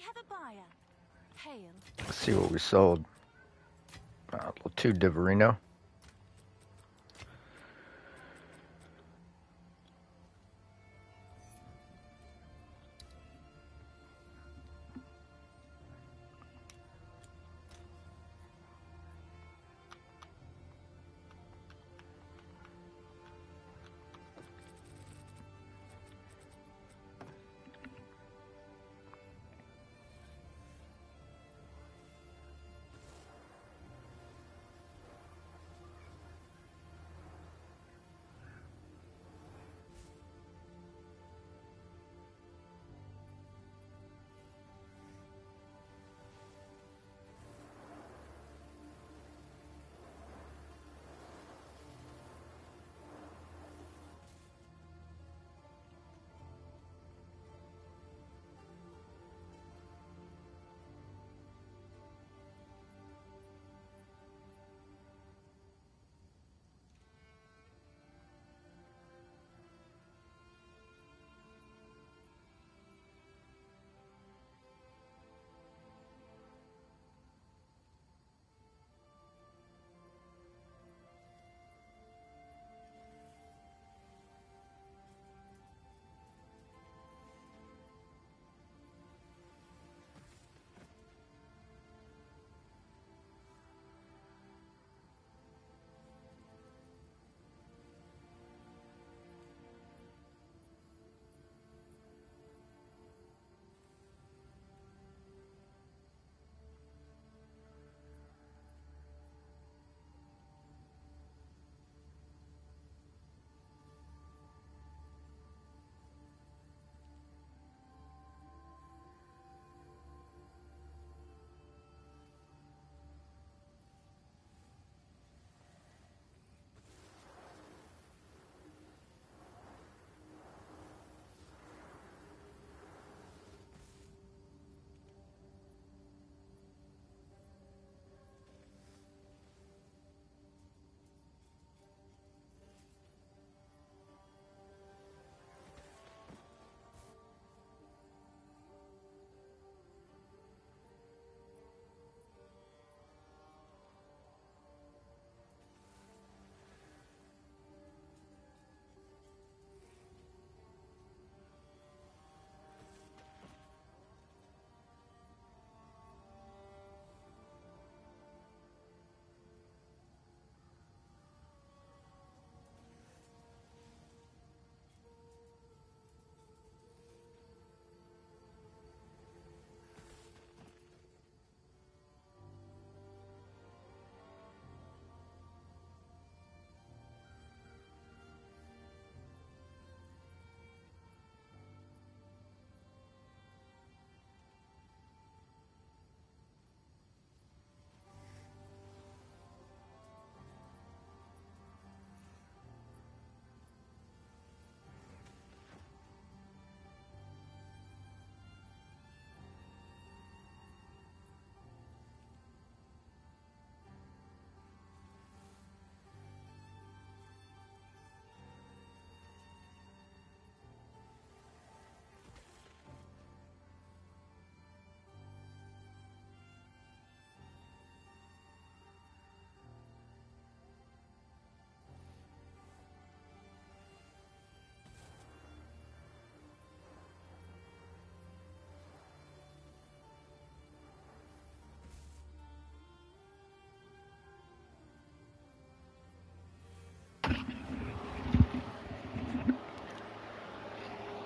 have a buyer. Hail. Let's see what we sold. Level 2 Diverino.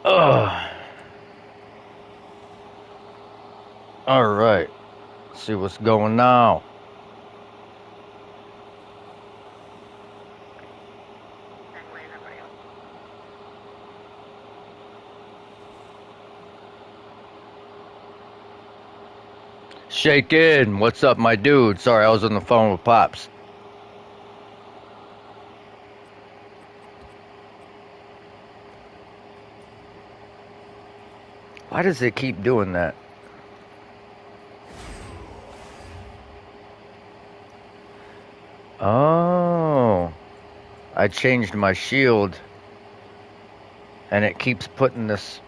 Ugh. Alright. See what's going now. Shake in. What's up, my dude? Sorry, I was on the phone with Pops. Why does it keep doing that? Oh. I changed my shield. And it keeps putting this.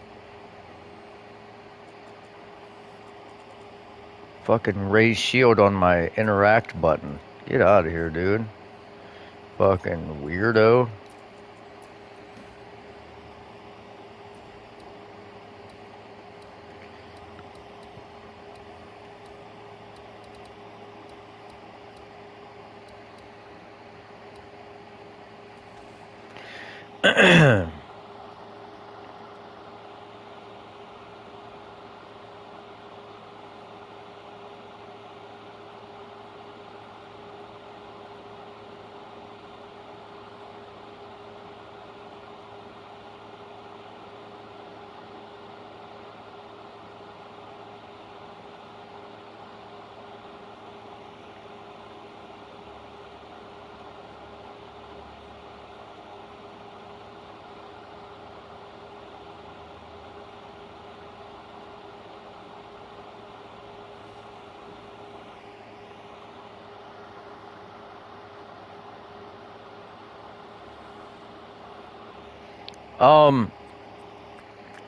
Fucking raise shield on my interact button. Get out of here, dude. Fucking weirdo.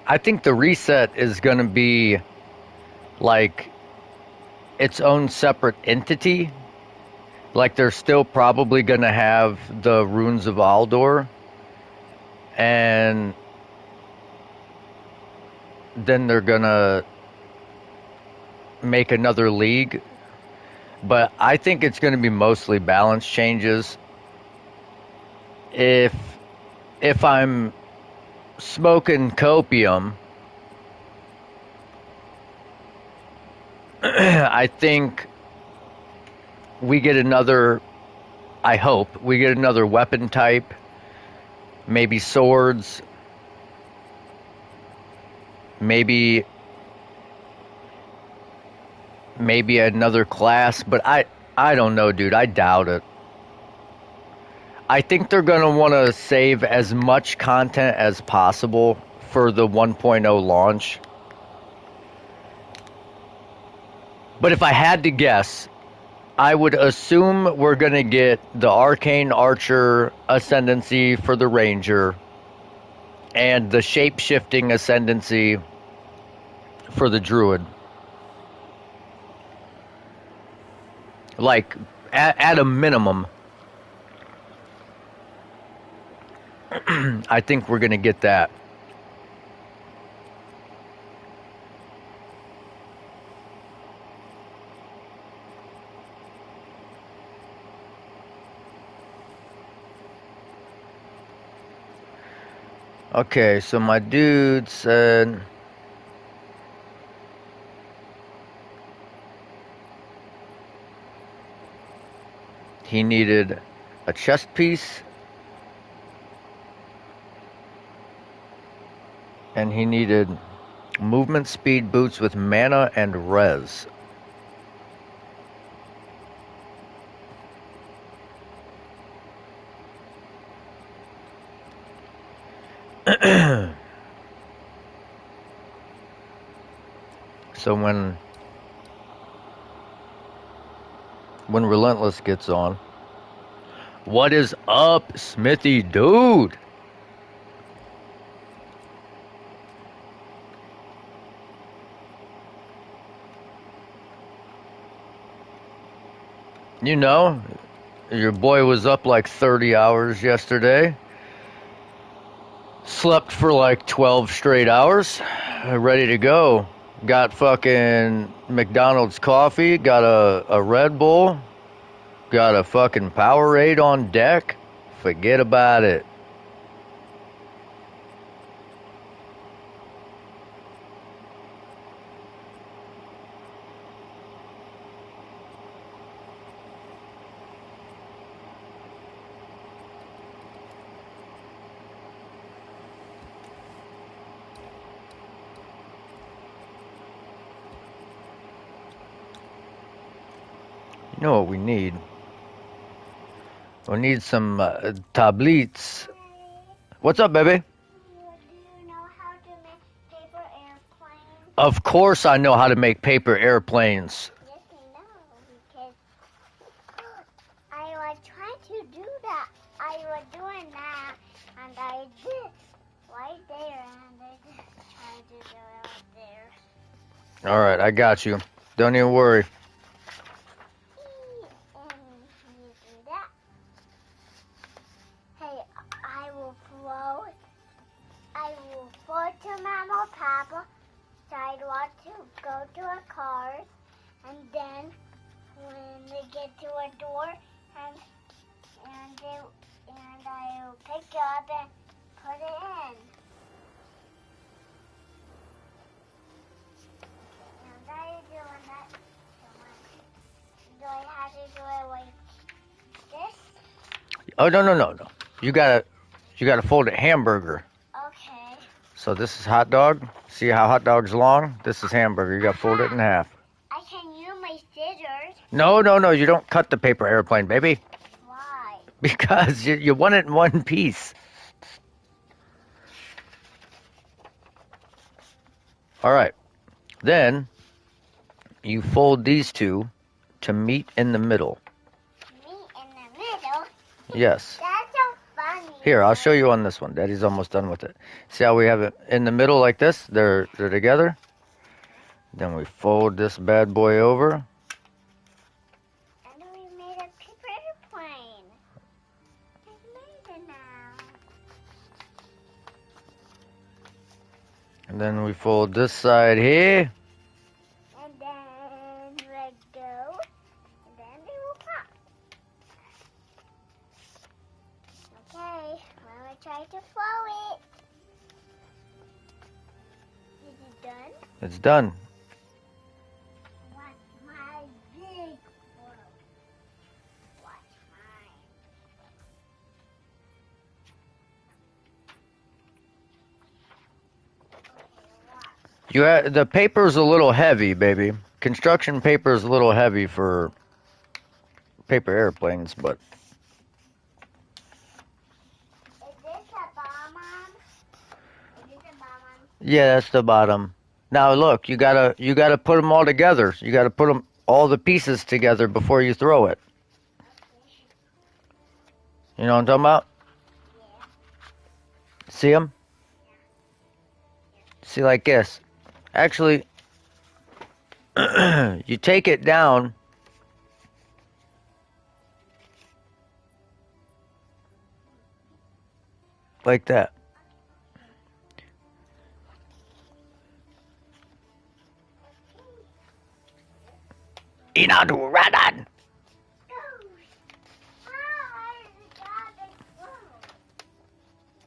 I think the reset is gonna be like its own separate entity. Like they're still probably gonna have the runes of Aldor, and then they're gonna make another league. But I think it's gonna be mostly balance changes. If I'm smoking copium, I think we get another. I hope we get another weapon type, maybe swords, maybe another class, but I don't know, dude. I doubt it. I think they're going to want to save as much content as possible for the 1.0 launch. But if I had to guess, I would assume we're going to get the Arcane Archer Ascendancy for the Ranger and the Shape-Shifting Ascendancy for the Druid. Like, at a minimum, I think we're going to get that. Okay, so my dude said he needed a chest piece and he needed movement speed boots with mana and res. So when Relentless gets on, what is up, Smithy dude? You know, your boy was up like 30 hours yesterday. Slept for like 12 straight hours. Ready to go. Got fucking McDonald's coffee, got a Red Bull, got a fucking Powerade on deck. Forget about it. You know what we need? We need some tablets. What's up, baby? Do you know how to make paper airplanes? Of course I know how to make paper airplanes. Yes, I know, because I was trying to do that. I was doing that, and I did right there, and I just tried to do it right there. All right, I got you. Don't even worry. And using that. Hey, I will flow. I will flow to Mama or Papa. So I want to go to a car, and then when they get to a door, and I will pick it up and put it in. And I doing that. Do I have to do it like this? Oh no. You gotta fold it hamburger. Okay. So this is hot dog. See how hot dog's long? This is hamburger. You gotta fold it in half. I can use my scissors. No. You don't cut the paper airplane, baby. Why? Because you want it in one piece. All right. Then you fold these two to meet in the middle. Me in the middle. Yes. That's so funny. Here, I'll show you on this one. Daddy's almost done with it. See how we have it in the middle like this? They're together. Then we fold this bad boy over. And we made a paper airplane. It's made it now. And then we fold this side here. And then let go. And then they will pop. Okay, Mama tried to flow it. Is it done? It's done. Watch my big flow. Watch mine. Okay, watch. The paper's a little heavy, baby. Construction paper is a little heavy for paper airplanes, but Is this a bomb? Is this a bomb? yeah, that's the bottom. Now look, you gotta put them all together. You gotta put all the pieces together before you throw it. You know what I'm talking about? Yeah. See them? See like this. Actually, you take it down. Like that. Inadu Radan.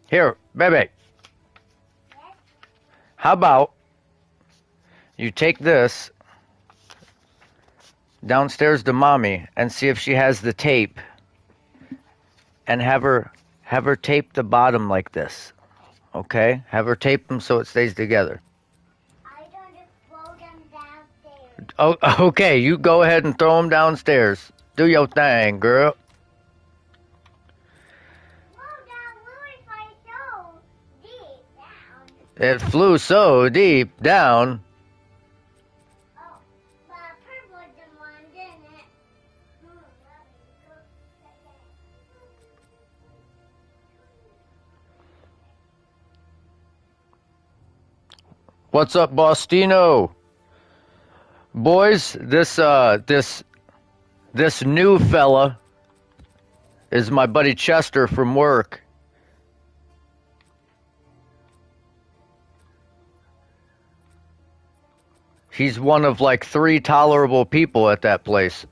Here, baby. How about you take this downstairs to mommy and see if she has the tape, and have her tape the bottom like this. Okay? Have her tape them so it stays together. I don't just throw them downstairs. Oh, okay, you go ahead and throw them downstairs. Do your thing, girl. It flew so deep down. Oh, but purple the one, didn't it? What's up, Bostino? Boys, this new fella is my buddy Chester from work. He's one of like 3 tolerable people at that place.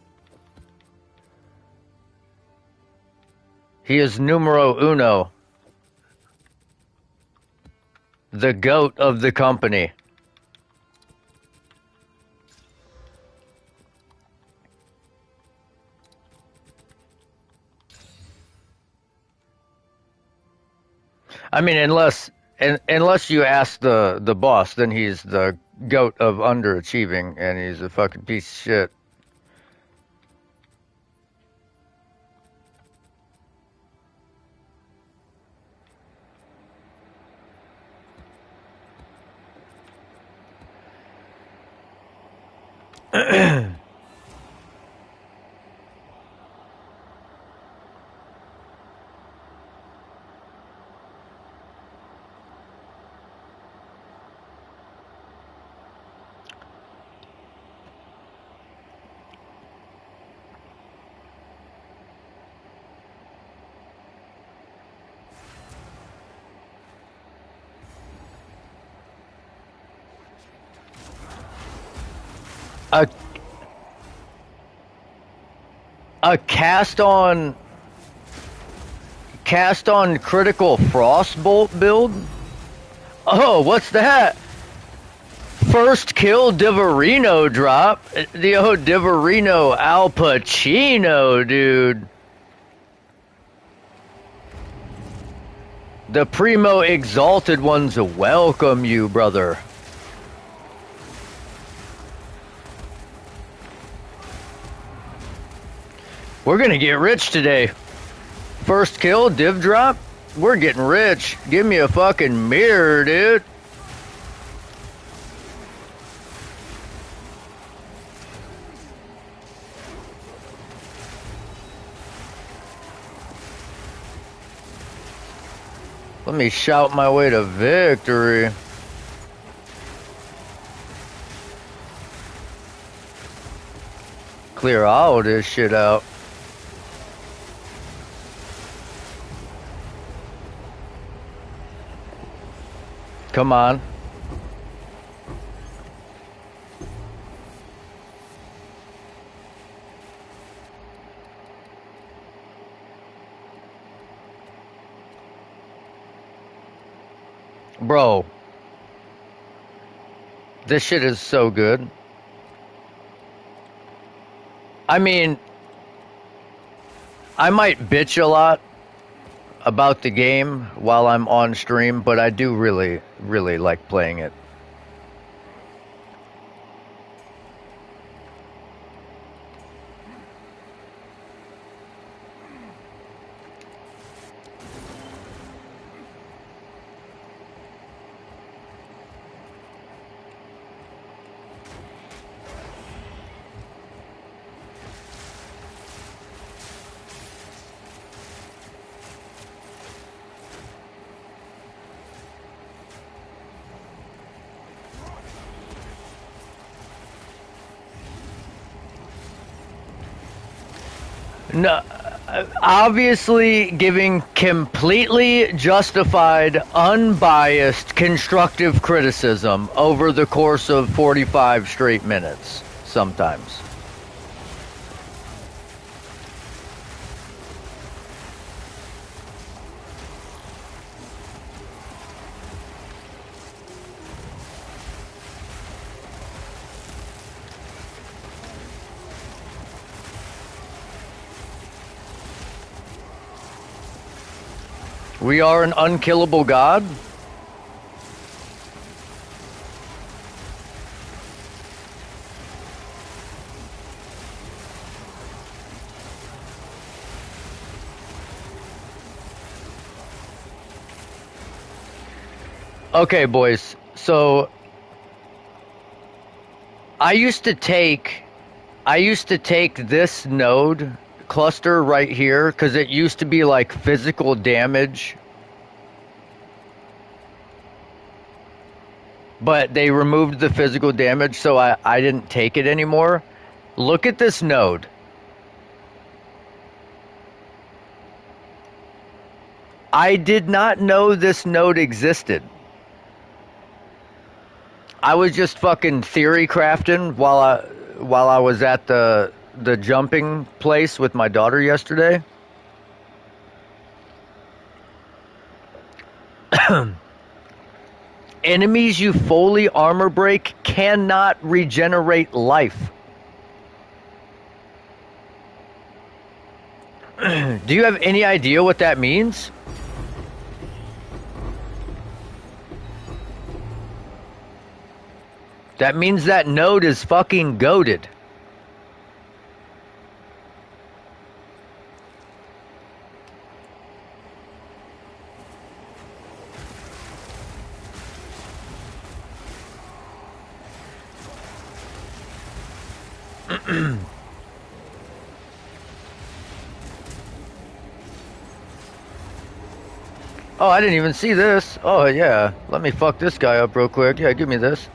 He is numero uno. The goat of the company. I mean, unless you ask the boss, then he's the goat of underachieving, and he's a fucking piece of shit. A a cast on critical frostbolt build? Oh, what's that? First kill Divorino drop. The old Divorino Al Pacino, dude. The Primo Exalted ones welcome you, brother. We're gonna get rich today. First kill, div drop. We're getting rich. Give me a fucking mirror, dude. Let me shout my way to victory. Clear all this shit out. Come on. Bro. This shit is so good. I mean, I might bitch a lot about the game while I'm on stream, but I do really, really like playing it. No, obviously giving completely justified, unbiased, constructive criticism over the course of 45 straight minutes, sometimes. We are an unkillable god? Okay, boys. So I used to take this node cluster right here because it used to be like physical damage, but they removed the physical damage, so I didn't take it anymore. Look at this node. I did not know this node existed. I was just fucking theory crafting while I was at the jumping place with my daughter yesterday. Enemies you fully armor break cannot regenerate life. Do you have any idea what that means? That means that node is fucking goated. Oh, I didn't even see this. Oh, yeah. Let me fuck this guy up real quick. Yeah, give me this.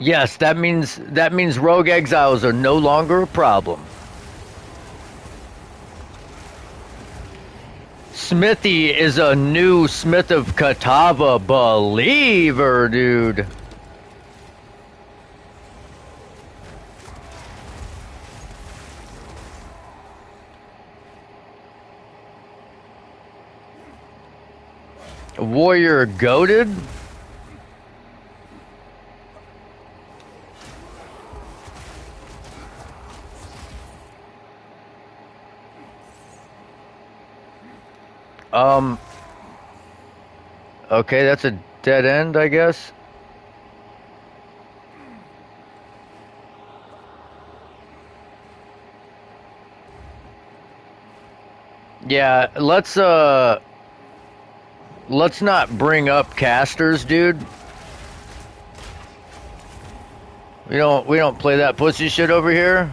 Yes, that means rogue exiles are no longer a problem. Smithy is a new Smith of Catava believer, dude. Warrior goated? Okay, that's a dead end, I guess. Yeah, let's not bring up casters, dude. We don't play that pussy shit over here.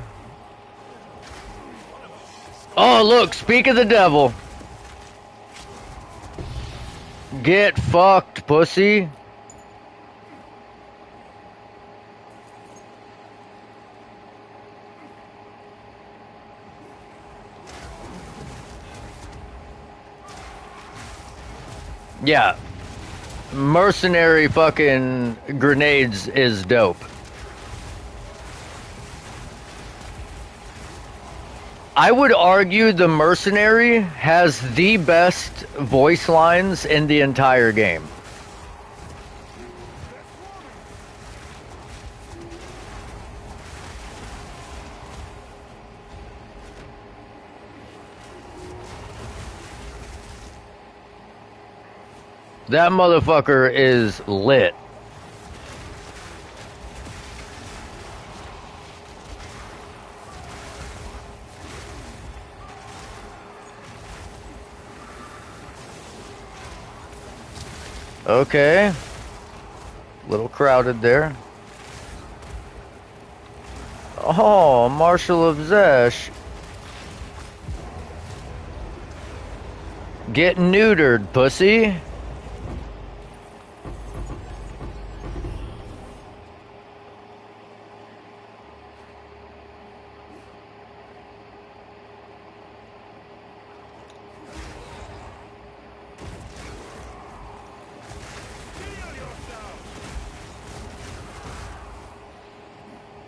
Oh, look, speak of the devil. Get fucked, pussy. Yeah. Mercenary fucking grenades is dope. I would argue the mercenary has the best voice lines in the entire game. That motherfucker is lit. Okay. Little crowded there. Oh, Marshal of Zesh. Get neutered, pussy.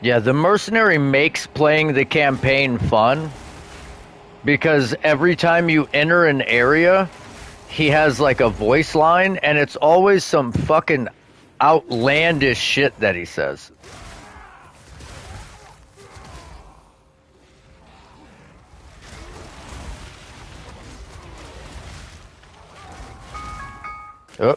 Yeah, the mercenary makes playing the campaign fun because every time you enter an area, he has like a voice line and it's always some fucking outlandish shit that he says. Oh.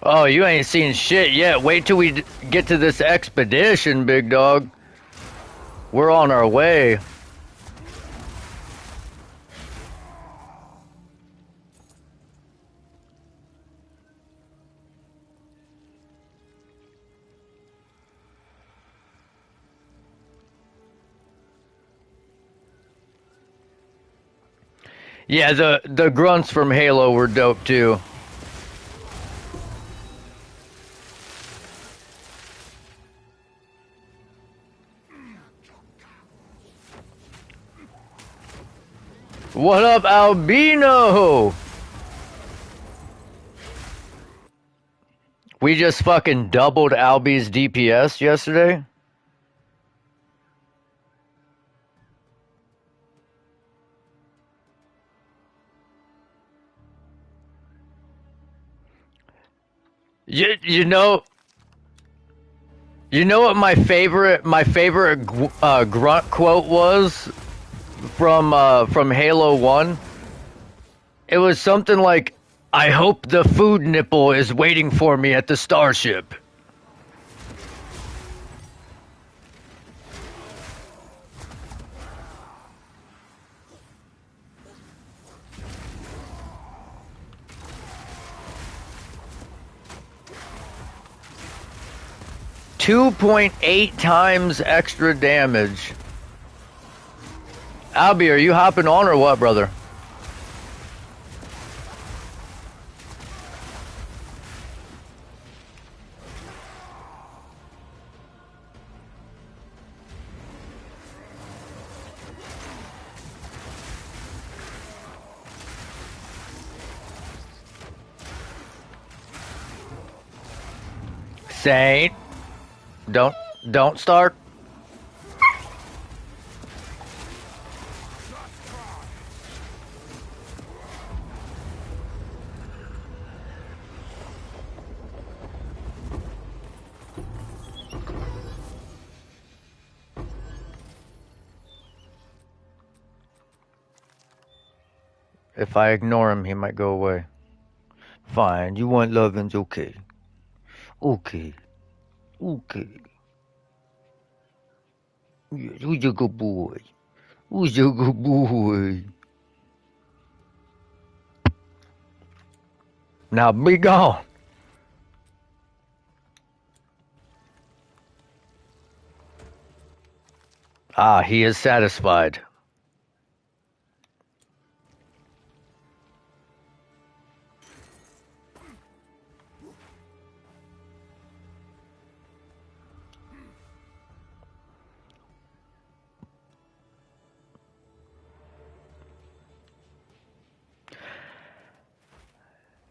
Oh, you ain't seen shit yet. Wait till we get to this expedition, big dog. We're on our way. Yeah, the grunts from Halo were dope too. What up, Albino? We just fucking doubled Albie's DPS yesterday. You know what my favorite grunt quote was from Halo 1? It was something like, "I hope the food nipple is waiting for me at the starship." 2.8 times extra damage. Albie, are you hopping on or what, brother? Saint, don't start. If I ignore him, he might go away. Fine, you want lovin's okay. Okay. Okay. Yes, who's a good boy? Who's a good boy? Now be gone. Ah, he is satisfied.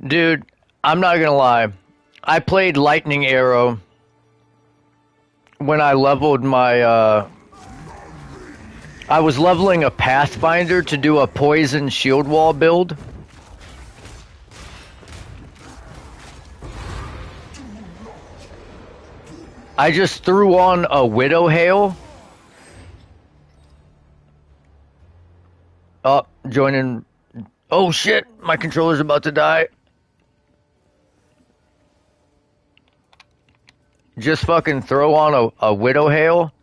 Dude, I'm not gonna lie. I played Lightning Arrow when I leveled my, I was leveling a Pathfinder to do a poison shield wall build. I just threw on a Widow Hail. Oh, joining. Oh shit, my controller's about to die. Just fucking throw on a Widow Hail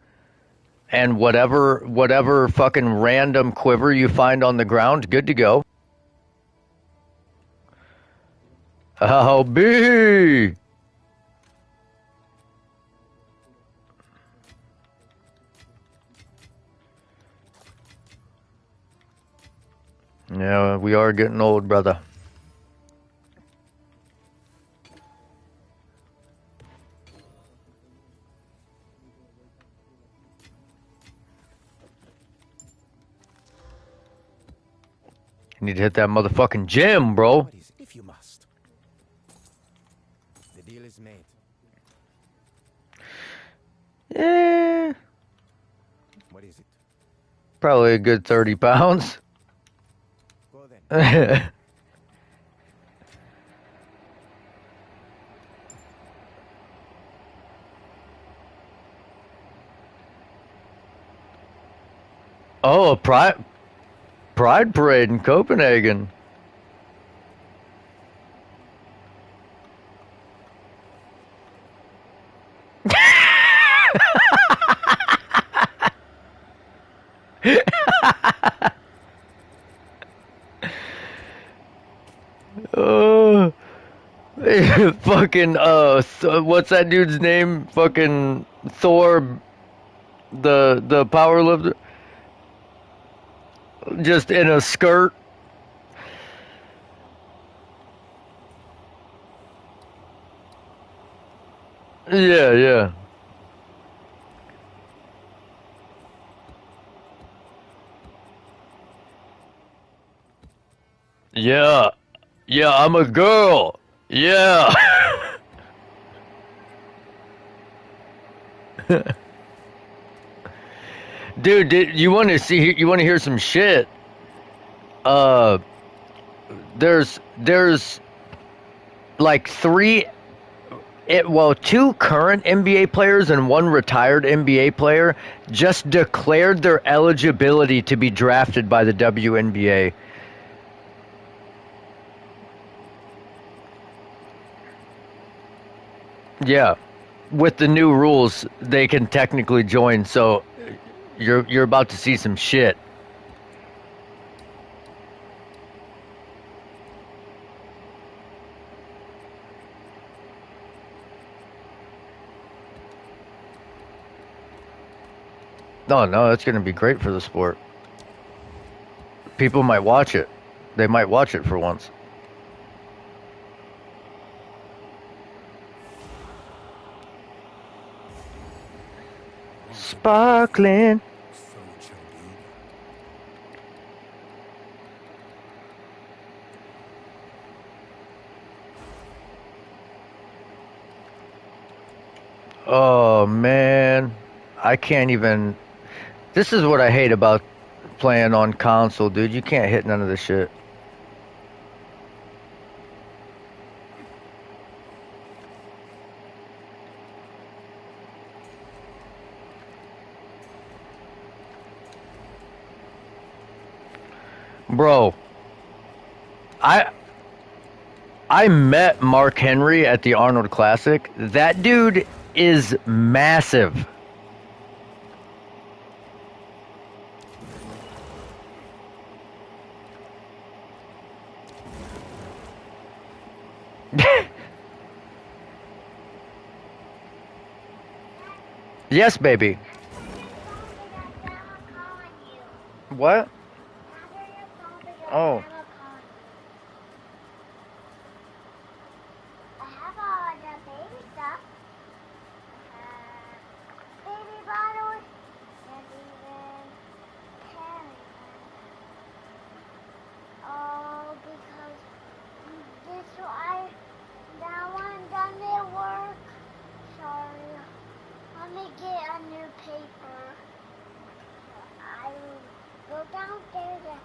and whatever fucking random quiver you find on the ground, good to go. Oh, B! Yeah, we are getting old, brother. You need to hit that motherfucking gym, bro. What is it? If you must. The deal is made. Yeah, What is it? probably a good 30 pounds. Go then. Oh, a pride parade in Copenhagen. Oh, fucking what's that dude's name? Fucking Thor, the power lifter, just in a skirt. Yeah, yeah, yeah, yeah. I'm a girl. Yeah. Dude, you want to see? You want to hear some shit? Uh, there's like two current NBA players and one retired NBA player just declared their eligibility to be drafted by the WNBA. Yeah, with the new rules, they can technically join. So you're about to see some shit. No, it's going to be great for the sport. People might watch it. They might watch it for once. Sparkling. Oh man, I can't even. This is what I hate about playing on console, dude. You can't hit none of this shit. Bro, I I met Mark Henry at the Arnold Classic. That dude is massive. Yes, baby. Grandma calling you. What? Answer your phone because Oh. Grandma calling you. I have all the baby stuff. Baby bottles and even carrying all because this that one done their work. Sorry. Let me get a new paper. I will go downstairs and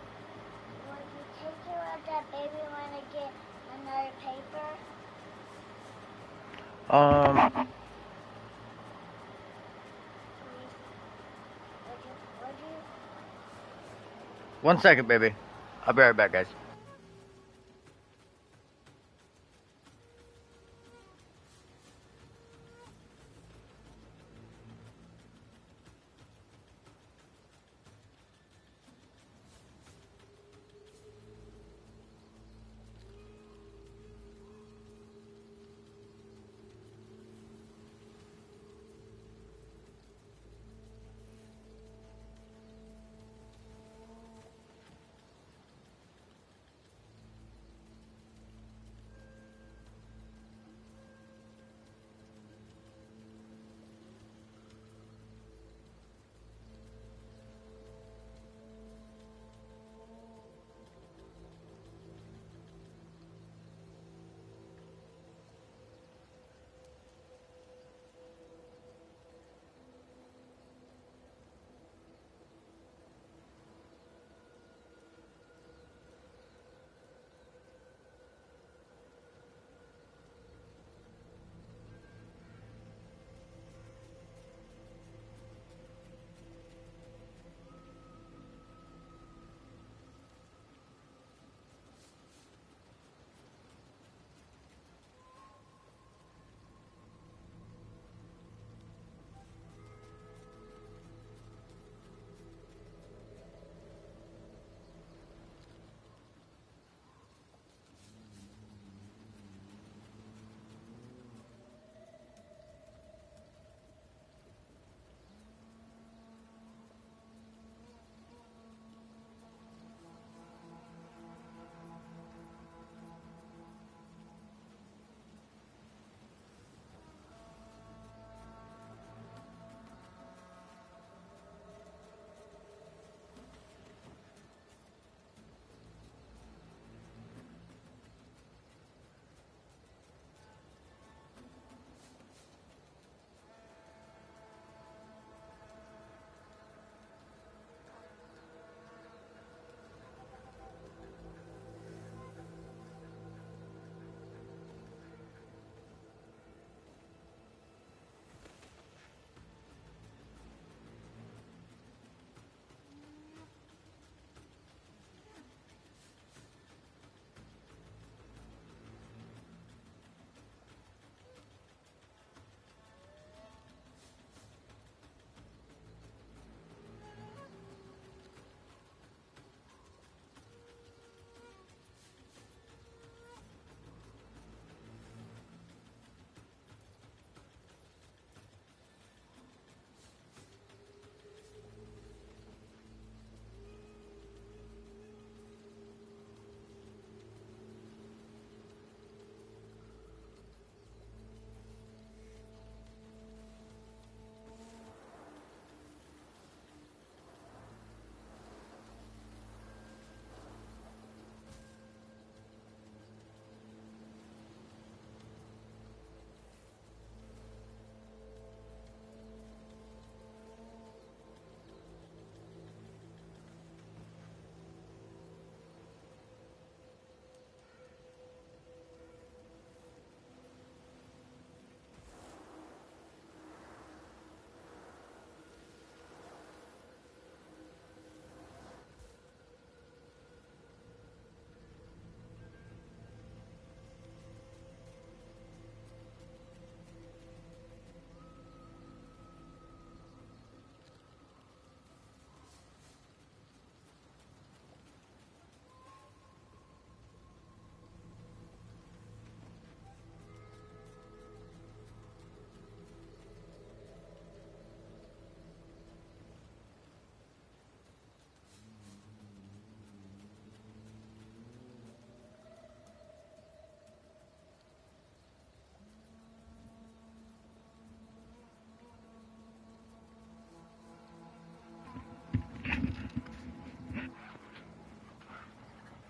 will you take care of that baby when I get another paper? Um. Would you? 1 second, baby. I'll be right back, guys.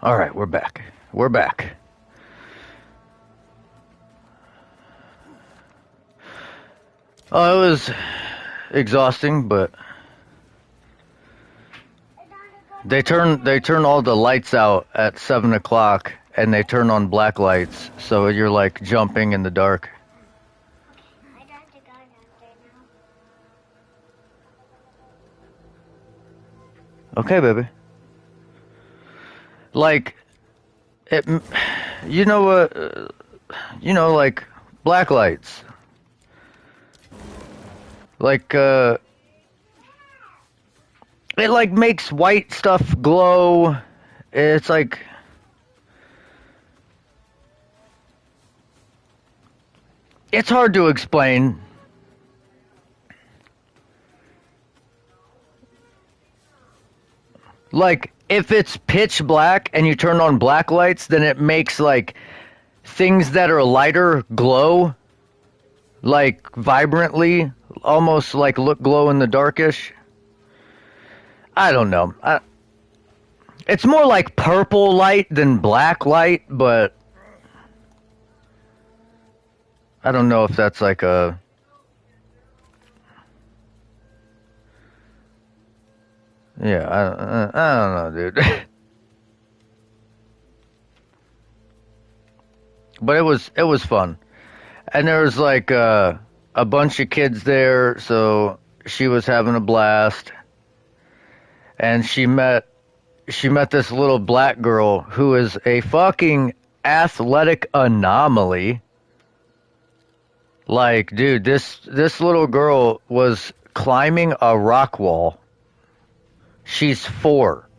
All right, we're back. We're back. Oh, it was exhausting, but they turn all the lights out at 7 o'clock, and they turn on black lights, so you're like jumping in the dark. I don't have to go down there now. Okay, baby. Like, it, you know what? Like black lights. Like, it like makes white stuff glow. It's like, it's hard to explain. Like, if it's pitch black and you turn on black lights, then it makes like things that are lighter glow, like vibrantly, almost like look glow in the darkish. I don't know. It's more like purple light than black light, but I don't know if that's like a... Yeah, I don't know, dude. But it was fun. And there was like a bunch of kids there, so she was having a blast. And she met this little black girl who is a fucking athletic anomaly. Like, dude, this little girl was climbing a rock wall. She's 4.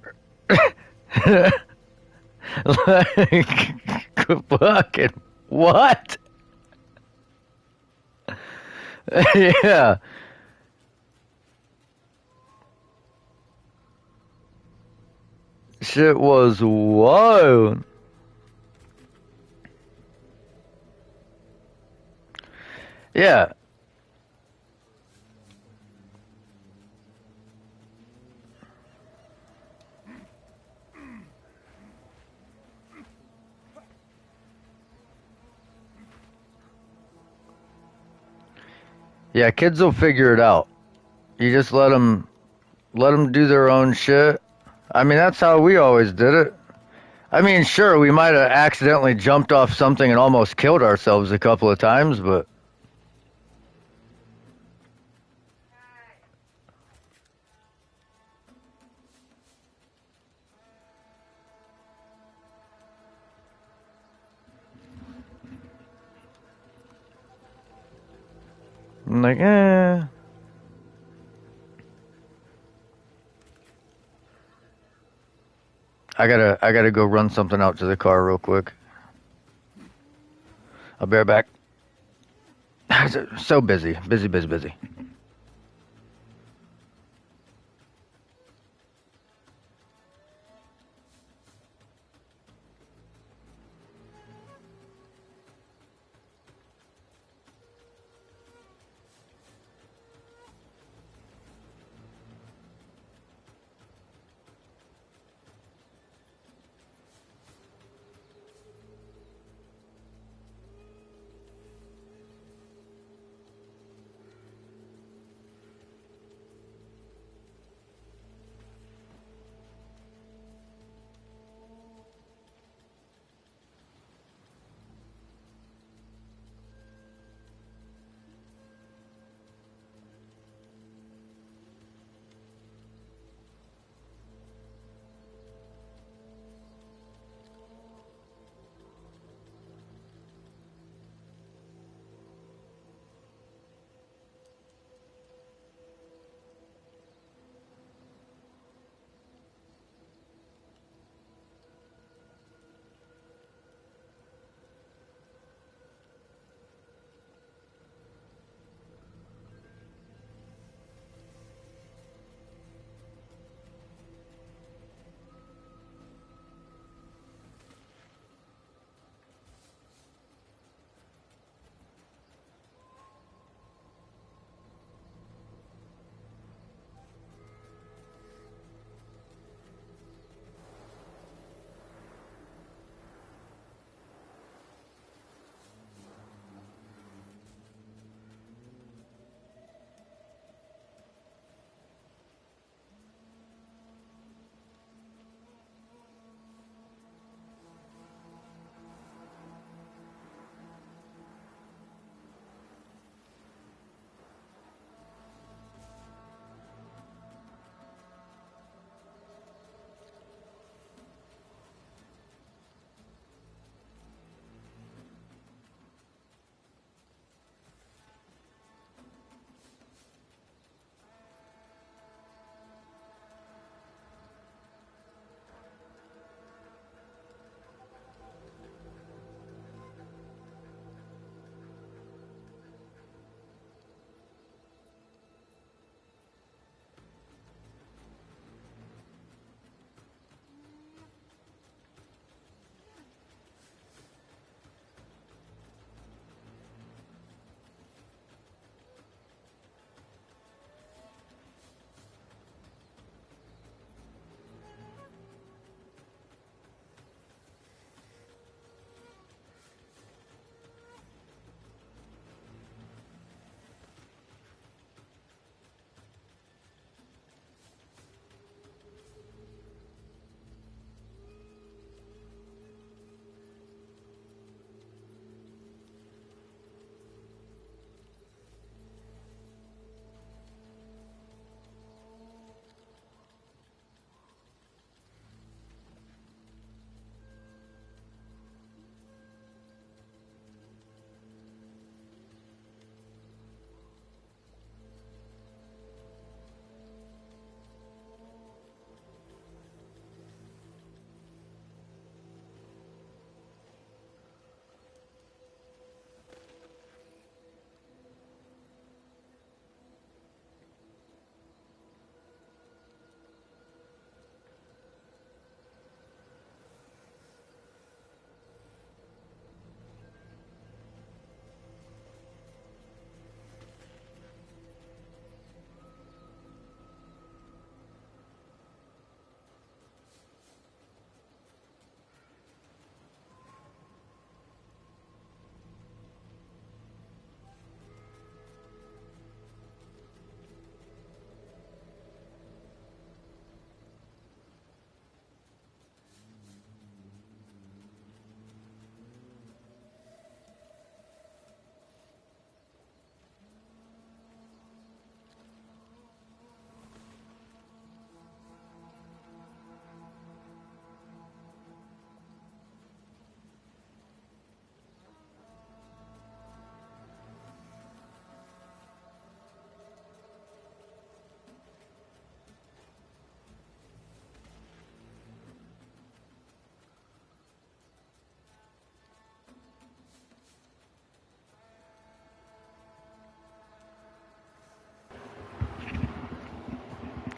Like, fucking what? Yeah. Shit was wild. Yeah. Yeah, kids will figure it out. You just let them do their own shit. I mean, that's how we always did it. I mean, sure, we might have accidentally jumped off something and almost killed ourselves a couple of times, but I'm like, I gotta go run something out to the car real quick. I'll be right back. So busy, busy, busy, busy.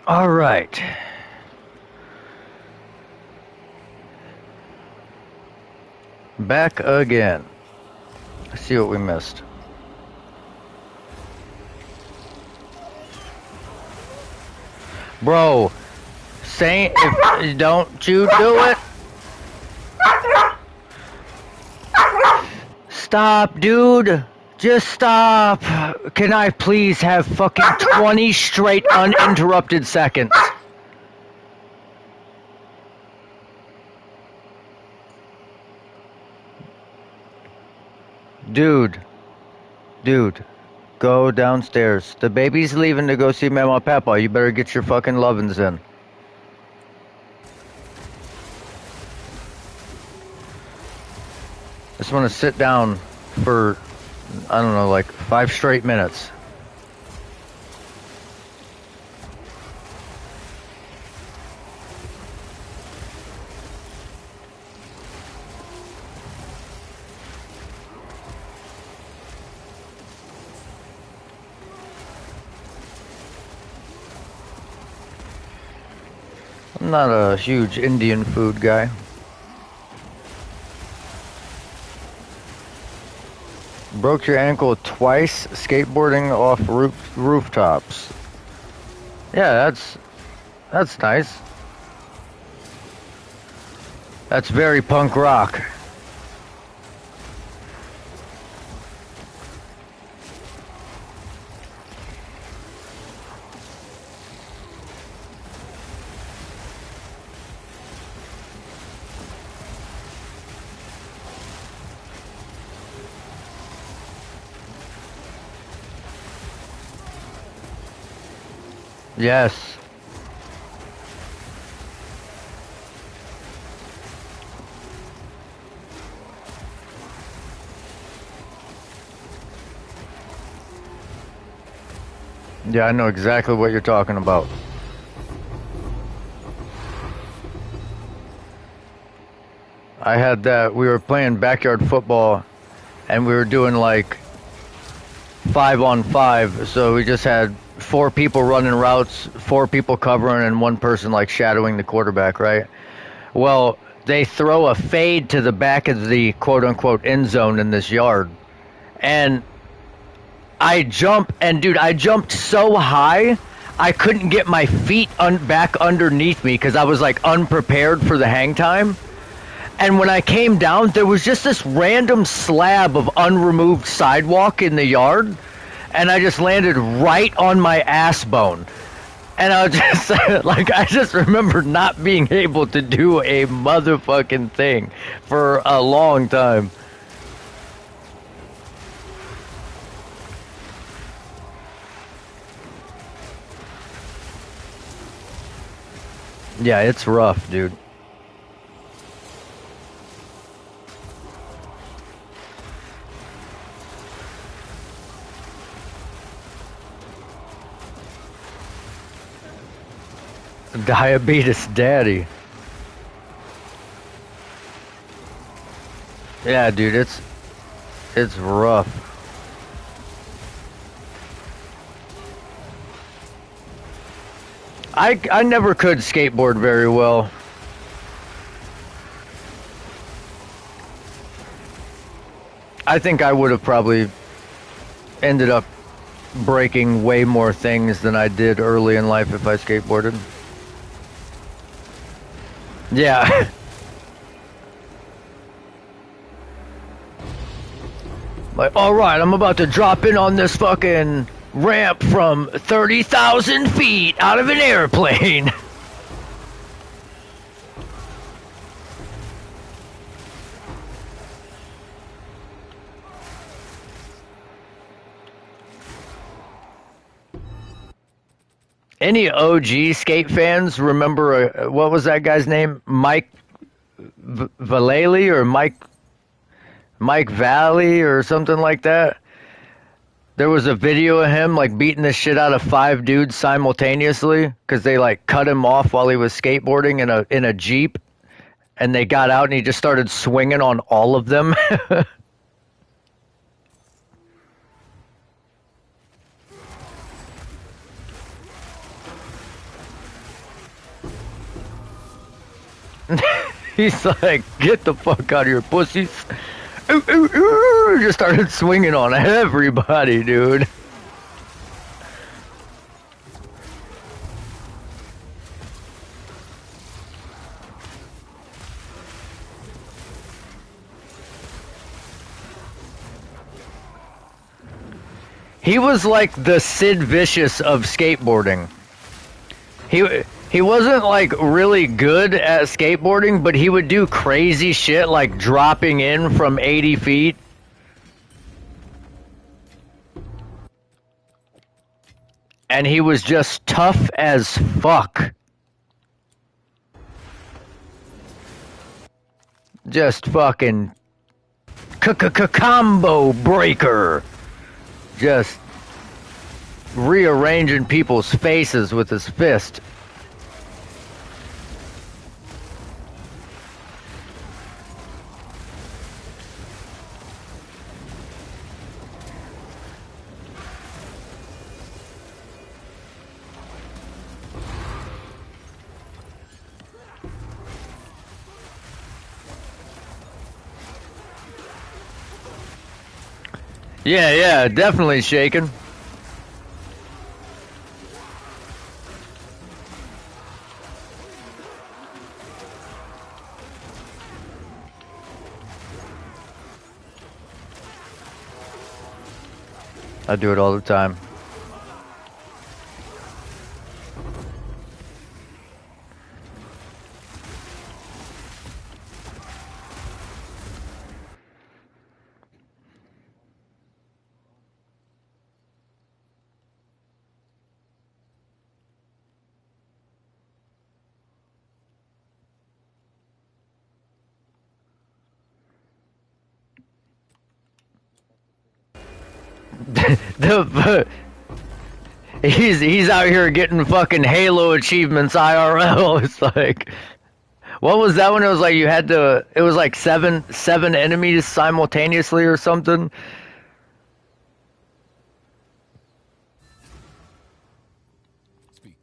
All right. Back again. Let's see what we missed. Bro, Saint, if don't you do it. Stop, dude. Just stop. Can I please have fucking 20 straight uninterrupted seconds? Dude. Dude. Go downstairs. The baby's leaving to go see Mama Papa. You better get your fucking lovin's in. I just want to sit down for, I don't know, like 5 straight minutes. I'm not a huge Indian food guy. Broke your ankle twice skateboarding off rooftops. Yeah, that's nice. That's very punk rock. Yes. Yeah, I know exactly what you're talking about. I had that. We were playing backyard football, and we were doing like 5-on-5. So we just had 4 people running routes, 4 people covering, and 1 person like shadowing the quarterback, right? Well, they throw a fade to the back of the quote-unquote end zone in this yard. And I jump, and dude, I jumped so high, I couldn't get my feet back underneath me because I was like unprepared for the hang time. And when I came down, there was just this random slab of unremoved sidewalk in the yard, and I just landed right on my ass bone. And I was just like, I just remember not being able to do a motherfucking thing for a long time. Yeah, it's rough, dude. Diabetes daddy. Yeah, dude, it's rough. I never could skateboard very well. I think I would have probably ended up breaking way more things than I did early in life if I skateboarded. Yeah. Like, alright, I'm about to drop in on this fucking ramp from 30,000 feet out of an airplane. Any OG skate fans remember, what was that guy's name? Mike Vallely or Mike Valley or something like that? There was a video of him like beating the shit out of 5 dudes simultaneously because they like cut him off while he was skateboarding in a Jeep, and they got out and he just started swinging on all of them. He's like, get the fuck out of here, pussies. Ooh, ooh, ooh. Just started swinging on everybody, dude. He was like the Sid Vicious of skateboarding. He wasn't like really good at skateboarding, but he would do crazy shit like dropping in from 80 feet. And he was just tough as fuck. Just fucking combo breaker. Just rearranging people's faces with his fist. Yeah, definitely shaking. I do it all the time. He's out here getting fucking Halo achievements IRL. It's like, what was that one? It was like you had to. It was like seven enemies simultaneously or something. Speak.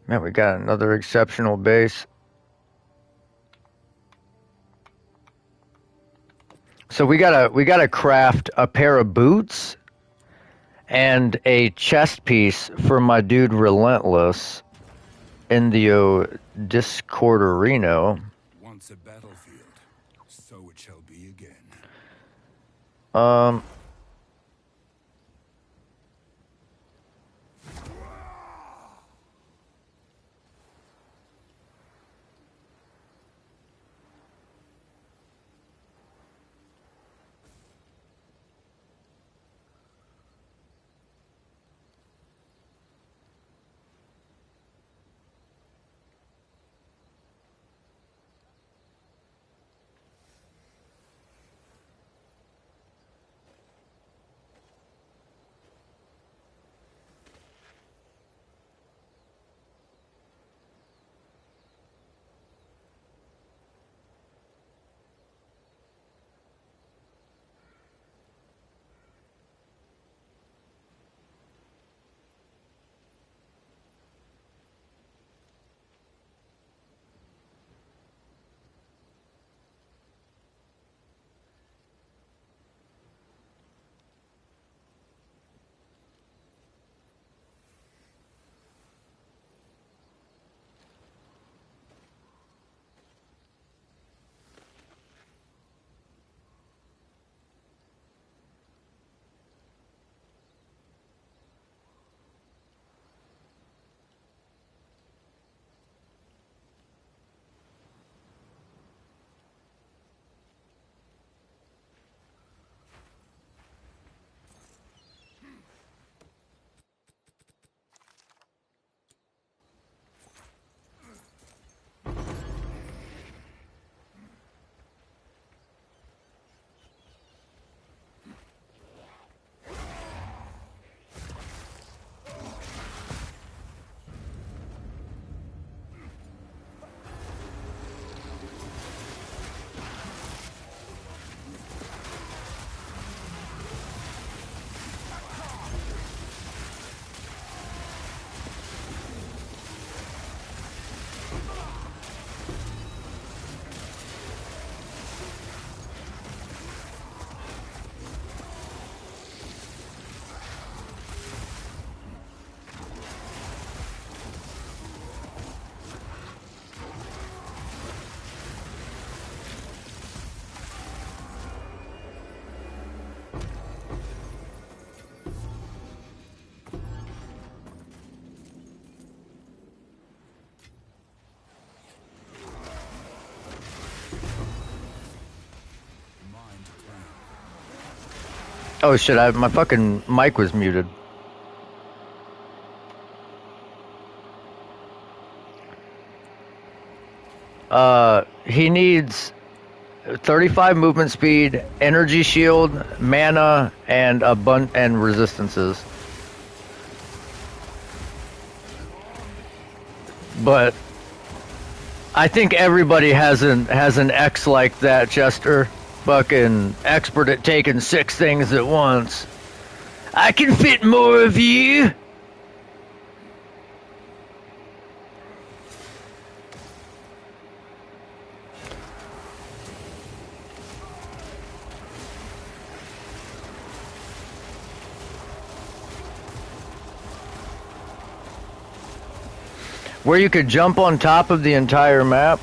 Man, we got another exceptional base. So we gotta craft a pair of boots and a chest piece for my dude Relentless in the Discord Arena. Once a battlefield, so it shall be again. Um, Oh shit! My fucking mic was muted. He needs 35 movement speed, energy shield, mana, and and resistances. But I think everybody has an X like that, Chester. Fucking expert at taking 6 things at once. I can fit more of you. Where you could jump on top of the entire map.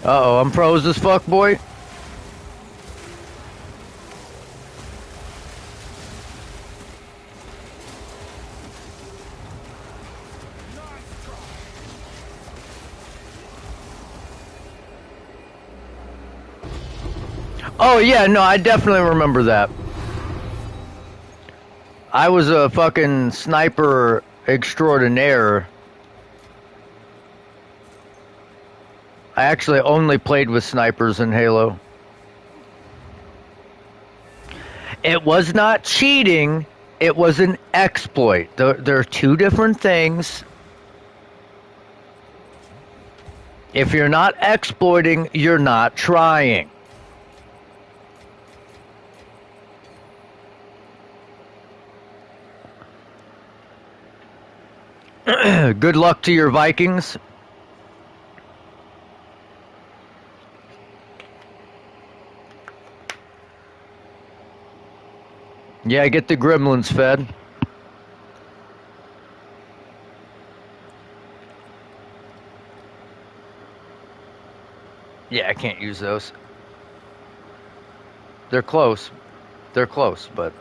Uh-oh, I'm froze as fuck, boy. Oh yeah, no, I definitely remember that. I was a fucking sniper extraordinaire. I actually only played with snipers in Halo. It was not cheating, it was an exploit. There are 2 different things. If you're not exploiting, you're not trying. Good luck to your Vikings. Yeah, get the gremlins fed. Yeah, I can't use those. They're close. They're close, but...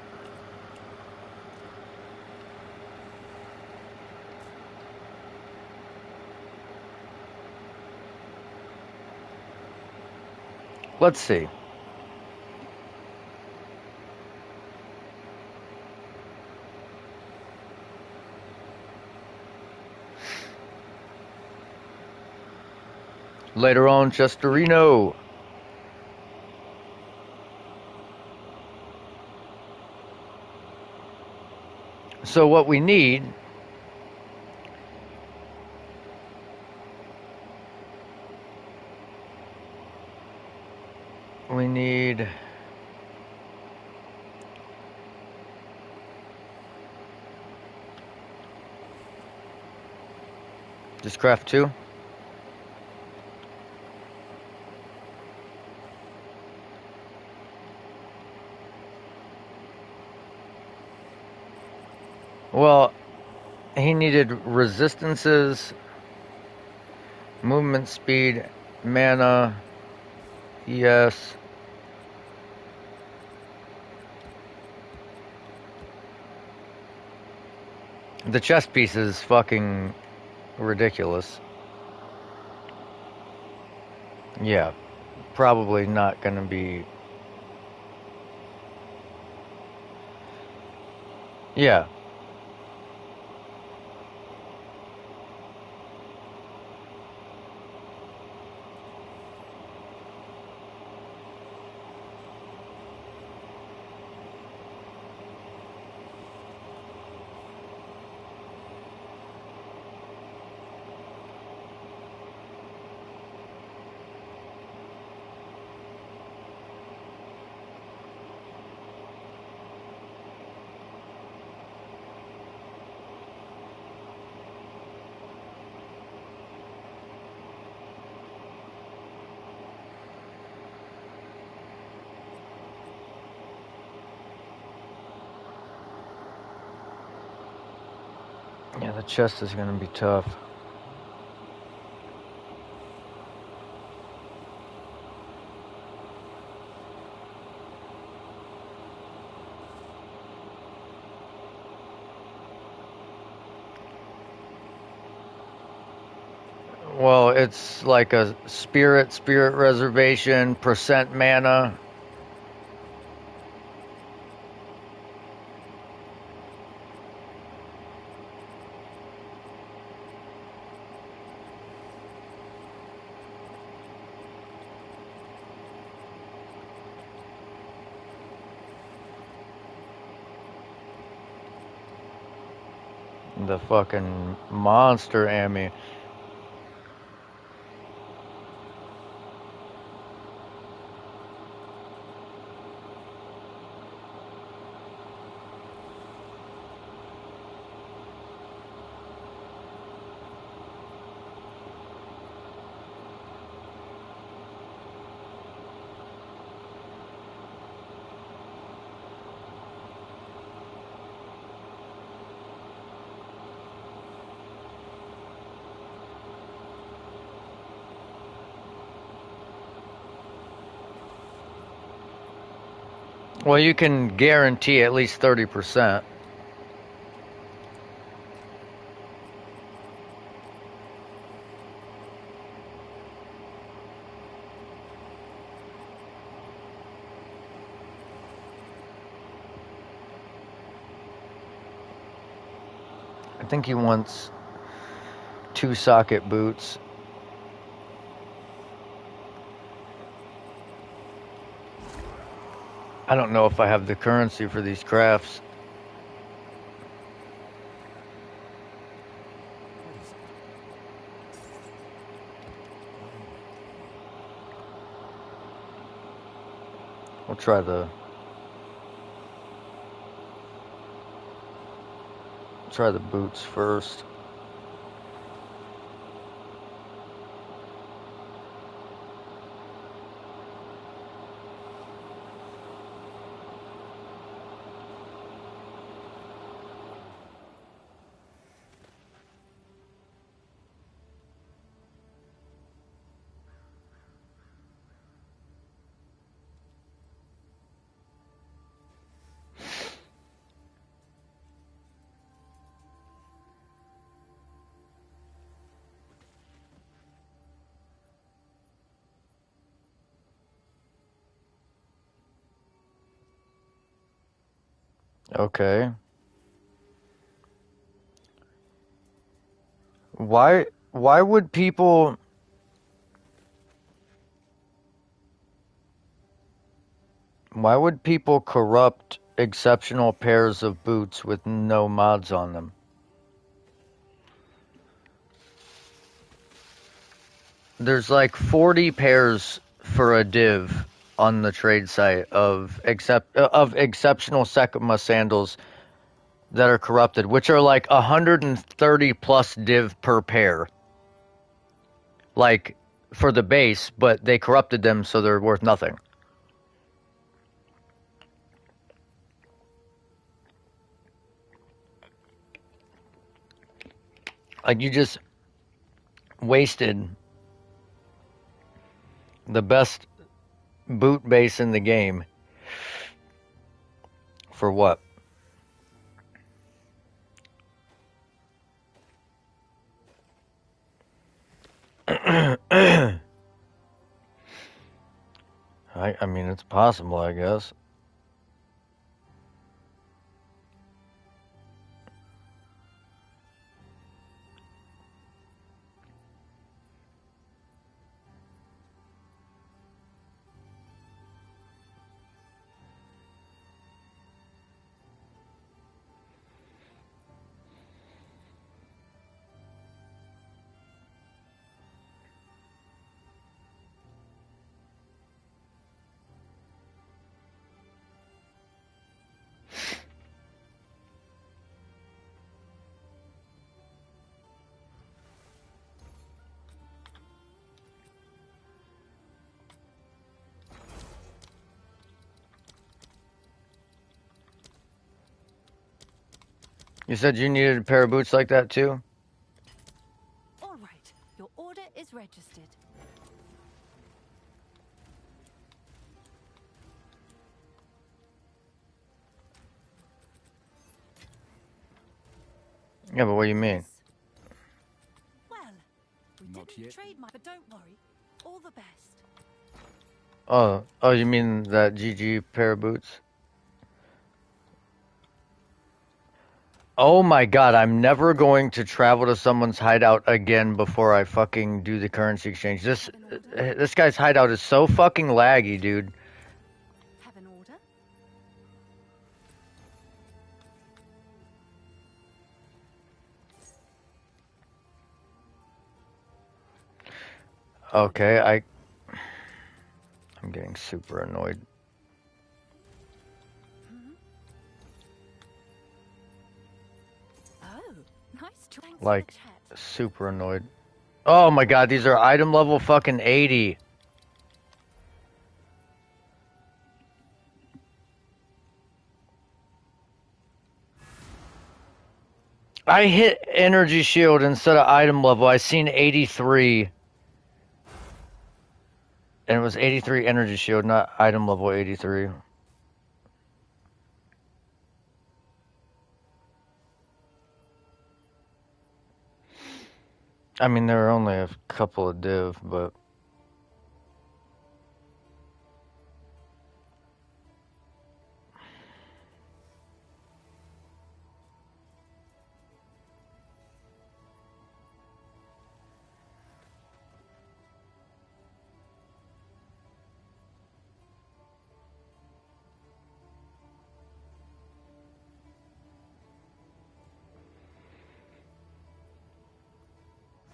Let's see. Later on, Chesterino. So what we need... We need... Just craft 2? Well, he needed resistances, movement speed, mana, yes. The chess piece is fucking ridiculous. Yeah, probably not gonna be... Yeah. Yeah, the chest is gonna be tough. Well, it's like a spirit reservation, percent mana. The fucking monster Ammy. Well, you can guarantee at least 30%. I think he wants 2 socket boots. I don't know if I have the currency for these crafts. What is it? We'll try the boots first. Okay. Why would people corrupt exceptional pairs of boots with no mods on them? There's like 40 pairs for a div on the trade site of exceptional Sekima sandals that are corrupted, which are like 130 plus div per pair. Like for the base, but they corrupted them so they're worth nothing. Like you just wasted the best boot base in the game for what? I mean, it's possible, I guess. You said you needed a pair of boots like that too? All right, your order is registered. Yeah, but what do you mean? Yes. Well, we Not didn't yet. trade my, but don't worry. All the best. Oh, you mean that GG pair of boots? Oh my god, I'm never going to travel to someone's hideout again before I fucking do the currency exchange. Have an order? This guy's hideout is so fucking laggy, dude. Have an order? Okay, I'm getting super annoyed. Oh, nice. Thanks for Like, the chat. super annoyed. Oh my god, these are item level fucking 80. I hit energy shield instead of item level. I seen 83. And it was 83 energy shield, not item level 83. I mean, there were only a couple of div, but...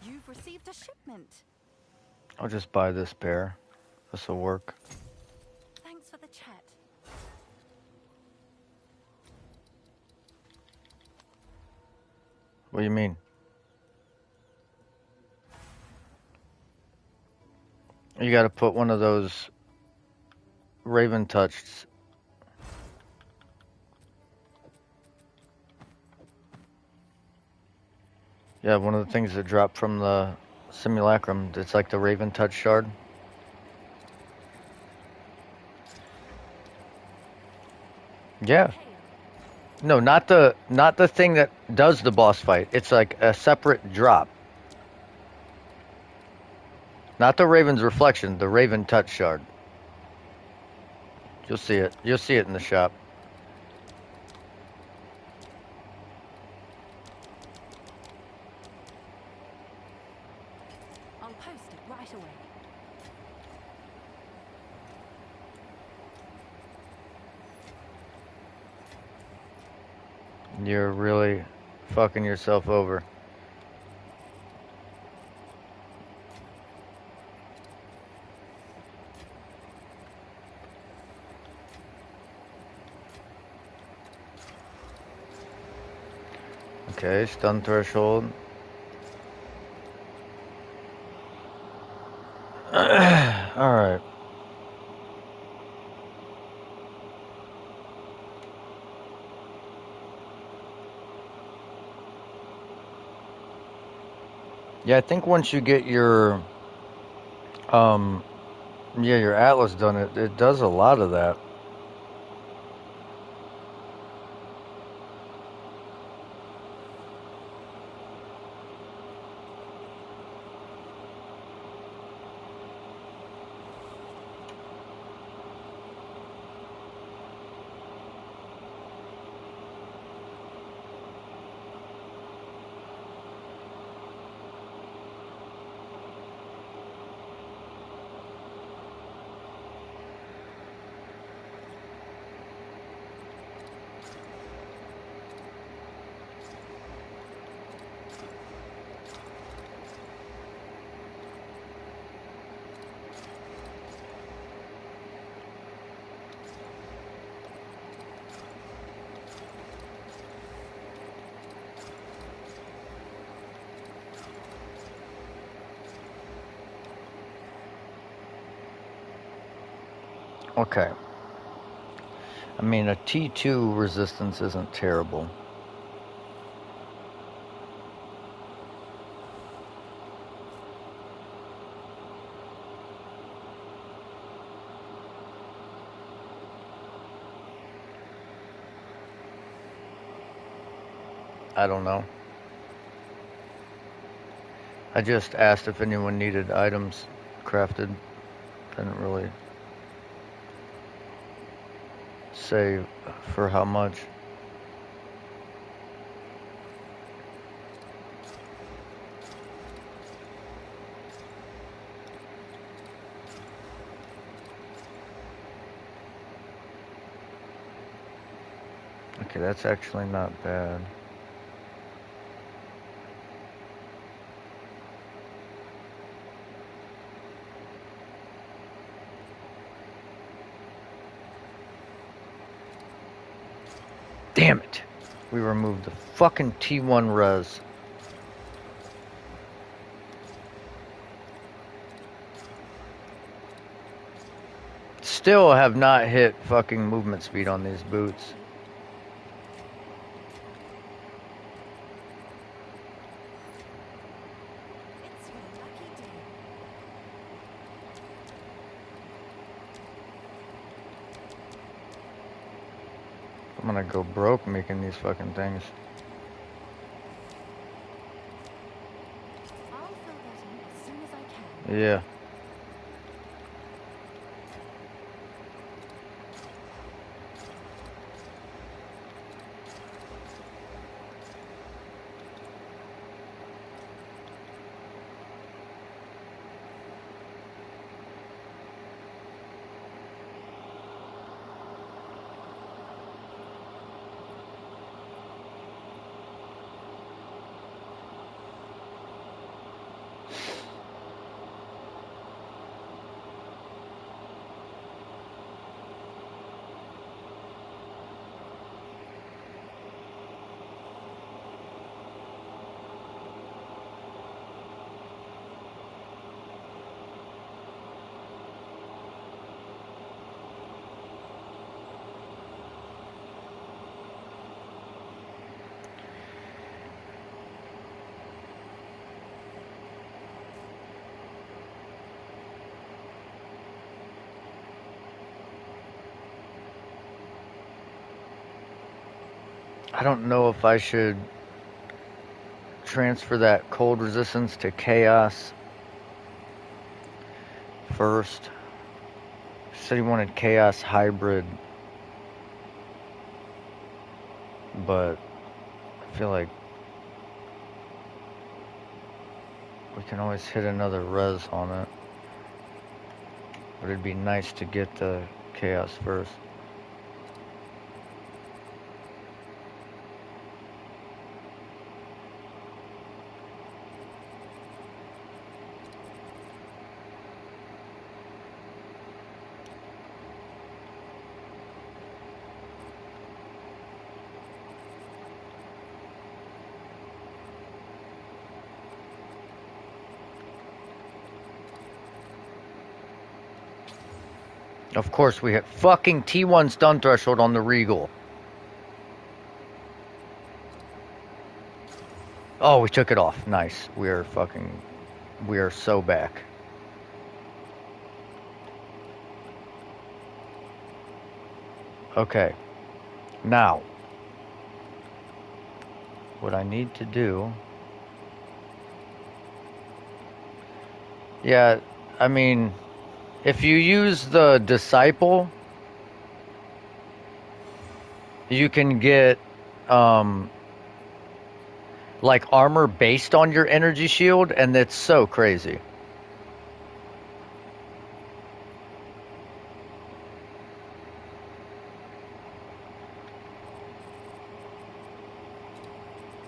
You've received a shipment. I'll just buy this pair. This will work. Thanks for the chat. What do you mean? You gotta put one of those Raven touched. Yeah, one of the things that dropped from the simulacrum. It's like the Raven touch shard. Yeah. Hail. No, not the thing that does the boss fight. It's like a separate drop. Not the Raven's reflection, the Raven touch shard. You'll see it. You'll see it in the shop. I'll post it right away. You're really fucking yourself over. Okay, stun threshold. Alright. Yeah, I think once you get your um yeah, your Atlas done, it does a lot of that. Okay. I mean, a T2 resistance isn't terrible. I don't know. I just asked if anyone needed items crafted. Didn't really say for how much. Okay, that's actually not bad. Damn it! We removed the fucking T1 res. Still have not hit fucking movement speed on these boots. It's your lucky day. I'm gonna go broke making these fucking things. I'll fill that in as soon as I can. Yeah. I don't know if I should transfer that cold resistance to chaos first. He said he wanted chaos hybrid, but I feel like we can always hit another res on it. But it'd be nice to get the chaos first. Of course, we hit fucking T1 stun threshold on the Regal. Oh, we took it off. Nice. We are so back. Okay. Now, what I need to do... Yeah, I mean, if you use the Disciple, you can get, like, armor based on your energy shield, and it's so crazy.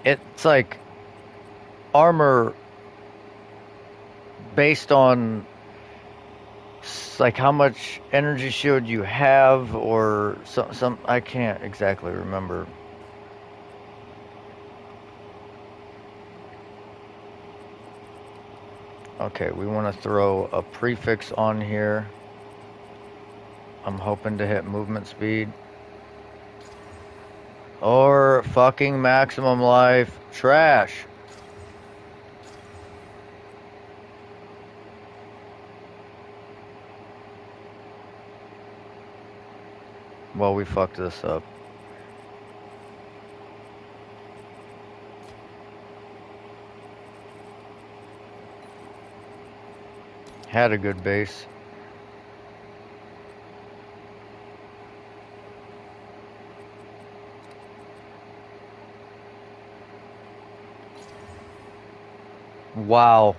It's like armor based on like how much energy shield you have, or some I can't exactly remember. Okay, we want to throw a prefix on here. I'm hoping to hit movement speed or fucking maximum life. Trash. Well, we fucked this up. Had a good base. Wow.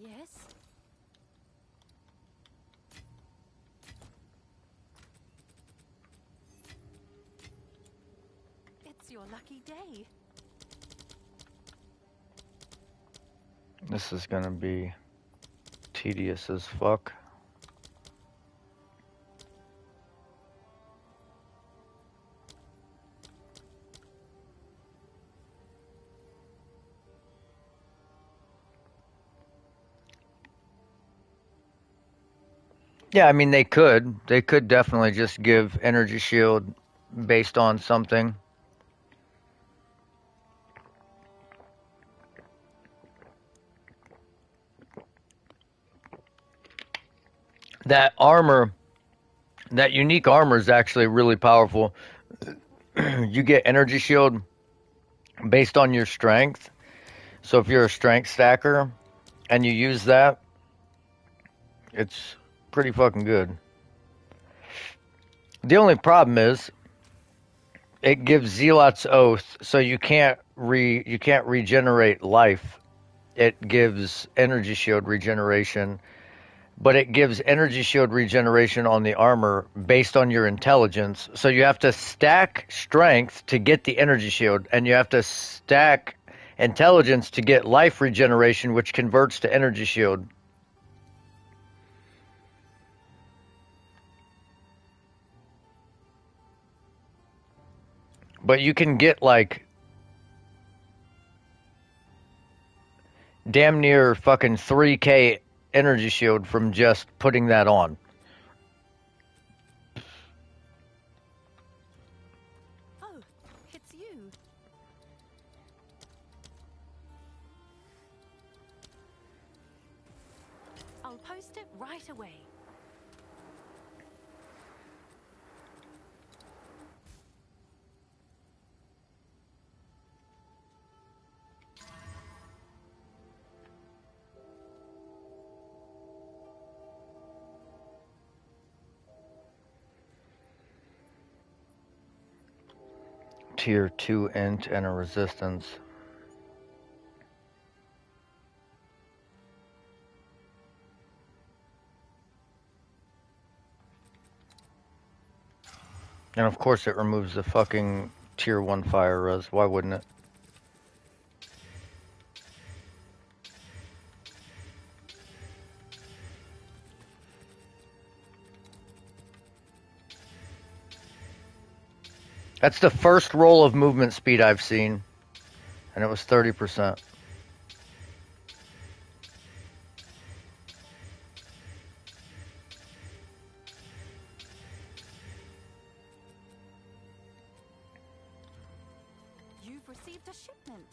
Yes? It's your lucky day. This is gonna be tedious as fuck. Yeah, I mean they could. They could definitely just give energy shield based on something. That armor, that unique armor is actually really powerful. You get energy shield based on your strength. So if you're a strength stacker and you use that, it's pretty fucking good. The only problem is it gives Zealot's Oath, so you can't regenerate life. It gives energy shield regeneration, but it gives energy shield regeneration on the armor based on your intelligence. So you have to stack strength to get the energy shield, and you have to stack intelligence to get life regeneration, which converts to energy shield. But you can get like damn near fucking 3K energy shield from just putting that on. Oh, it's you. I'll post it right away. Tier 2 int and a resistance. And of course it removes the fucking tier 1 fire res. Why wouldn't it? That's the first roll of movement speed I've seen. And it was 30%. You've received a shipment.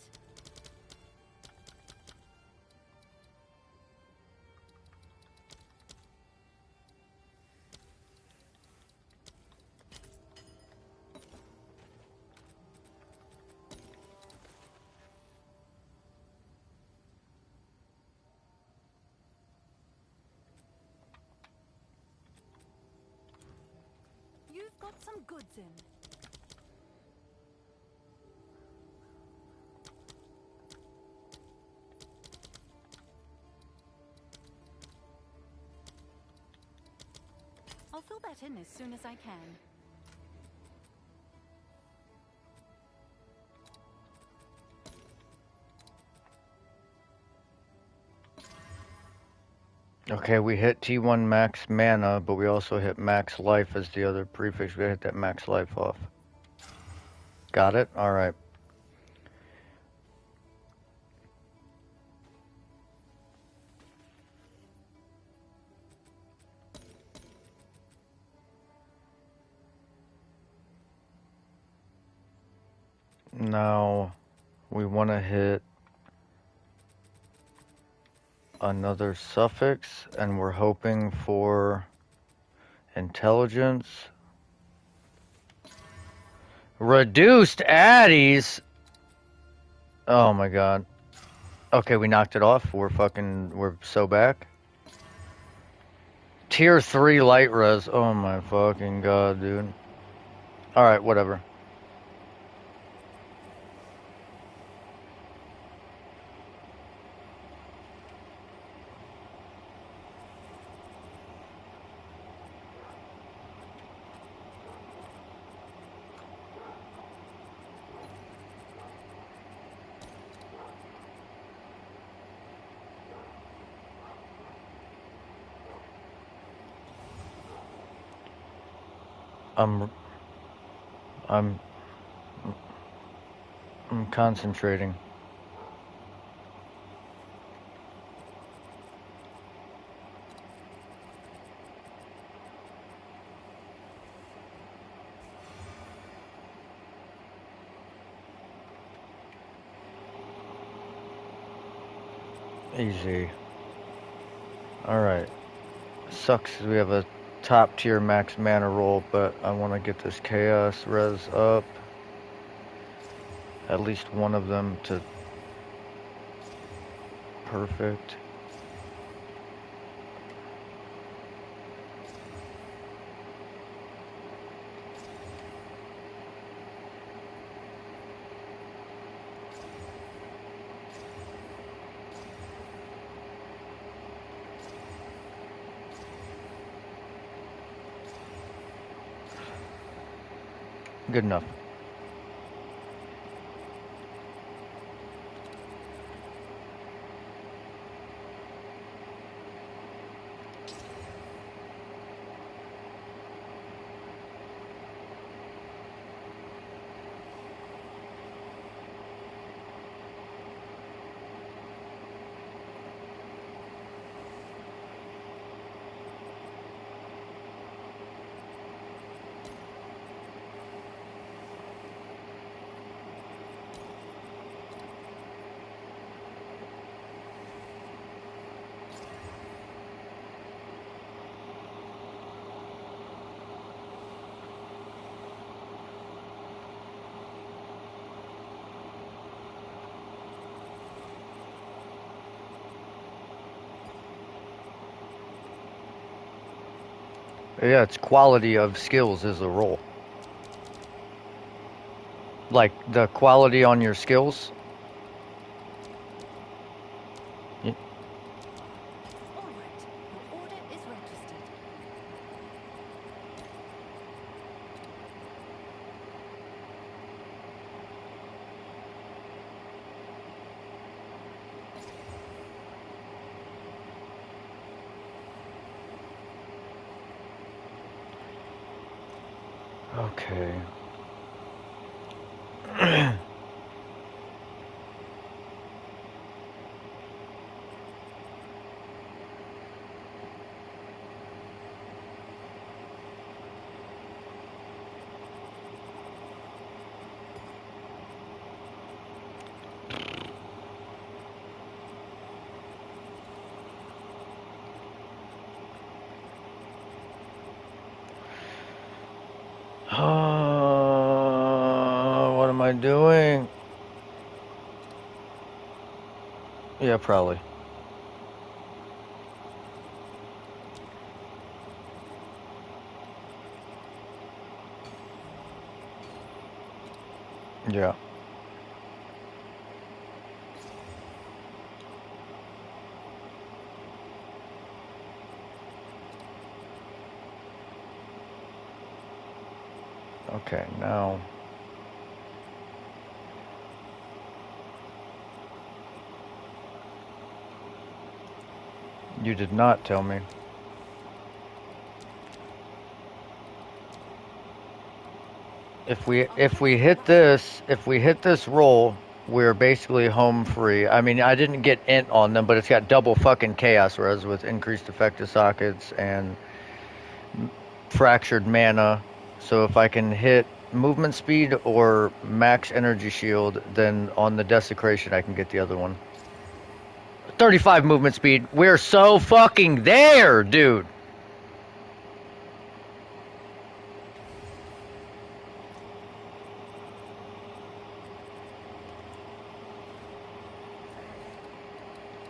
You've got some goods in. I'll fill that in as soon as I can. Okay, we hit T1 max mana, but we also hit max life as the other prefix. We hit that max life off. Got it? Alright. Now we want to hit another suffix, and we're hoping for intelligence. Reduced addies. Oh my god. Okay, we knocked it off. We're so back. Tier 3 light res. Oh my fucking god, dude. Alright, whatever. I'm concentrating. Easy. Alright. Sucks 'cause we have a top tier max mana roll, but I want to get this chaos res up. At least one of them to perfect. Good enough. Yeah, it's quality of skills is a roll. Like the quality on your skills. Y- All right. Your order is registered. Okay. What am I doing? Yeah, probably. Yeah. Okay, now. You did not tell me. If we hit this roll, we're basically home free. I mean, I didn't get int on them, but it's got double fucking chaos res with increased effective sockets and fractured mana. So if I can hit movement speed or max energy shield, then on the desecration I can get the other one. 35 movement speed. We're so fucking there, dude.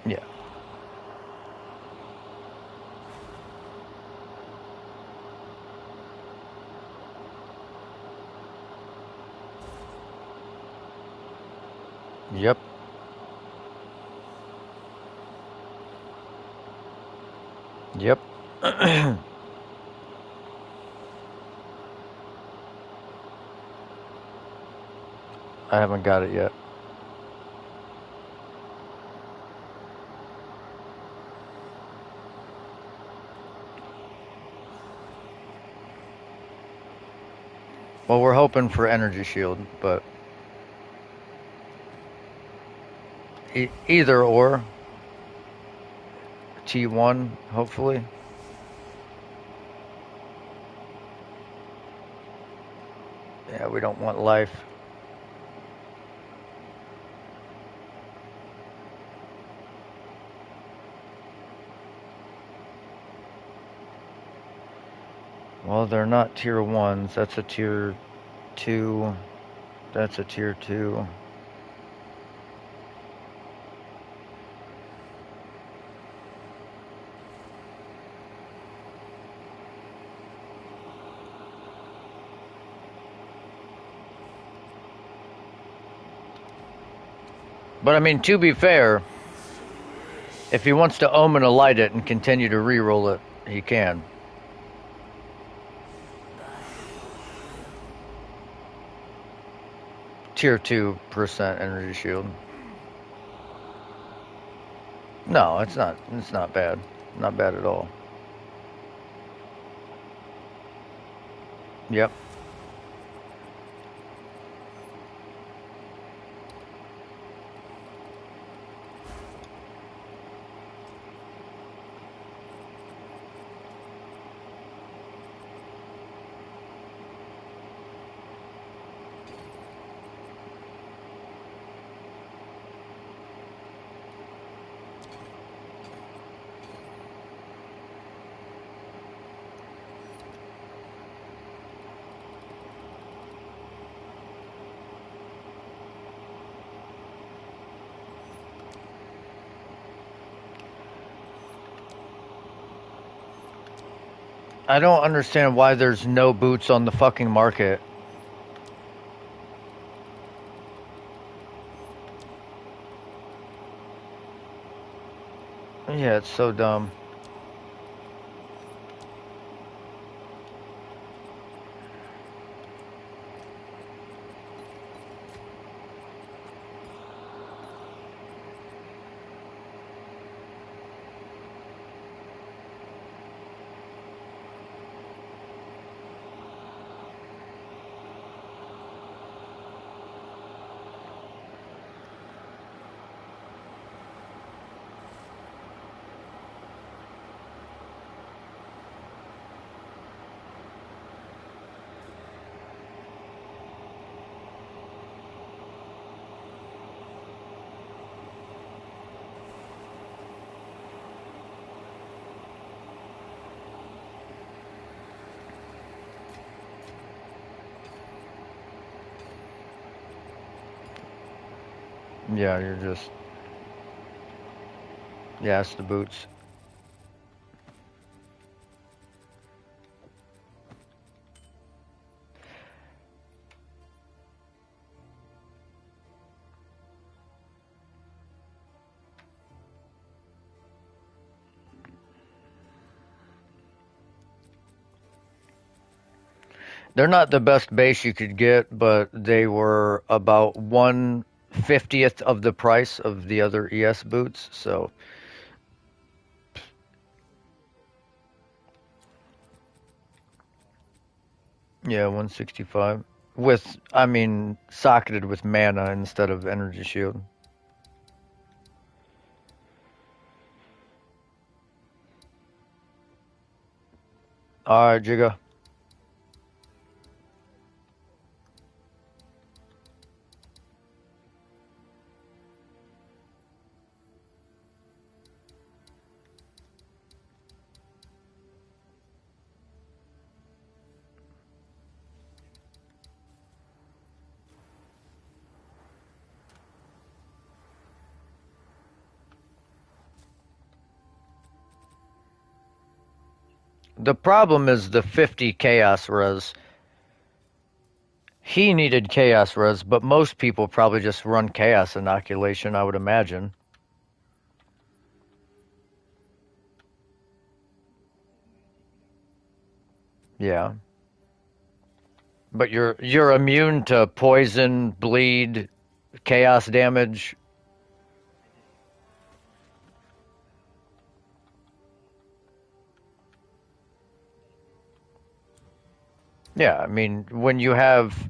Yeah. Yep. Yep. I haven't got it yet. Well, we're hoping for energy shield, but either or. T1, hopefully. Yeah, we don't want life. Well, they're not tier 1s. That's a tier 2. That's a tier 2. But I mean, to be fair, if he wants to omen a light it and continue to reroll it, he can. Tier 2% energy shield. No, it's not. It's not bad. Not bad at all. Yep. I don't understand why there's no boots on the fucking market. Yeah, it's so dumb. Yeah, you're just... Yeah, it's the boots. They're not the best base you could get, but they were about 1/50th of the price of the other ES boots, so... Yeah, 165. With, I mean, socketed with mana instead of energy shield. Alright, Jigga. The problem is the 50 chaos res. He needed chaos res, but most people probably just run chaos inoculation, I would imagine. Yeah. But you're immune to poison, bleed, chaos damage. Yeah, I mean, when you have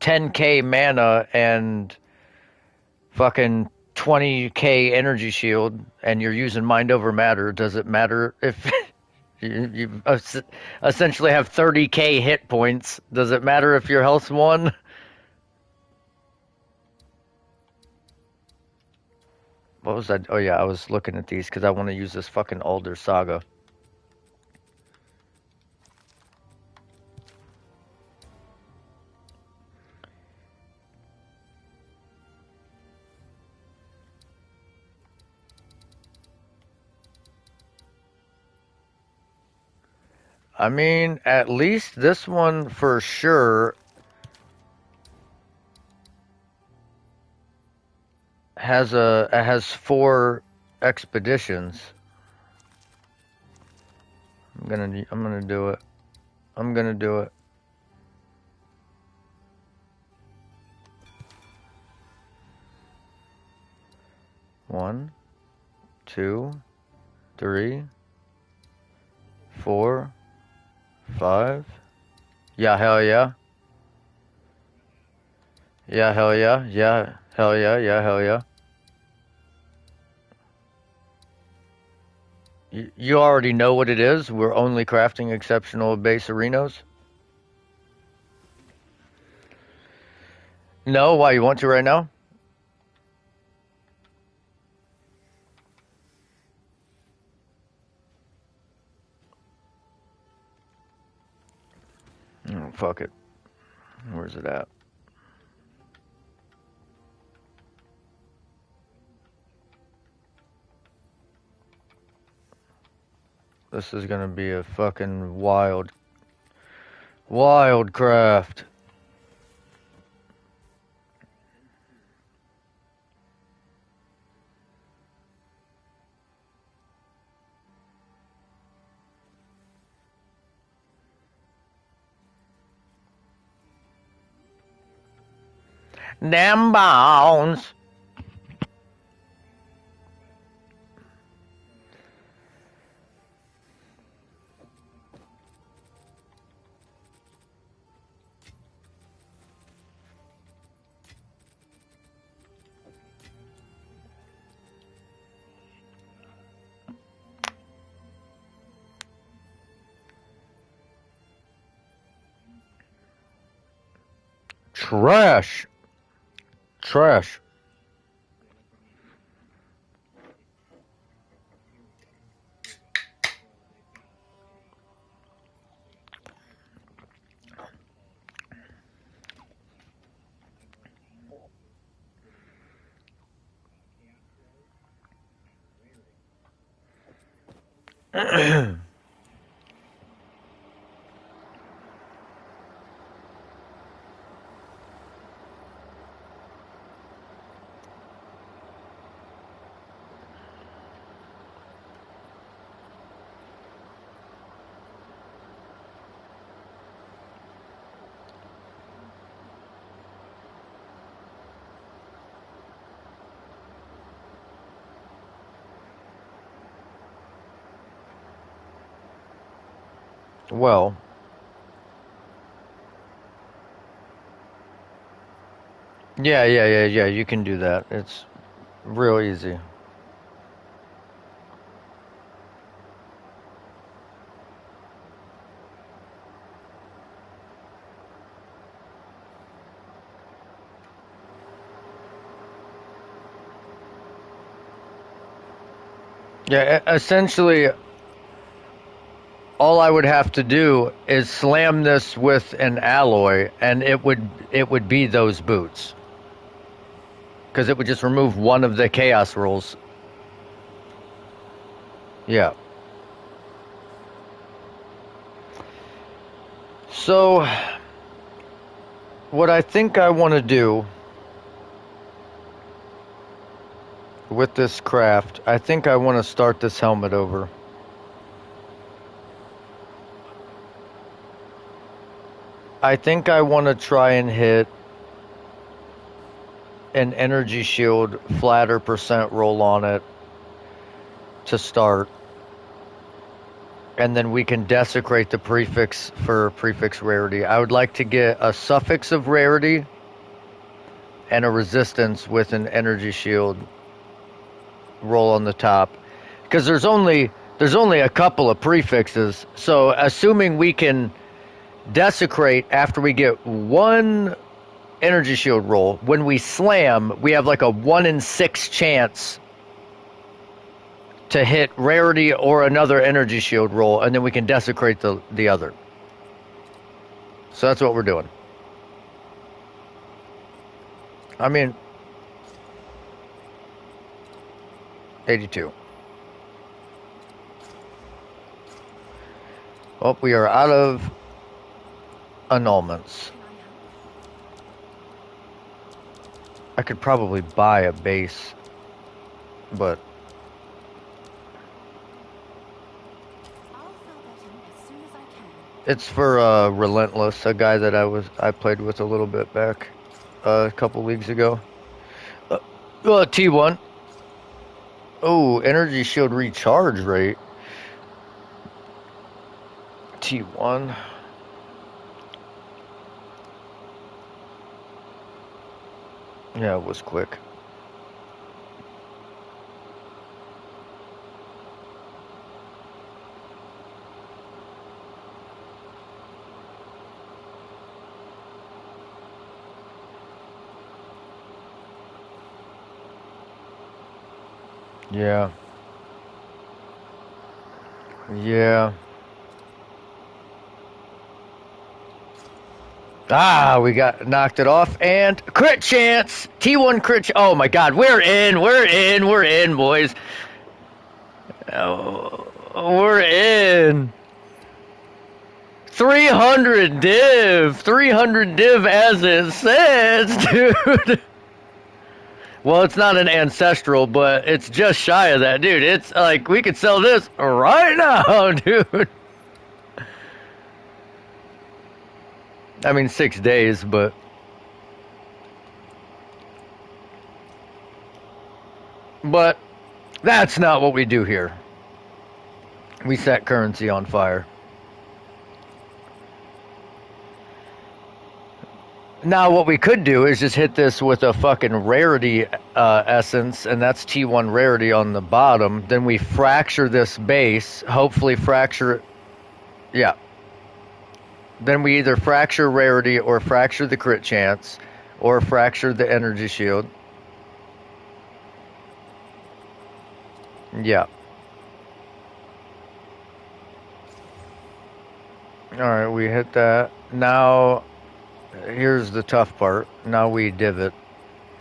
10k mana and fucking 20k energy shield and you're using mind over matter, does it matter if you essentially have 30k hit points? Does it matter if your health's 1? What was that? Oh yeah, I was looking at these because I want to use this fucking Alder Saga. I mean, at least this one for sure has 4 expeditions. I'm gonna do it. I'm gonna do it. One, 2, 3, 4, 5. Yeah, hell yeah. Yeah, hell yeah. Yeah, hell yeah. Yeah, hell yeah. You already know what it is. We're only crafting exceptional base arenas. No, why you want to right now? Oh, fuck it. Where's it at? This is gonna be a fucking wild craft. Damn bones. Trash. Trash. Well, yeah. You can do that. It's real easy. Yeah, essentially, all I would have to do is slam this with an alloy, and it would be those boots, because it would just remove one of the chaos rules. Yeah. So, what I think I want to do with this craft, I think I want to start this helmet over. I think I want to try and hit an energy shield flatter percent roll on it to start. And then we can desecrate the prefix for prefix rarity. I would like to get a suffix of rarity and a resistance with an energy shield roll on the top. Because there's only a couple of prefixes. So assuming we can desecrate after we get one energy shield roll, when we slam, we have like a 1 in 6 chance to hit rarity or another energy shield roll, and then we can desecrate the other. So that's what we're doing. I mean, 82. Oh, we are out of annulments. I could probably buy a base, but it's for Relentless, a guy that I played with a little bit back a couple leagues ago. T1. Oh, energy shield recharge rate. T1. Yeah, it was quick. Yeah. Yeah. Ah, we got knocked it off, and crit chance! T1 crit oh my god, we're in, boys. Oh, we're in. 300 div as it says, dude. Well, it's not an ancestral, but it's just shy of that, dude. It's like, we could sell this right now, dude. I mean, 6 days, but... But that's not what we do here. We set currency on fire. Now, what we could do is just hit this with a fucking rarity essence, and that's T1 rarity on the bottom. Then we fracture this base, hopefully fracture it. Yeah. Then we either fracture rarity or fracture the crit chance or fracture the energy shield. Yeah. Alright, we hit that. Now, here's the tough part. Now we divot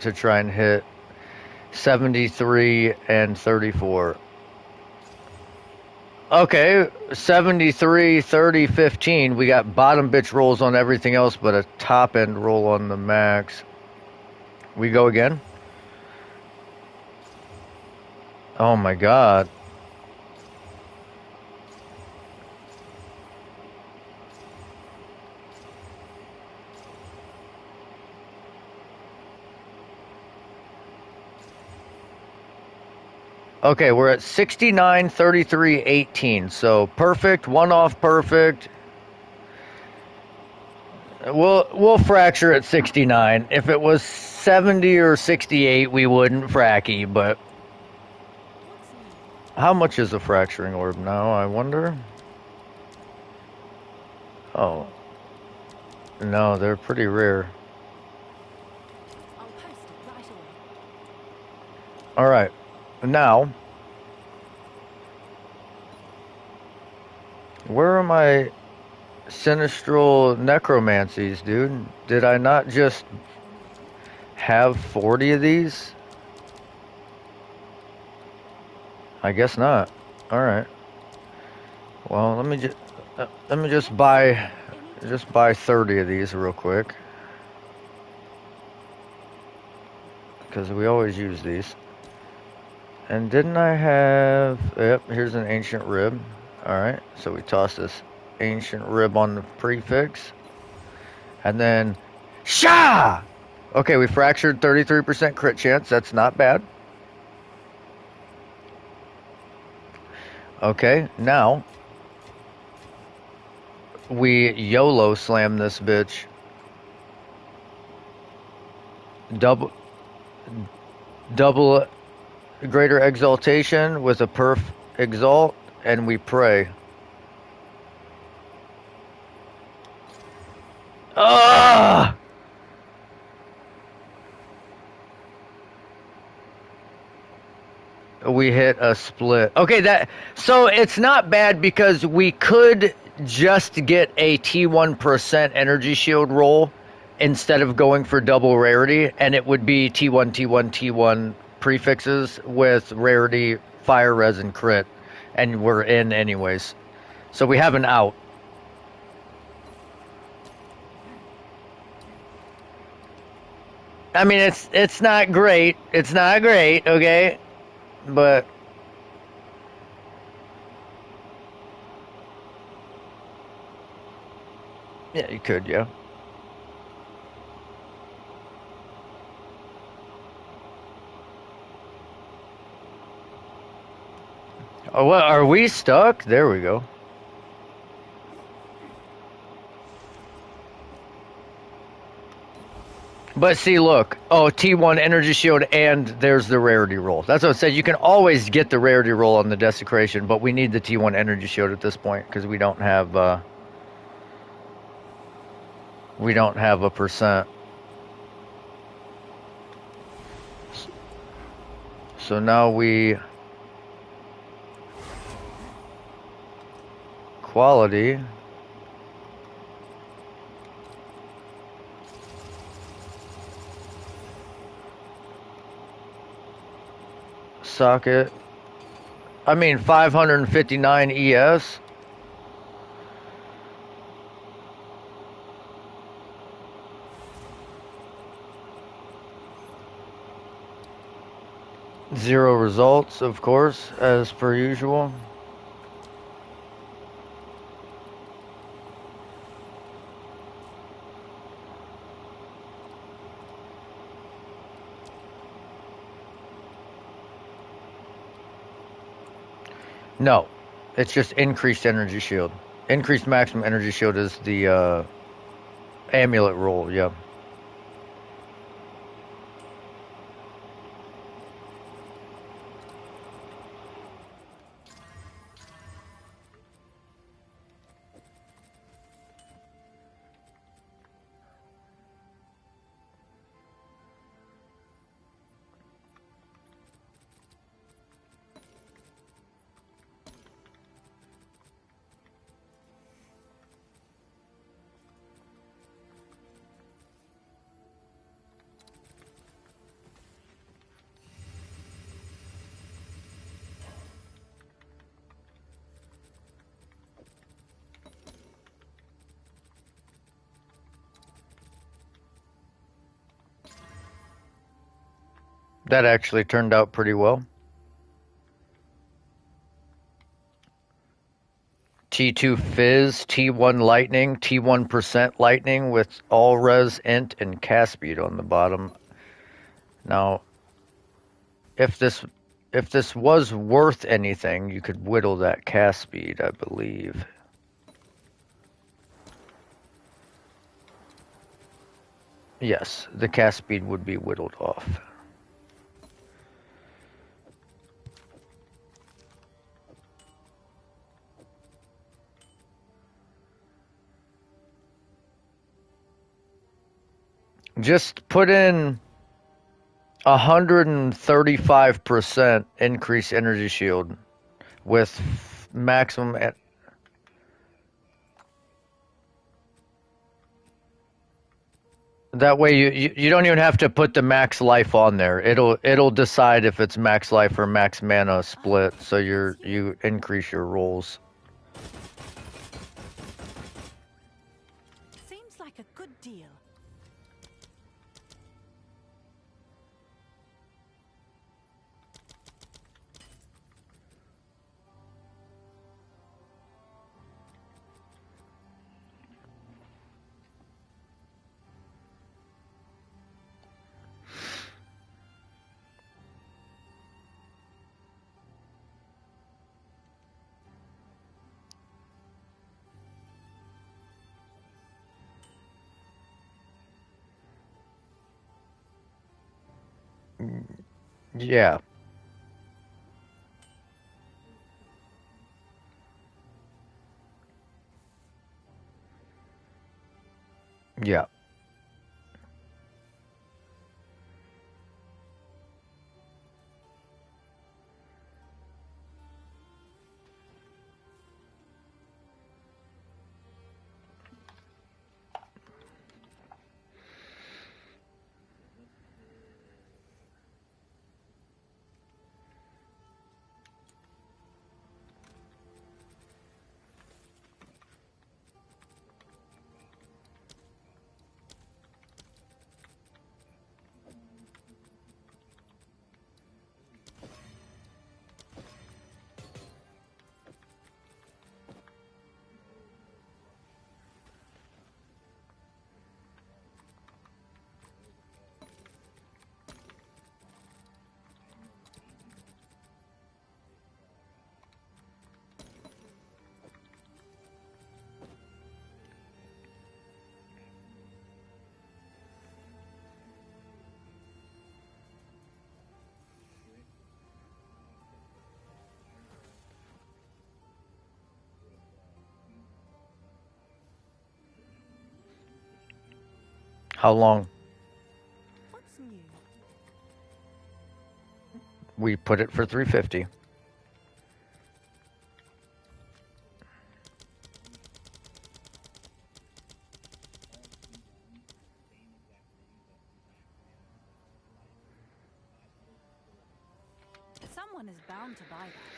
to try and hit 73 and 34. Okay, 73, 30, 15. We got bottom bitch rolls on everything else but a top end roll on the max. We go again? Oh my god. Okay, we're at 69, 33, 18. So perfect, one off perfect. We'll fracture at 69. If it was 70 or 68, we wouldn't fracky, but how much is a fracturing orb now, I wonder? Oh. No, they're pretty rare. Alright. Now, where are my sinistral necromancies, dude? Did I not just have 40 of these? I guess not. Alright. Well, let me just buy just buy 30 of these real quick. Because we always use these. And didn't I have... Yep, here's an ancient rib. Alright, so we toss this ancient rib on the prefix. And then... Sha! Okay, we fractured 33% crit chance. That's not bad. Okay, now... we YOLO slam this bitch. Double greater exaltation with a perf exalt, and we pray. Ah! We hit a split. Okay, so it's not bad because we could just get a T1% energy shield roll instead of going for double rarity, and it would be T1, T1, T1 prefixes with rarity, fire, res, and crit, and we're in anyways. So we have an out. I mean, it's not great. It's not great, okay? But yeah, you could, yeah. Oh, what, are we stuck? There we go. But see, look. Oh, T1 energy shield, and there's the rarity roll. That's what I said. You can always get the rarity roll on the desecration, but we need the T1 energy shield at this point because we don't have a percent. So now we quality. Socket. I mean, 559 ES. Zero results, of course, as per usual. No, it's just increased energy shield. Increased maximum energy shield is the amulet roll, yeah. That actually turned out pretty well. T2 Fizz, T1 Lightning, T1% Lightning with all res, int, and cast speed on the bottom. Now, if this was worth anything, you could whittle that cast speed, I believe. Yes, the cast speed would be whittled off. Just put in 135% increased energy shield with maximum. That way you don't even have to put the max life on there. It'll decide if it's max life or max mana split. So you increase your rolls. like a good deal. Yeah. Yeah. How long? What's new? We put it for 350. Someone is bound to buy that.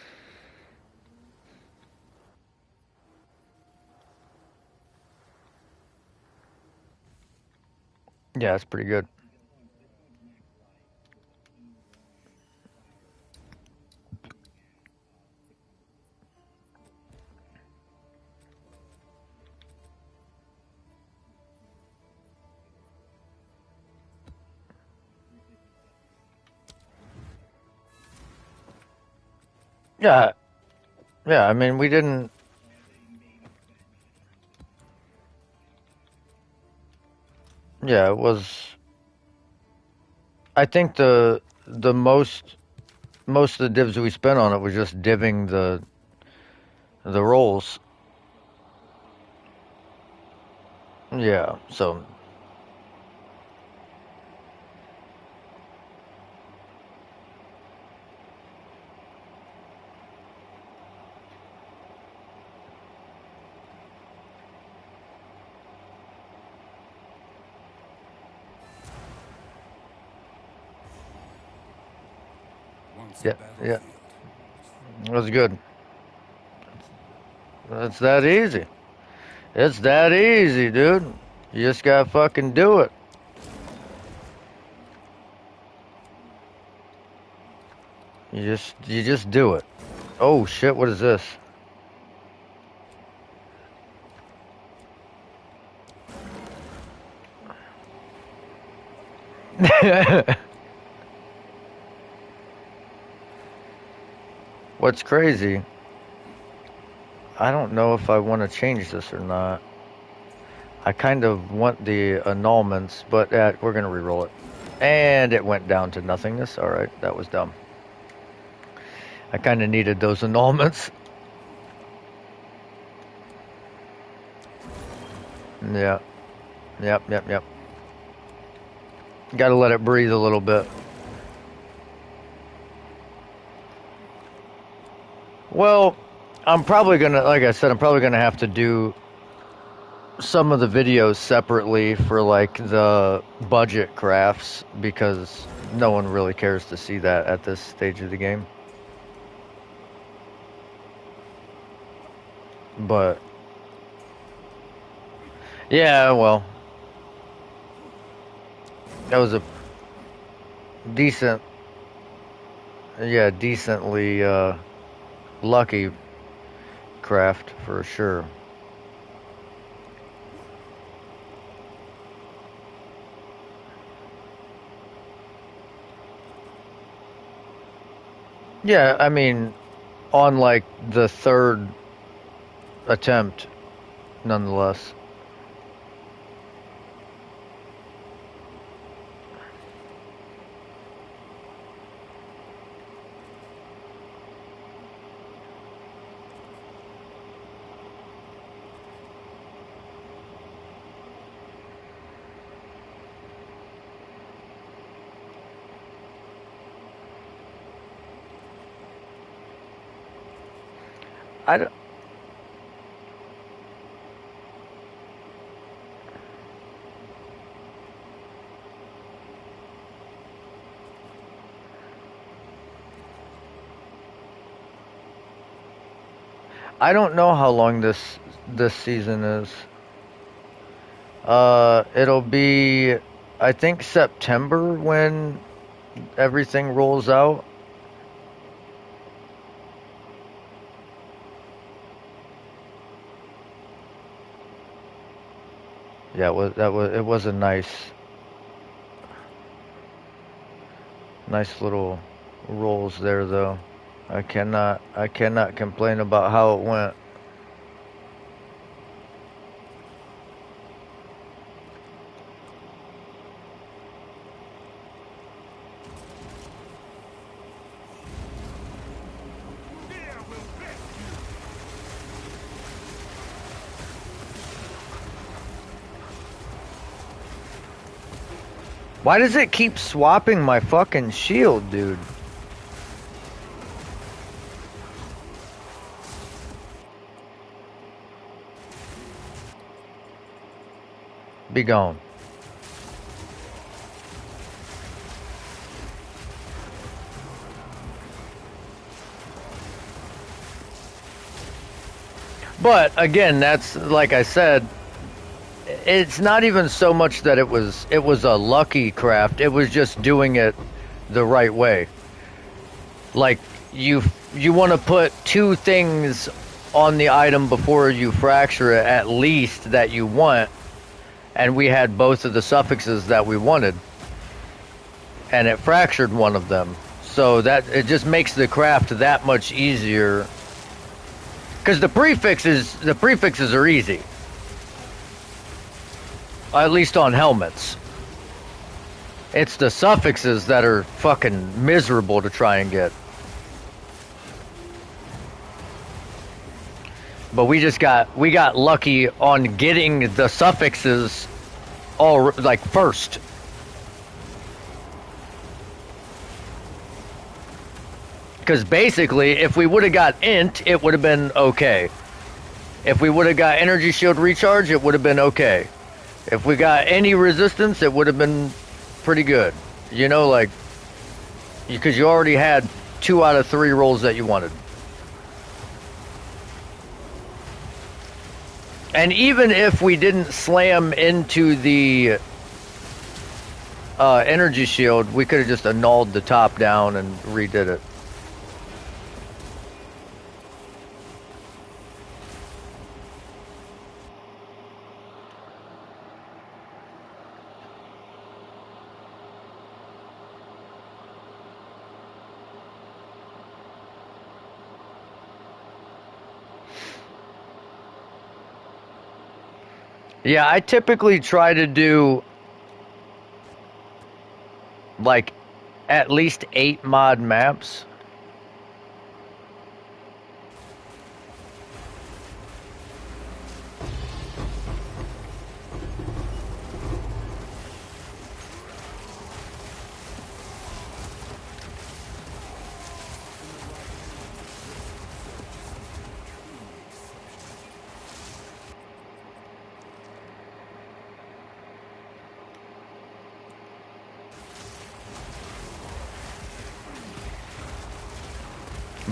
Yeah, that's pretty good. Yeah. Yeah, I mean, we didn't. Yeah, it was. I think the most of the divs we spent on it was just divving the rolls. Yeah, so Once a yeah, yeah, battlefield. it was good. It's that easy. It's that easy, dude. You just gotta fucking do it. You just do it. Oh shit, what is this? What's crazy? I don't know if I want to change this or not. I kind of want the annulments, but we're gonna re-roll it. And it went down to nothingness. All right, that was dumb. I kind of needed those annulments. Yeah. Yep. Yep. Yep. Got to let it breathe a little bit. Well, I'm probably gonna, like I said, I'm probably gonna have to do some of the videos separately for like the budget crafts because no one really cares to see that at this stage of the game. But yeah, well, That was a decent, yeah, decently lucky craft for sure. Yeah, I mean, on like the third attempt, nonetheless. I don't, I don't know how long this season is. It'll be, I think, September when everything rolls out. Yeah, it was a nice little rolls there though. I cannot complain about how it went. Why does it keep swapping my fucking shield, dude? Be gone. But again, that's like I said, it's not even so much that it was a lucky craft. It was just doing it the right way. Like you want to put two things on the item before you fracture it at least that you want, and we had both of the suffixes that we wanted, and it fractured one of them. So that it just makes the craft that much easier. Because the prefixes are easy. At least on helmets. It's the suffixes that are fucking miserable to try and get. But we got lucky on getting the suffixes all like first. Because basically, if we would have got int, it would have been okay. If we would have got energy shield recharge, it would have been okay. If we got any resistance, it would have been pretty good. You know, like, because you already had 2 out of 3 rolls that you wanted. And even if we didn't slam into the energy shield, we could have just annulled the top down and redid it. Yeah, I typically try to do like at least 8 mod maps.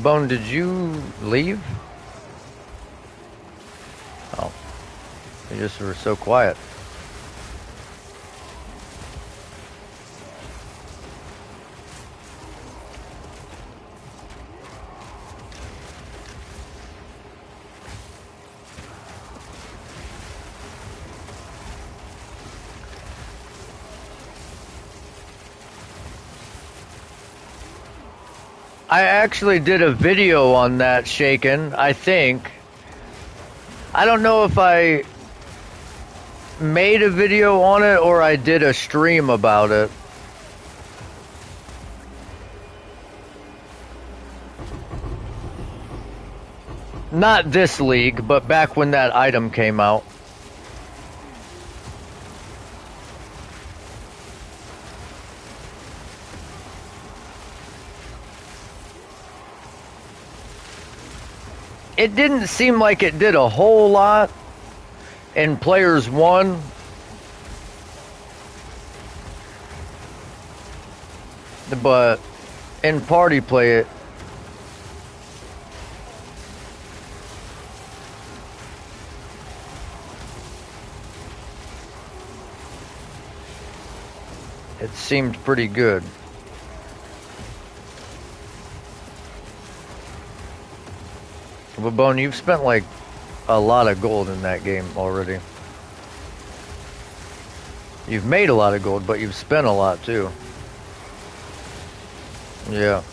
Bone, did you leave? Oh, you just were so quiet. I actually did a video on that, Shaken, I think. I don't know if I made a video on it or I did a stream about it. Not this league, but back when that item came out. It didn't seem like it did a whole lot in Players 1. But in Party Play it seemed pretty good. But Bone, you've spent like a lot of gold in that game already. You've made a lot of gold, but you've spent a lot too. Yeah.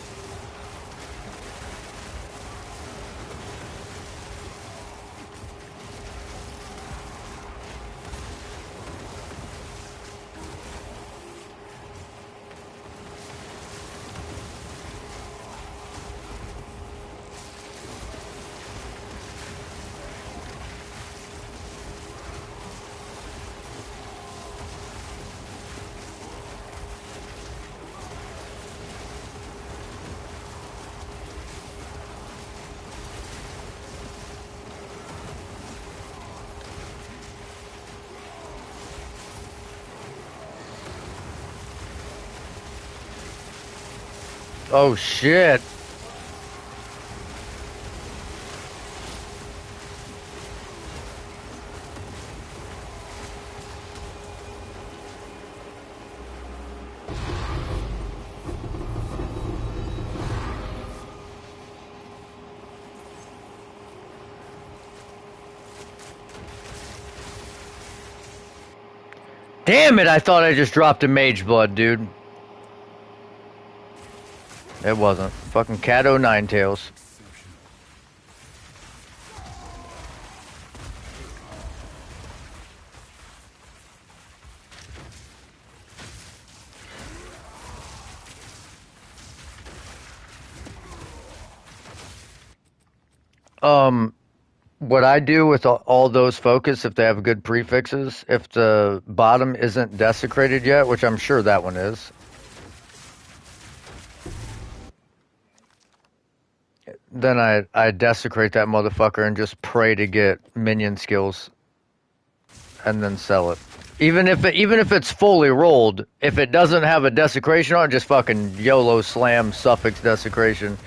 Oh shit. Damn it, I thought I just dropped a mage blood, dude. It wasn't. Fucking Cato Ninetails. What I do with all those focus, if they have good prefixes, if the bottom isn't desecrated yet, which I'm sure that one is, then I desecrate that motherfucker and just pray to get minion skills and then sell it. Even if it's fully rolled, if it doesn't have a desecration on it, just fucking YOLO slam suffix desecration.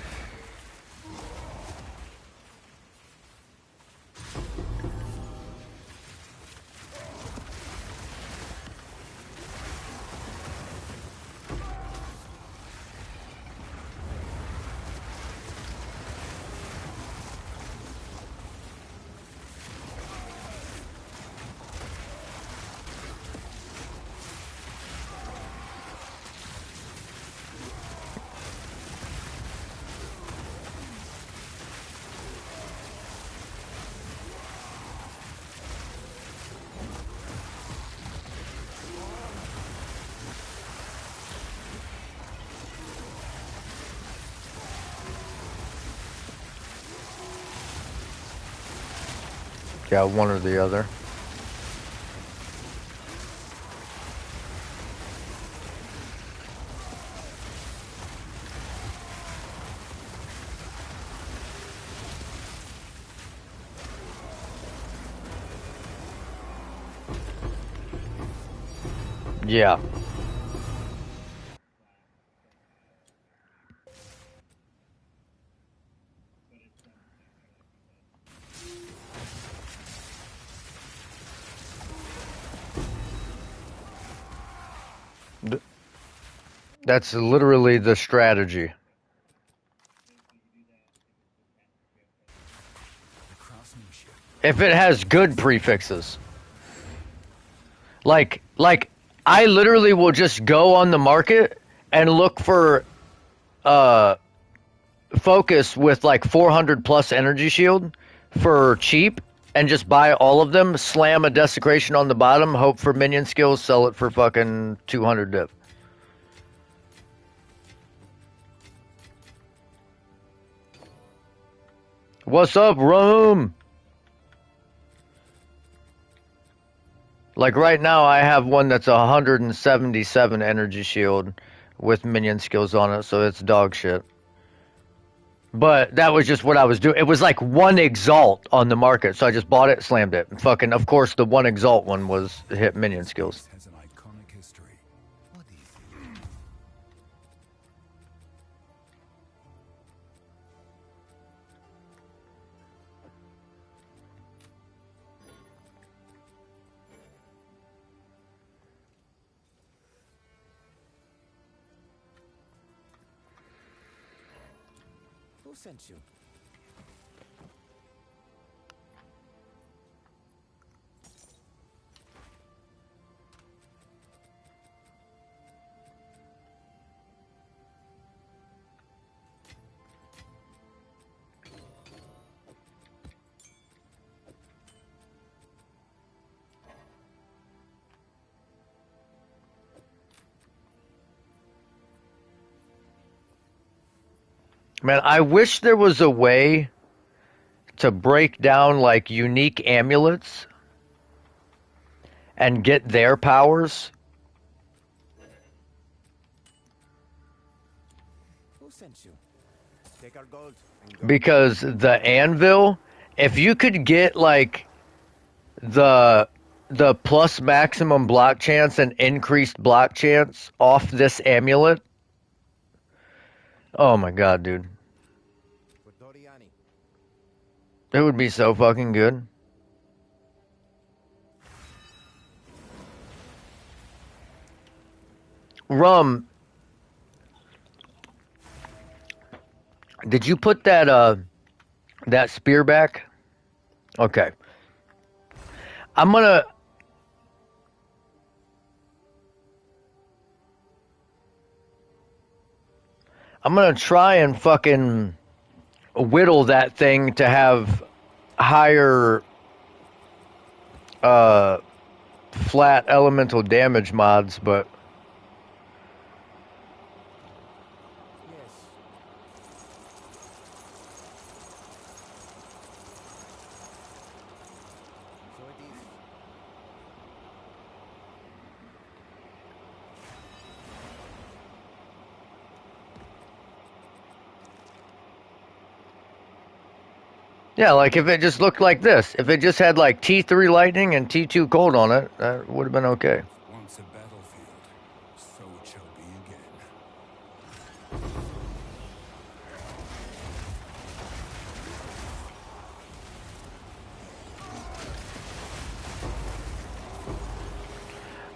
Yeah, one or the other. Yeah. That's literally the strategy. If it has good prefixes. Like I literally will just go on the market and look for focus with like 400 plus energy shield for cheap and just buy all of them, slam a desecration on the bottom, hope for minion skills, sell it for fucking 200 div. What's up, Rome? Like right now, I have one that's 177 energy shield with minion skills on it, so it's dog shit. But that was just what I was doing. It was like one exalt on the market, so I just bought it, slammed it. And fucking, of course, the one exalt one was hit minion skills. Has an iconic history. What is it? Who sent you? Man, I wish there was a way to break down like unique amulets and get their powers. Who sent you? Take our gold and go. Because the anvil, if you could get like the plus maximum block chance and increased block chance off this amulet, oh my god, dude. For Doriani. It would be so fucking good. Rum, did you put that spear back? Okay. I'm gonna try and fucking whittle that thing to have higher flat elemental damage mods, but Yes. So it is. yeah, like if it just looked like this, if it just had like T3 lightning and T2 cold on it, that would have been okay. Once a battlefield, so it shall be again.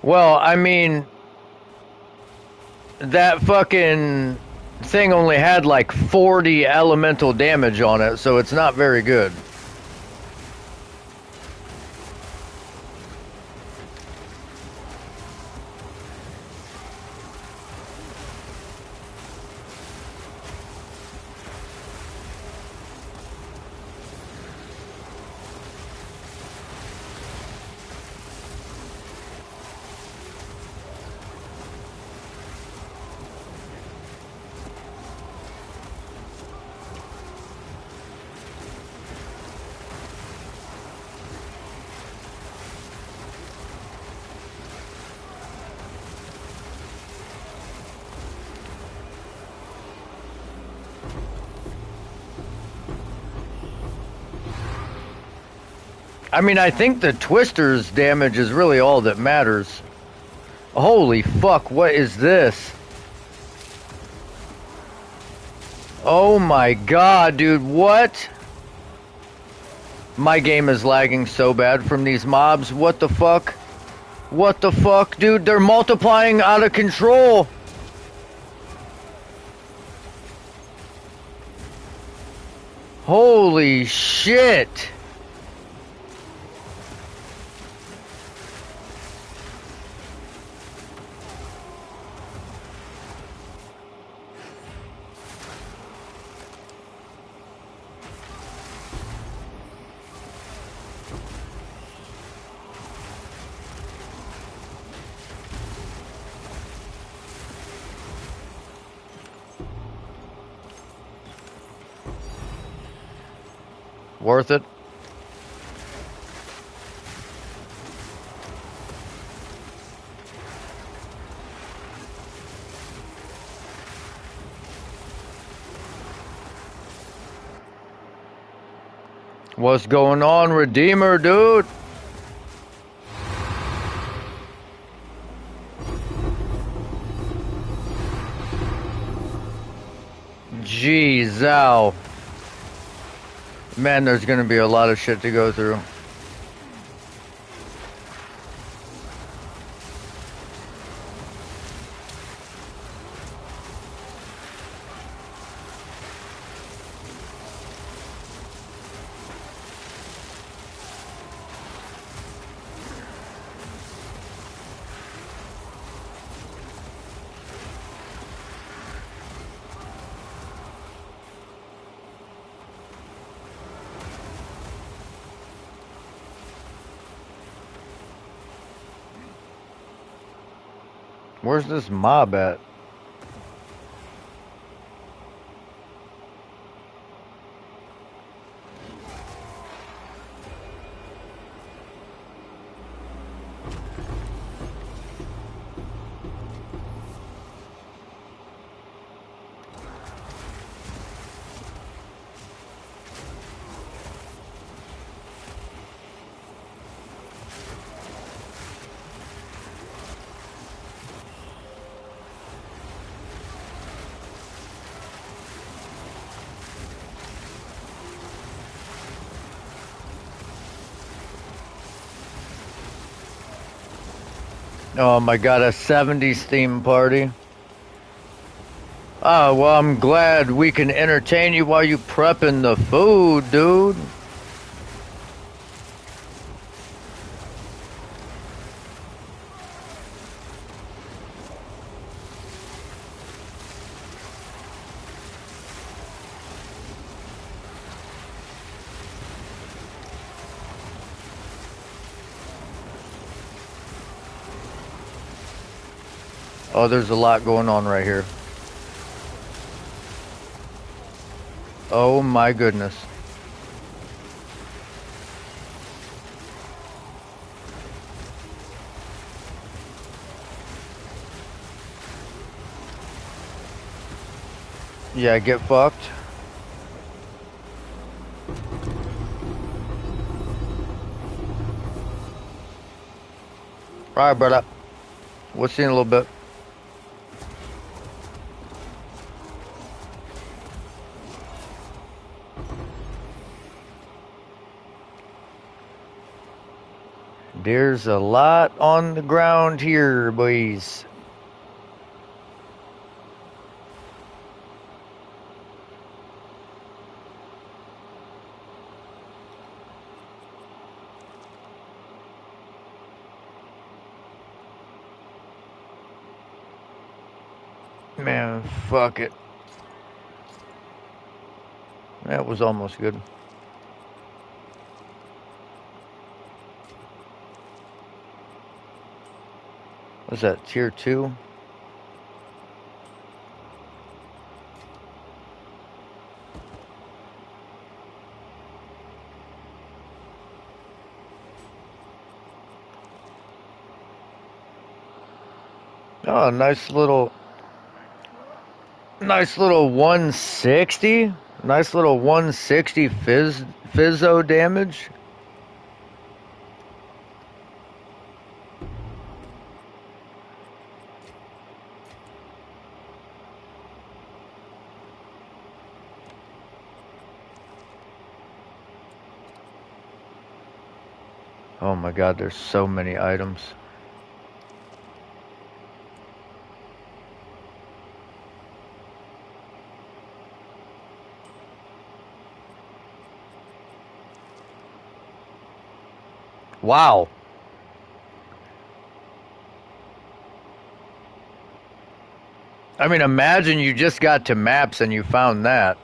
Well, I mean, that fucking thing only had like 40 elemental damage on it, so it's not very good. I mean, I think the Twister's damage is really all that matters. Holy fuck, what is this? Oh my god, dude, what? My game is lagging so bad from these mobs. What the fuck? What the fuck, dude? They're multiplying out of control. Holy shit. Worth it? What's going on, Redeemer, dude? Jeez, ow. Man, there's gonna be a lot of shit to go through. Where's this mob at? Oh my god, a 70s theme party. Oh, well, I'm glad we can entertain you while you prepping the food, dude. Oh, there's a lot going on right here. Oh my goodness. Yeah, get fucked. Alright, brother. We'll see you in a little bit. There's a lot on the ground here, boys. Man, fuck it. That was almost good. What's that, tier 2? Oh, nice little 160. Nice little 160 fizzo damage. Oh my god, there's so many items. Wow. I mean, imagine you just got to maps and you found that.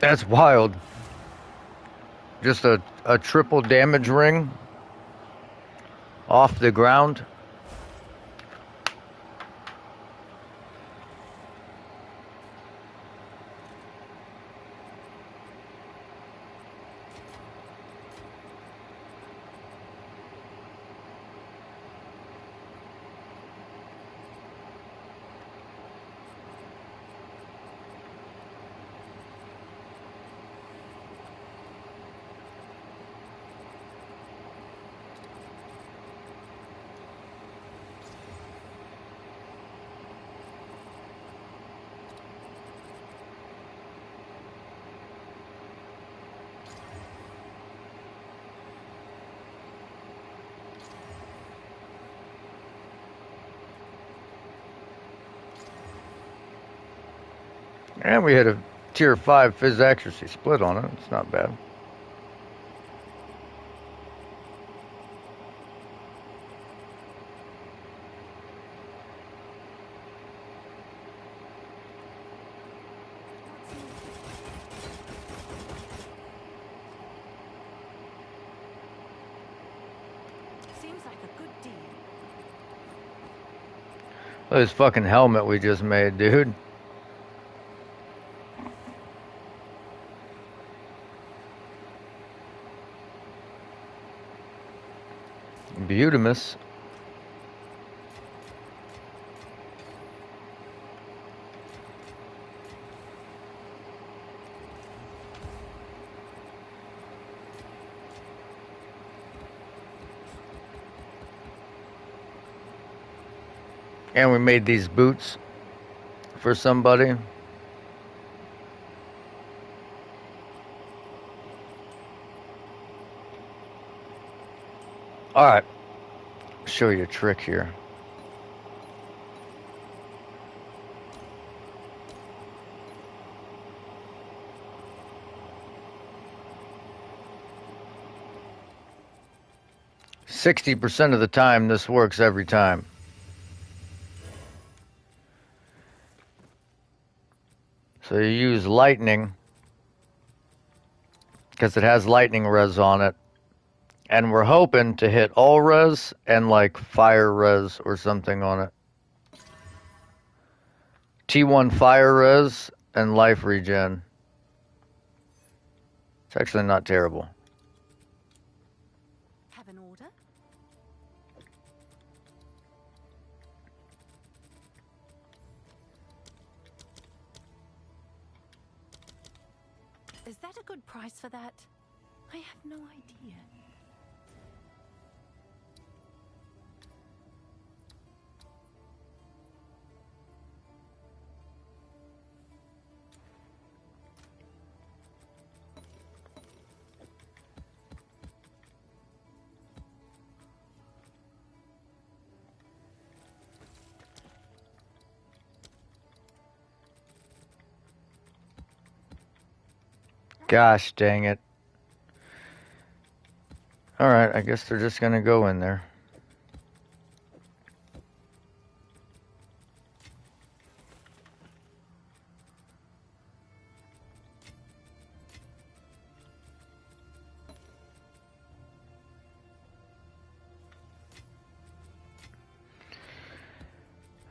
That's wild. Just a triple damage ring off the ground. And we had a tier 5 phys accuracy split on it. It's not bad. Seems like a good deal. Look at this fucking helmet we just made, dude. Beautimus. And we made these boots for somebody. Alright. Show you a trick here. %60 of the time, this works every time. So you use lightning, because it has lightning res on it. And we're hoping to hit all res and like fire res or something on it. T1 fire res and life regen. It's actually not terrible. Have an order? Is that a good price for that? I have no idea. Gosh dang it. Alright, I guess they're just gonna go in there.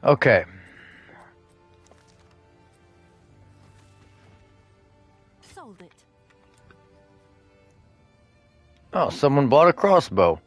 Okay. Sold it. Oh, someone bought a crossbow.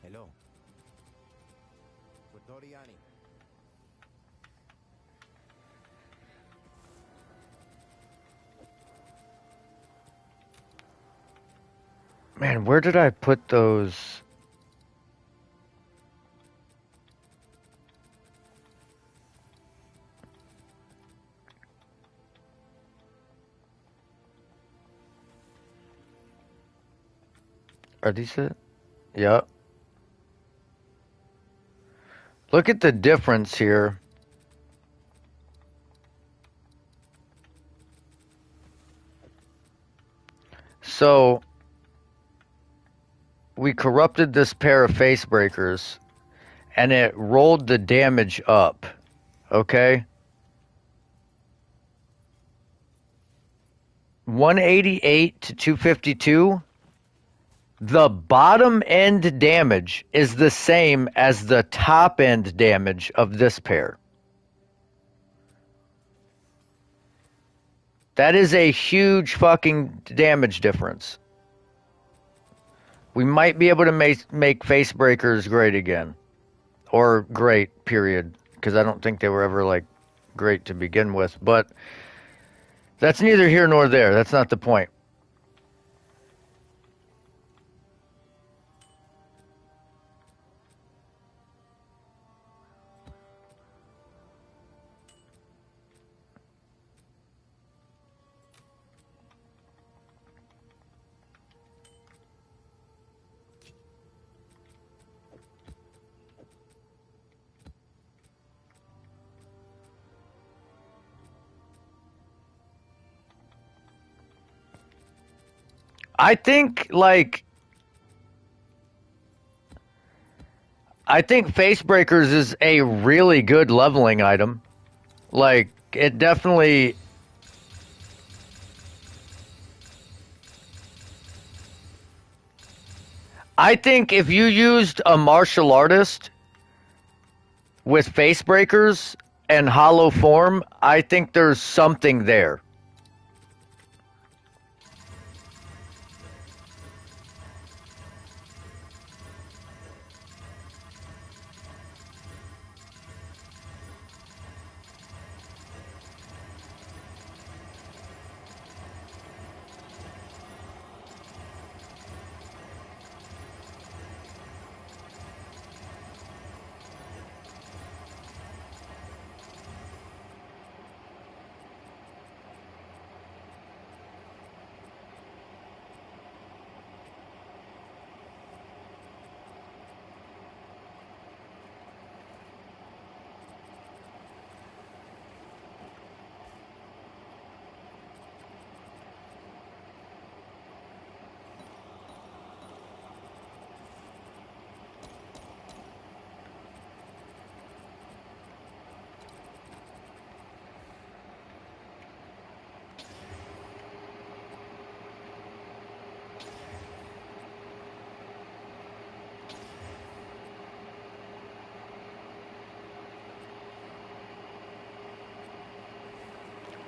Hello. Doriani. Man, where did I put those? Are these it? Yep. Look at the difference here. So, we corrupted this pair of face breakers, and it rolled the damage up. Okay? 188 to 252. The bottom end damage is the same as the top end damage of this pair. That is a huge fucking damage difference. We might be able to make face breakers great again. Or great, period. Because I don't think they were ever, like, great to begin with. But that's neither here nor there. That's not the point. I think, like... I think face breakers is a really good leveling item. Like, it definitely... I think if you used a martial artist with face breakers and hollow form, I think there's something there.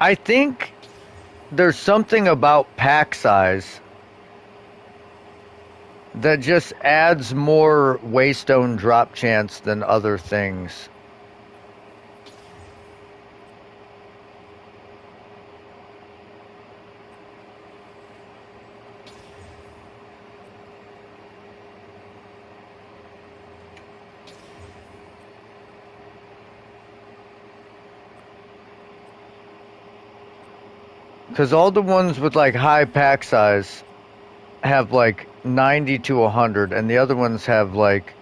I think there's something about pack size that just adds more waystone drop chance than other things. Because all the ones with like high pack size have like 90 to 100, and the other ones have like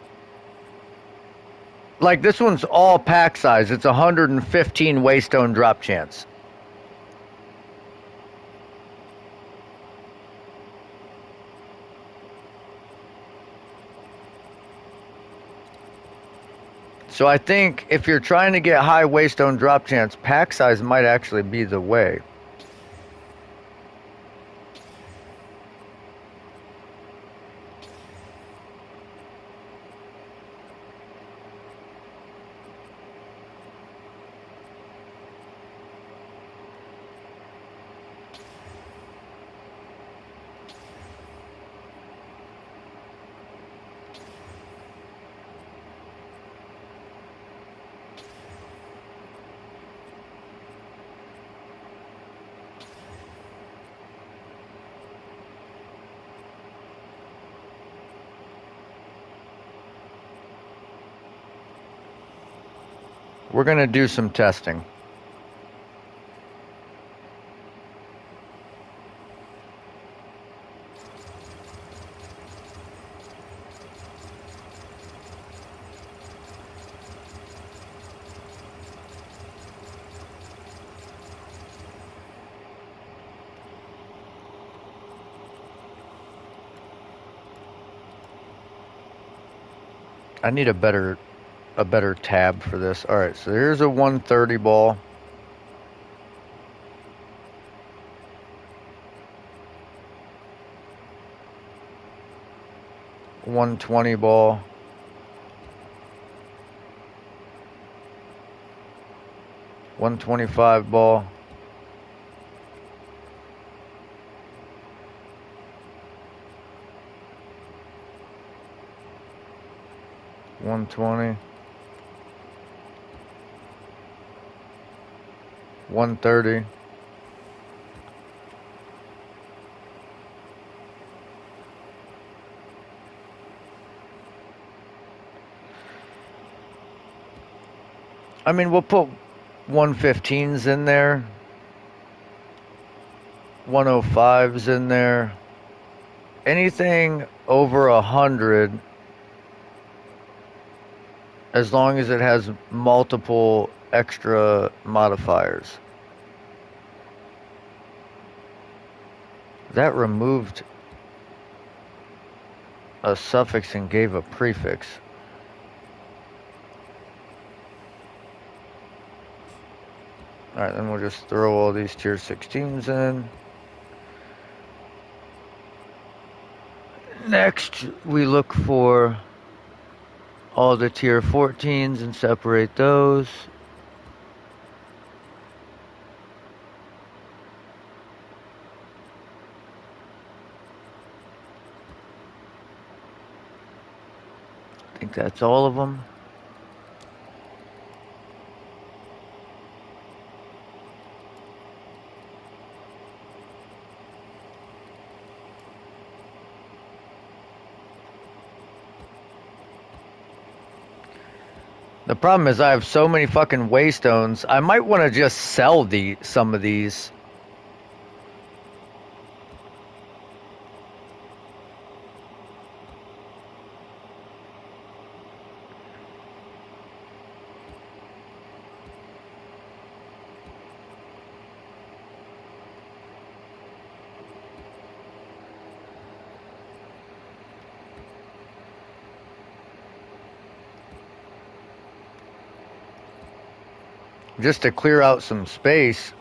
this one's all pack size. It's 115 waystone drop chance. So I think if you're trying to get high waystone drop chance, pack size might actually be the way. We're gonna do some testing. I need a better tab for this. All right, so here's a 130 ball. $120 ball. $125 ball. $120. $130. I mean, we'll put 115s in there. 105s in there. Anything over 100, as long as it has multiple extra modifiers. That removed a suffix and gave a prefix. Alright, then we'll just throw all these tier 16s in. Next, we look for all the tier 14s and separate those. I think that's all of them. The problem is I have so many fucking waystones. I might want to just sell some of these. Just to clear out some space.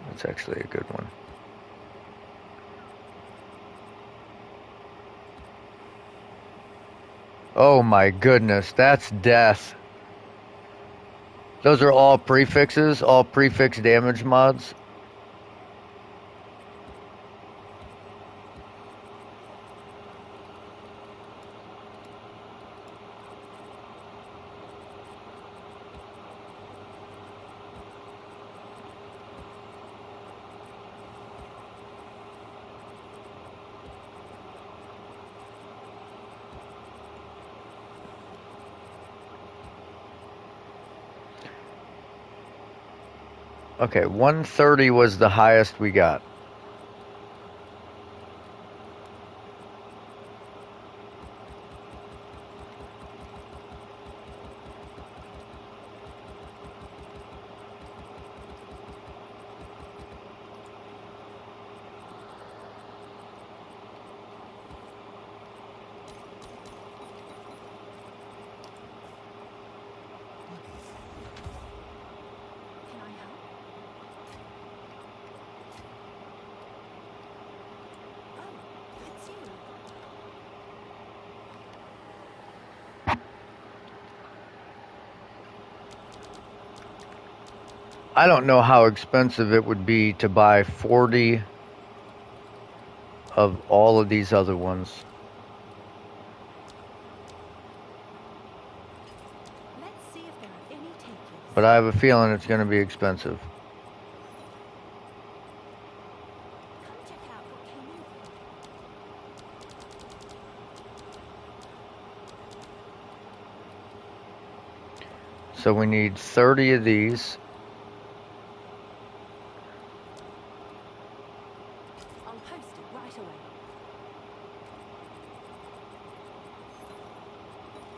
That's actually a good one. Oh my goodness, that's death. Those are all prefixes, all prefix damage mods. Okay, 130 was the highest we got. Can I help? Oh, it's you. I don't know how expensive it would be to buy 40 of all of these other ones. Let's see if there are any takers. but I have a feeling it's going to be expensive. Come check out what came in. So we need 30 of these. I'll post it right away.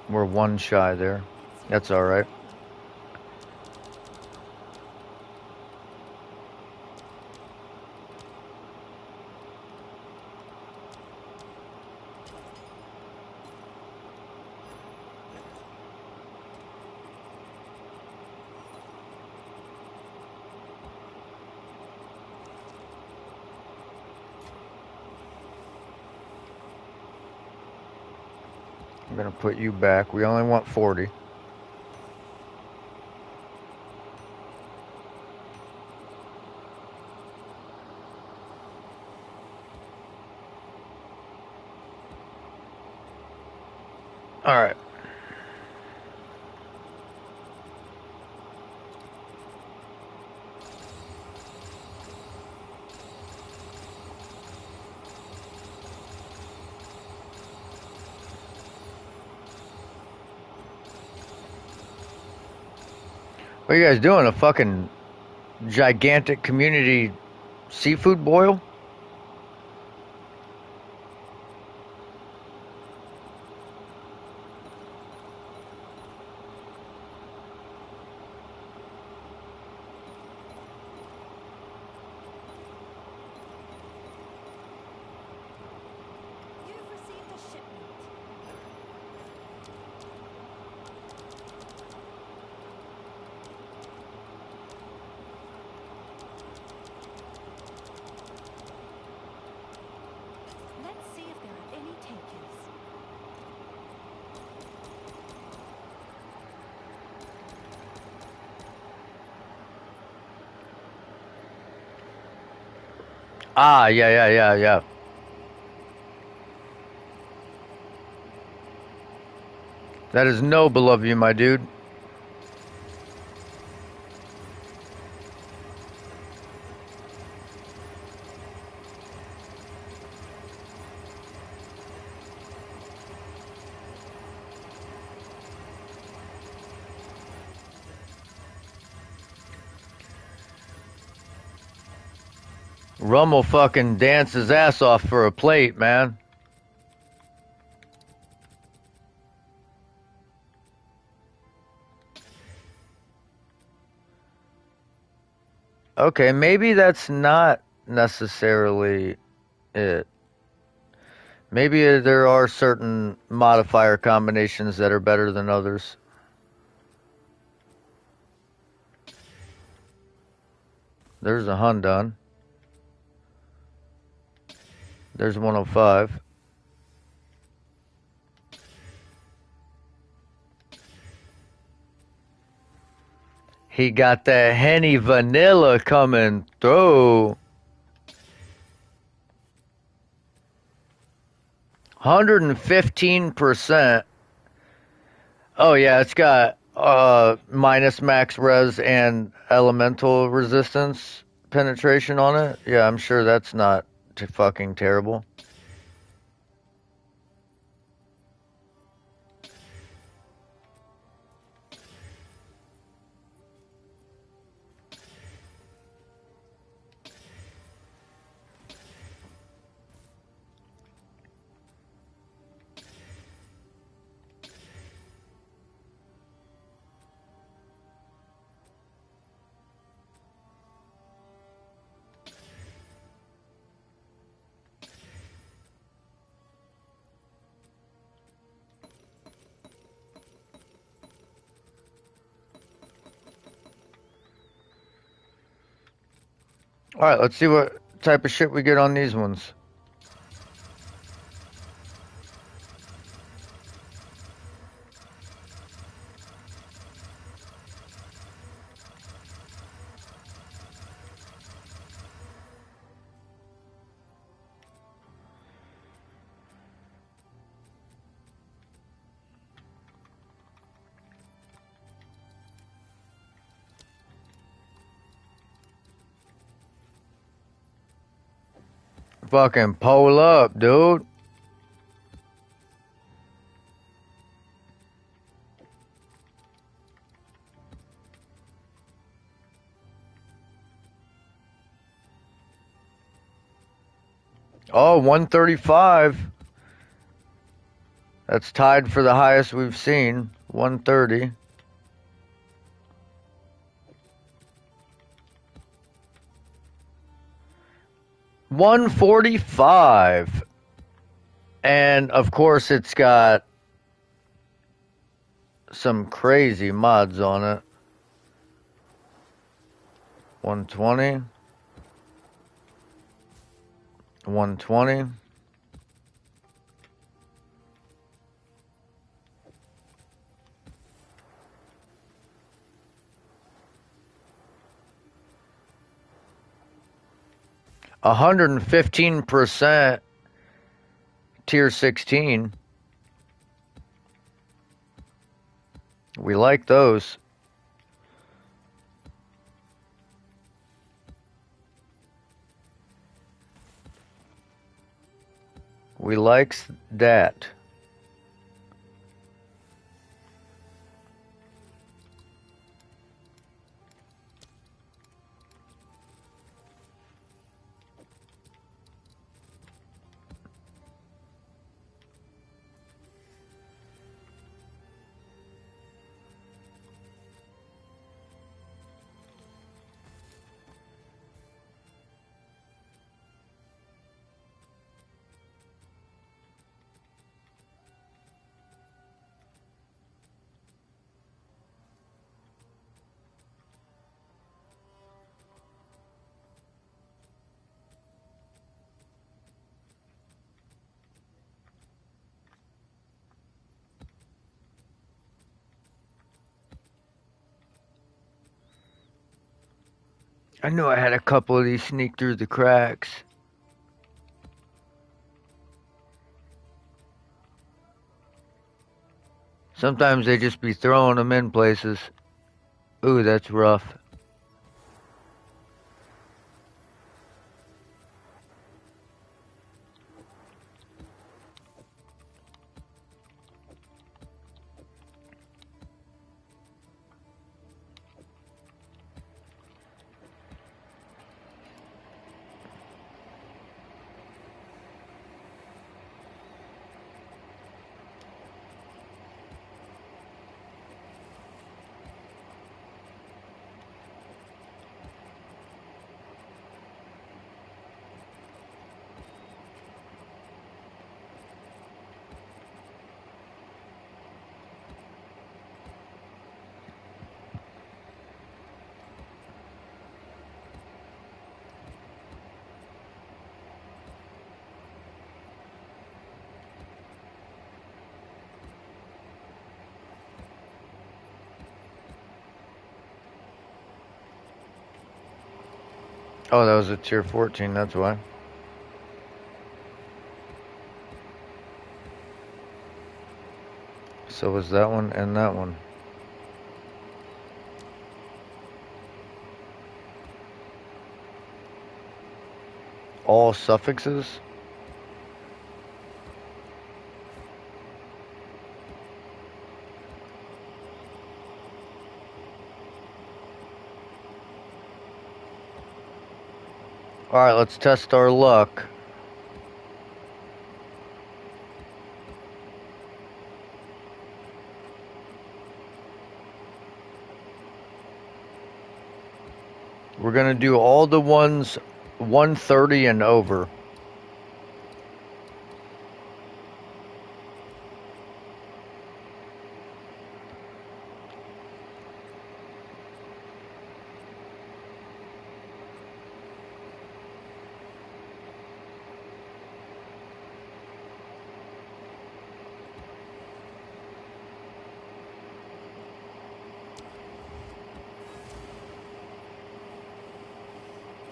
We're one shy there. It's That's yours all right. today. I'm going to put you back. We only want 40. All right. What are you guys doing? A fucking gigantic community seafood boil? You've received a shipment. Let's see if there are any takers. Ah, yeah. That is noble of you, my dude. Rum will fucking dance his ass off for a plate, man. Okay, maybe that's not necessarily it. Maybe there are certain modifier combinations that are better than others. There's a Hundun. There's 105. He got that Henny Vanilla coming through. 115%. Oh yeah, it's got minus max res and elemental resistance penetration on it. Yeah, I'm sure that's not fucking terrible. All right, let's see what type of shit we get on these ones. Fucking pull up, dude. Oh, 135. That's tied for the highest we've seen. 130. $145. And of course it's got some crazy mods on it. 120. 120. $115 tier 16. We like those. We likes that. I knew I had a couple of these sneak through the cracks. Sometimes they just be throwing them in places. Ooh, that's rough. Oh, that was a tier 14, that's why. So was that one and that one. All suffixes? Alright, let's test our luck. We're gonna do all the ones 130 and over.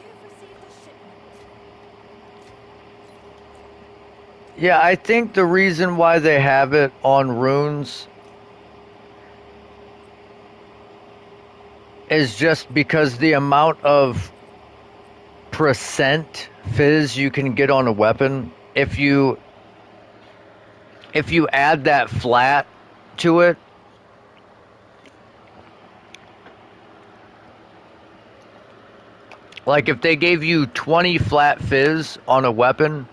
You've received a shipment. Yeah, I think the reason why they have it on runes is just because the amount of fizz you can get on a weapon, if you add that flat to it, like if they gave you 20 flat fizz on a weapon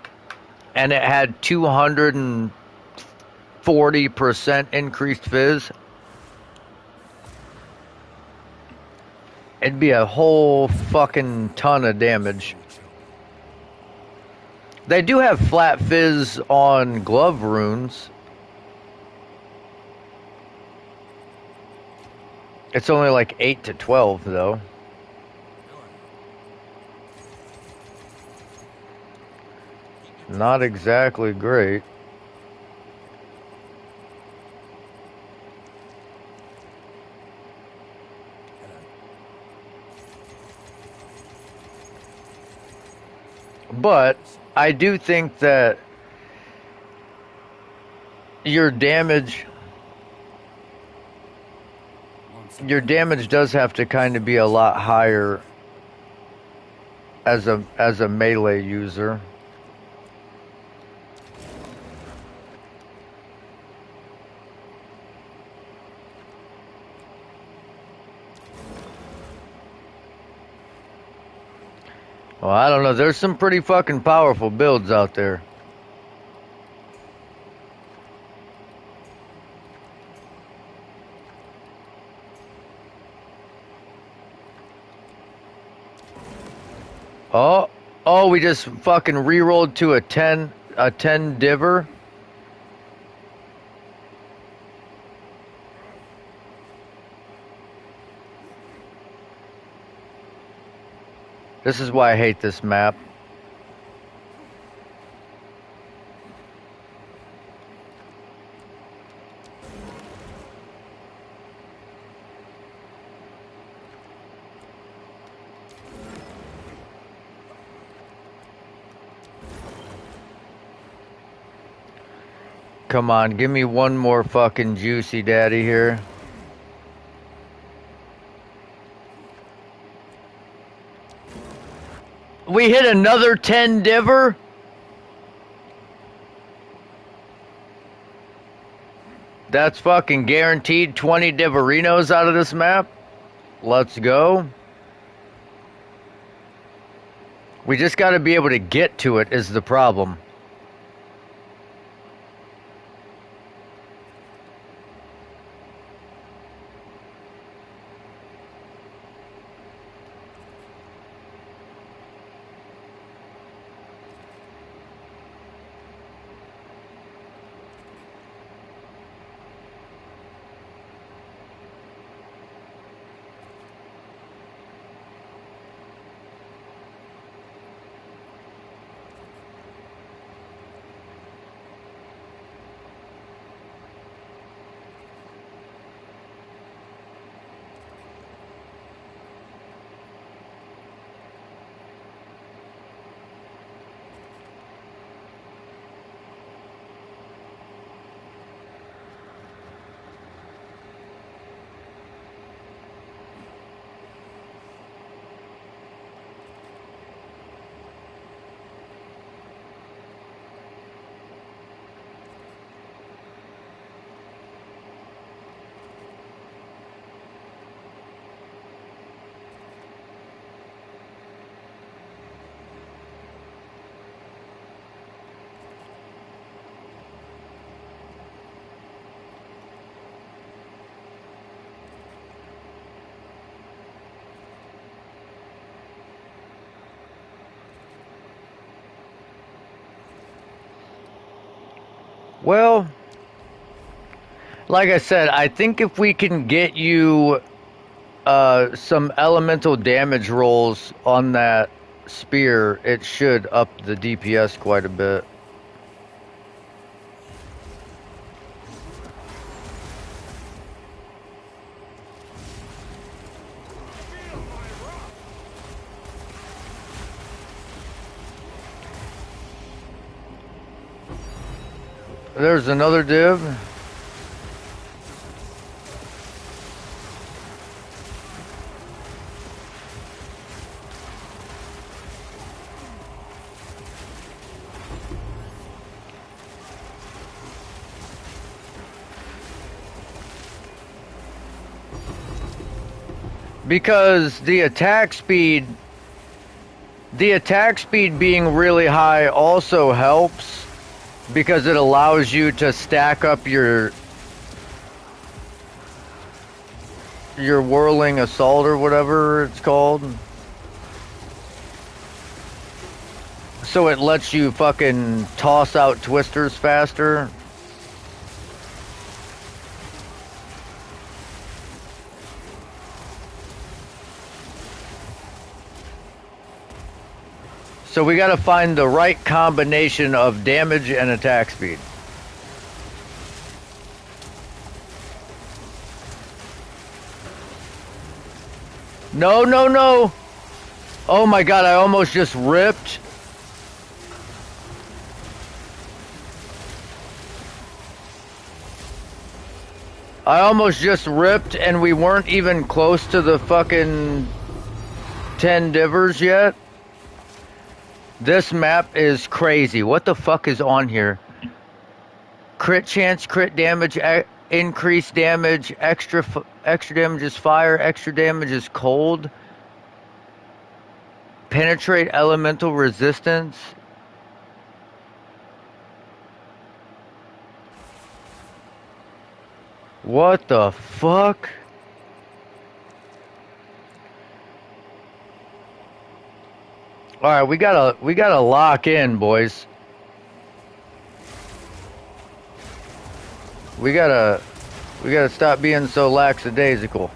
and it had 240% increased fizz, it'd be a whole fucking ton of damage. They do have flat fizz on glove runes. It's only like 8 to 12 though. Not exactly great. But I do think that your damage does have to kind of be a lot higher as a melee user. Well, I don't know. There's some pretty fucking powerful builds out there. Oh, we just fucking rerolled to a 10 diver. This is why I hate this map. Come on, give me one more fucking juicy daddy here. We hit another 10 diver? That's fucking guaranteed 20 diverinos out of this map. Let's go. We just gotta be able to get to it is the problem. Well, like I said, I think if we can get you some elemental damage rolls on that spear, it should up the DPS quite a bit. There's another div. Because the attack speed being really high also helps because it allows you to stack up your whirling assault or whatever it's called. So it lets you fucking toss out twisters faster. So we gotta find the right combination of damage and attack speed. No, no, no! Oh my god, I almost just ripped. I almost just ripped and we weren't even close to the fucking 10 divers yet. This map is crazy. What the fuck is on here? Crit chance, crit damage, increased damage, extra damage is fire, extra damage is cold. Penetrate elemental resistance. What the fuck? All right, we gotta lock in, boys. We gotta stop being so lackadaisical.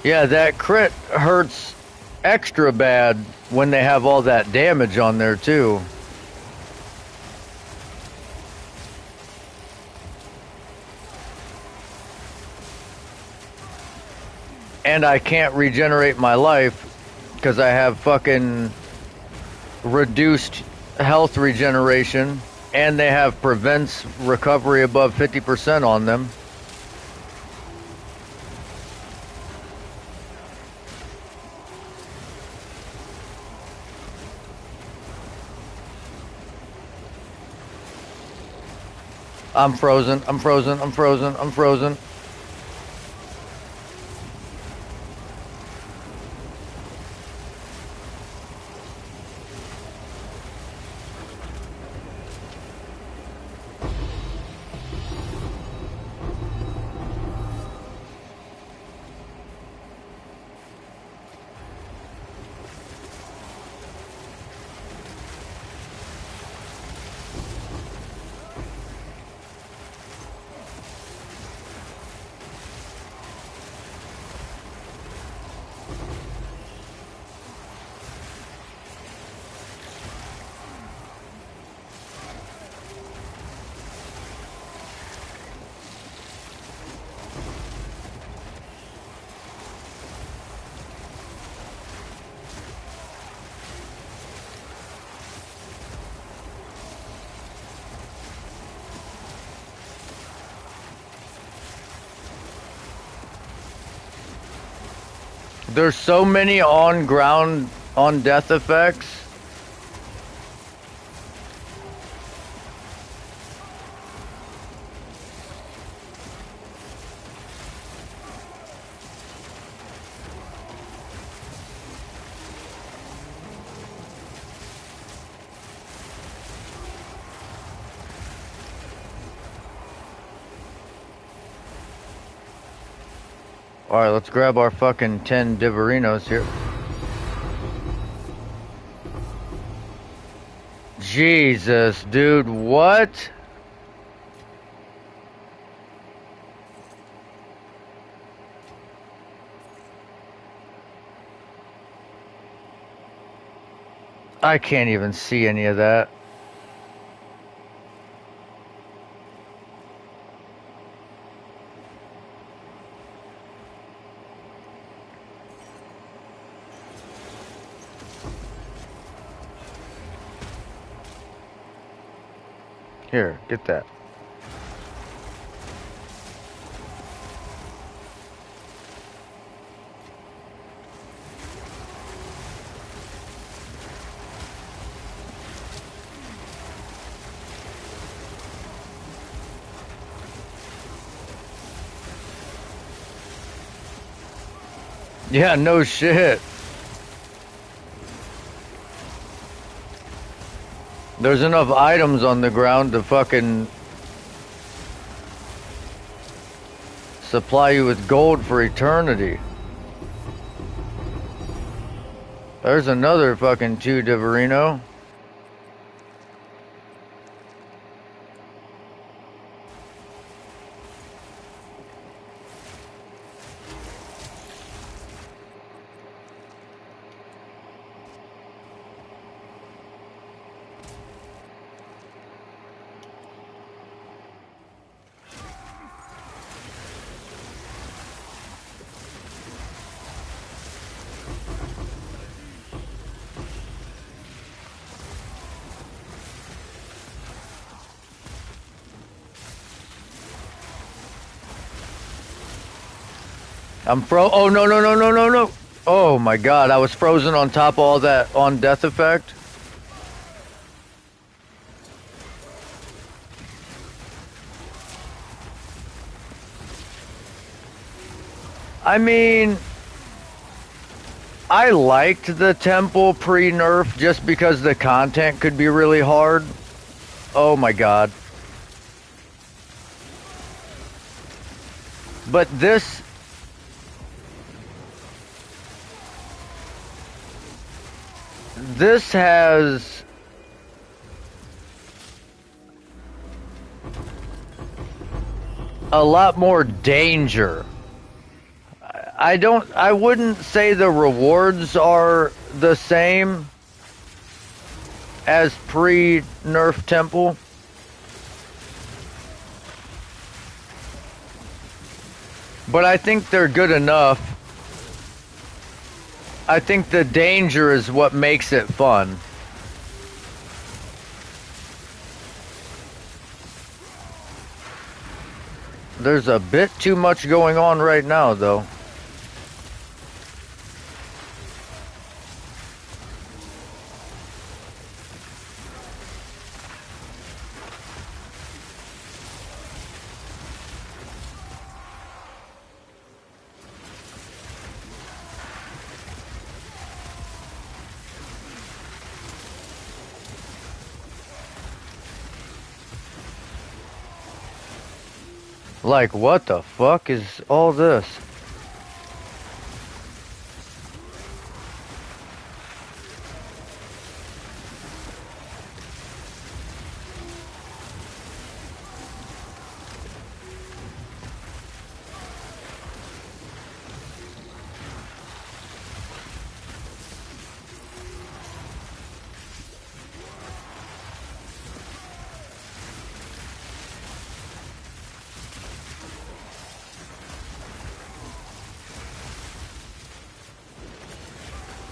Yeah, that crit hurts extra bad when they have all that damage on there too. And I can't regenerate my life because I have fucking reduced health regeneration, and they have prevents recovery above 50% on them. I'm frozen, I'm frozen, I'm frozen, I'm frozen. There's so many on ground, on death effects. Alright, let's grab our fucking 10 Diverinos here. Jesus, dude, what? I can't even see any of that. Here, get that. Yeah, no shit. There's enough items on the ground to fucking supply you with gold for eternity. There's another fucking 2 Diverino. Oh, no, no, no, no, no, no. Oh my god, I was frozen on top of all that on death effect. I mean, I liked the temple pre-nerf just because the content could be really hard. Oh my god. But this has a lot more danger. I wouldn't say the rewards are the same as pre-nerf temple. But I think they're good enough. I think the danger is what makes it fun. There's a bit too much going on right now, though. Like, what the fuck is all this?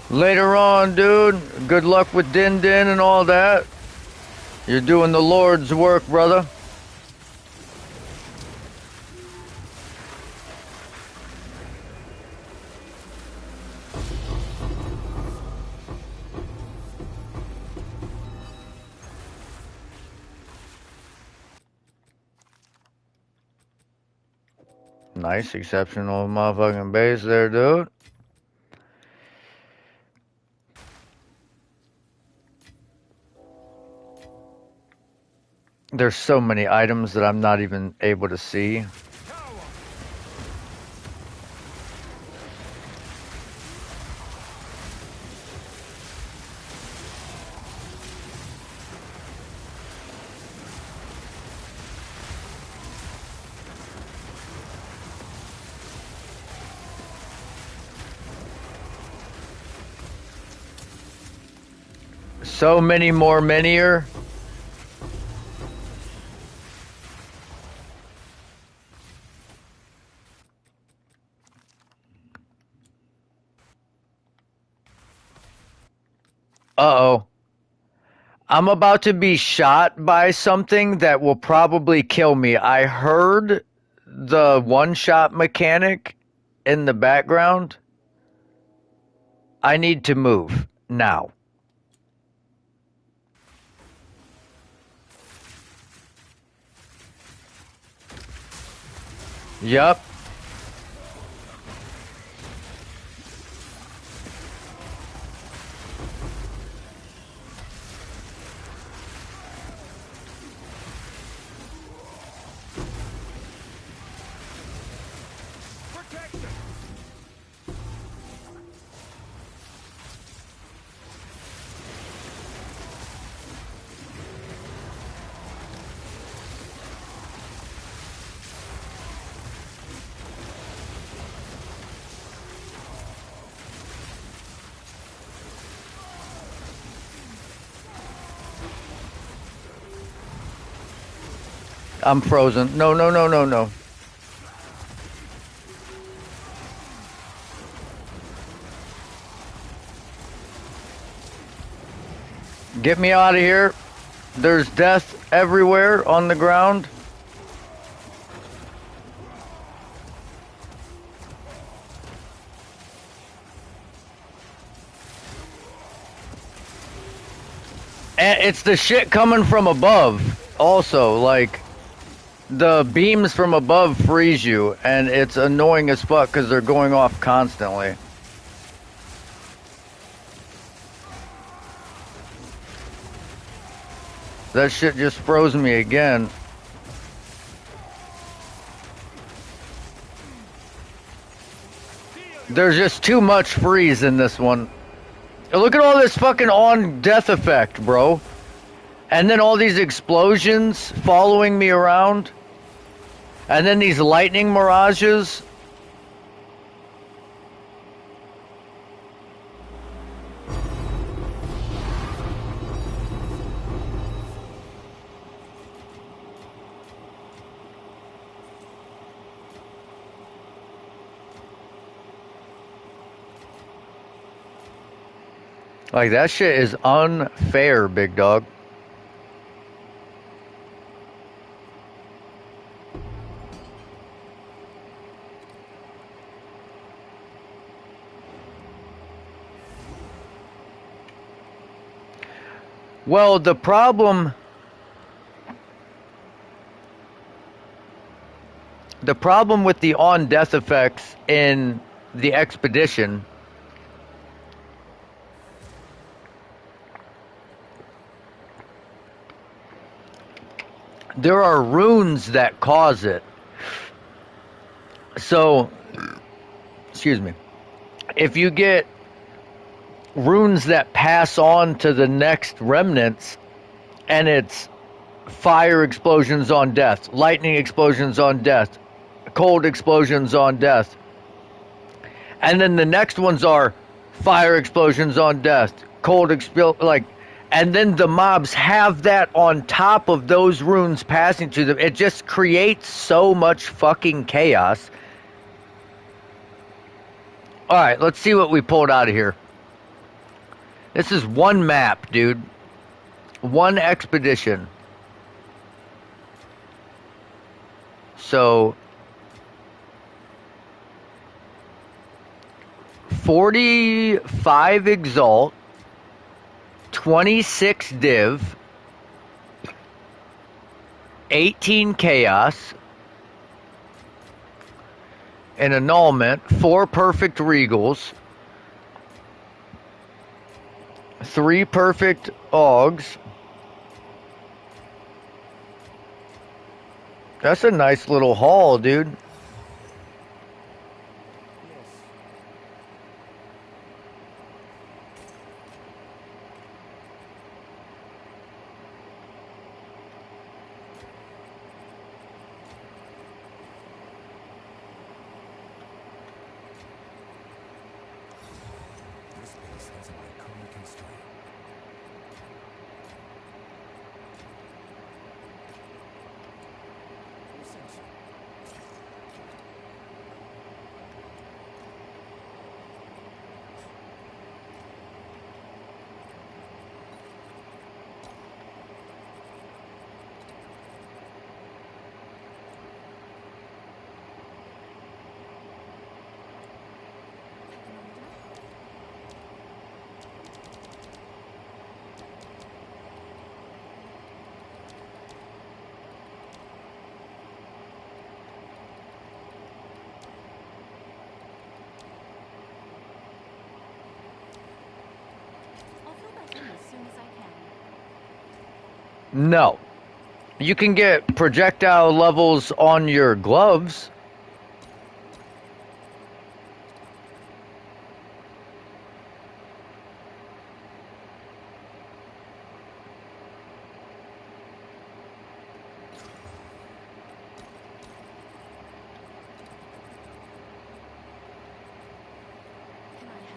Later on, dude. Good luck with Din Din and all that. You're doing the Lord's work, brother. Nice, exceptional motherfucking base there, dude. There's so many items that I'm not even able to see. So many more minier. Uh-oh. I'm about to be shot by something that will probably kill me. I heard the one-shot mechanic in the background. I need to move now. Yup. I'm frozen. No, no, no, no, no. Get me out of here. There's death everywhere on the ground. And it's the shit coming from above. Also, like, the beams from above freeze you, and it's annoying as fuck because they're going off constantly. That shit just froze me again. There's just too much freeze in this one. Look at all this fucking on death effect, bro. And then all these explosions following me around. And then these lightning mirages. Like, that shit is unfair, big dog. Well, the problem with the on-death effects in the expedition there are runes that cause it. So, excuse me. If you get runes that pass on to the next remnants, and it's fire explosions on death, lightning explosions on death, cold explosions on death, and then the next ones are fire explosions on death, and then the mobs have that on top of those runes passing to them. It just creates so much fucking chaos. Alright, let's see what we pulled out of here. This is one map, dude. One expedition. So 45 Exalt, 26 Div, 18 Chaos, an annulment, 4 Perfect Regals, 3 Perfect Augs. That's a nice little haul, dude. This place has an iconic history. Who sent you? No. You can get projectile levels on your gloves. Can I help?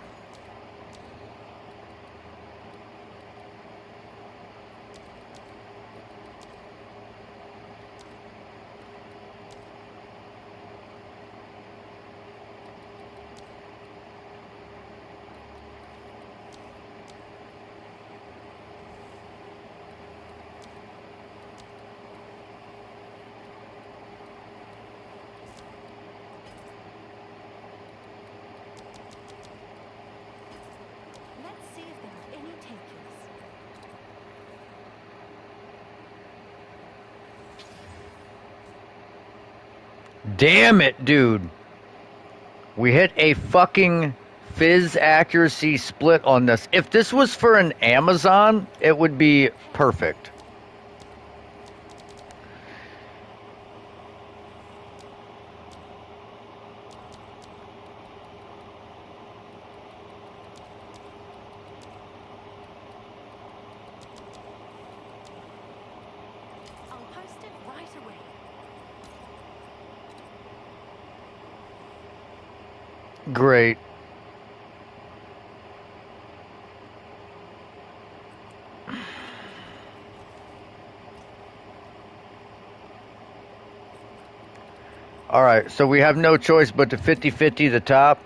Let's see if there are any takers. Damn it, dude. We hit a fucking fizz accuracy split on this. If this was for an Amazon, it would be perfect. I'll post it right away. Great. All right, so we have no choice but to 50-50 the top.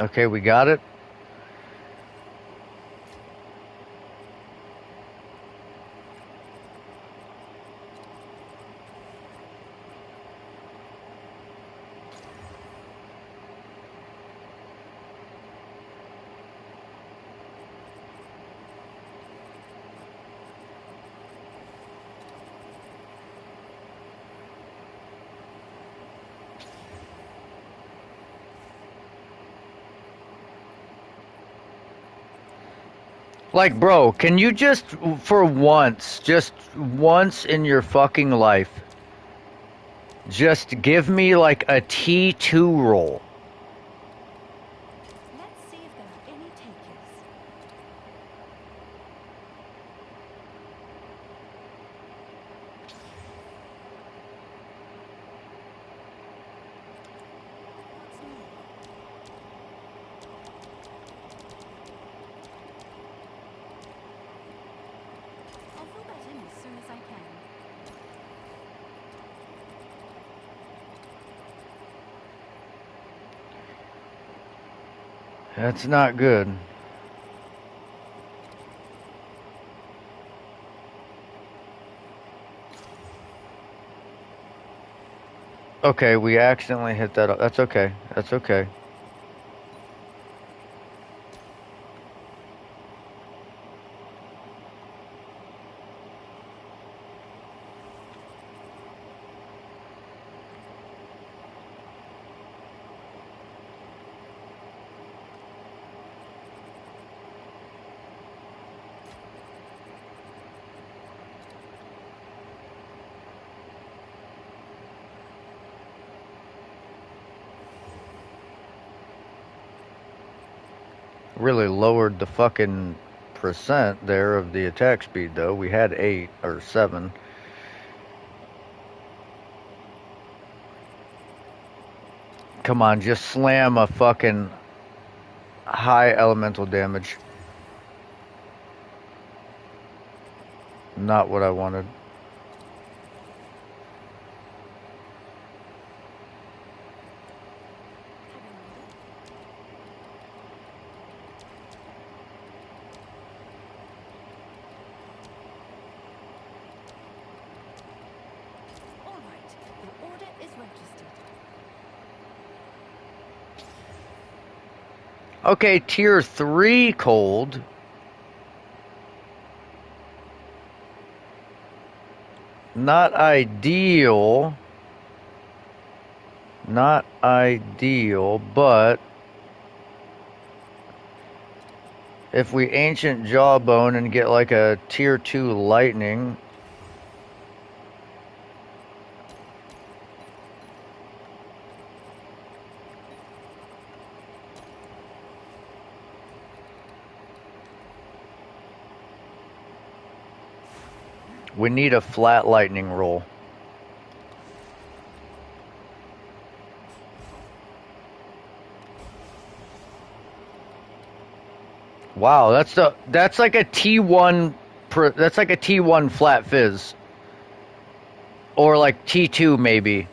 Okay, we got it. Like, bro, can you just, for once, just once in your fucking life, just give me like a T2 roll? Let's see if there are any takers. What's new? I'll fill that in as soon as I can. That's not good. Okay, we accidentally hit that up. That's okay. That's okay. Really lowered the fucking percent there of the attack speed, though. We had 8 or 7. Come on, just slam a fucking high elemental damage. Not what I wanted. Have an order? All right, your order is registered. Okay, tier 3 cold. Not ideal. Not ideal, but if we ancient jawbone and get like a tier 2 lightning. We need a flat lightning roll. Wow, that's like a T1 that's like a T1 flat fizz. Or like T2 maybe.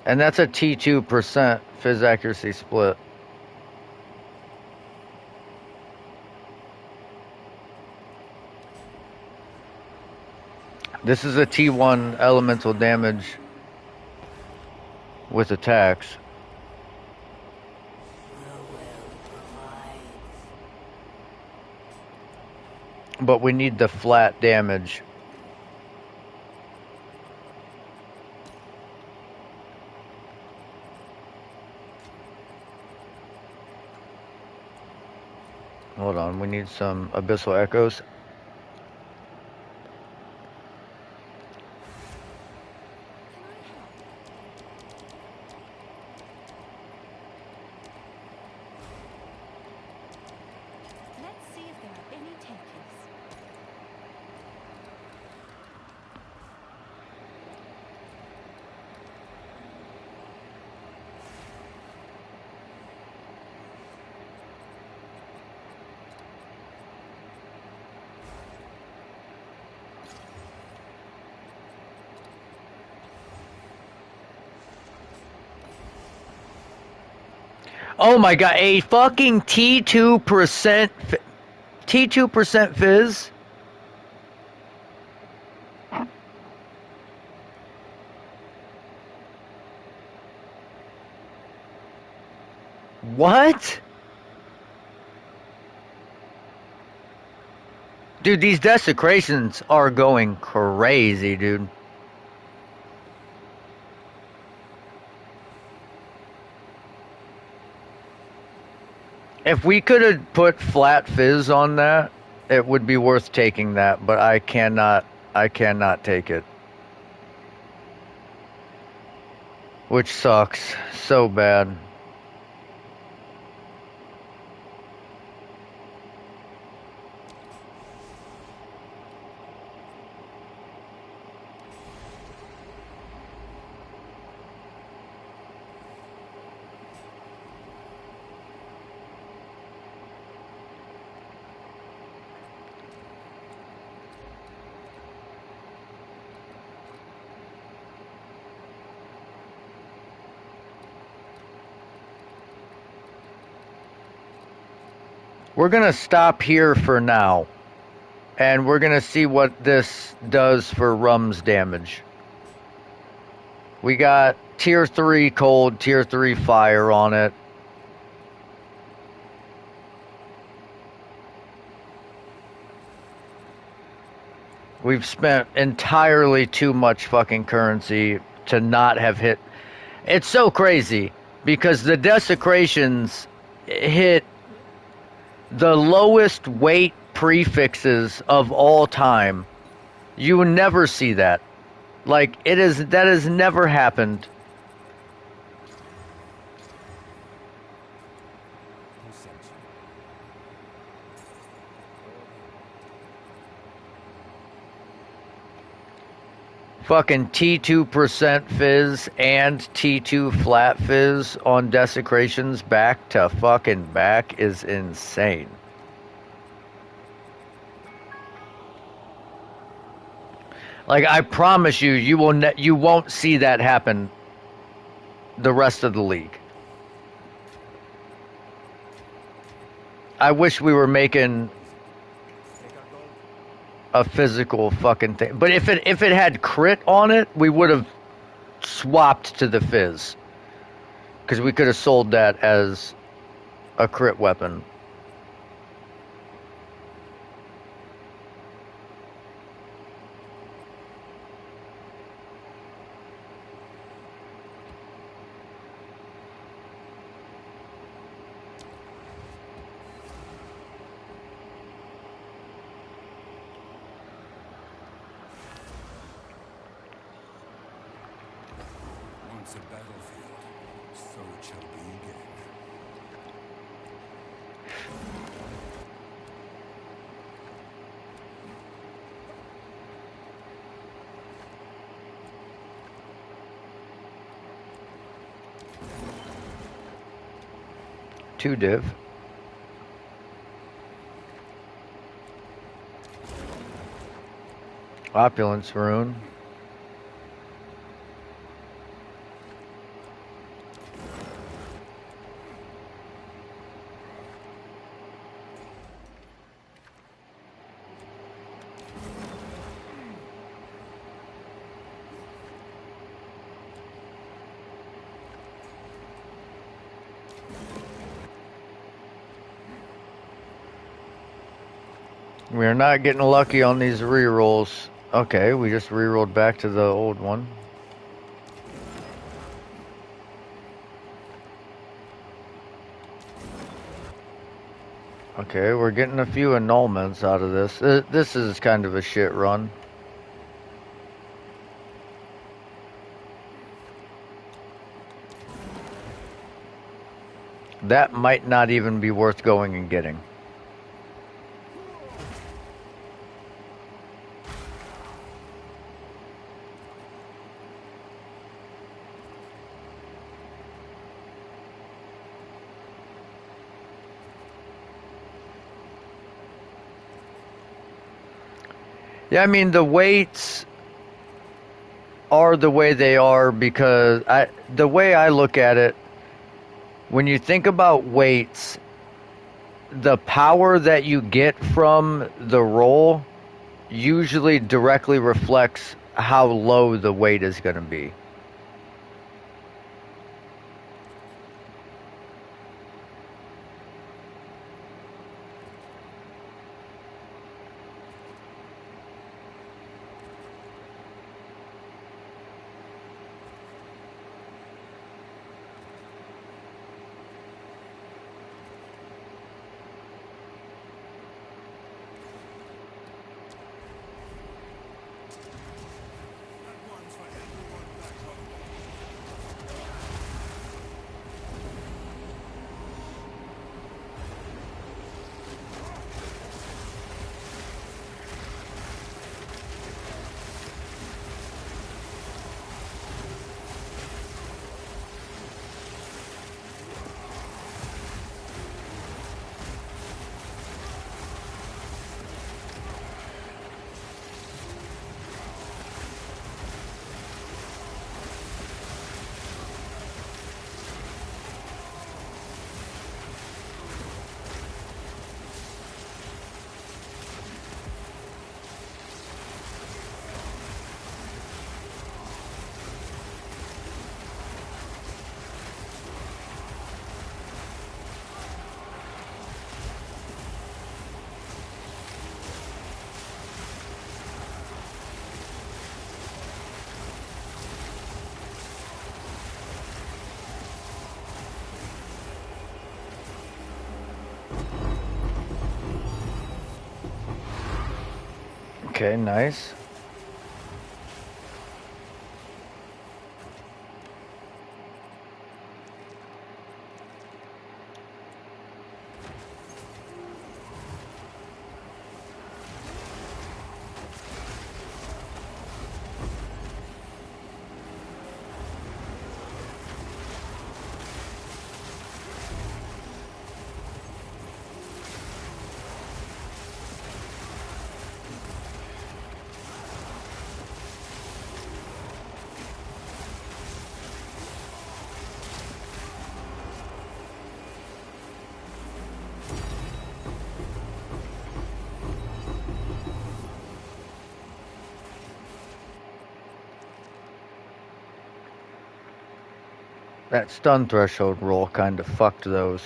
And that's a T2% fizz accuracy split. This is a T1 elemental damage with attacks. But we need the flat damage. Hold on, we need some abyssal echoes. Let's see if there are any takers. Oh my god, a fucking T2% T2% fizz? What? Dude, these desecrations are going crazy, dude. If we could have put flat fizz on that, it would be worth taking that, but I cannot take it. Which sucks so bad. We're gonna stop here for now. And we're gonna see what this does for Rum's damage. We got tier 3 cold, tier 3 fire on it. We've spent entirely too much fucking currency to not have hit. It's so crazy because the desecrations hit the lowest weight prefixes of all time. You would never see that. Like that has never happened. Who sent you? Fucking T2% fizz and T2 flat fizz on desecrations back to fucking back is insane. Like I promise you, you won't see that happen the rest of the league. I wish we were making Take our gold. a physical fucking thing. But if it had crit on it, we would have swapped to the fizz. Because we could have sold that as a crit weapon. Once a battlefield, so it shall be again. Two div. Opulence rune. We're not getting lucky on these rerolls. Okay, we just rerolled back to the old one. Okay, we're getting a few annulments out of this. This is kind of a shit run. That might not even be worth going and getting. Yeah, I mean, the weights are the way they are because the way I look at it, when you think about weights, the power that you get from the roll usually directly reflects how low the weight is going to be. Okay, nice. That stun threshold roll kind of fucked those.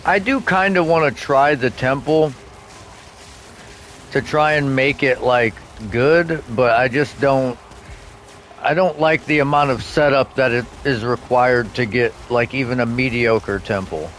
I do kind of want to try the temple to try and make it like good, but I just don't. I don't like the amount of setup that it is required to get like even a mediocre temple.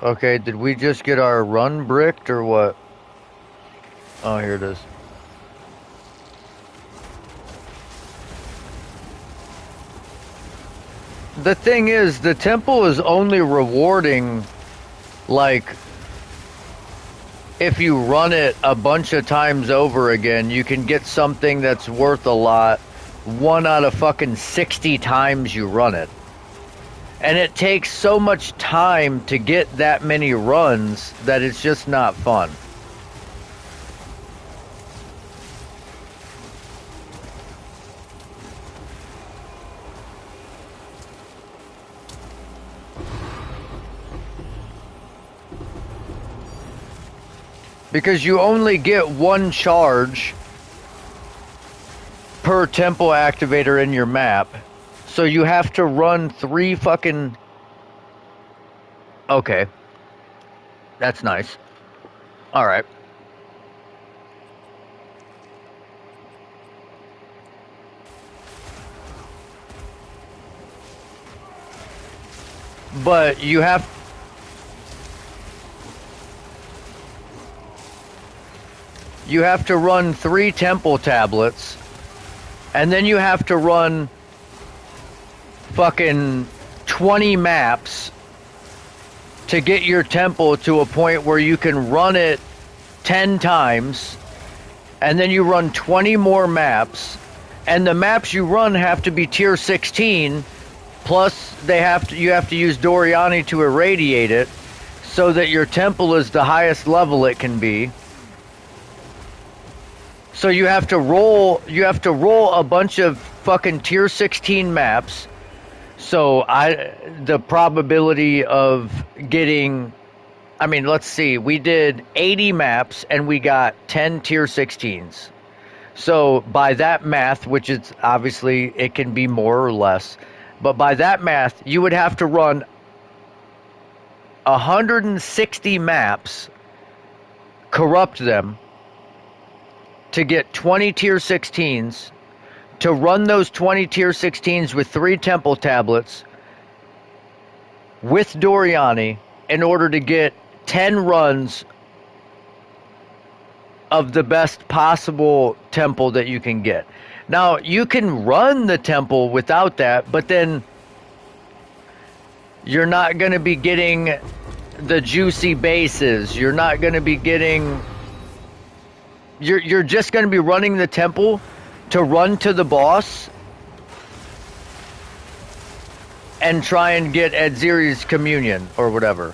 Okay, did we just get our run bricked or what? Oh, here it is. The thing is, the temple is only rewarding, like, if you run it a bunch of times over again, you can get something that's worth a lot 1 out of fucking 60 times you run it. And it takes so much time to get that many runs that it's just not fun. Because you only get 1 charge per temple activator in your map. So you have to run 3 fucking... Okay. That's nice. Alright. But you have... You have to run 3 temple tablets. And then you have to run fucking 20 maps to get your temple to a point where you can run it 10 times. And then you run 20 more maps. And the maps you run have to be tier 16. Plus, you have to use Doriani to irradiate it so that your temple is the highest level it can be. So you have to roll a bunch of fucking tier 16 maps. So the probability of getting, I mean, let's see, we did 80 maps and we got 10 tier 16s. So by that math, which is obviously it can be more or less, but by that math, you would have to run 160 maps, corrupt them, to get 20 tier 16s, to run those 20 tier 16s with 3 temple tablets, with Doriani, in order to get 10 runs of the best possible temple that you can get. Now, you can run the temple without that, but then you're not going to be getting the juicy bases. You're not going to be getting... You're just going to be running the temple to run to the boss and try and get Edziri's communion or whatever.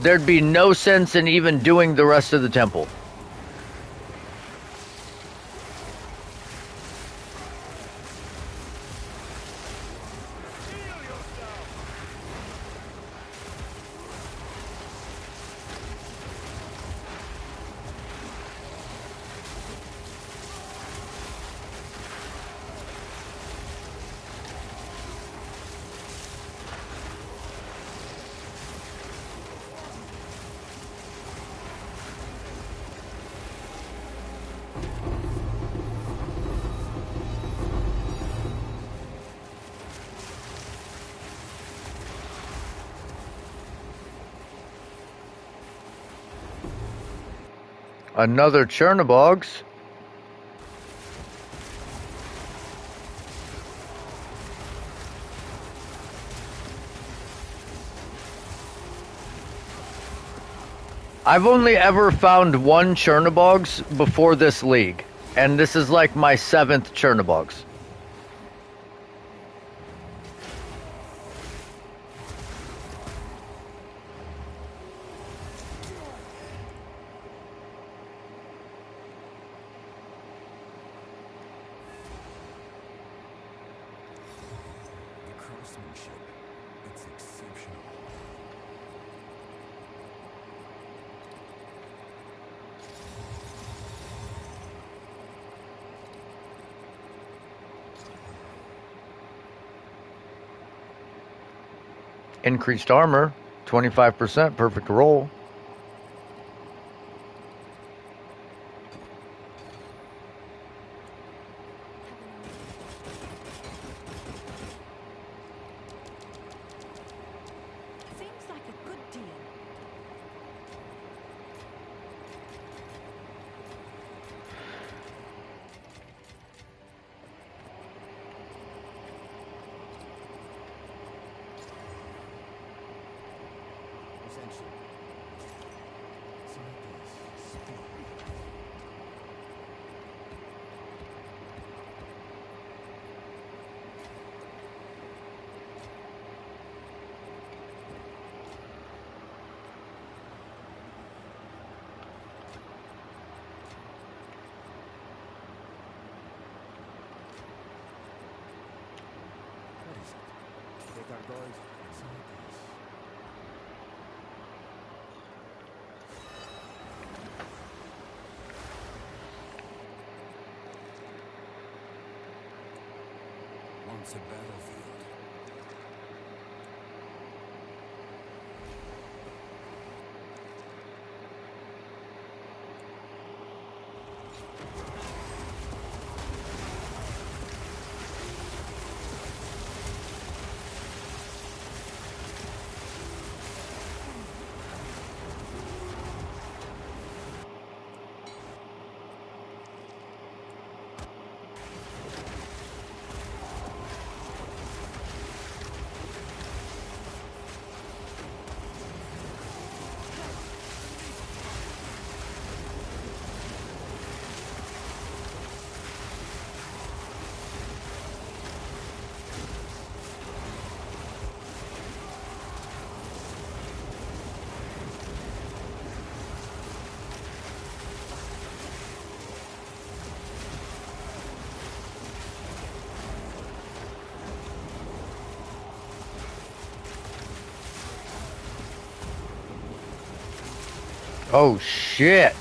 there'd be no sense in even doing the rest of the temple. Another Chernobog's. I've only ever found one Chernobog's before this league, and this is like my 7th Chernobog's. The craftsmanship, it's exceptional. Increased armor, 25%, perfect roll. Seems like a good deal. Essential. What is it? Take our gold. So it is. Once a battlefield. Oh shit.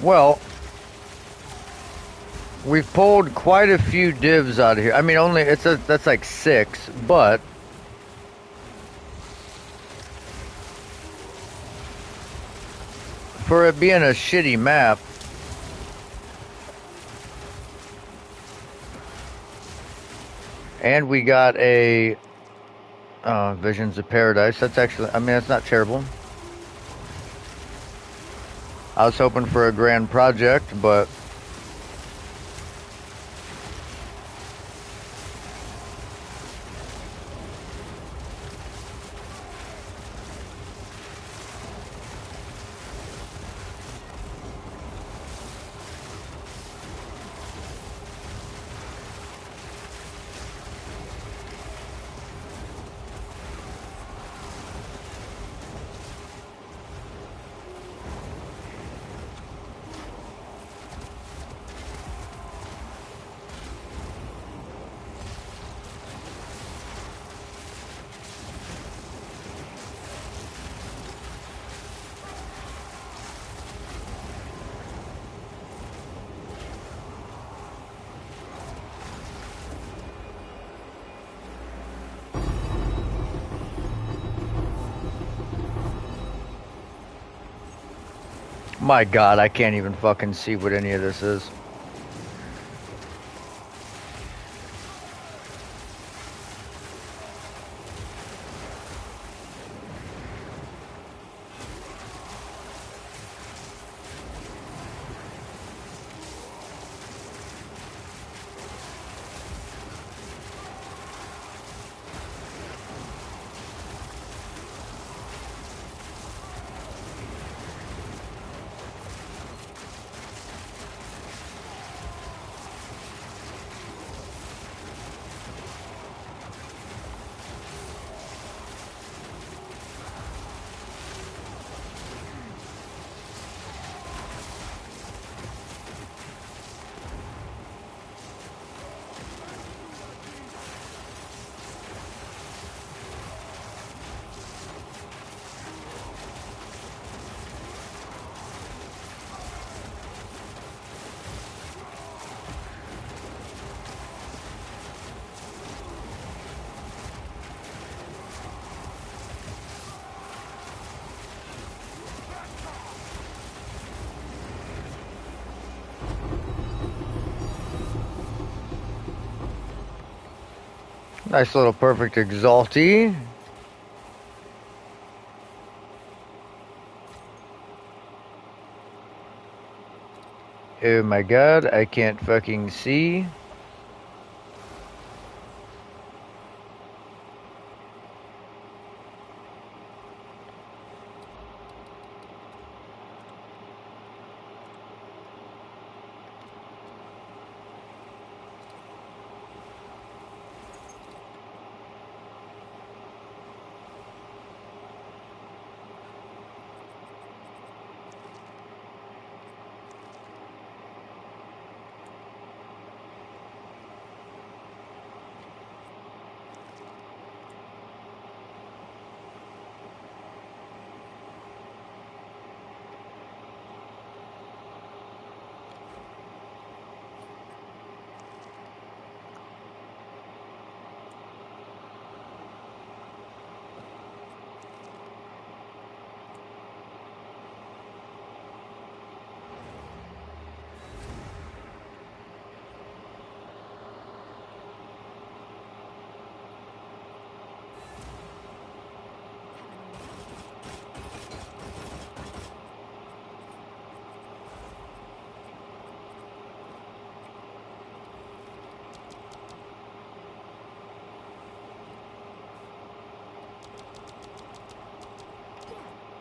Well, we've pulled quite a few divs out of here. I mean, only that's like 6, but for it being a shitty map, and we got a Visions of Paradise. That's actually, I mean, that's not terrible. I was hoping for a grand project, but My God, I can't even fucking see what any of this is. Nice little perfect exaltee. Oh my God, I can't fucking see.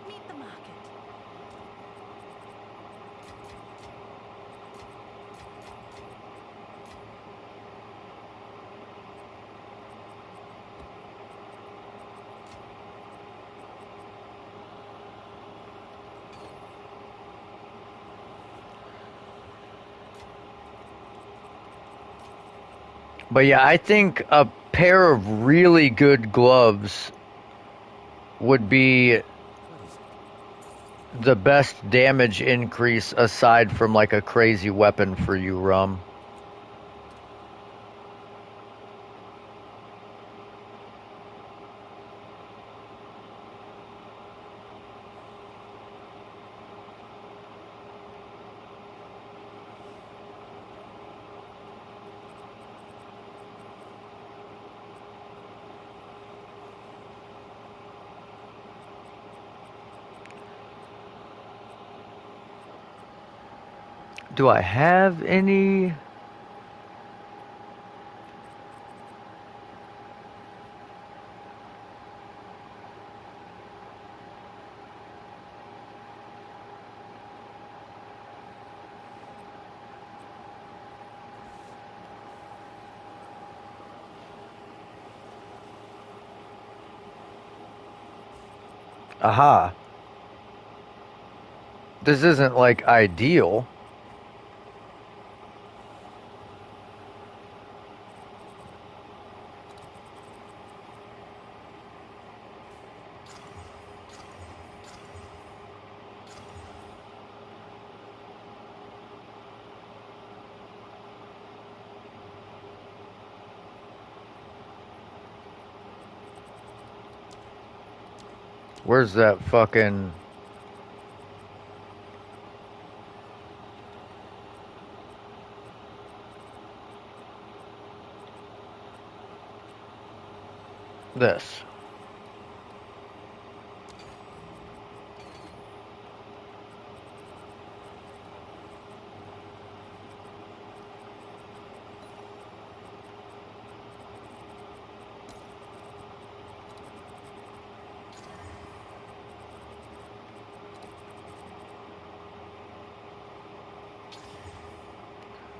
Meet the market. But yeah, I think a pair of really good gloves would be the best damage increase aside from like a crazy weapon for you, Rum. Do I have any? Aha. This isn't like ideal. Where's that fucking... this.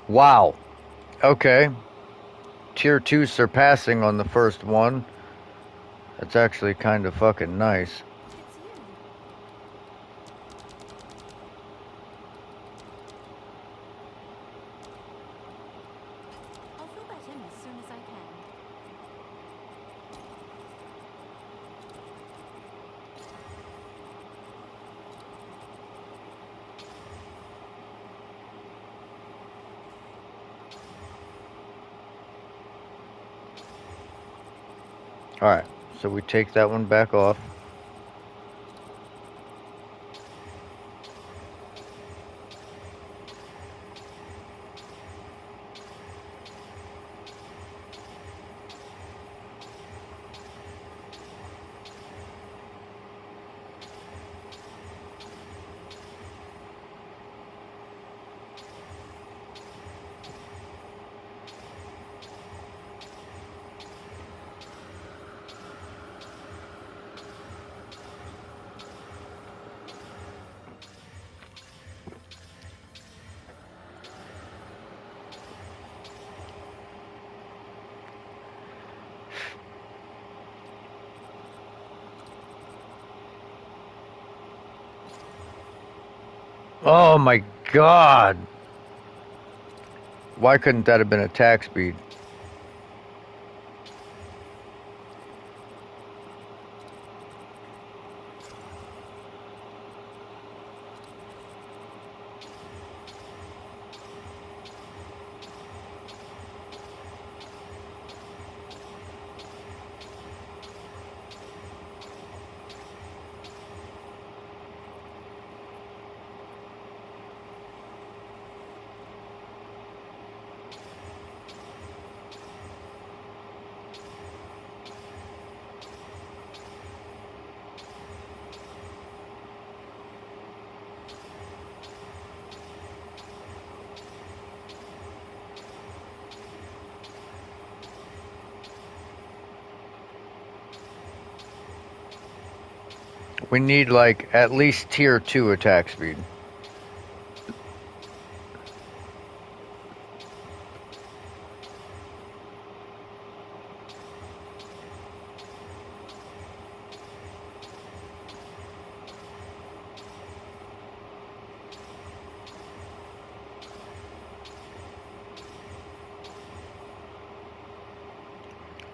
Wow. Okay. Tier 2 surpassing on the first one. That's actually kind of fucking nice. It's you. I'll fill that in as soon as I can. Alright, so we take that one back off. Oh my god! Why couldn't that have been attack speed? We need like at least tier 2 attack speed.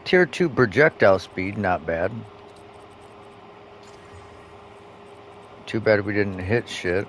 Tier 2 projectile speed, not bad. Too bad we didn't hit shit.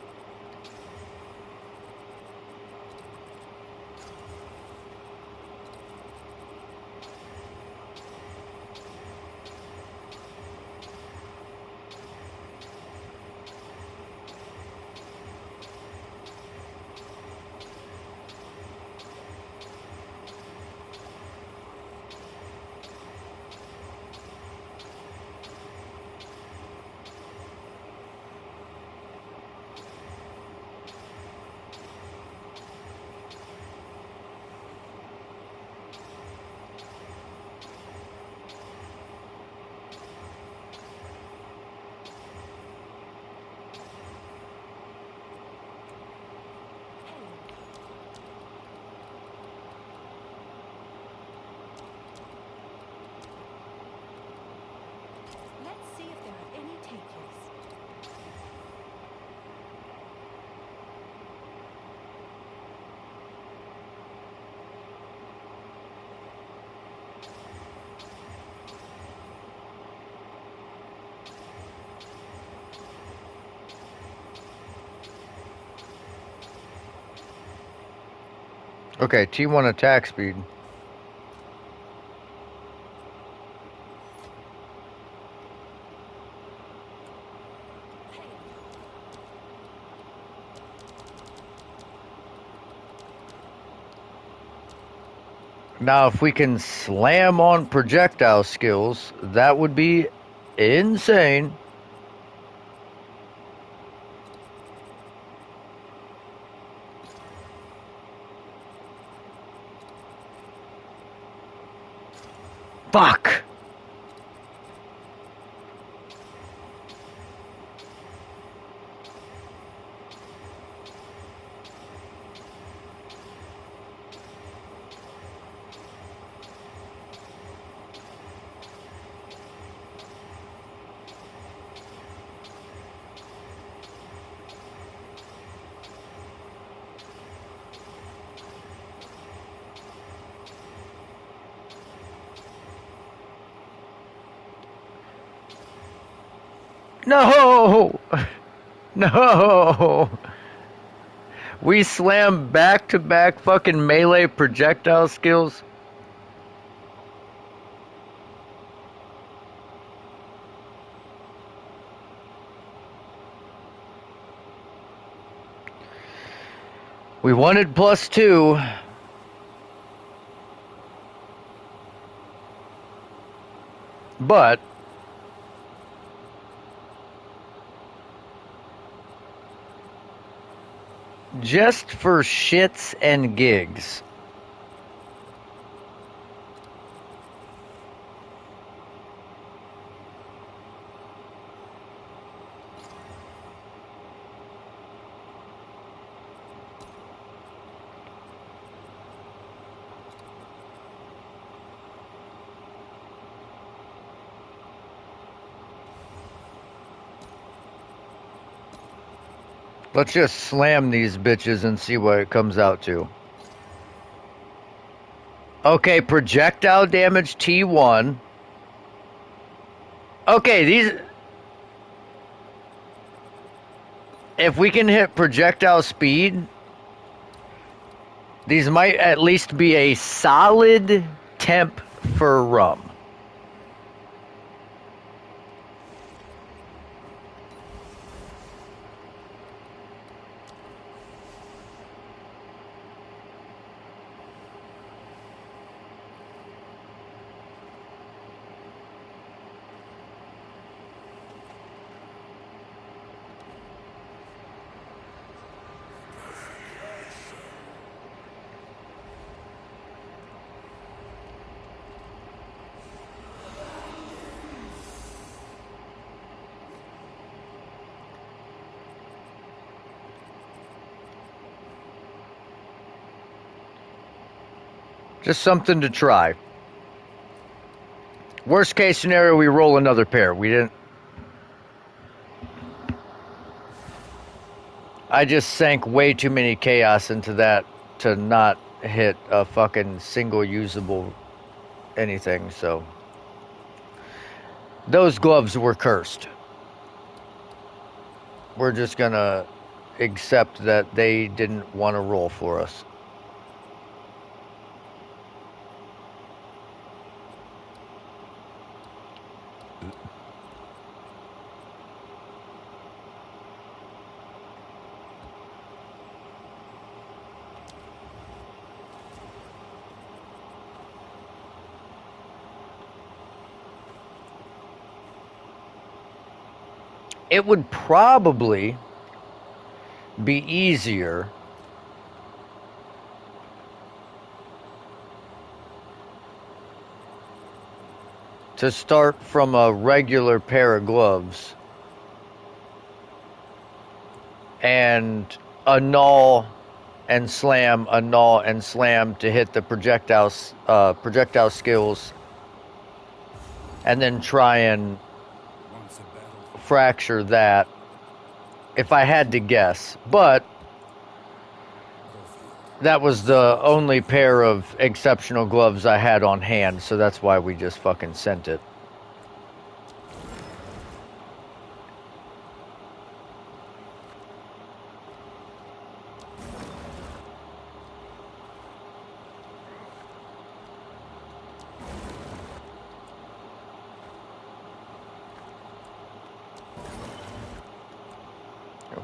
Let's see if there are any takers. Okay, T1 attack speed. Now, if we can slam on projectile skills, that would be insane. Fuck! No! No! We slam back-to-back fucking melee projectile skills. We wanted +2. But just for shits and gigs, let's just slam these bitches and see what it comes out to. Okay, projectile damage T1. Okay, these... If we can hit projectile speed, these might at least be a solid temp for rum. Just something to try. Worst case scenario, we roll another pair. We didn't... I just sank way too many chaos into that to not hit a fucking single usable anything, so... Those gloves were cursed. We're just gonna accept that they didn't want to roll for us. It would probably be easier to start from a regular pair of gloves and annul and slam to hit the projectile skills, and then try and Once a battle, fracture that if I had to guess. But that was the only pair of exceptional gloves I had on hand, so that's why we just fucking sent it.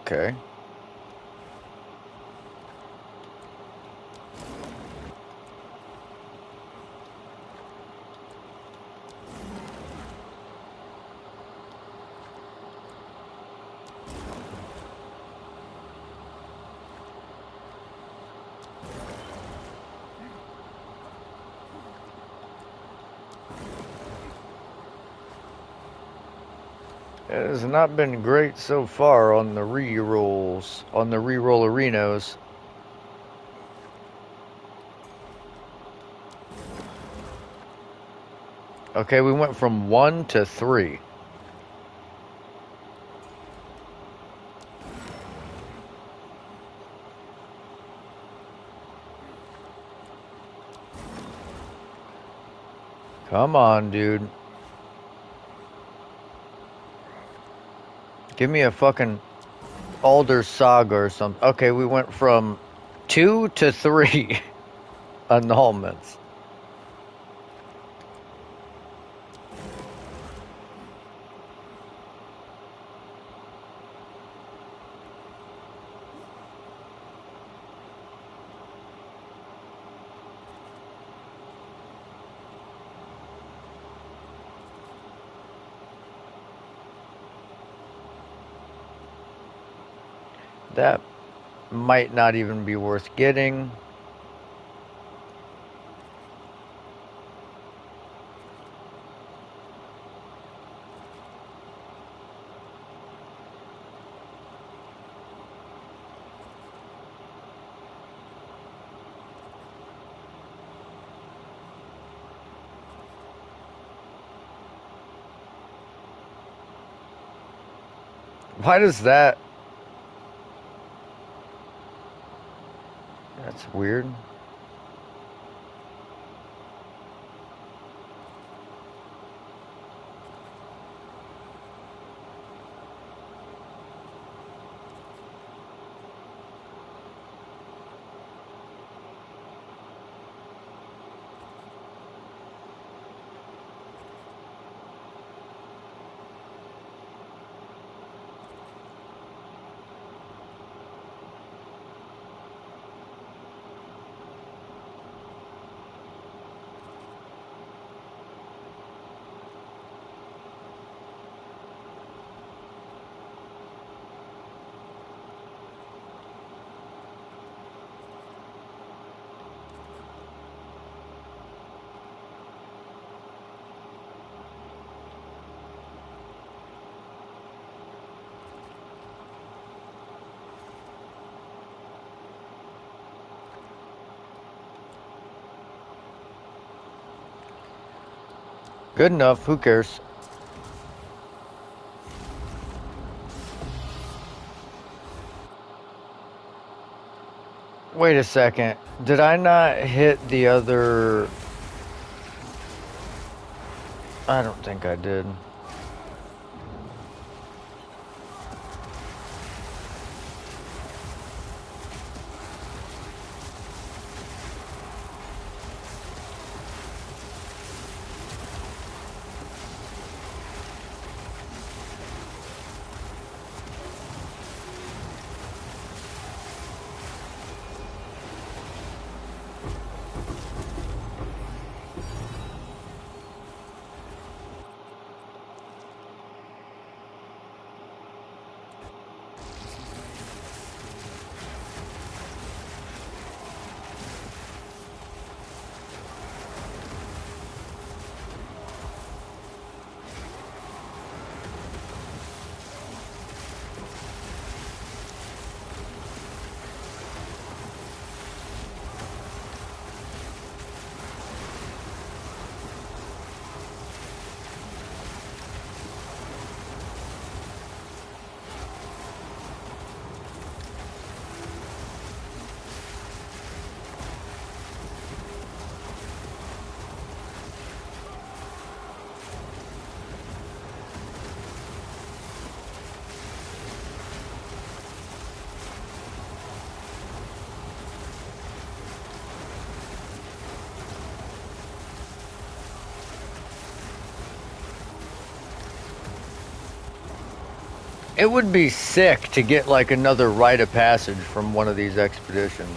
Okay. It has not been great so far on the re-rolls, on the re-roll arenas. Okay, we went from 1 to 3. Come on, dude. Give me a fucking Alder Saga or something. Okay, we went from 2 to 3 annulments. That might not even be worth getting. Why does that... That's weird. Good enough, who cares? Wait a second. Did I not hit the other... I don't think I did. It would be sick to get like another rite of passage from one of these expeditions.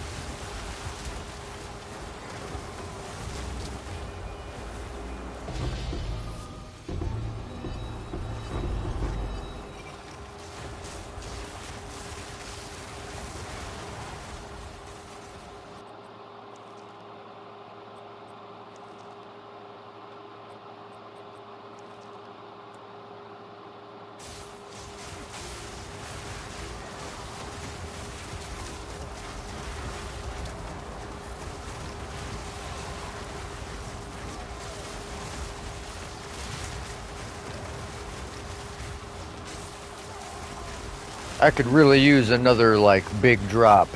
I could really use another, like, big drop.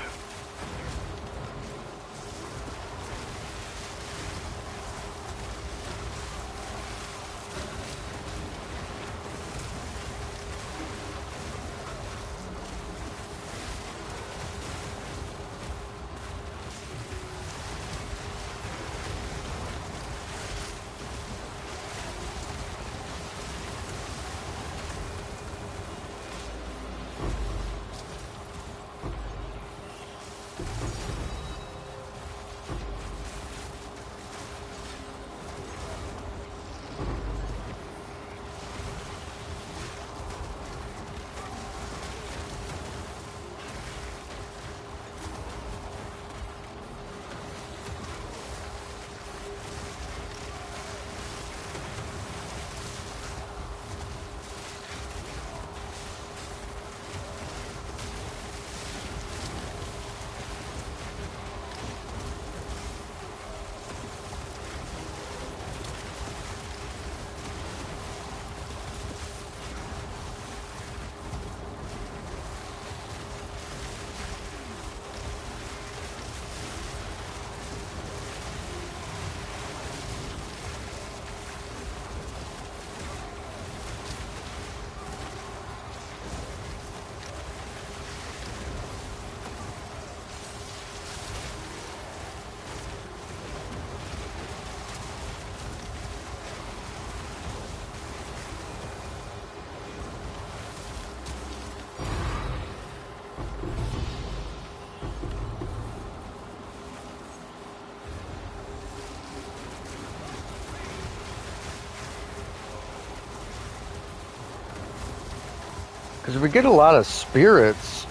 Because we get a lot of spirits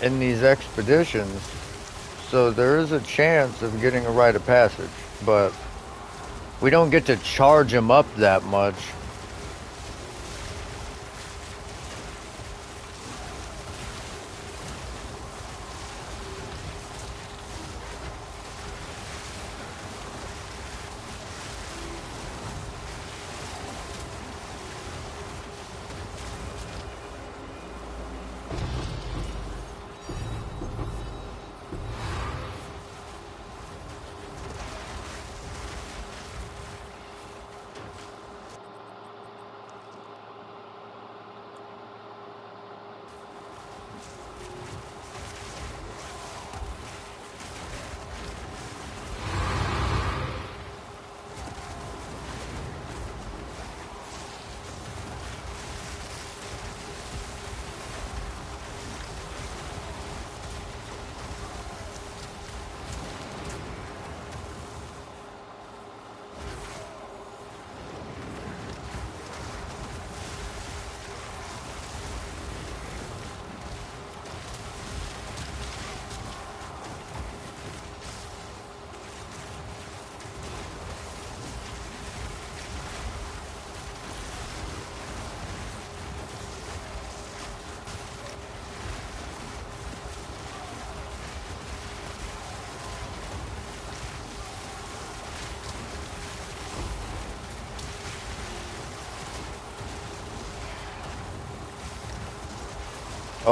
in these expeditions, so there is a chance of getting a rite of passage, but we don't get to charge them up that much.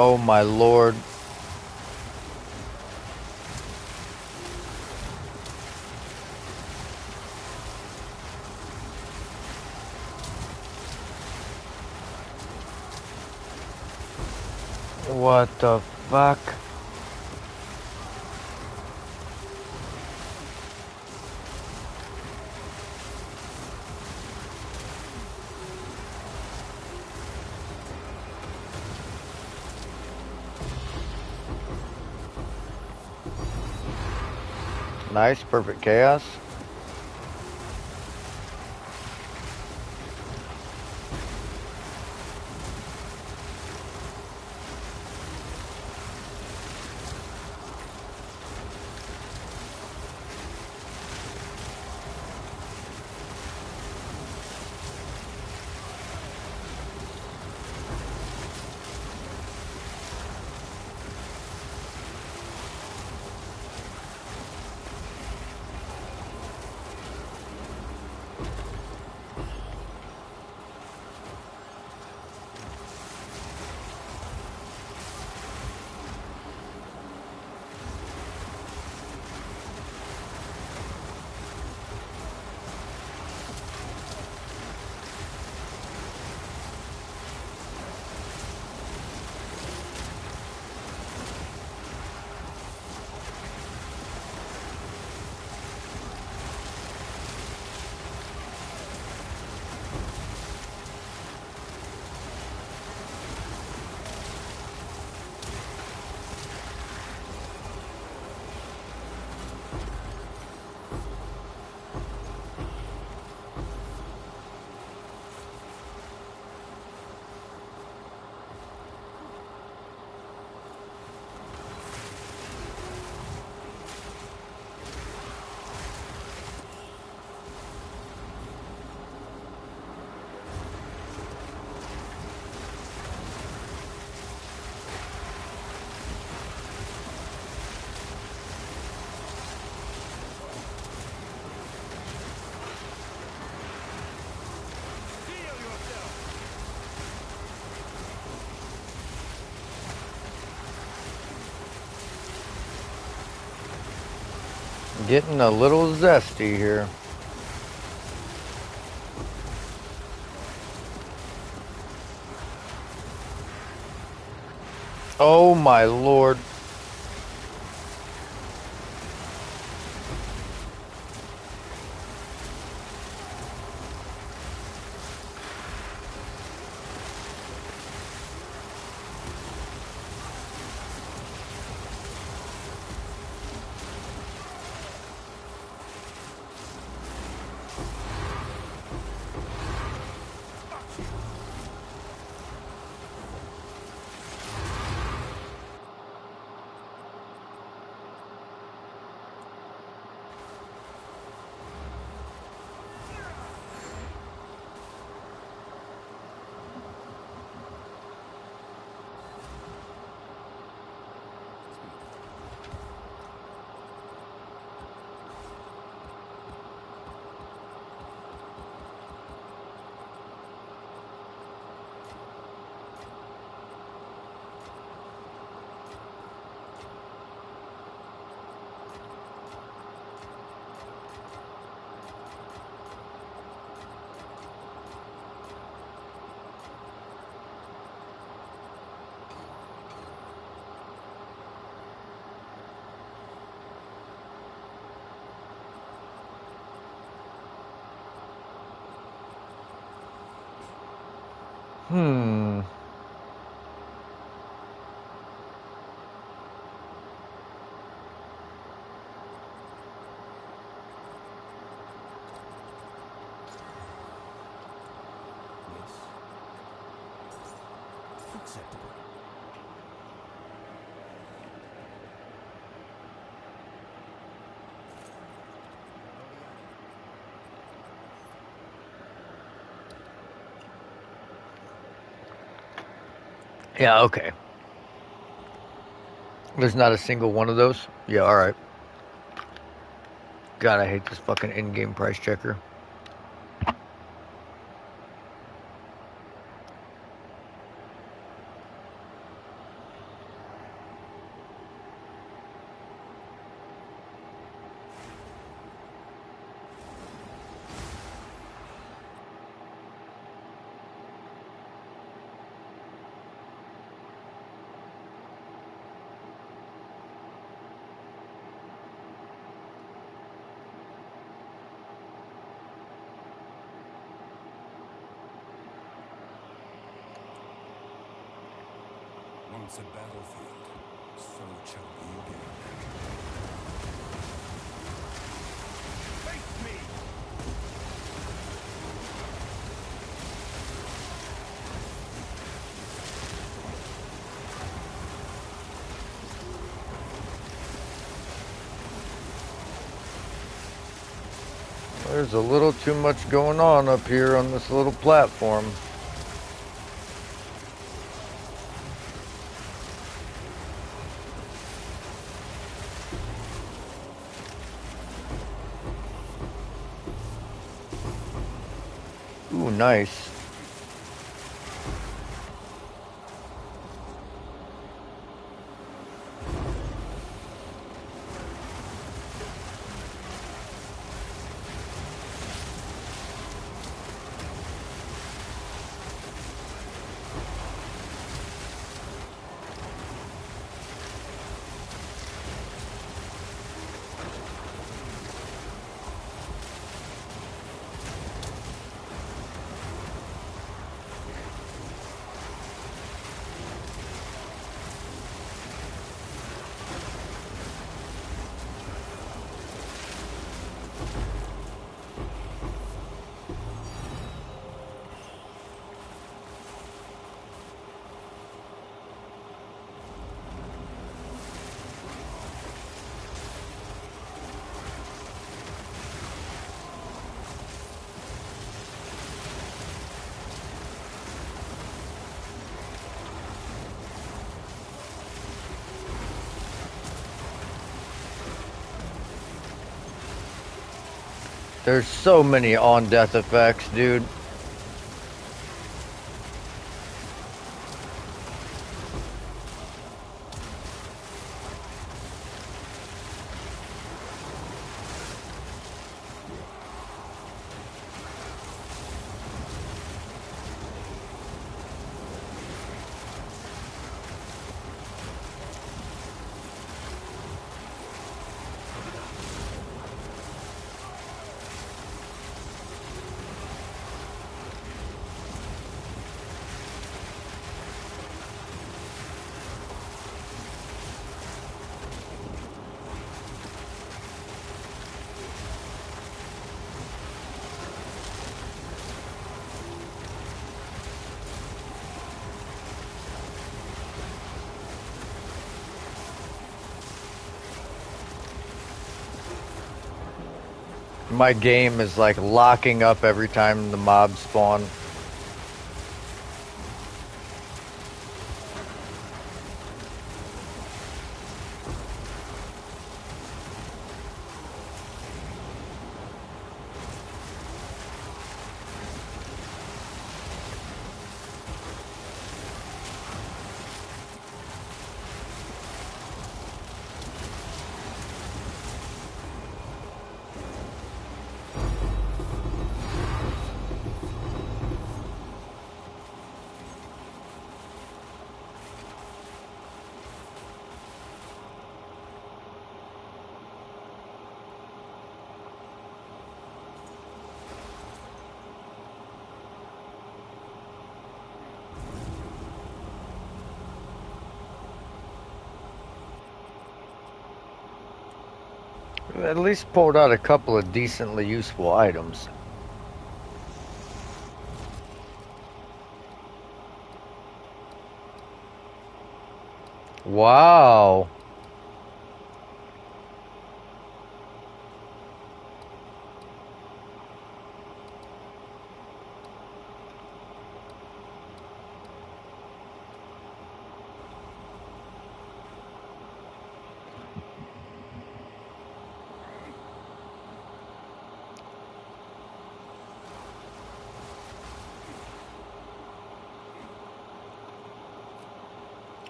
Oh my lord. What the fuck? Nice, perfect chaos. Getting a little zesty here. Oh my lord. Hmm. Yes. Acceptable. Yeah, okay. There's not a single one of those? Yeah, alright. God, I hate this fucking in-game price checker. Once a battlefield, so it shall be again. Face me! There's a little too much going on up here on this little platform. Ooh, nice. There's so many on-death effects, dude. My game is like locking up every time the mobs spawn. At least pulled out a couple of decently useful items. Wow.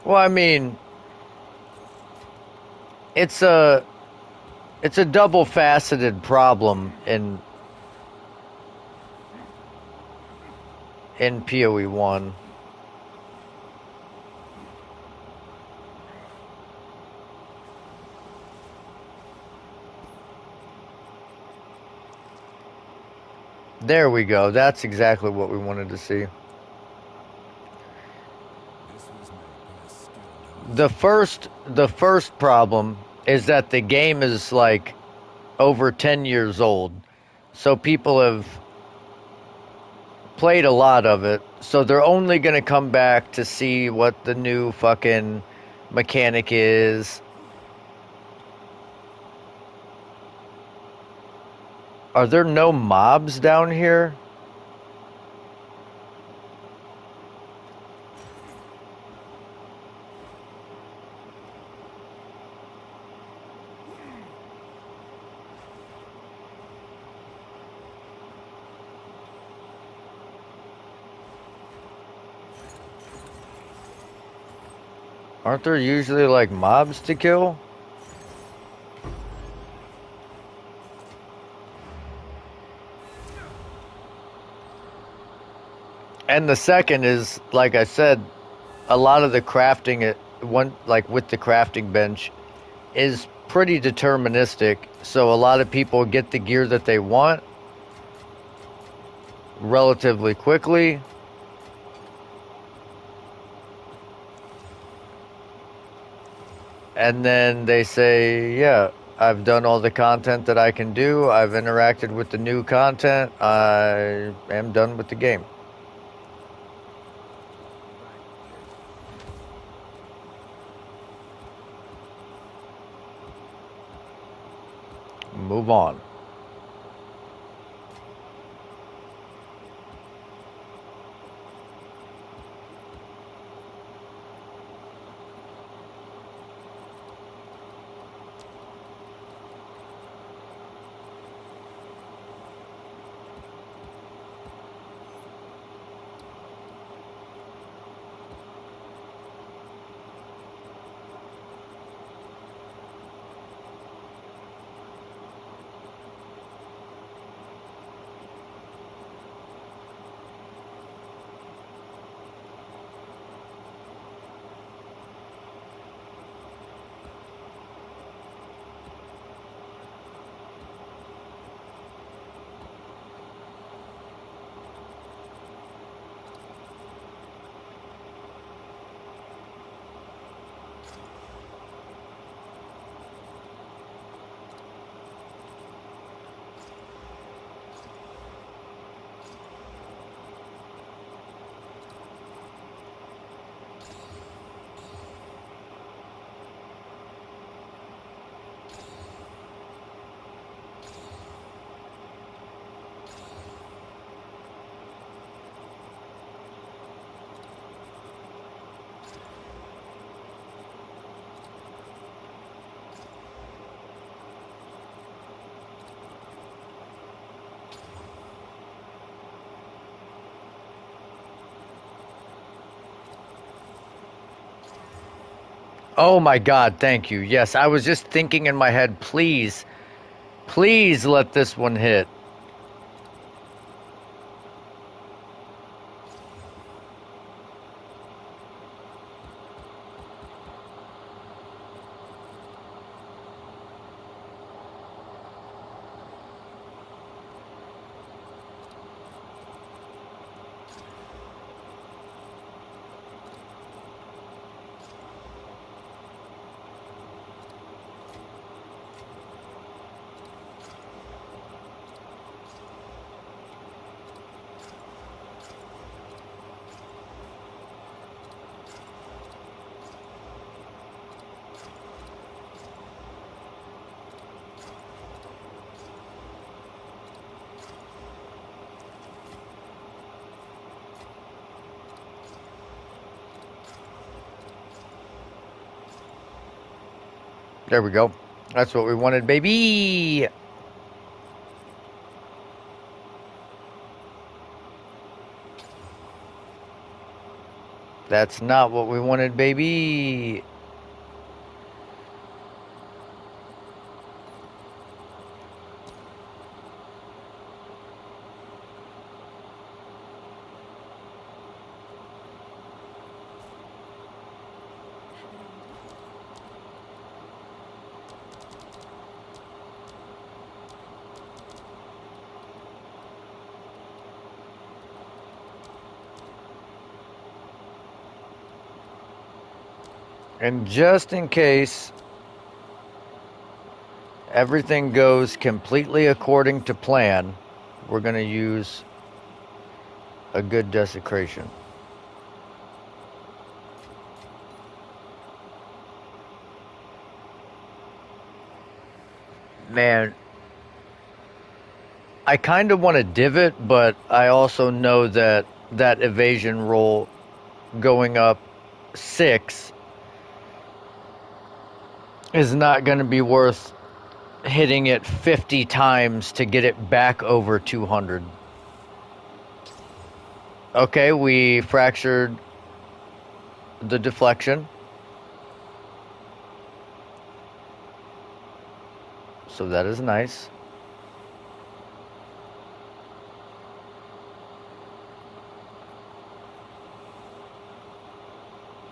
Well, I mean, it's a double faceted problem in PoE 1. There we go. That's exactly what we wanted to see. The first problem is that the game is like over 10 years old. So people have played a lot of it. So they're only going to come back to see what the new fucking mechanic is. Are there no mobs down here? Aren't there usually like mobs to kill? And the second is, like I said, a lot of the crafting like with the crafting bench is pretty deterministic. So a lot of people get the gear that they want relatively quickly. And then they say, yeah, I've done all the content that I can do. I've interacted with the new content. I am done with the game. Move on. Oh my God, thank you. Yes, I was just thinking in my head, please, please let this one hit. There we go. That's what we wanted, baby. That's not what we wanted, baby. And just in case everything goes completely according to plan, we're going to use a good desecration. Man, I kind of want to divot, but I also know that that evasion roll going up 6 is not going to be worth hitting it 50 times to get it back over 200. Okay, we fractured the deflection. So that is nice.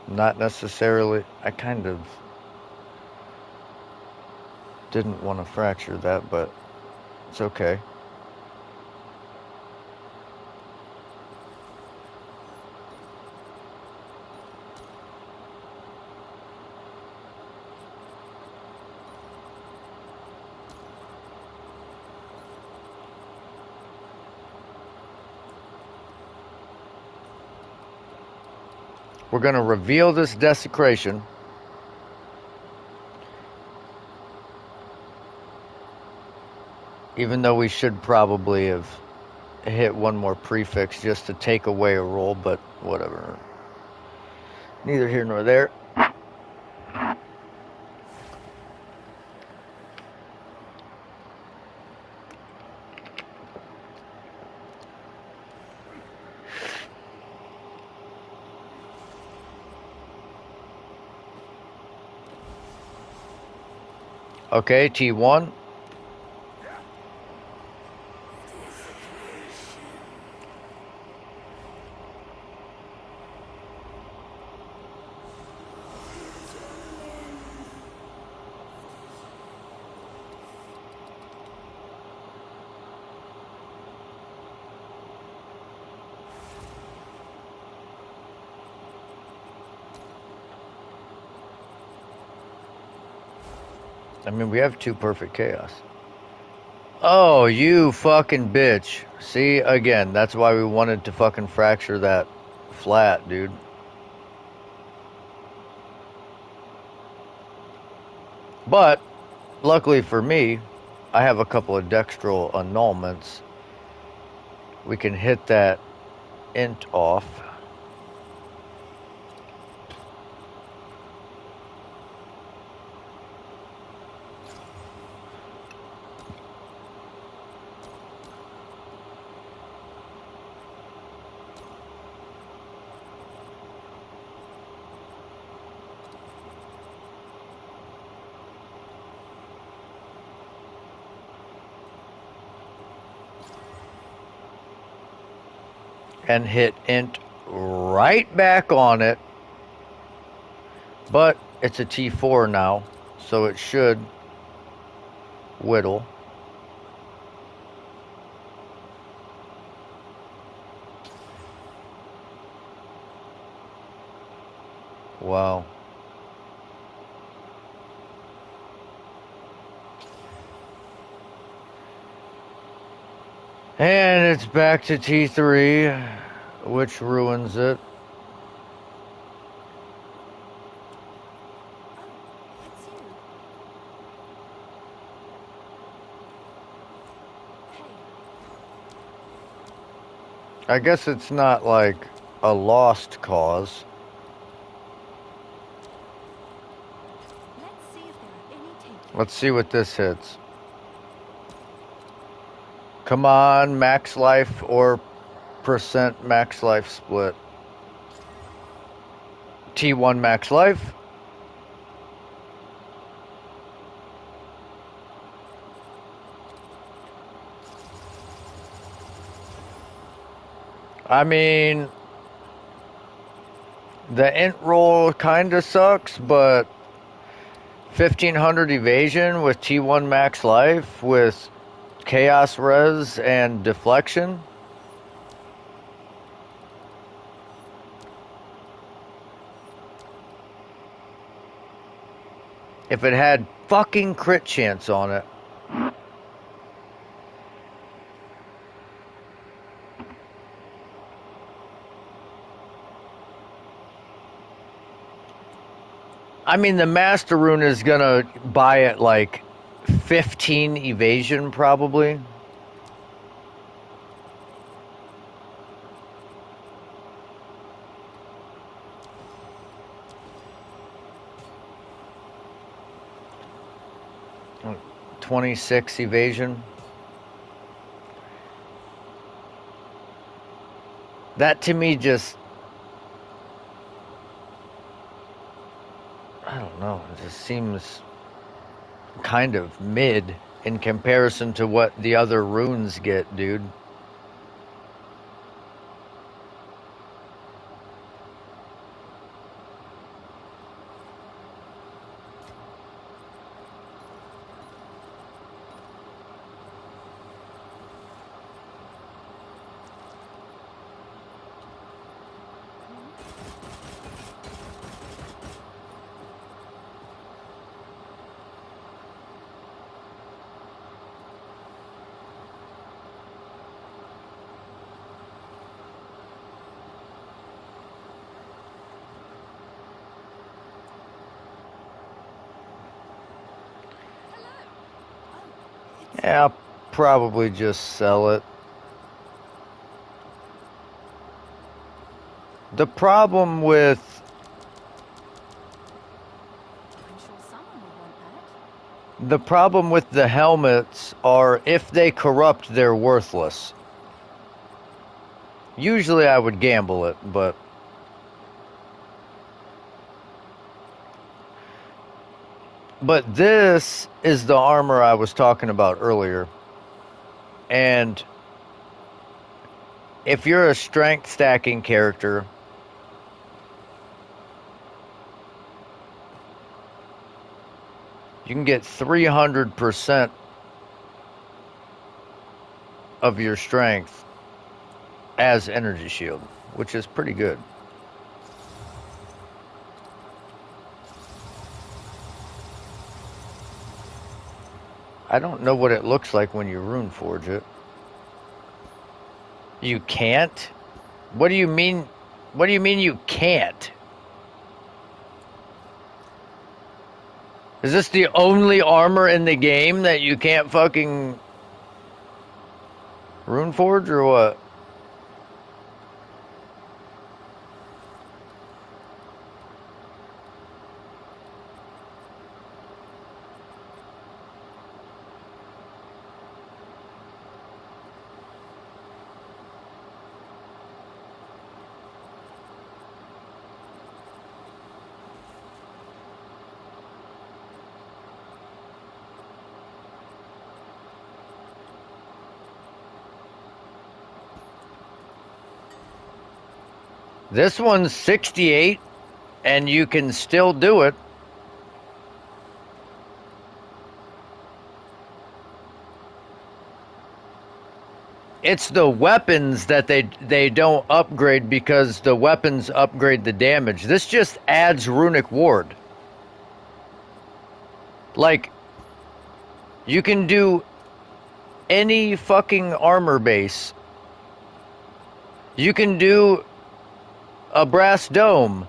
Not necessarily. I kind of didn't want to fracture that, but it's okay. We're going to reveal this desecration. Even though we should probably have hit one more prefix just to take away a roll, but whatever. Neither here nor there. Okay, T1. I mean, we have 2 perfect chaos. Oh, you fucking bitch. See, again, that's why we wanted to fucking fracture that flat, dude. But, luckily for me, I have a couple of dextral annulments. We can hit that int off. and hit int right back on it. But it's a T4 now, so it should whittle. Wow. And it's back to T3, which ruins it. It's you. Hey, I guess it's not like a lost cause. let's see if there are any takers. Let's see what this hits. Come on, max life or percent max life split. T1 max life. I mean, the int roll kinda sucks, but 1500 evasion with T1 max life with chaos res and deflection. If it had fucking crit chance on it. I mean, the Master Rune is gonna buy it like 15 evasion probably. Mm, 26 evasion. That to me just, I don't know, it just seems kind of mid in comparison to what the other runes get, dude. Yeah, I'll probably just sell it. The problem with I'm sure someone will want that. the helmets are if they corrupt, they're worthless. Usually I would gamble it, but this is the armor I was talking about earlier. And if you're a strength stacking character, you can get 300% of your strength as energy shield, which is pretty good. I don't know what it looks like when you rune forge it. You can't? What do you mean? What do you mean you can't? Is this the only armor in the game that you can't fucking rune forge or what? This one's 68, and you can still do it. It's the weapons that they don't upgrade because the weapons upgrade the damage. This just adds runic ward. Like, you can do any fucking armor base. You can do a brass dome.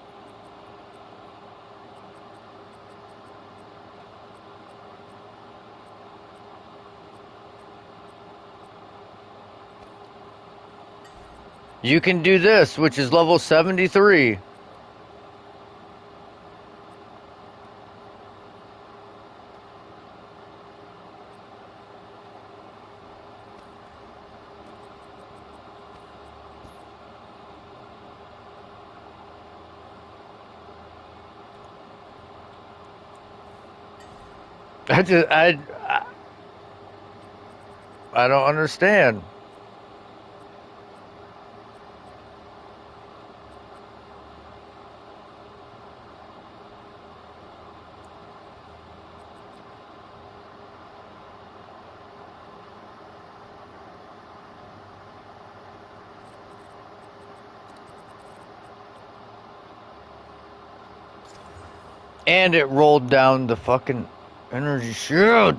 You can do this, which is level 73. I don't understand. And it rolled down the fucking energy shield.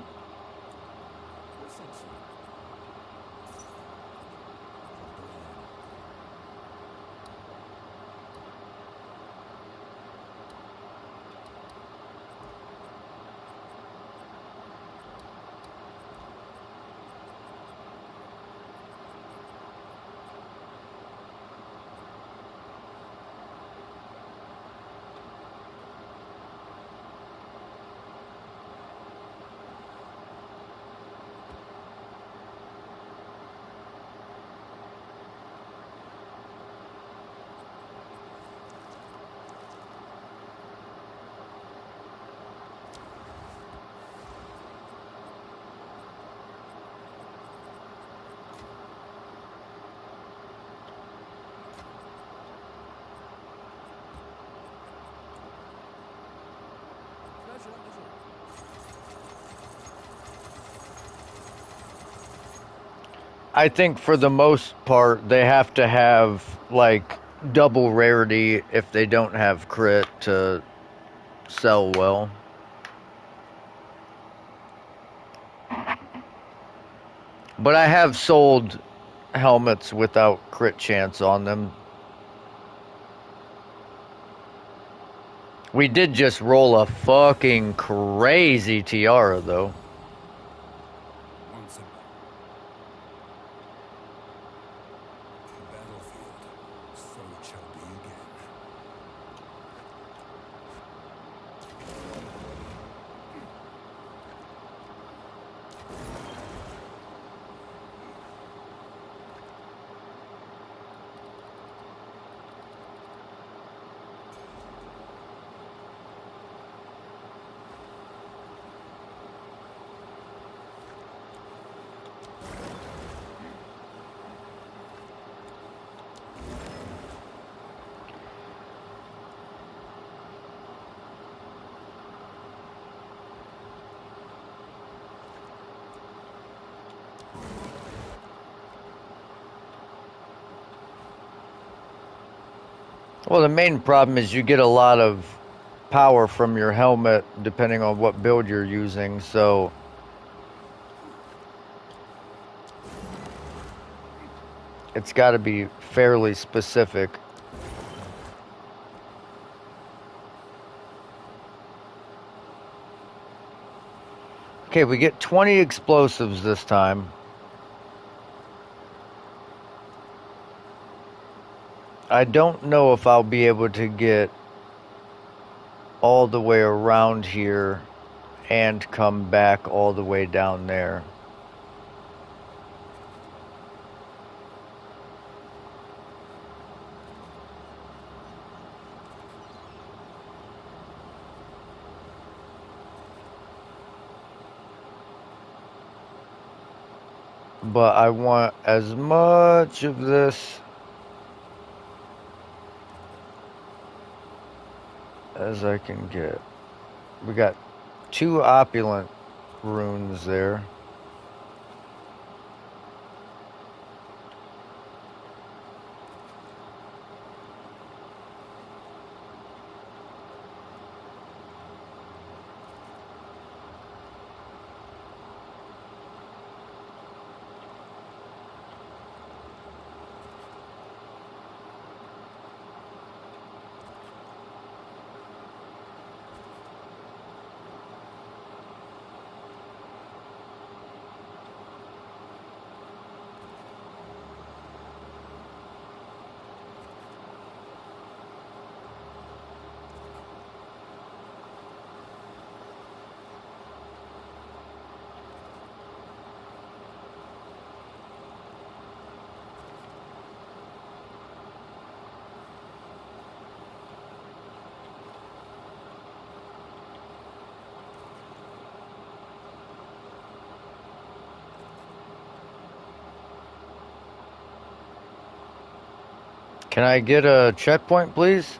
I think for the most part, they have to have like double rarity if they don't have crit to sell well. But I have sold helmets without crit chance on them. We did just roll a fucking crazy tiara, though. Once a battlefield, so it shall be again. Well, the main problem is you get a lot of power from your helmet depending on what build you're using, so it's got to be fairly specific. Okay, we get 20 explosives this time. I don't know if I'll be able to get all the way around here and come back all the way down there. But I want as much of this as I can get. We got 2 opulent runes there. Can I get a checkpoint, please?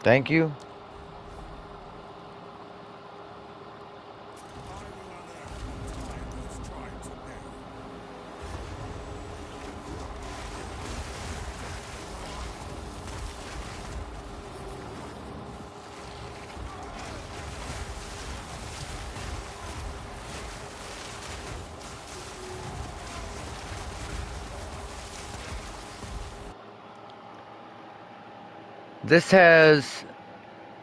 Thank you. This has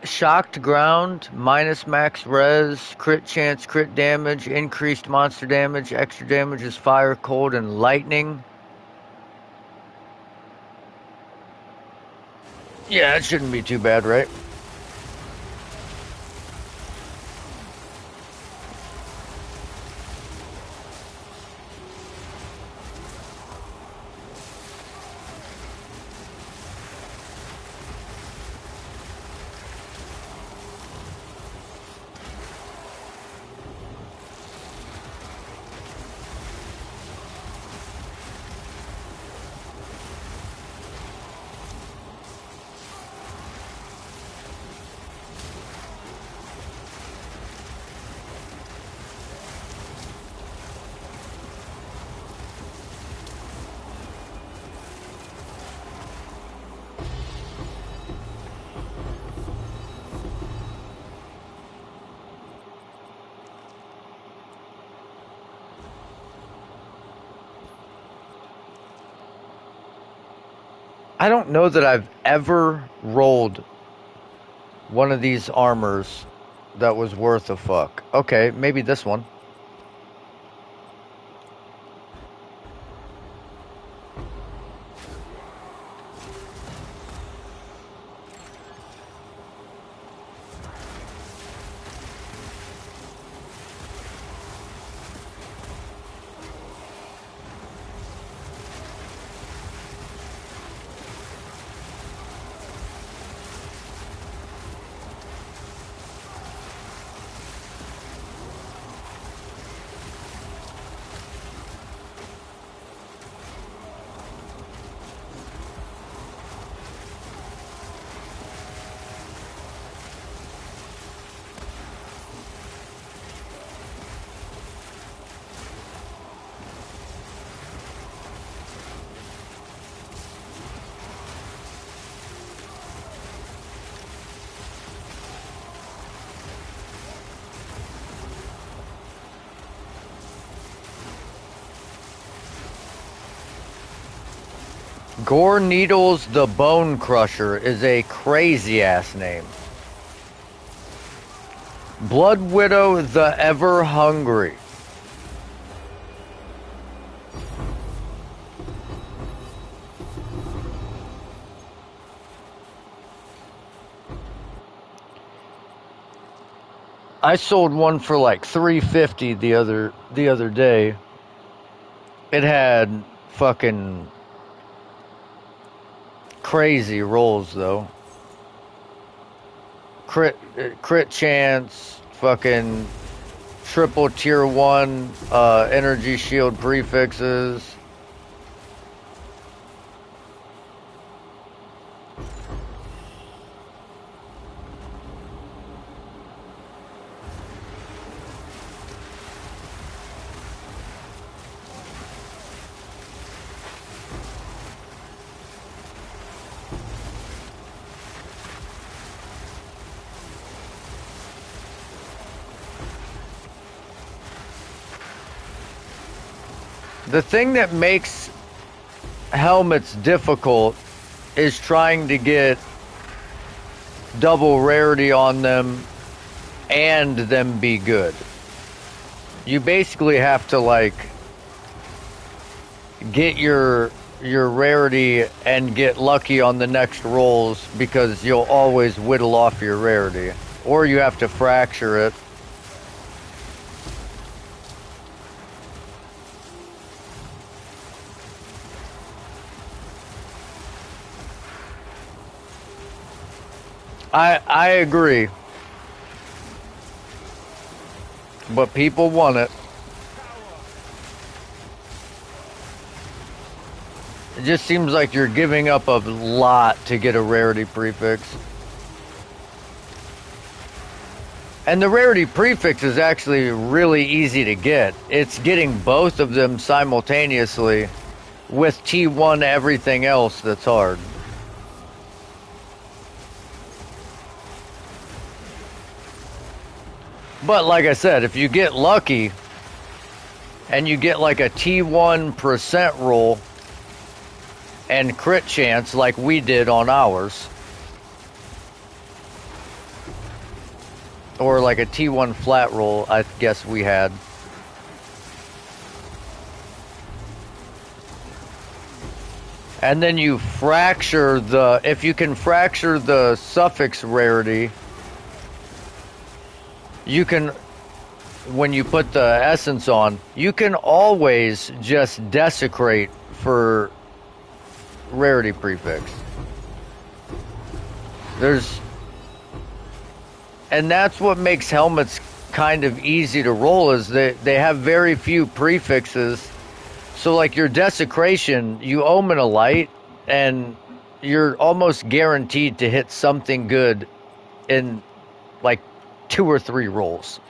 shocked ground, minus max res, crit chance, crit damage, increased monster damage, extra damage is fire, cold, and lightning. Yeah, it shouldn't be too bad, right? I don't know that I've ever rolled one of these armors that was worth a fuck. Okay, maybe this one. Gore Needles the Bone Crusher is a crazy ass name. Blood Widow the Ever Hungry. I sold one for like $350 the other day. It had fucking crazy rolls though. Crit chance, fucking triple tier 1 energy shield prefixes. The thing that makes helmets difficult is trying to get double rarity on them and them be good. You basically have to like get your rarity and get lucky on the next rolls because you'll always whittle off your rarity. Or you have to fracture it. I agree. But people want it. It just seems like you're giving up a lot to get a rarity prefix. And the rarity prefix is actually really easy to get. It's getting both of them simultaneously with T1 everything else that's hard. But like I said, if you get lucky and you get like a T1% roll and crit chance like we did on ours, or like a T1 flat roll, I guess we had. And then you fracture the, if you can fracture the suffix rarity, you can, when you put the essence on, you can always just desecrate for rarity prefix. And that's what makes helmets kind of easy to roll, is they have very few prefixes. So like your desecration, you omen a light and you're almost guaranteed to hit something good in like 2 or 3 rolls.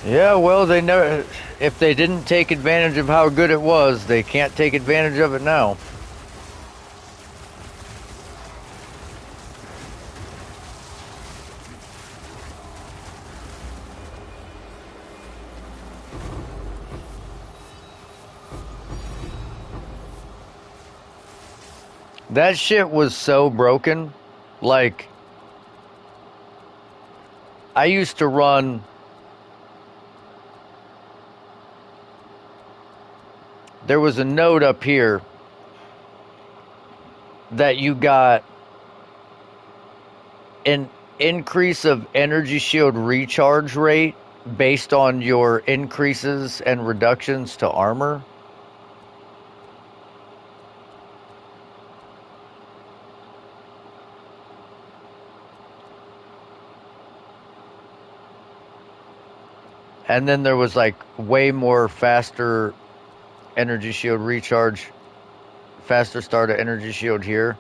Yeah, well, they never, if they didn't take advantage of how good it was, they can't take advantage of it now. That shit was so broken. Like, I used to run, there was a note up here that you got an increase of energy shield recharge rate based on your increases and reductions to armor. And then there was like way more faster energy shield recharge, faster start of energy shield here.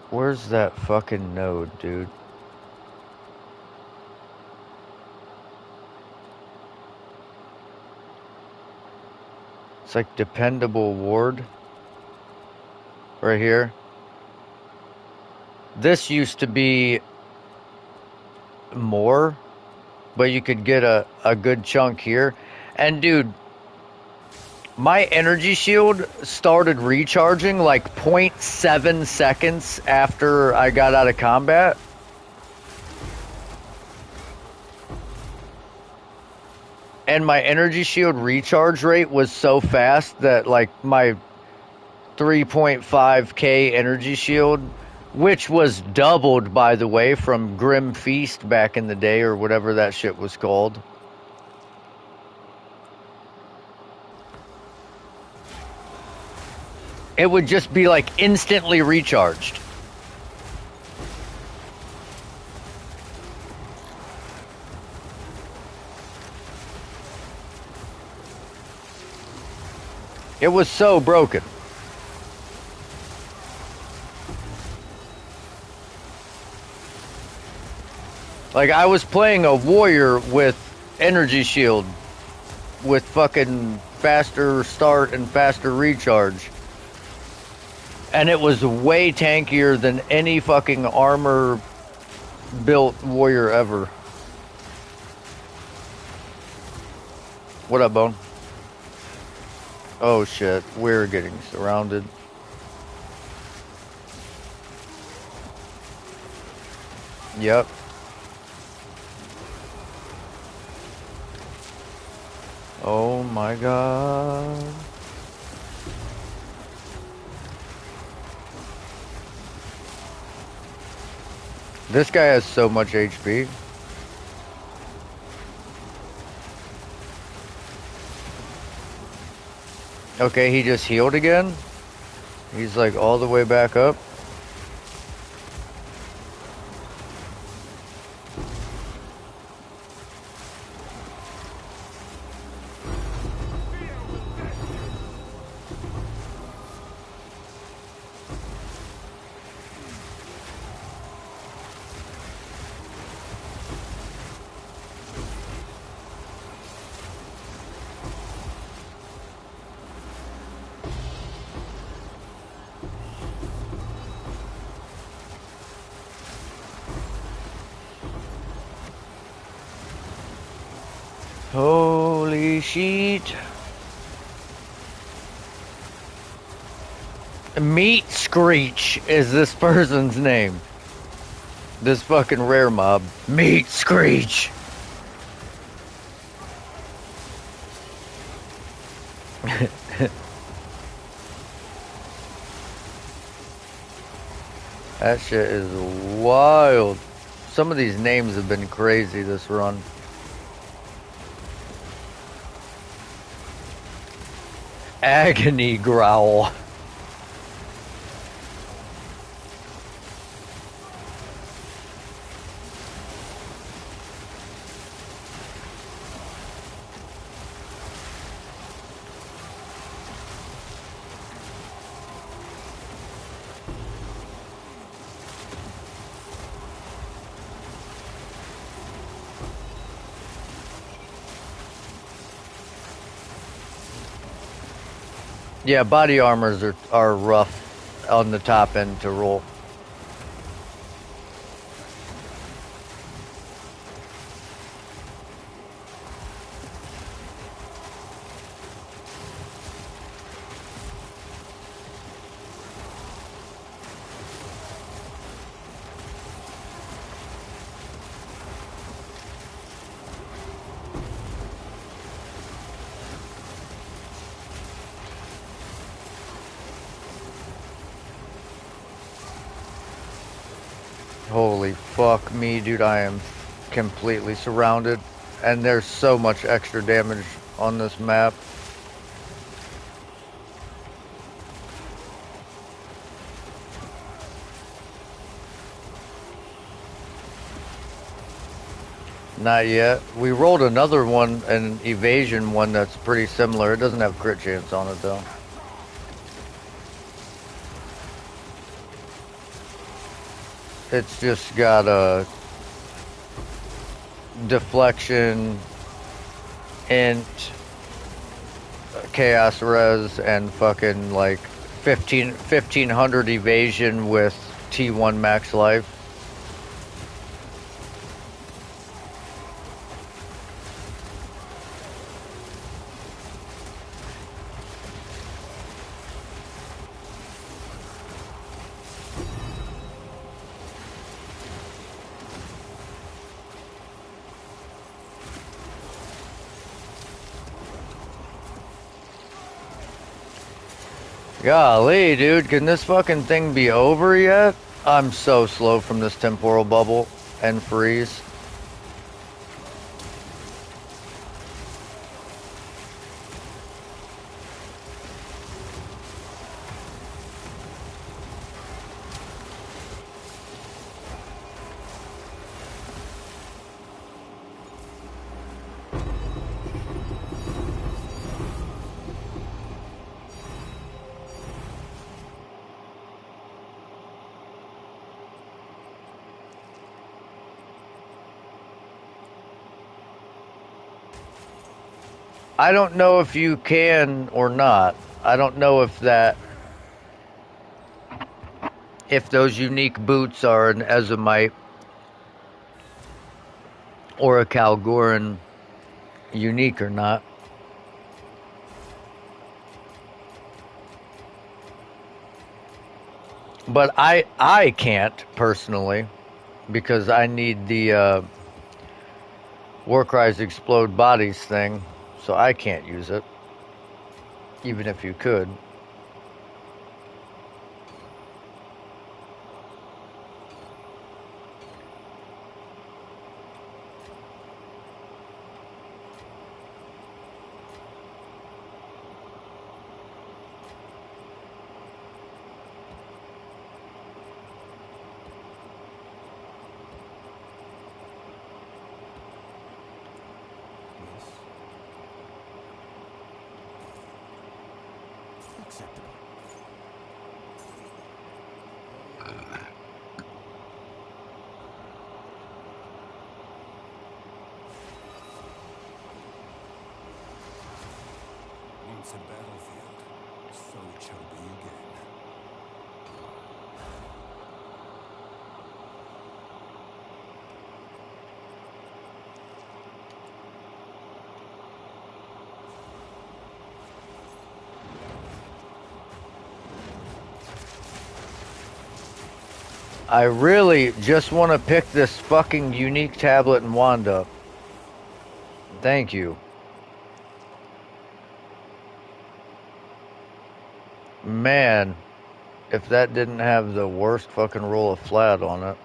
Where's that fucking node, dude? It's like dependable ward. Right here. This used to be more, but you could get a good chunk here. And dude, my energy shield started recharging like 0.7 seconds after I got out of combat. And my energy shield recharge rate was so fast that like my 3.5k energy shield, which was doubled by the way from Grim Feast back in the day or whatever that shit was called. It would just be like instantly recharged. It was so broken. Like, I was playing a warrior with energy shield with fucking faster start and faster recharge. And it was way tankier than any fucking armor built warrior ever. What up, Bone? Oh shit, we're getting surrounded. Yep. Oh my god. This guy has so much HP. Okay, he just healed again. He's like all the way back up. Holy shit. Meat Screech is this person's name. This fucking rare mob. Meat Screech. That shit is wild. Some of these names have been crazy this run. Agony Growl. Yeah, body armors are rough on the top end to roll. Holy fuck me, dude, I am completely surrounded. And there's so much extra damage on this map. Not yet. We rolled another one, an evasion one that's pretty similar. It doesn't have crit chance on it though. It's just got a deflection, int, chaos res, and fucking like 1500 evasion with T1 max life. Golly, dude, can this fucking thing be over yet? I'm so slow from this temporal bubble and freeze. I don't know if you can or not. I don't know if those unique boots are an Ezomite or a Kalgoran unique or not. But I can't personally because I need the Warcries Explode Bodies thing, so I can't use it. Even if you could. Acceptable. Once a battlefield, so it shall be again. I really just want to pick this fucking unique tablet and wand up. Thank you. Man, if that didn't have the worst fucking roll of flat on it.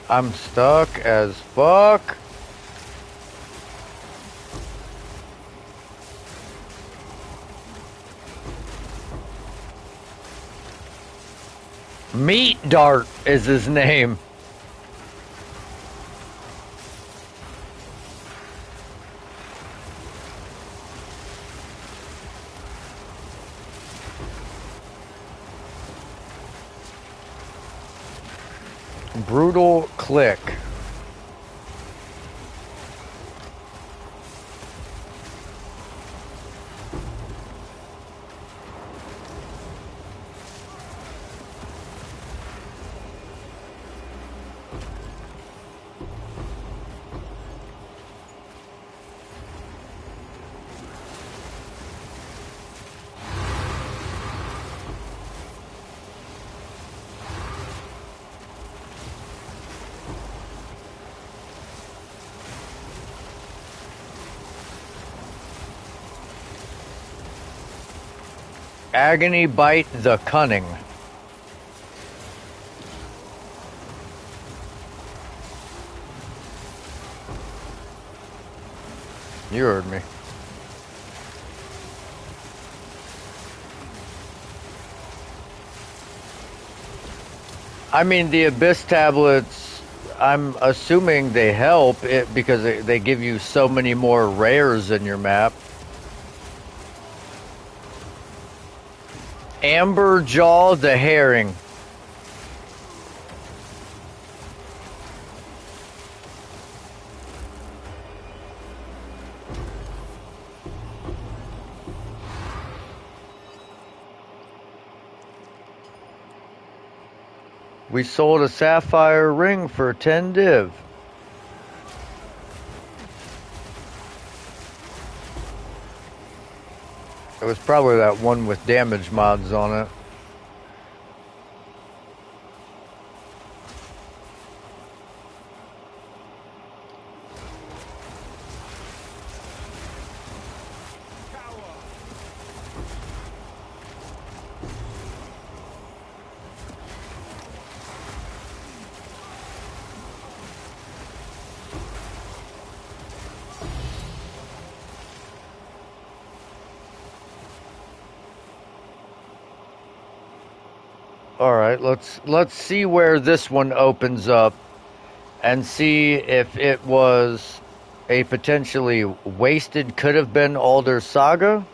I'm stuck as fuck. Meat Dart is his name. Brutal click. Agony Bite the Cunning. You heard me. I mean, the Abyss tablets, I'm assuming they help it because they give you so many more rares in your map. Amber Jaw the Herring. We sold a sapphire ring for 10 div. It was probably that one with damage mods on it. All right, let's see where this one opens up and see if it was a potentially wasted could have been Alder Saga.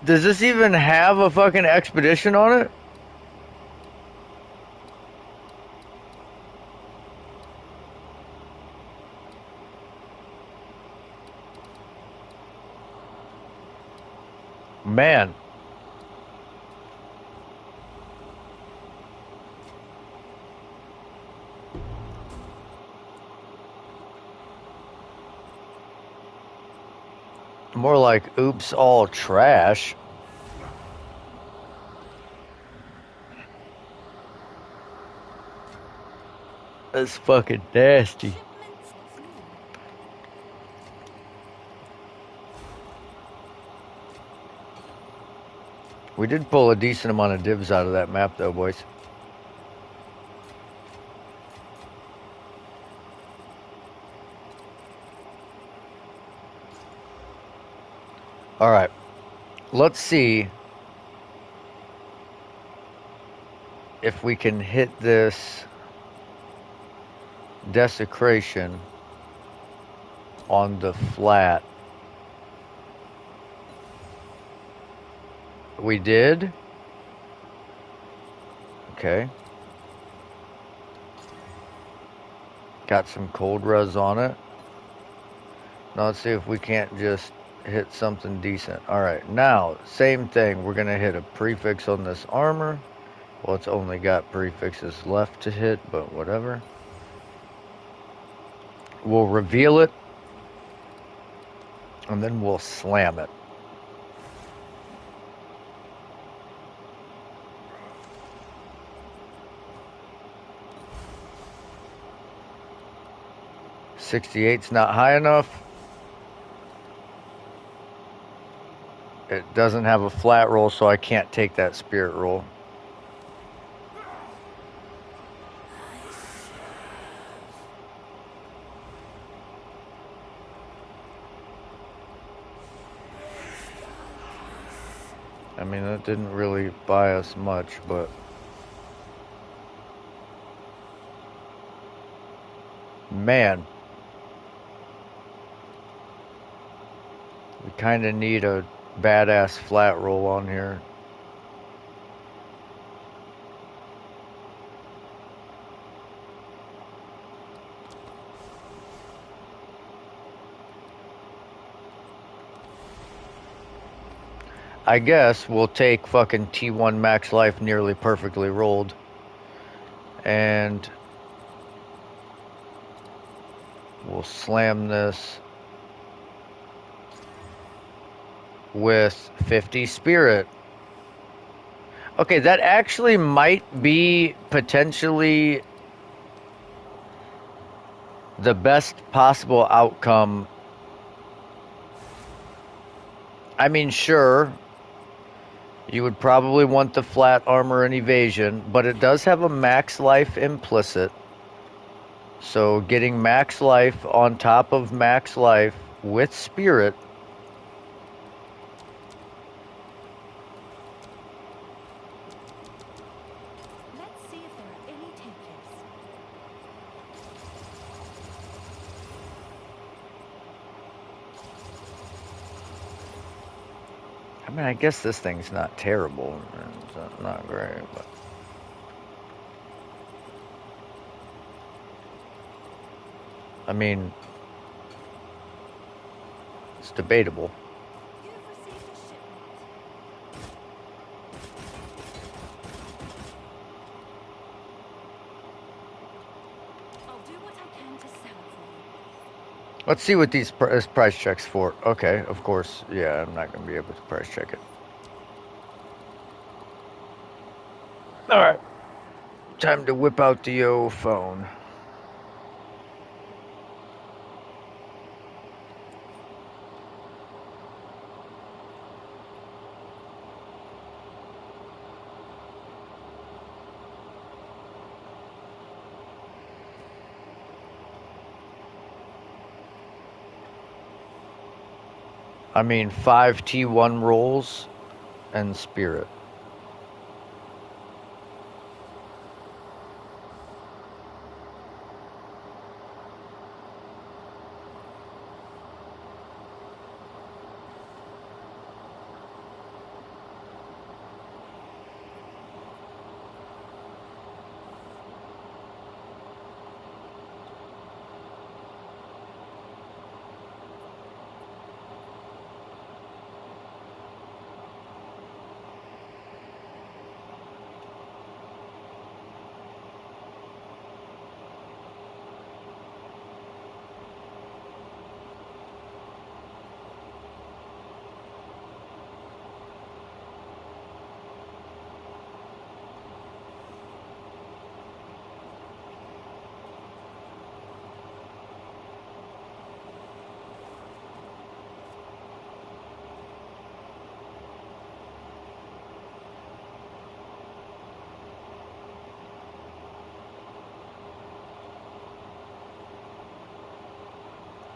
Does this even have a fucking expedition on it? Man. More like oops all trash. That's fucking nasty. Shipments of new. We did pull a decent amount of divs out of that map though, boys. All right. Let's see if we can hit this desecration on the flat. We did? Okay. Got some cold res on it. Now let's see if we can't just hit something decent. Alright, now, same thing. We're going to hit a prefix on this armor. Well, it's only got prefixes left to hit, but whatever. We'll reveal it. And then we'll slam it. .68's not high enough. It doesn't have a flat roll, so I can't take that spirit roll. I mean, that didn't really buy us much, but... Man. We kind of need a badass flat roll on here. I guess we'll take fucking T1 max life nearly perfectly rolled. And we'll slam this with 50 spirit. Okay, that actually might be potentially the best possible outcome. I mean, sure, you would probably want the flat armor and evasion, but it does have a max life implicit. So getting max life on top of max life with spirit. Let's see if there are any takers. I mean, I guess this thing's not terrible. It's not great, but I mean, it's debatable. You've received a shipment. I'll do what I can to sell it for you. Let's see what this price checks for. Okay, of course. Yeah, I'm not going to be able to price check it. All right. Time to whip out the old phone. I mean, 5 T1 rolls and spirit.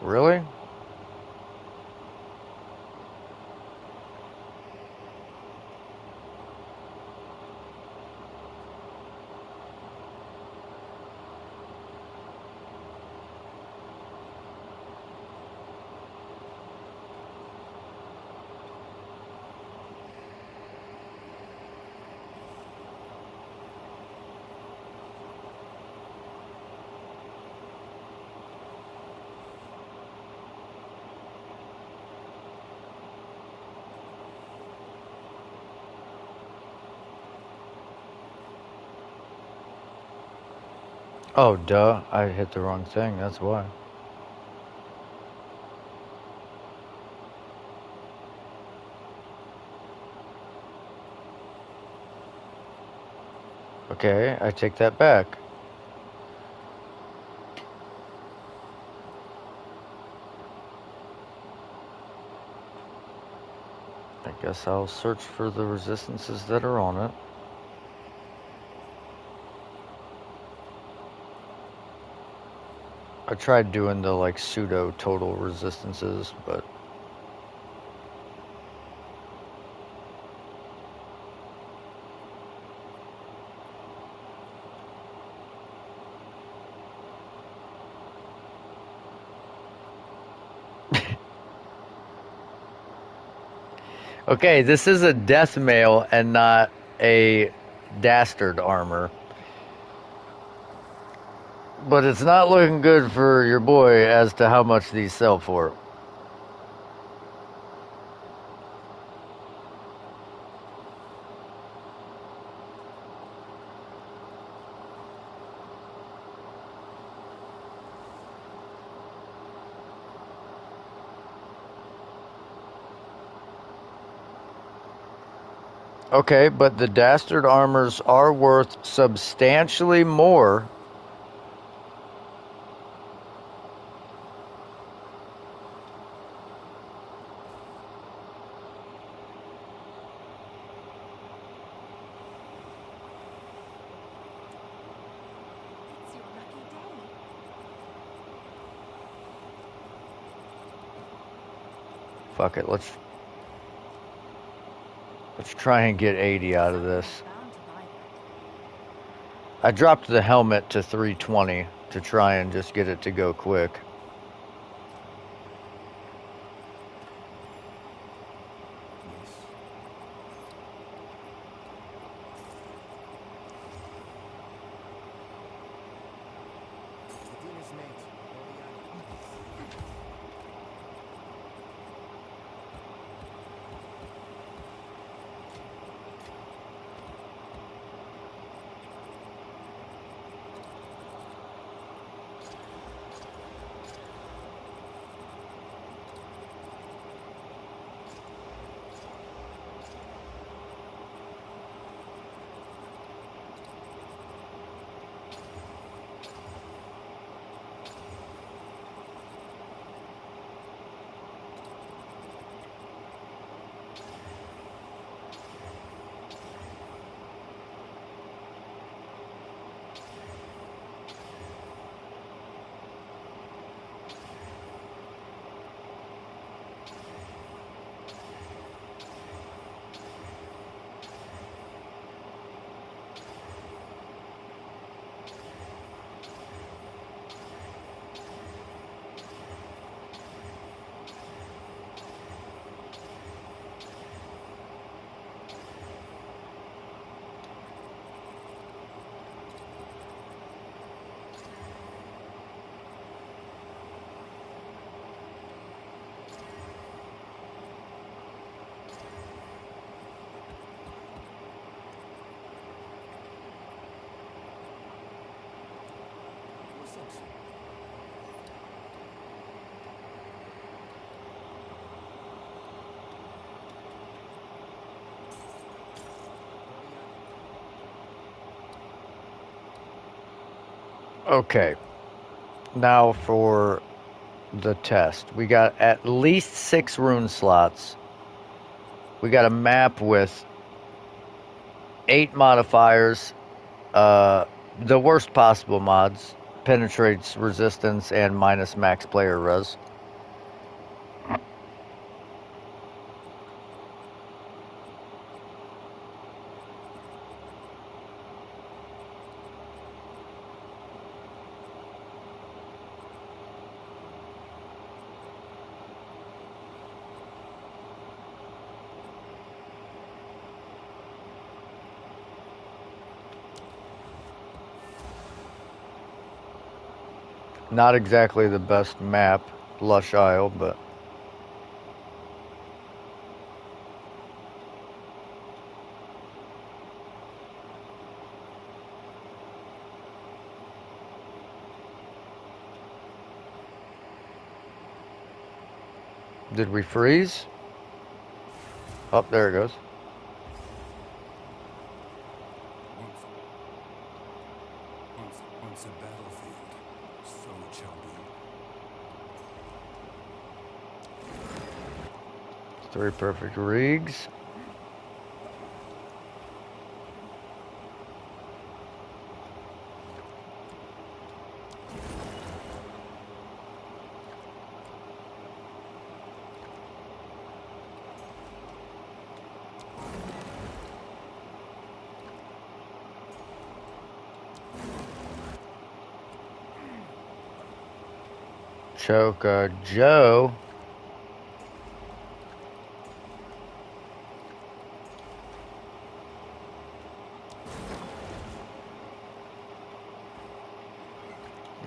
Really? Oh, duh. I hit the wrong thing. That's why. Okay, I take that back. I guess I'll search for the resistances that are on it. I tried doing the like pseudo total resistances, but okay, this is a death mail and not a dastard armor. But it's not looking good for your boy as to how much these sell for. Okay, but the dastard armors are worth substantially more. It's your lucky day. Fuck it, let's try and get 80 out of this. Someone's bound to buy I dropped the helmet to 320 to try and just get it to go quick. Yes. The deal is made. Okay, now for the test. We got at least 6 rune slots. We got a map with 8 modifiers. The worst possible mods. Penetrates resistance and minus max player res. Not exactly the best map, Lush Isle, but did we freeze? Oh, there it goes. Once a battlefield, so it shall be. 3 perfect rigs. Choka Joe.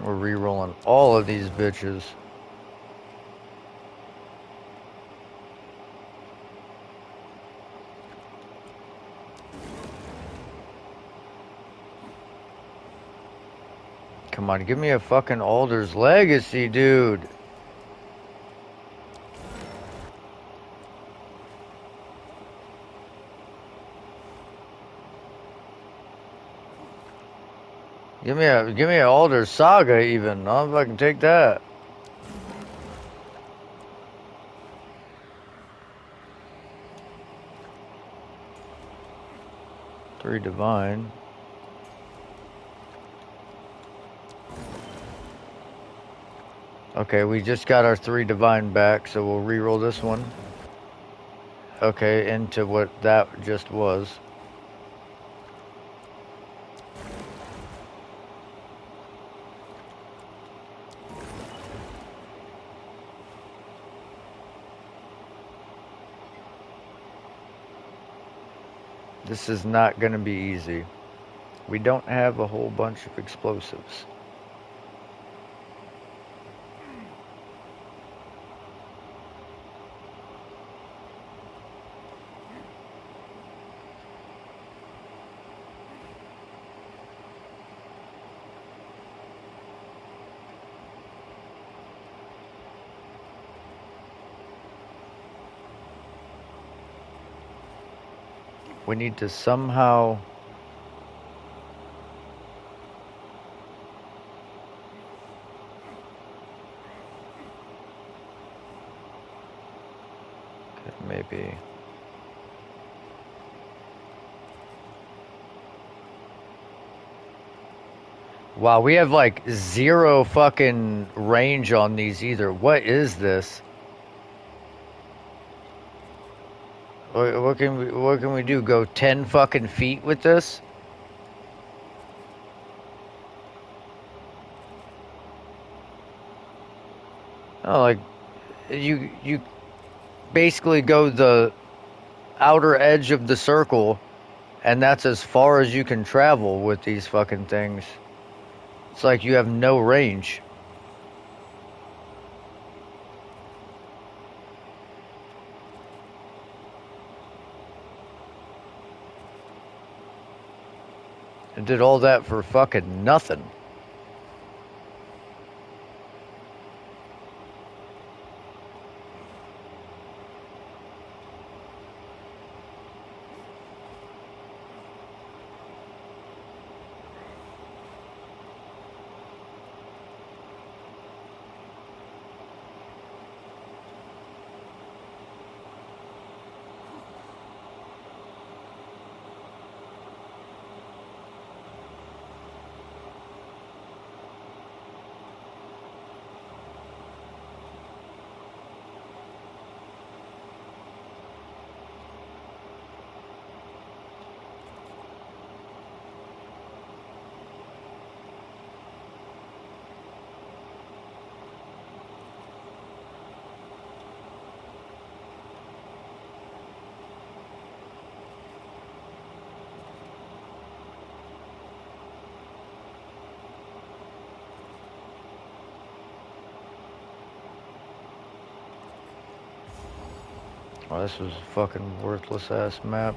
We're re-rolling all of these bitches. Come on, give me a fucking Alder's Legacy, dude. Give me an Alder Saga even. I'll fucking take that. Three divine. Okay, we just got our 3 divine back, so we'll reroll this one. Okay, into what that just was. This is not going to be easy. We don't have a whole bunch of explosives. We need to somehow... Maybe... Wow, we have like 0 fucking range on these either. What is this? What can we do? Go 10 fucking feet with this? Oh, like you basically go the outer edge of the circle, and that's as far as you can travel with these fucking things. It's like you have no range. It did all that for fucking nothing. Oh, this was a fucking worthless ass map.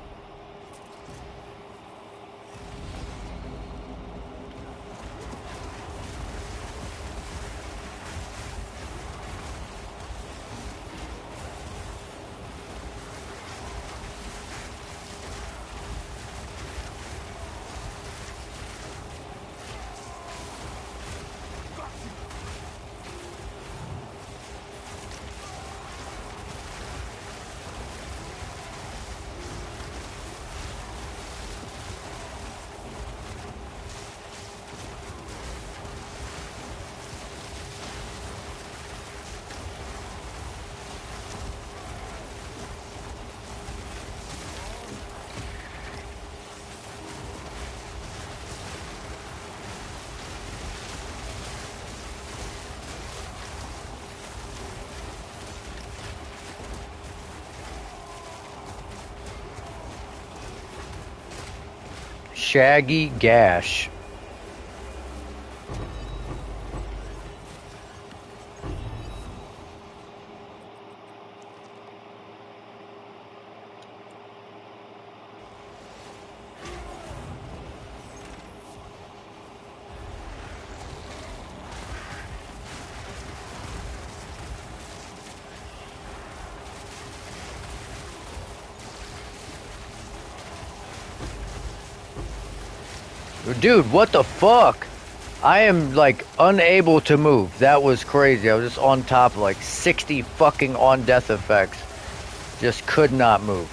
Shaggy Gash. Dude, what the fuck? I am like unable to move. That was crazy. I was just on top of like 60 fucking on death effects. Just could not move.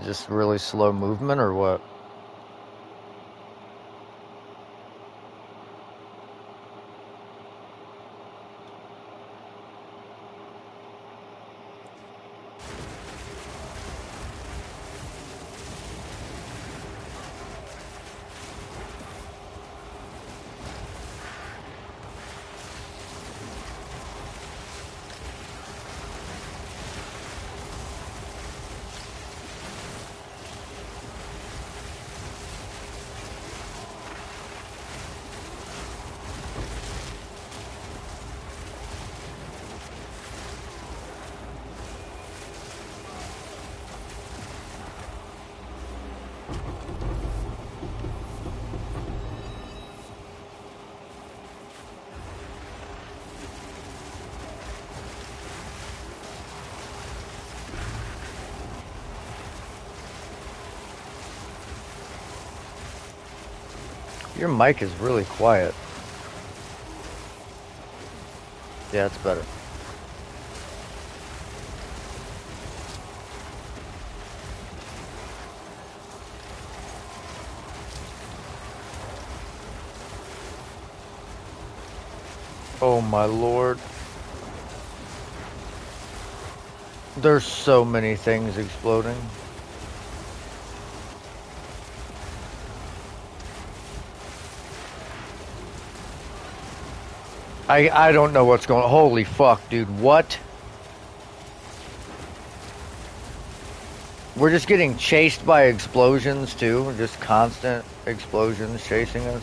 Just really slow movement or what? Your mic is really quiet. Yeah, it's better. Oh my lord. There's so many things exploding. I don't know what's going on. Holy fuck, dude. What? We're just getting chased by explosions too. Just constant explosions chasing us.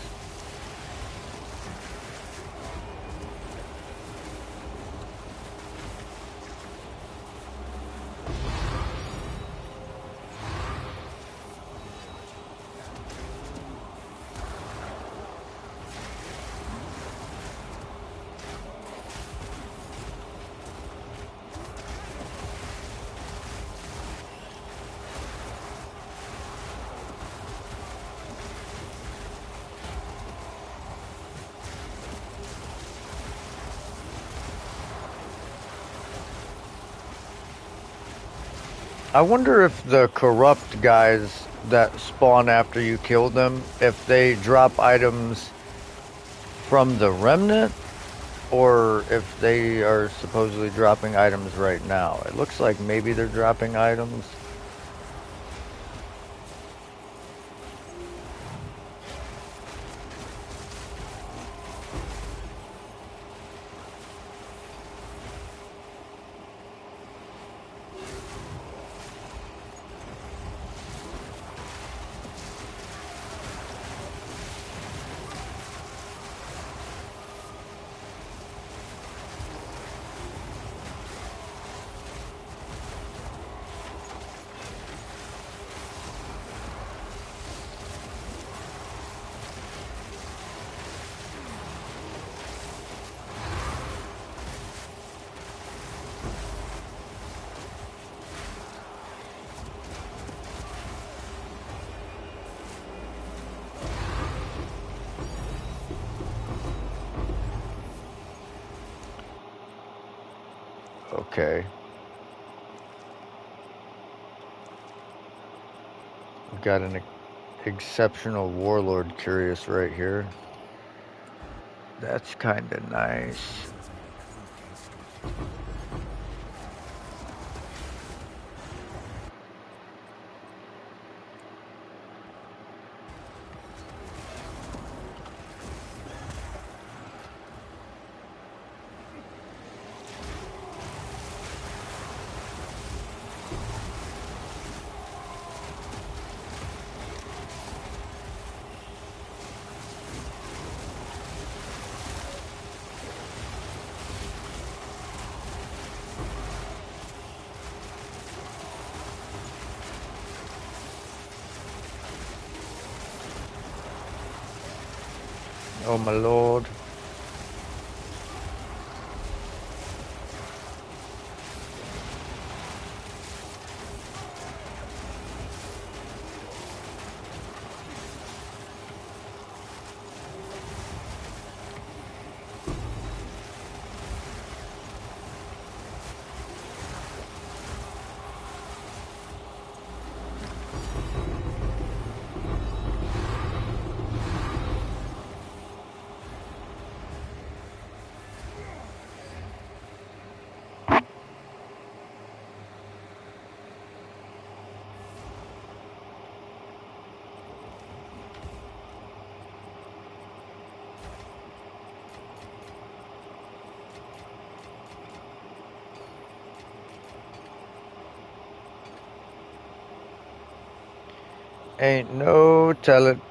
I wonder if the corrupt guys that spawn after you kill them, if they drop items from the remnant, or if they are supposedly dropping items right now. It looks like maybe they're dropping items. Okay. We've got an exceptional warlord curious right here. That's kind of nice. Oh my lord. Ain't no telling.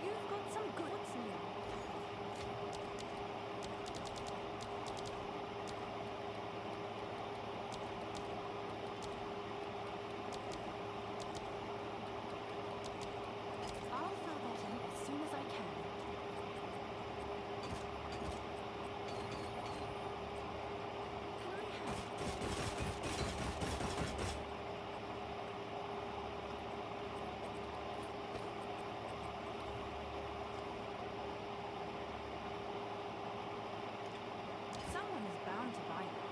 You've got some goods new. I'll fill that in as soon as I can. Can I help? Someone is bound to buy that.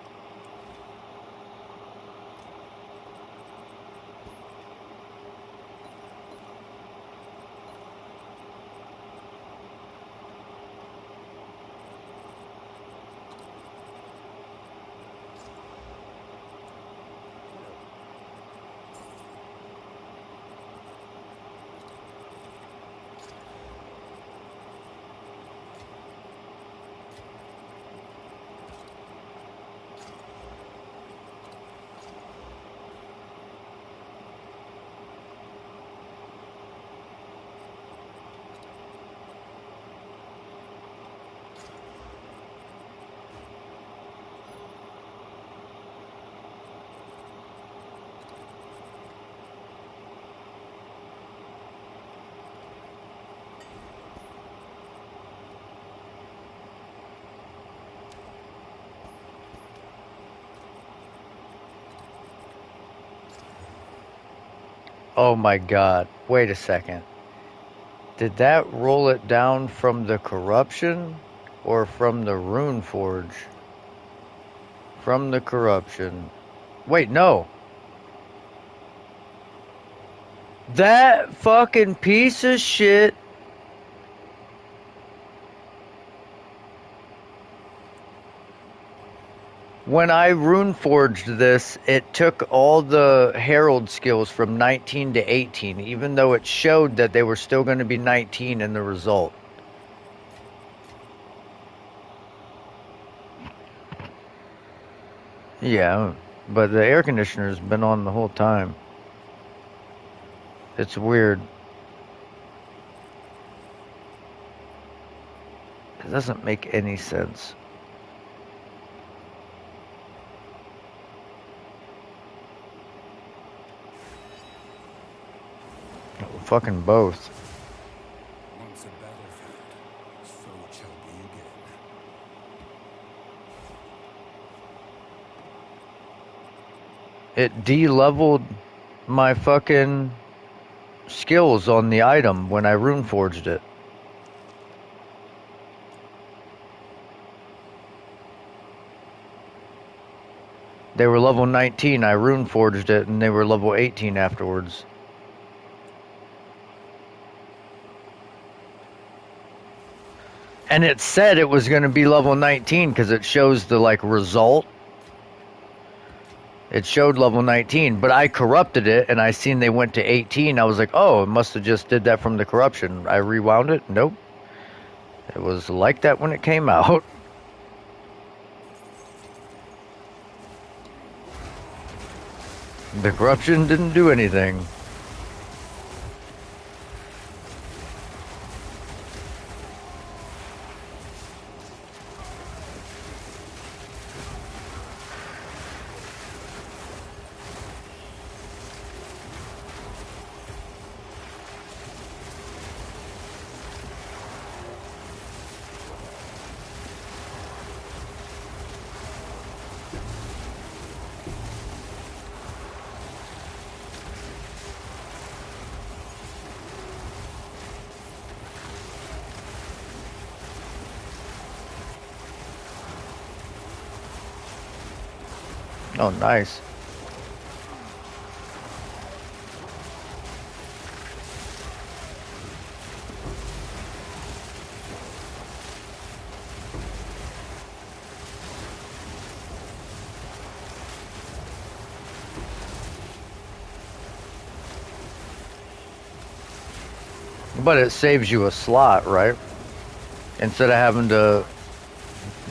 Oh my god. Wait a second. Did that roll it down from the corruption or from the rune forge? From the corruption. Wait, no. That fucking piece of shit. When I rune forged this, it took all the herald skills from 19 to 18, even though it showed that they were still going to be 19 in the result. Yeah, but the air conditioner's been on the whole time. It's weird. It doesn't make any sense. Fucking both. Once a battlefield, so it shall be again. It de-leveled my fucking skills on the item when I rune forged it. They were level 19, I rune forged it, and they were level 18 afterwards. And it said it was going to be level 19 because it shows the like result. It showed level 19, but I corrupted it and I seen they went to 18. I was like, oh, it must have just did that from the corruption. I rewound it. Nope. It was like that when it came out. The corruption didn't do anything. Oh, nice. But it saves you a slot, right? Instead of having to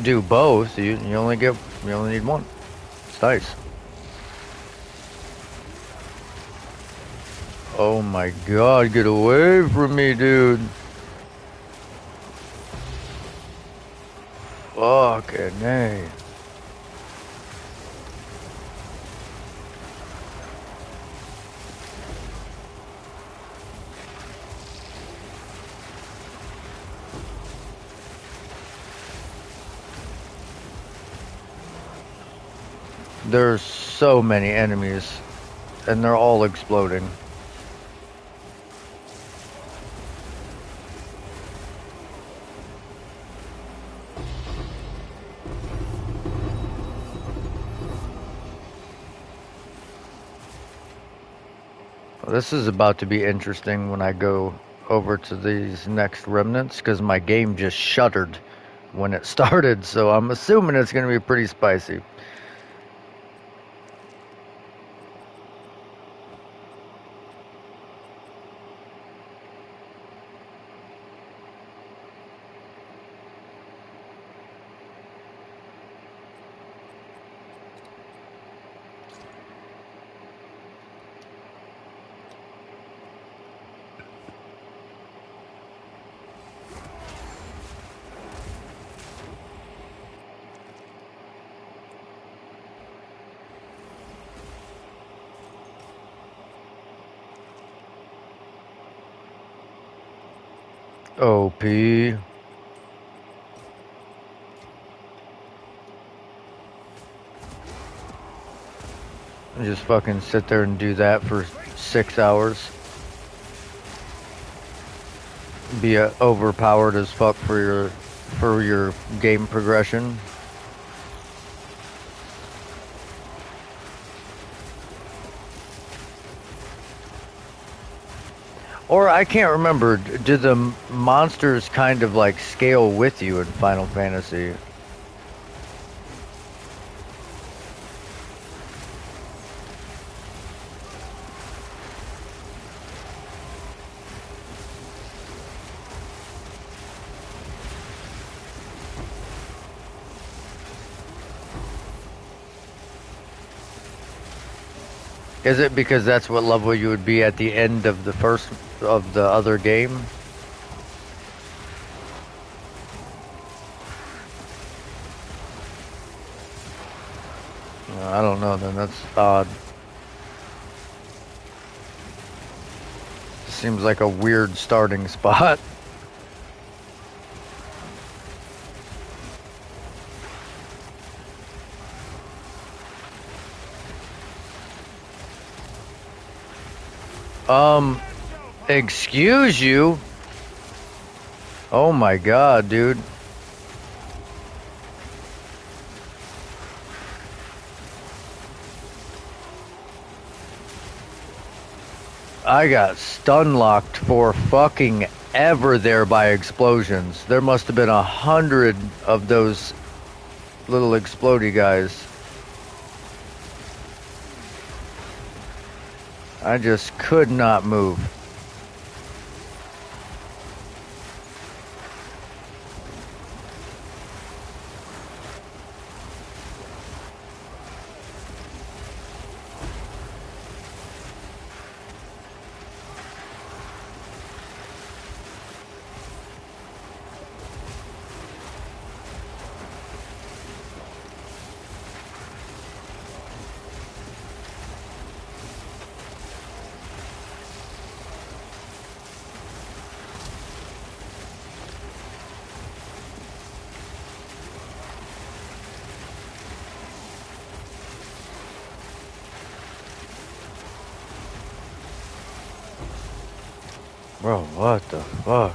do both, you only need one. It's nice. Oh my god, get away from me, dude. Fucking nay. There's so many enemies, and they're all exploding. This is about to be interesting when I go over to these next remnants, because my game just shuttered when it started, so I'm assuming it's going to be pretty spicy. OP. Just fucking sit there and do that for 6 hours. Be overpowered as fuck for your game progression. Or I can't remember, do the monsters kind of like scale with you in Final Fantasy? Is it because that's what level you would be at the end of the other game? I don't know then, that's odd. Seems like a weird starting spot. Excuse you? Oh my god, dude. I got stun locked for fucking ever there by explosions. There must have been 100 of those little explodey guys. I just could not move. Bro, what the fuck?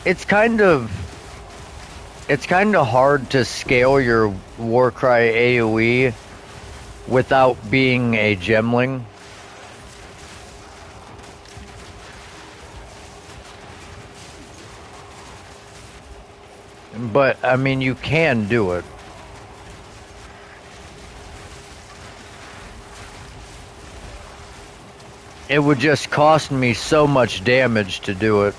It's kind of hard to scale your Warcry AoE without being a gemling. But I mean, you can do it. It would just cost me so much damage to do it.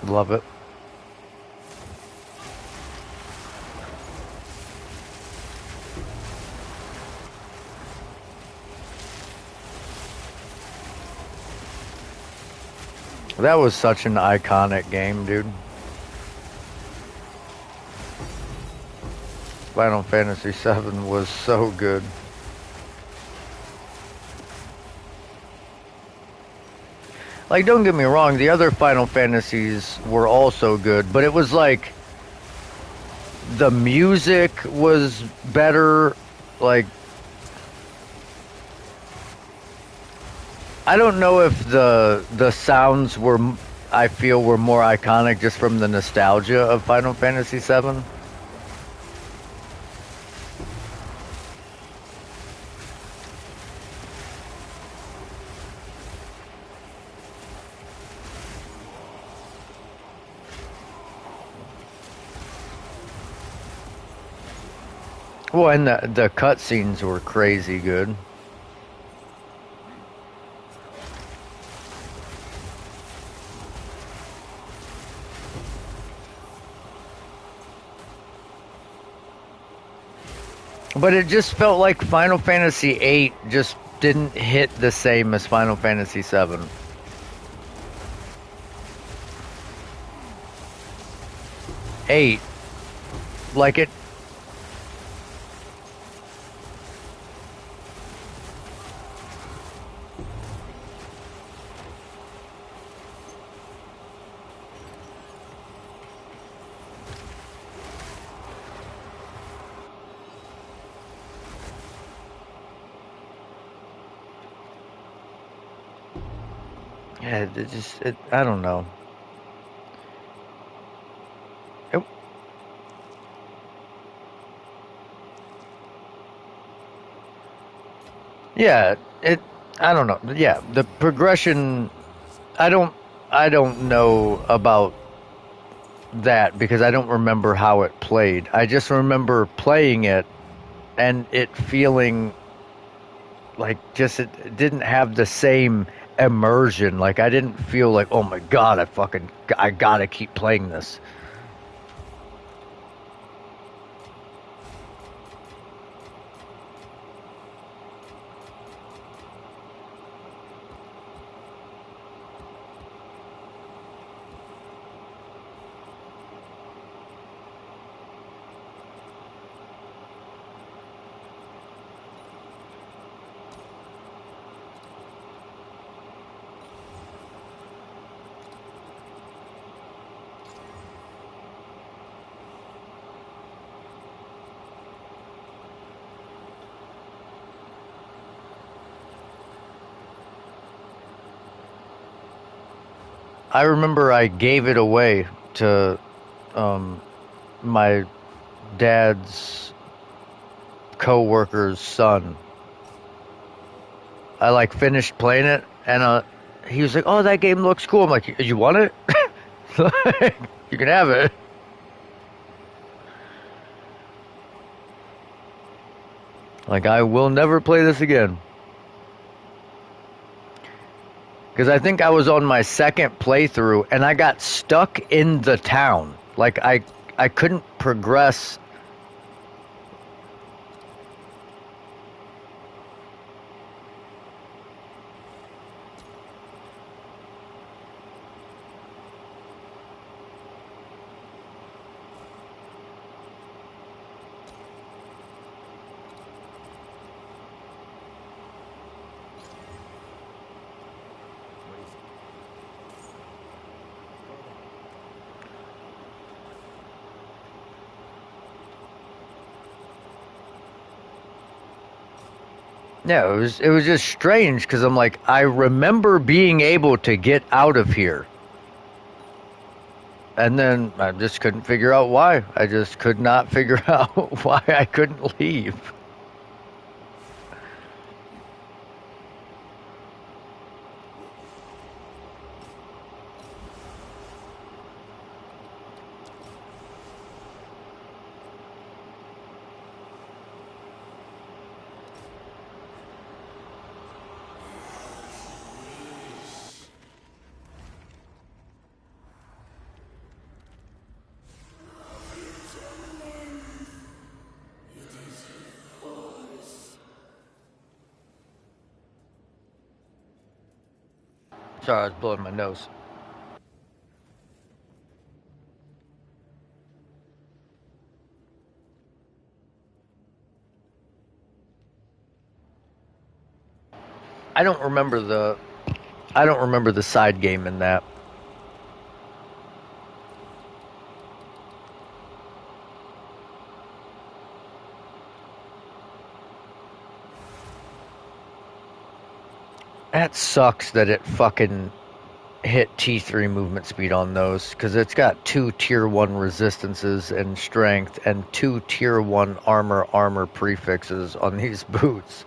Love it. That was such an iconic game, dude. Final Fantasy VII was so good. Like, don't get me wrong, the other Final Fantasies were also good, but it was like the music was better. Like, I don't know if the sounds were, I feel, were more iconic just from the nostalgia of Final Fantasy VII. Well, and the cutscenes were crazy good. But it just felt like Final Fantasy VIII just didn't hit the same as Final Fantasy VII. Eight, like it. Yeah, I don't know. It, Yeah, I don't know. Yeah, the progression. I don't. I don't know about that because I don't remember how it played. I just remember playing it and it feeling like just it didn't have the same immersion. Like I didn't feel like, oh my god, I gotta keep playing this. I remember I gave it away to my dad's co-worker's son. I like finished playing it and he was like, "Oh, that game looks cool." I'm like, "You want it? You can have it." Like I will never play this again. Because I think I was on my second playthrough and I got stuck in the town. Like I couldn't progress. Yeah, it was just strange because I'm like I remember being able to get out of here. And then I just couldn't figure out why. I just could not figure out why I couldn't leave. Sorry, I was blowing my nose. I don't remember the I don't remember the side game in that. That sucks that it fucking hit T3 movement speed on those because it's got 2 tier 1 resistances and strength and 2 tier 1 armor prefixes on these boots.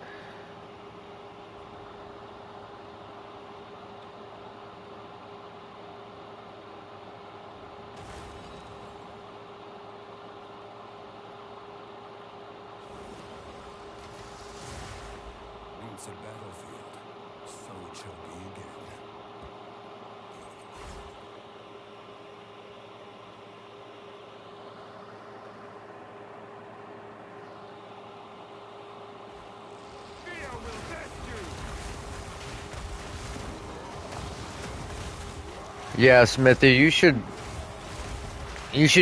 Once a battlefield, so it shall be again. Yeah, Smithy, you should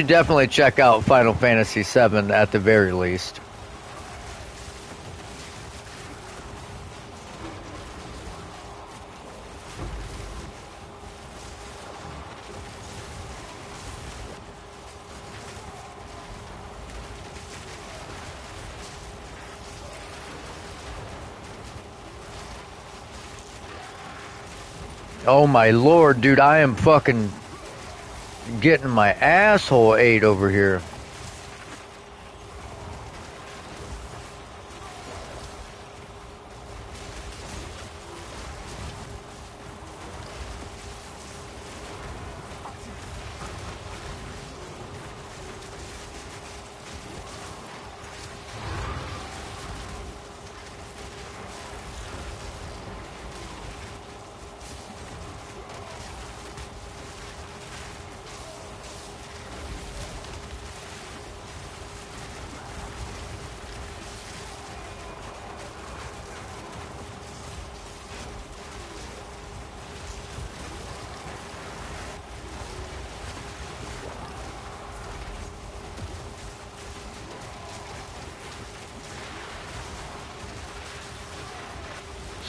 definitely check out Final Fantasy VII at the very least. Oh my lord, dude, I am fucking getting my asshole ate over here.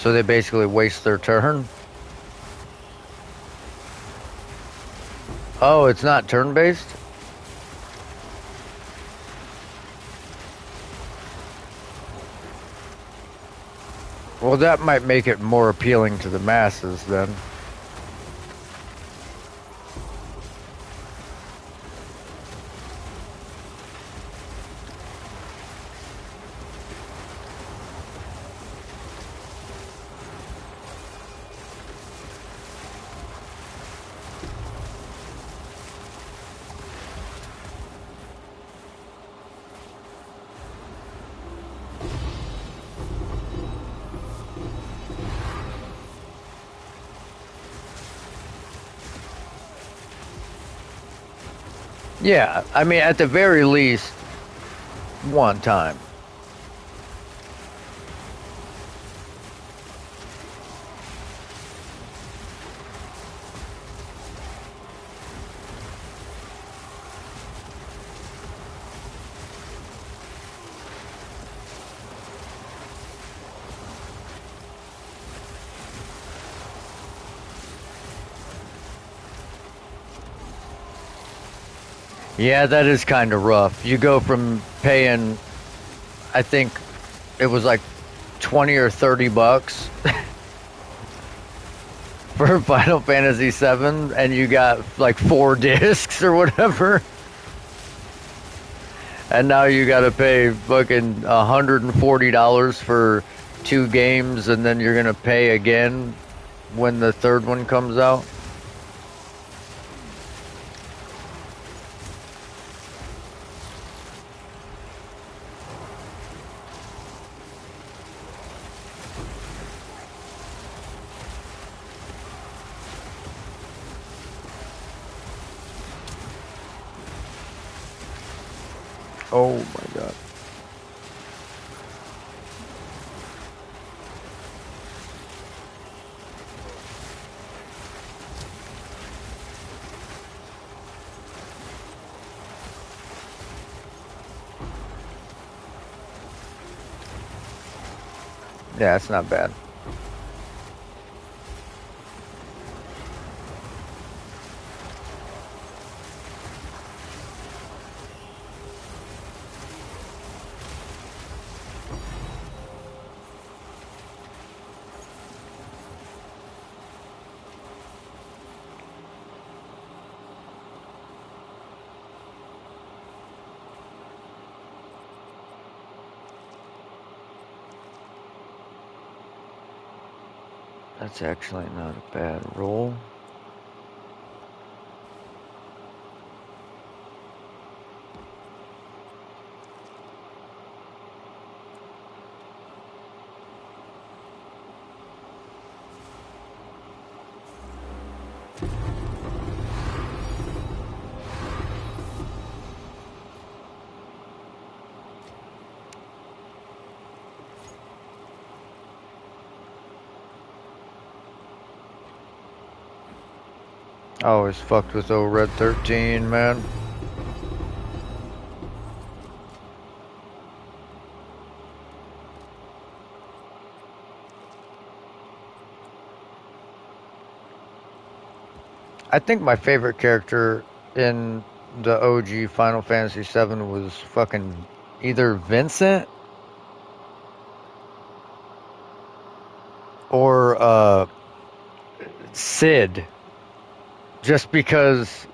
So they basically waste their turn. Oh, it's not turn-based? Well, that might make it more appealing to the masses then. Yeah, I mean, at the very least, one time. Yeah, that is kind of rough. You go from paying, I think it was like 20 or 30 bucks for Final Fantasy VII, and you got like 4 discs or whatever. And now you got to pay fucking $140 for 2 games, and then you're gonna pay again when the third one comes out. Oh my god. Yeah, it's not bad. That's actually not a bad roll. I always fucked with old Red 13, man. I think my favorite character in the OG Final Fantasy VII was fucking either Vincent or Sid, just because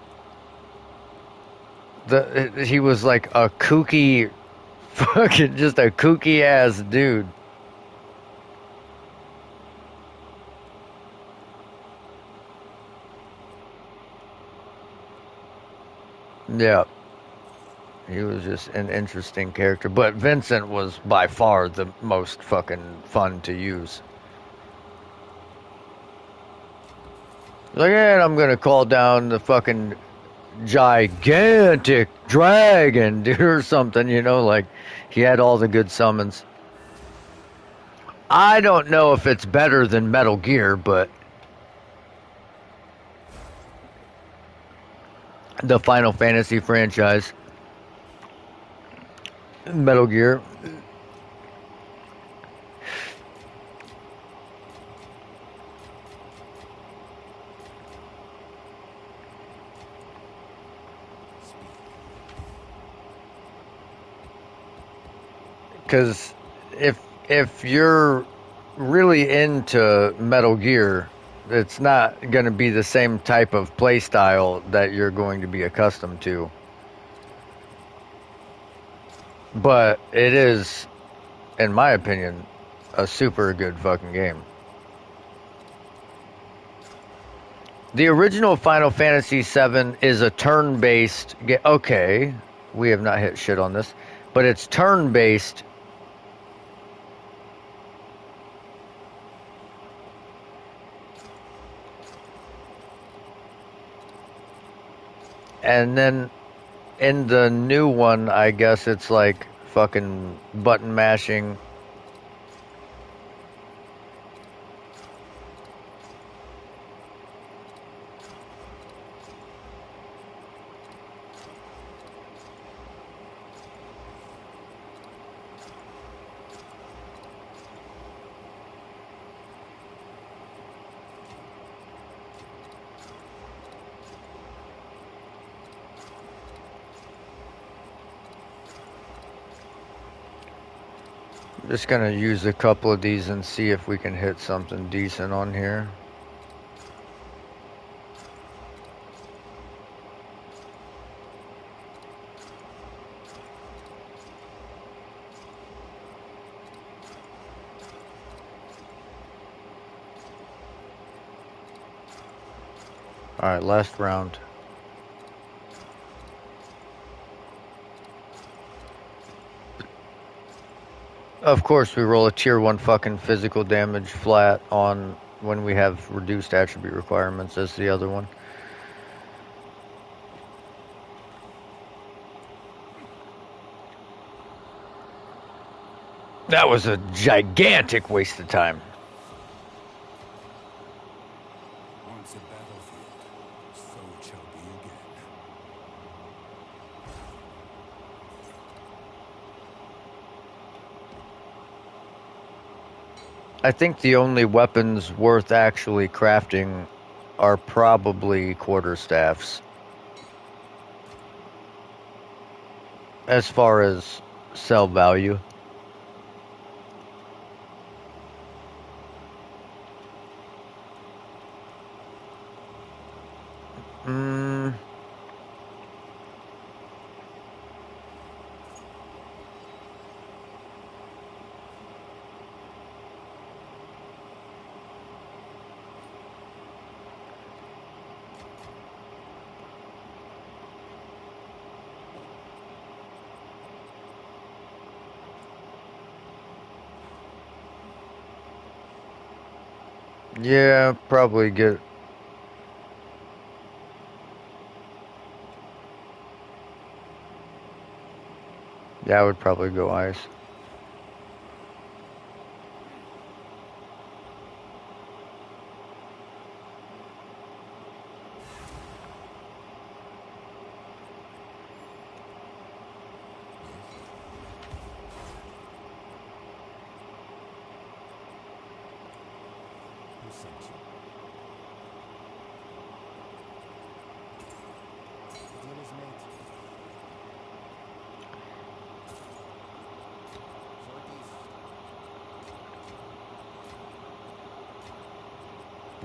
he was like a kooky, fucking just a kooky ass dude. Yeah, he was just an interesting character, but Vincent was by far the most fucking fun to use. Like, and I'm gonna call down the fucking gigantic dragon, dude, or something, you know, like he had all the good summons. I don't know if it's better than Metal Gear, but the Final Fantasy franchise, Metal Gear. Because if you're really into Metal Gear, it's not going to be the same type of play style that you're going to be accustomed to. But it is, in my opinion, a super good fucking game. The original Final Fantasy VII is a turn-based game. Okay, we have not hit shit on this, but it's turn-based. And then in the new one, I guess it's like fucking button mashing. Just gonna use a couple of these and see if we can hit something decent on here. Alright, last round. Of course, we roll a tier 1 fucking physical damage flat on when we have reduced attribute requirements as the other one. That was a gigantic waste of time. Once a battlefield, so it shall be again. I think the only weapons worth actually crafting are probably quarterstaffs. As far as sell value. Mm, yeah, probably get. Yeah, I would probably go ice. Who sent you? The deal is made. Shorties.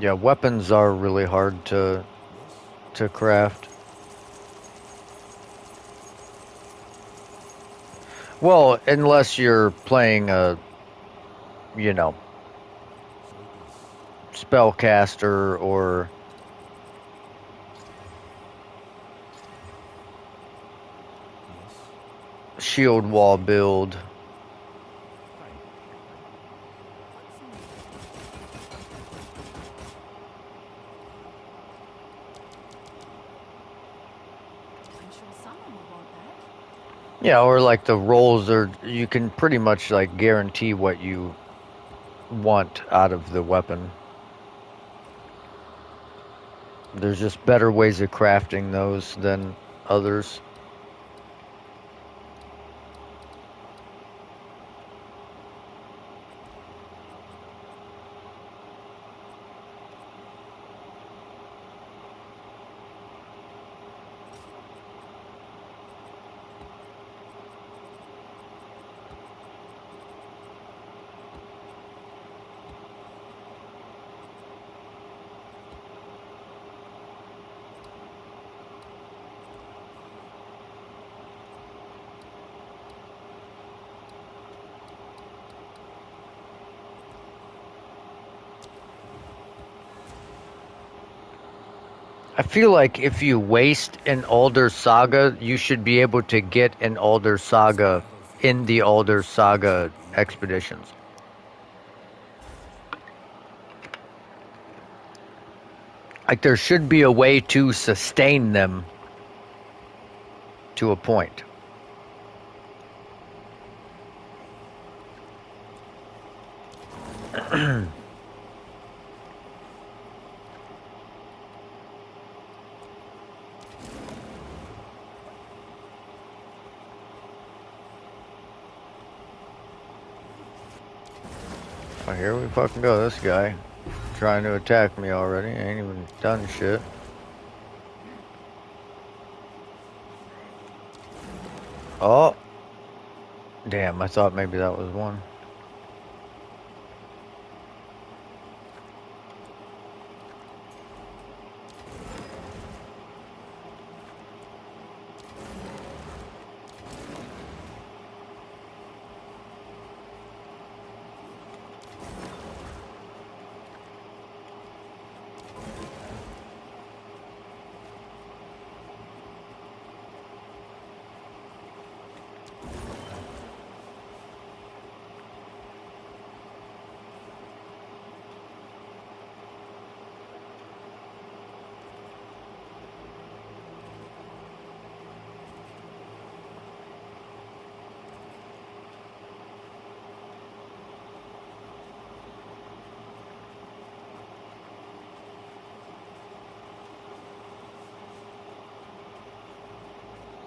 Yeah, weapons are really hard Yes? to craft. Well, unless you're playing a, you know, So it is. spellcaster or Yes? shield wall build. Fine. What's needed? I'm sure someone will want that. Yeah, or like the rolls are, you can pretty much like guarantee what you want out of the weapon. There's just better ways of crafting those than others. I feel like if you waste an Alder Saga, you should be able to get an Alder Saga in the Alder Saga expeditions. Like there should be a way to sustain them to a point. Oh, here we fucking go. This guy trying to attack me already. Ain't even done shit. Oh. Damn, I thought maybe that was one.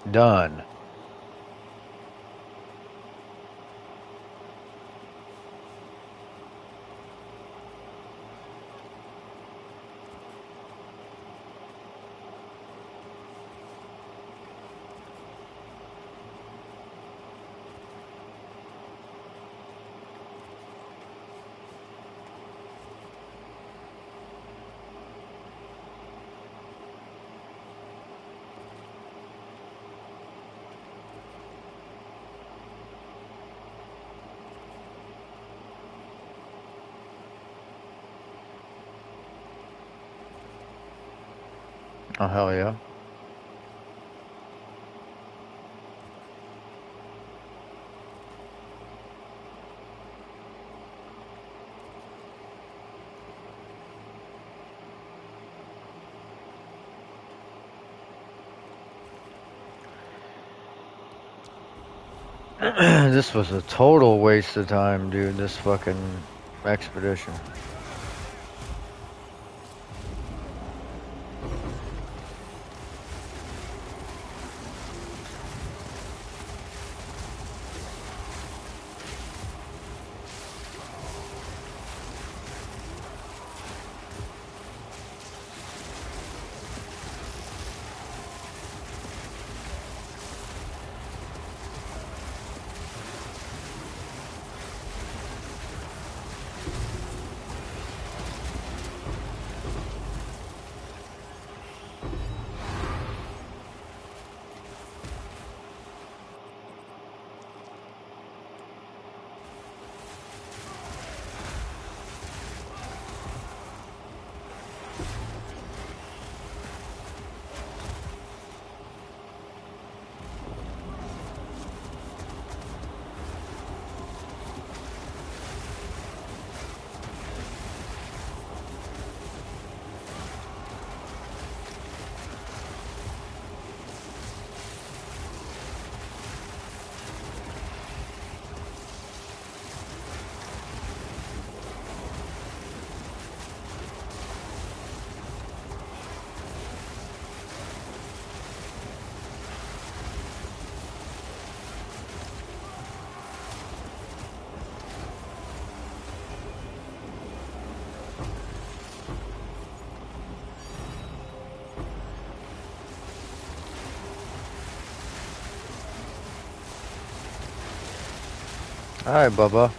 Done. Oh, hell yeah. This was a total waste of time, dude. This fucking expedition. Alright, Bubba.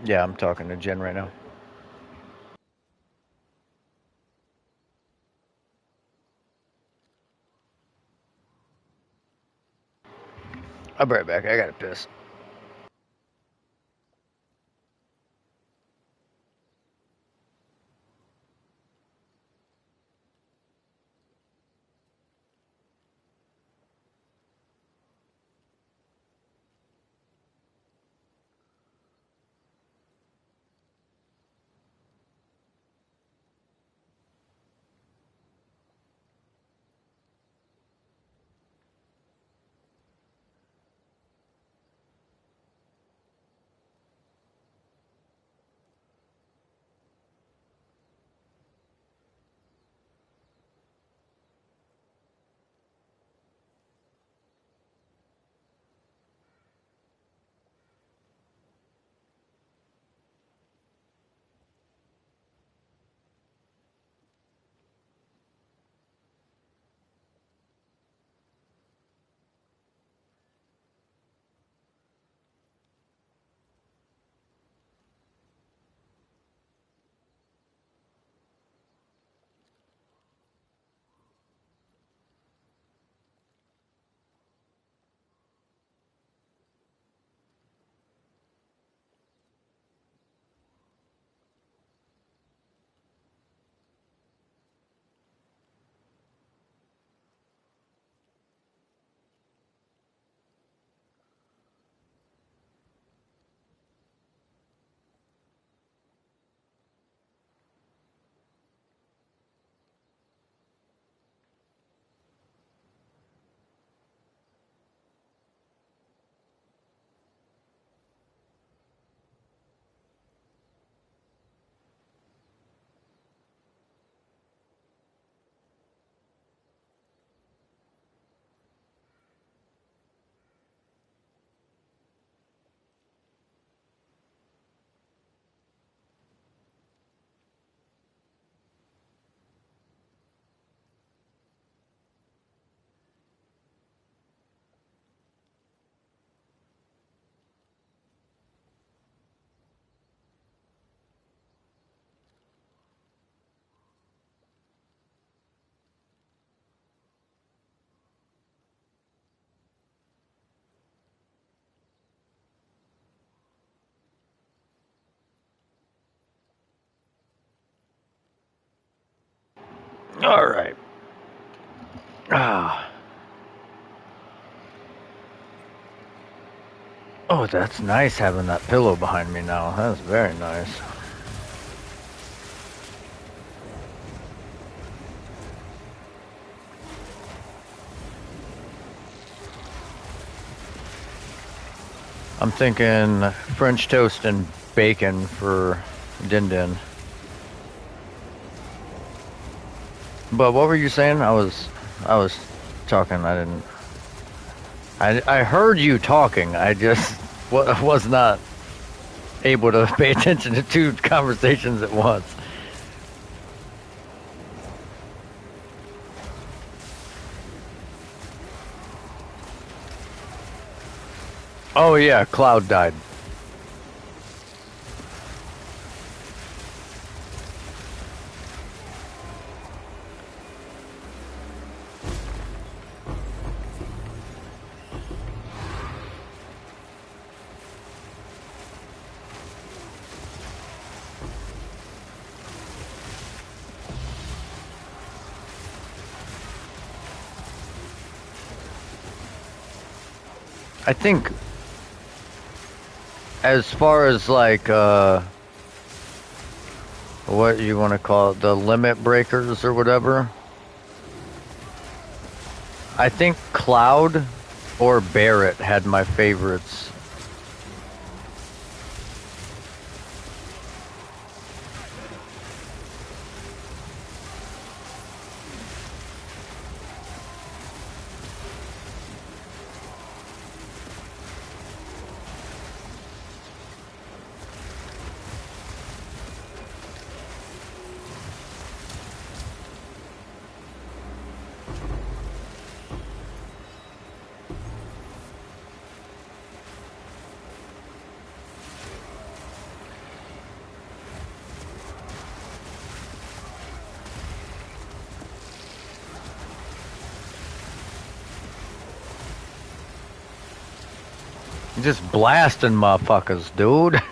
Yeah, I'm talking to Jen right now. I'll be right back. I gotta piss. All right. Ah. Oh, that's nice having that pillow behind me now. That's very nice. I'm thinking French toast and bacon for Din Din. But what were you saying? I was talking. I didn't. I heard you talking. I just was not able to pay attention to two conversations at once. Oh yeah, Cloud died. I think as far as like what you want to call it, the limit breakers or whatever, I think Cloud or Barrett had my favorites. Just blasting motherfuckers, dude.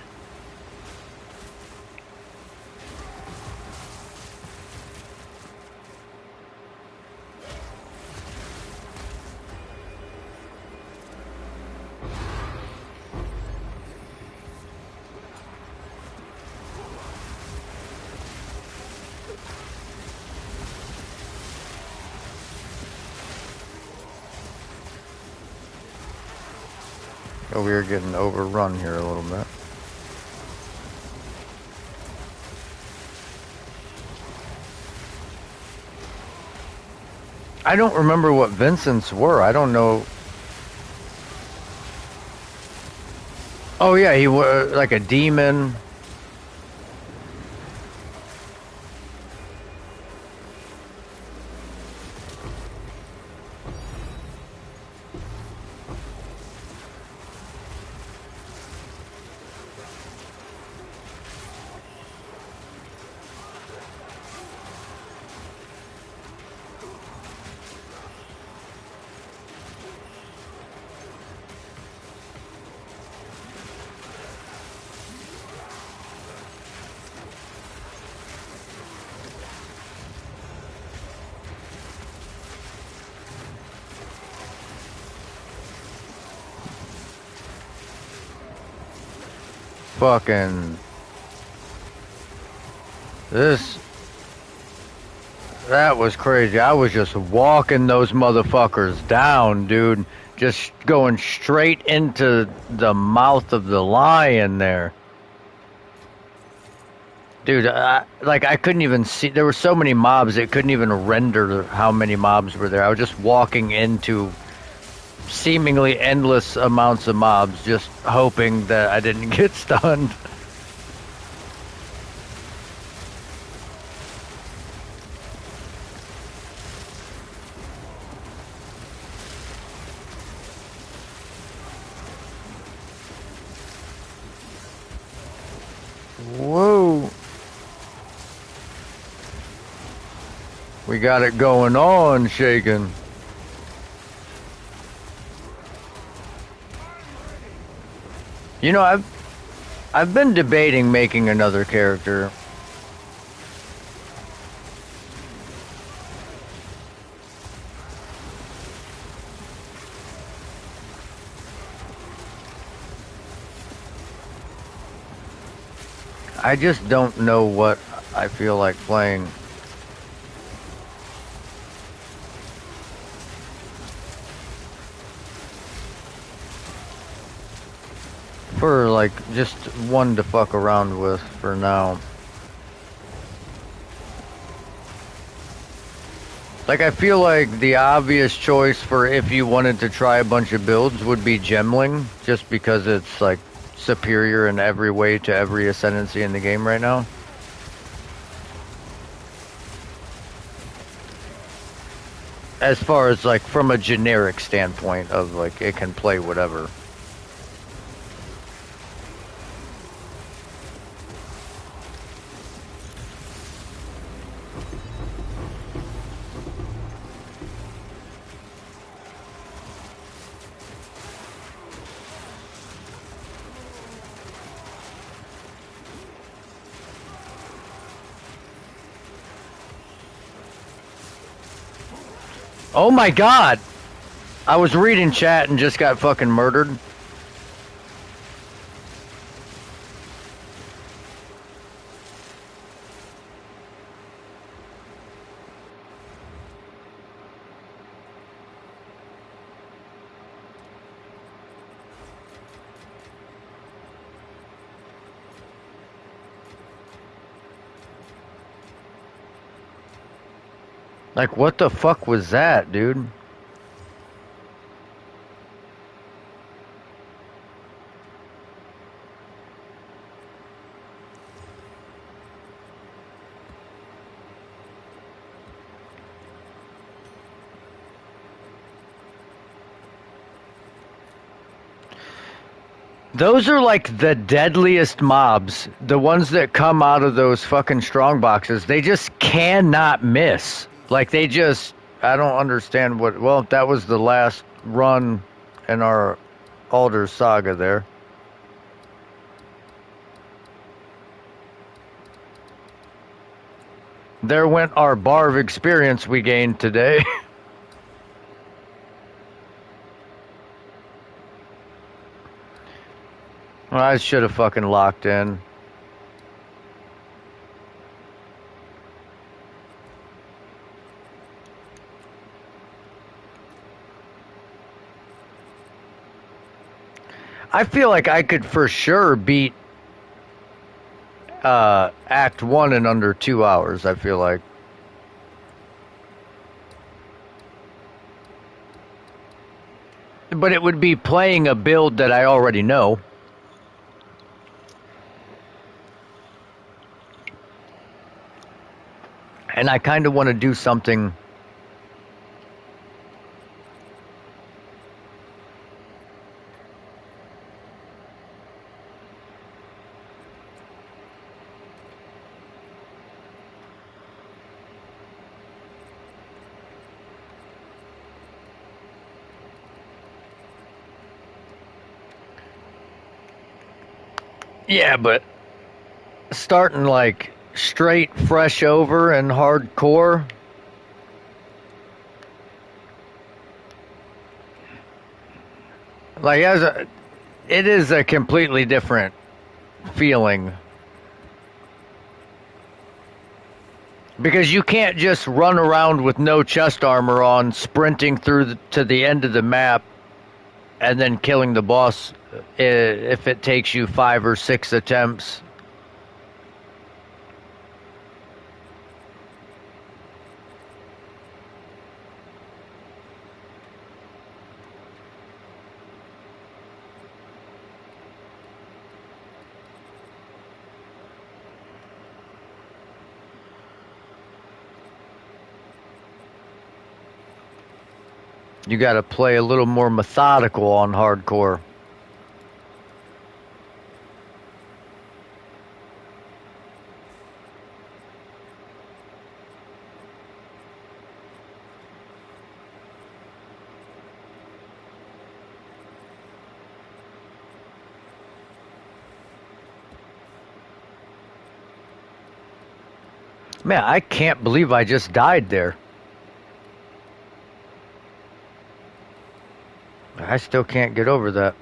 Oh, we are getting overrun here a little bit. I don't remember what Vincent's were. I don't know. Oh yeah, he was like a demon. Fucking this. That was crazy. I was just walking those motherfuckers down, dude. Just going straight into the mouth of the lion there. Dude, I couldn't even see. There were so many mobs, it couldn't even render how many mobs were there. I was just walking into seemingly endless amounts of mobs, just hoping that I didn't get stunned. Whoa. We got it going on, shaking. You know, I've been debating making another character. I just don't know what I feel like playing. For like just one to fuck around with for now. Like I feel like the obvious choice for if you wanted to try a bunch of builds would be Gemling, just because it's like superior in every way to every ascendancy in the game right now. As far as like from a generic standpoint of like it can play whatever. Oh my god! I was reading chat and just got fucking murdered. Like, what the fuck was that, dude? Those are like the deadliest mobs. The ones that come out of those fucking strong boxes. They just cannot miss. Like, they just... I don't understand what... Well, that was the last run in our Alder Saga there. There went our bar of experience we gained today. Well, I should have fucking locked in. I feel like I could for sure beat Act 1 in under 2 hours, I feel like. But it would be playing a build that I already know. And I kind of want to do something. Yeah, but starting like straight fresh over and hardcore. Like it is a completely different feeling. Because you can't just run around with no chest armor on, sprinting through to the end of the map, and then killing the boss if it takes you 5 or 6 attempts. You gotta play a little more methodical on hardcore. Man, I can't believe I just died there. I still can't get over that.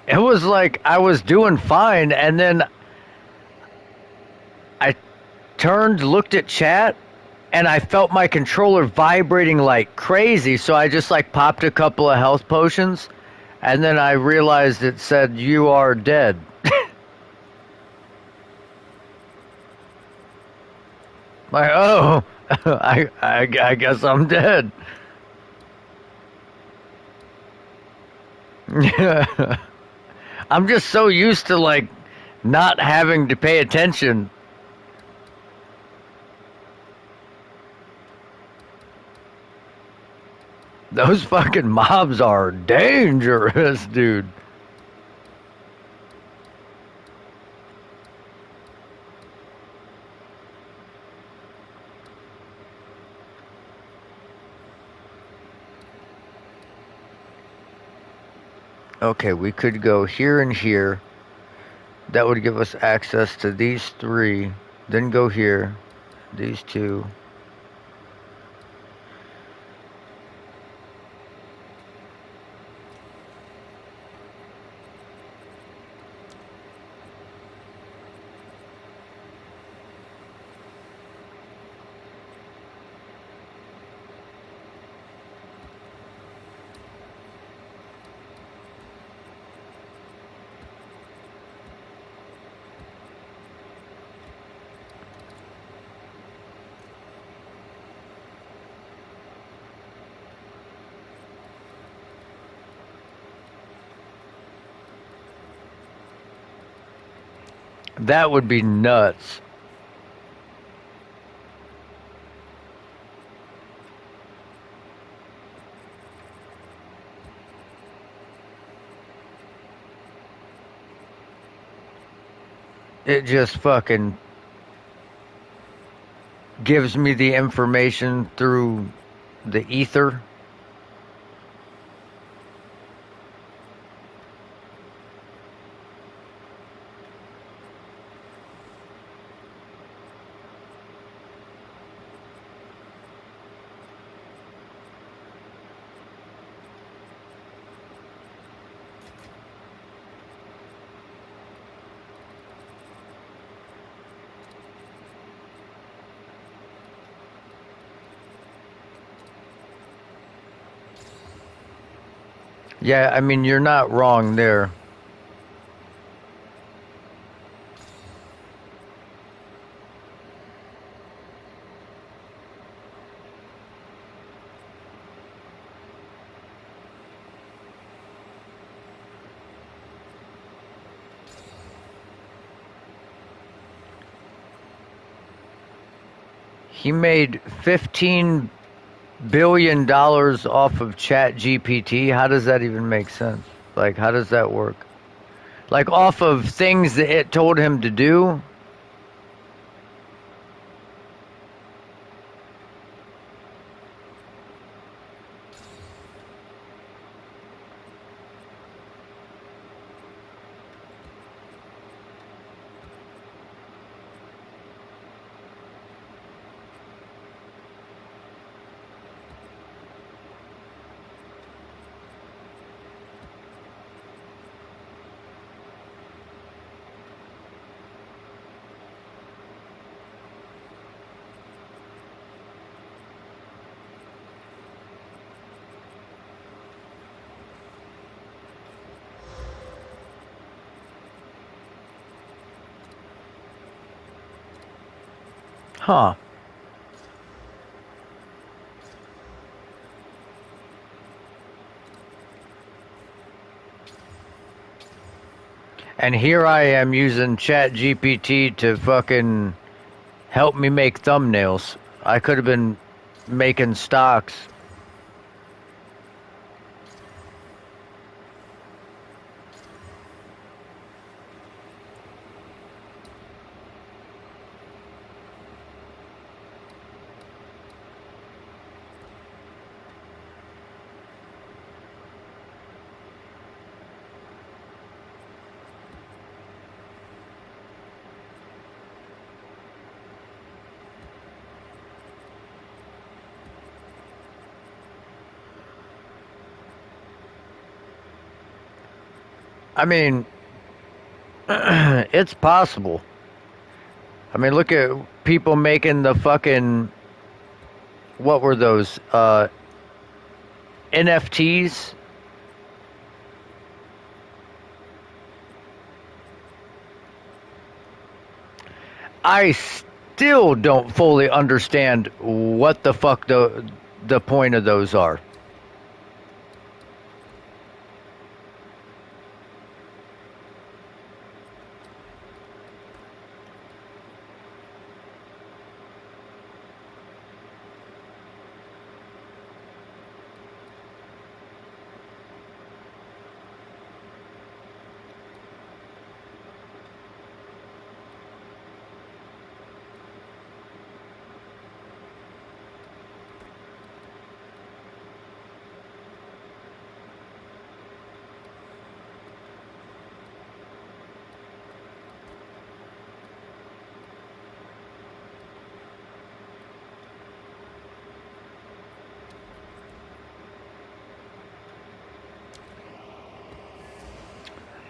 It was like I was doing fine, and then I turned, looked at chat, and I felt my controller vibrating like crazy, so I just like popped a couple of health potions, and then I realized it said, "You are dead." Like, oh, I guess I'm dead. I'm just so used to like not having to pay attention. Those fucking mobs are dangerous, dude. Okay, we could go here and here. That would give us access to these 3. Then go here. These 2. That would be nuts. it just fucking gives me the information through the ether. Yeah, I mean, you're not wrong there. He made $15 billion off of Chat GPT. How does that even make sense? Like, how does that work? Like, off of things that it told him to do? Huh. And here I am using Chat GPT to fucking help me make thumbnails. I could have been making stocks. I mean, it's possible. I mean, look at people making the fucking, what were those? NFTs? I still don't fully understand what the fuck the point of those are.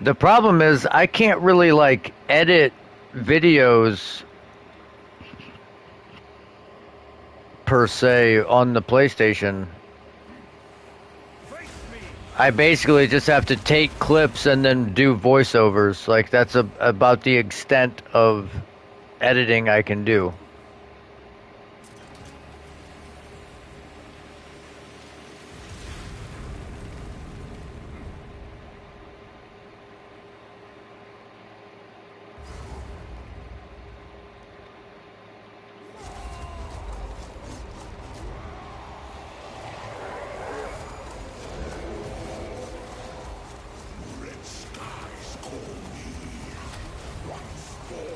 The problem is I can't really like edit videos per se on the PlayStation. I basically just have to take clips and then do voiceovers. Like that's about the extent of editing I can do. Red skies call me. Once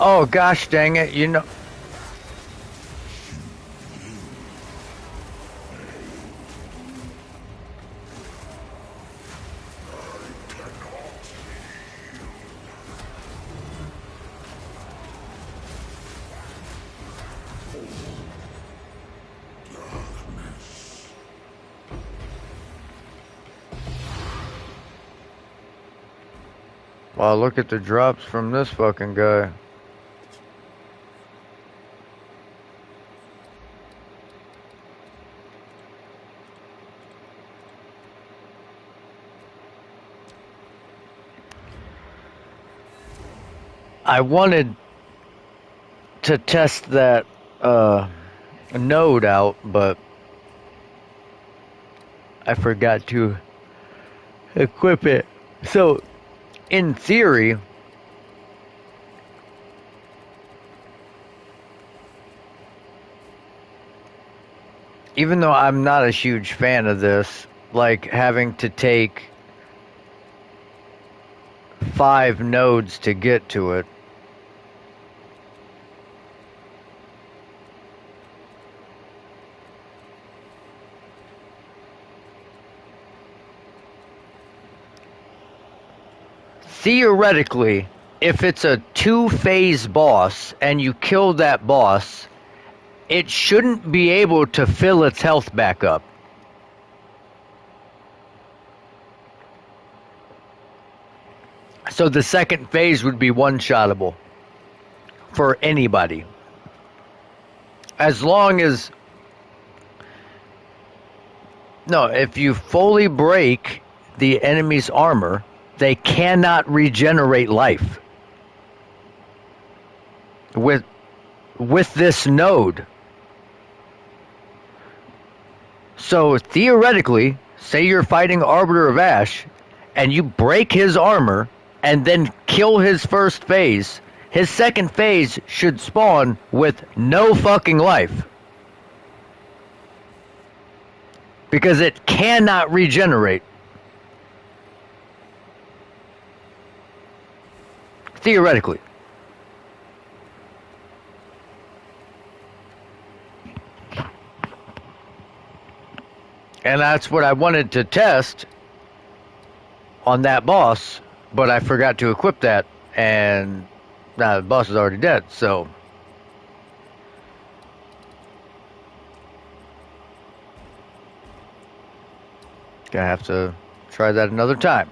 Oh gosh dang it, you know. Wow, look at the drops from this fucking guy. I wanted to test that node out, but I forgot to equip it. So, in theory, even though I'm not a huge fan of this, like having to take 5 nodes to get to it, theoretically, if it's a 2-phase boss and you kill that boss, it shouldn't be able to fill its health back up. So the second phase would be one-shottable for anybody. As long as... No, if you fully break the enemy's armor, they cannot regenerate life. With this node. So theoretically, say you're fighting Arbiter of Ash, and you break his armor, and then kill his first phase, his second phase should spawn with no fucking life. Because it cannot regenerate. Theoretically. And that's what I wanted to test on that boss, but I forgot to equip that, and now the boss is already dead, so... Gonna have to try that another time.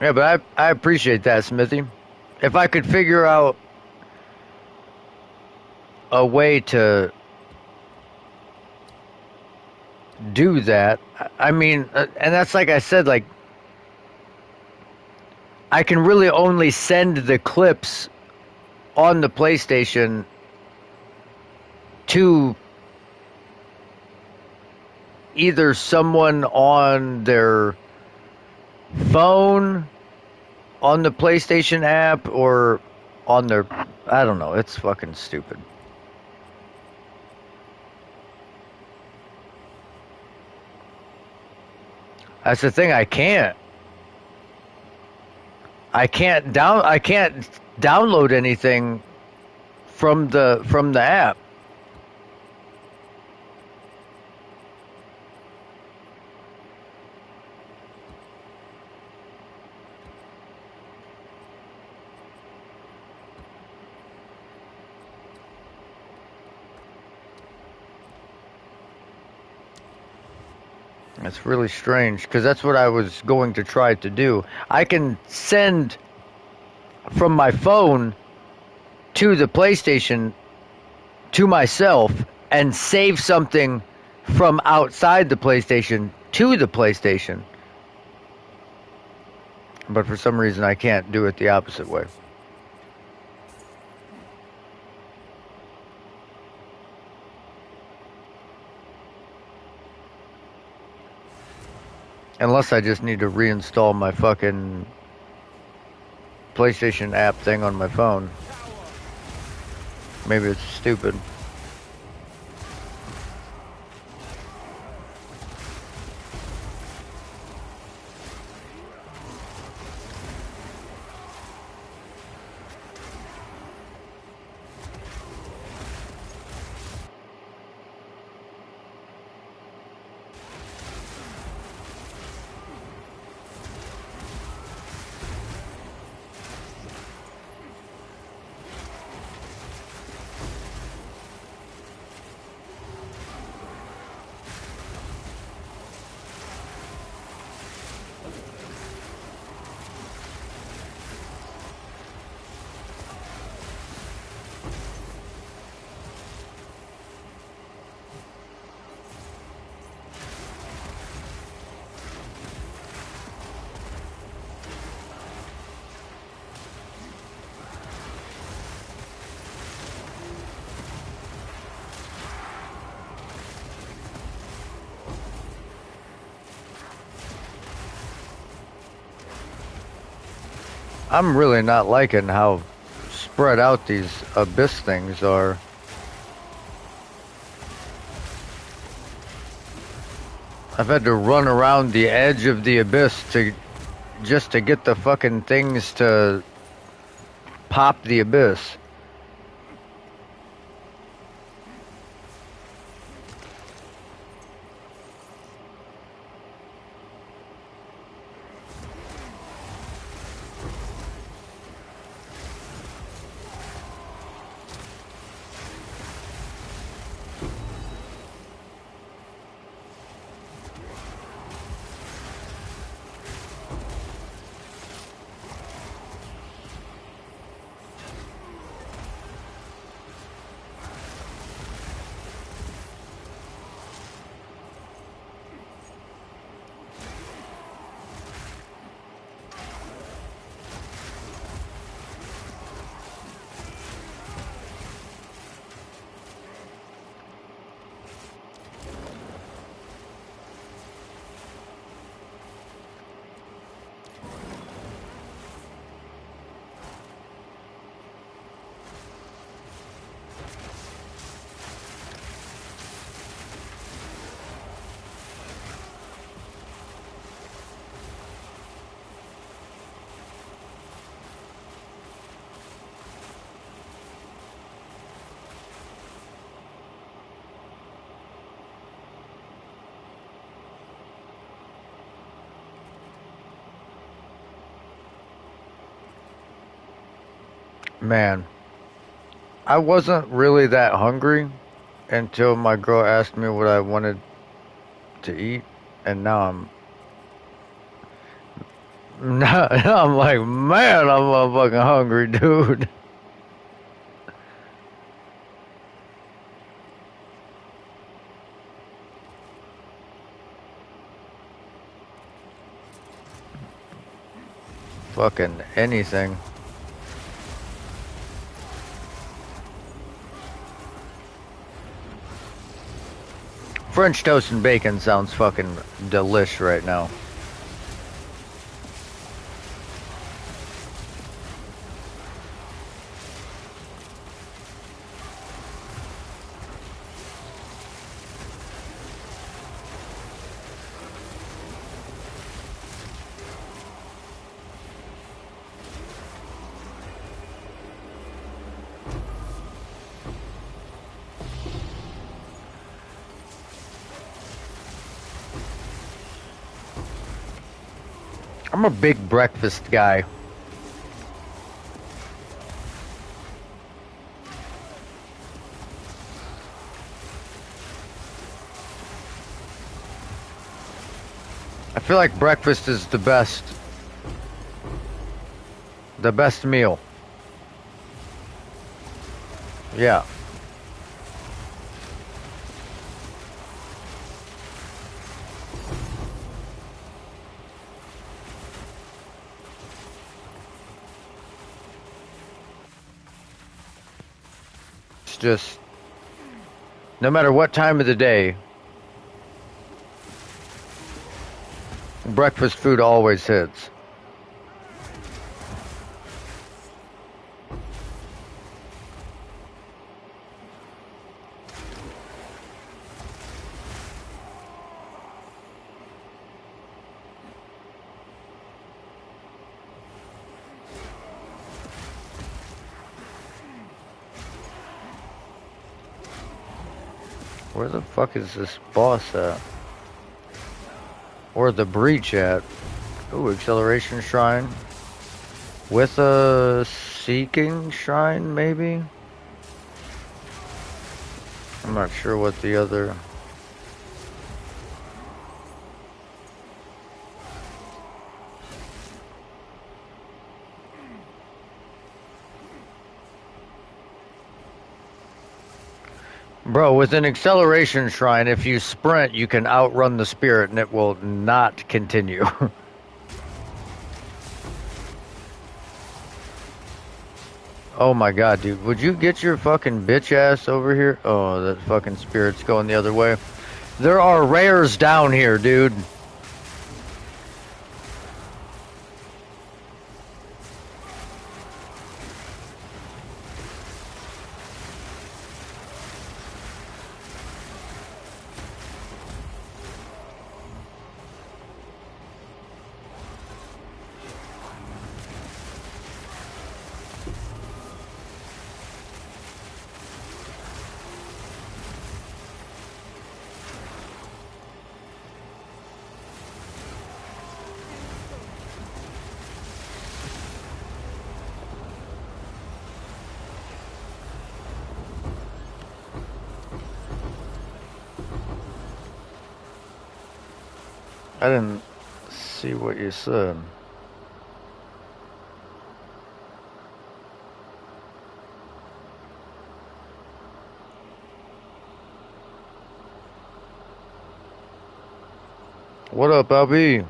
Yeah, but I appreciate that, Smithy. If I could figure out a way to do that, I mean, and that's like I said, like, I can really only send the clips on the PlayStation to either someone on their phone, on the PlayStation app, or on their... I don't know, it's fucking stupid. That's the thing, I can't download anything from the app. That's really strange, because that's what I was going to try to do. I can send from my phone to the PlayStation to myself and save something from outside the PlayStation to the PlayStation. But for some reason I can't do it the opposite way. Unless I just need to reinstall my fucking PlayStation app thing on my phone. Maybe it's stupid. I'm really not liking how spread out these abyss things are. I've had to run around the edge of the abyss just to get the fucking things to pop the abyss. Man, I wasn't really that hungry until my girl asked me what I wanted to eat, and now now I'm like, man, I'm motherfucking hungry, dude. Fucking anything. French toast and bacon sounds fucking delish right now. I'm a big breakfast guy. I feel like breakfast is the best meal. Yeah. It's just, no matter what time of the day, Breakfast food always hits. Where the fuck is this boss at? Or the breach at? Ooh, acceleration shrine. With a seeking shrine, maybe? I'm not sure what the other... Bro, with an acceleration shrine, if you sprint, you can outrun the spirit and it will not continue. Oh my god, dude. Would you get your fucking bitch ass over here? Oh, that fucking spirit's going the other way. There are rares down here, dude. I didn't see what you said. What up, LB?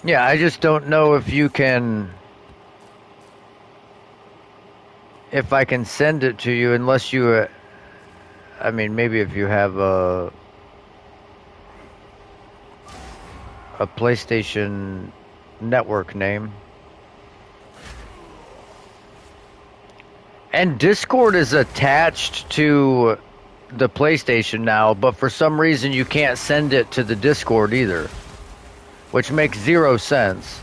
Yeah, I just don't know if you can... If I can send it to you unless you... I mean, maybe if you have a PlayStation network name. And Discord is attached to the PlayStation now, but for some reason you can't send it to the Discord either, which makes zero sense.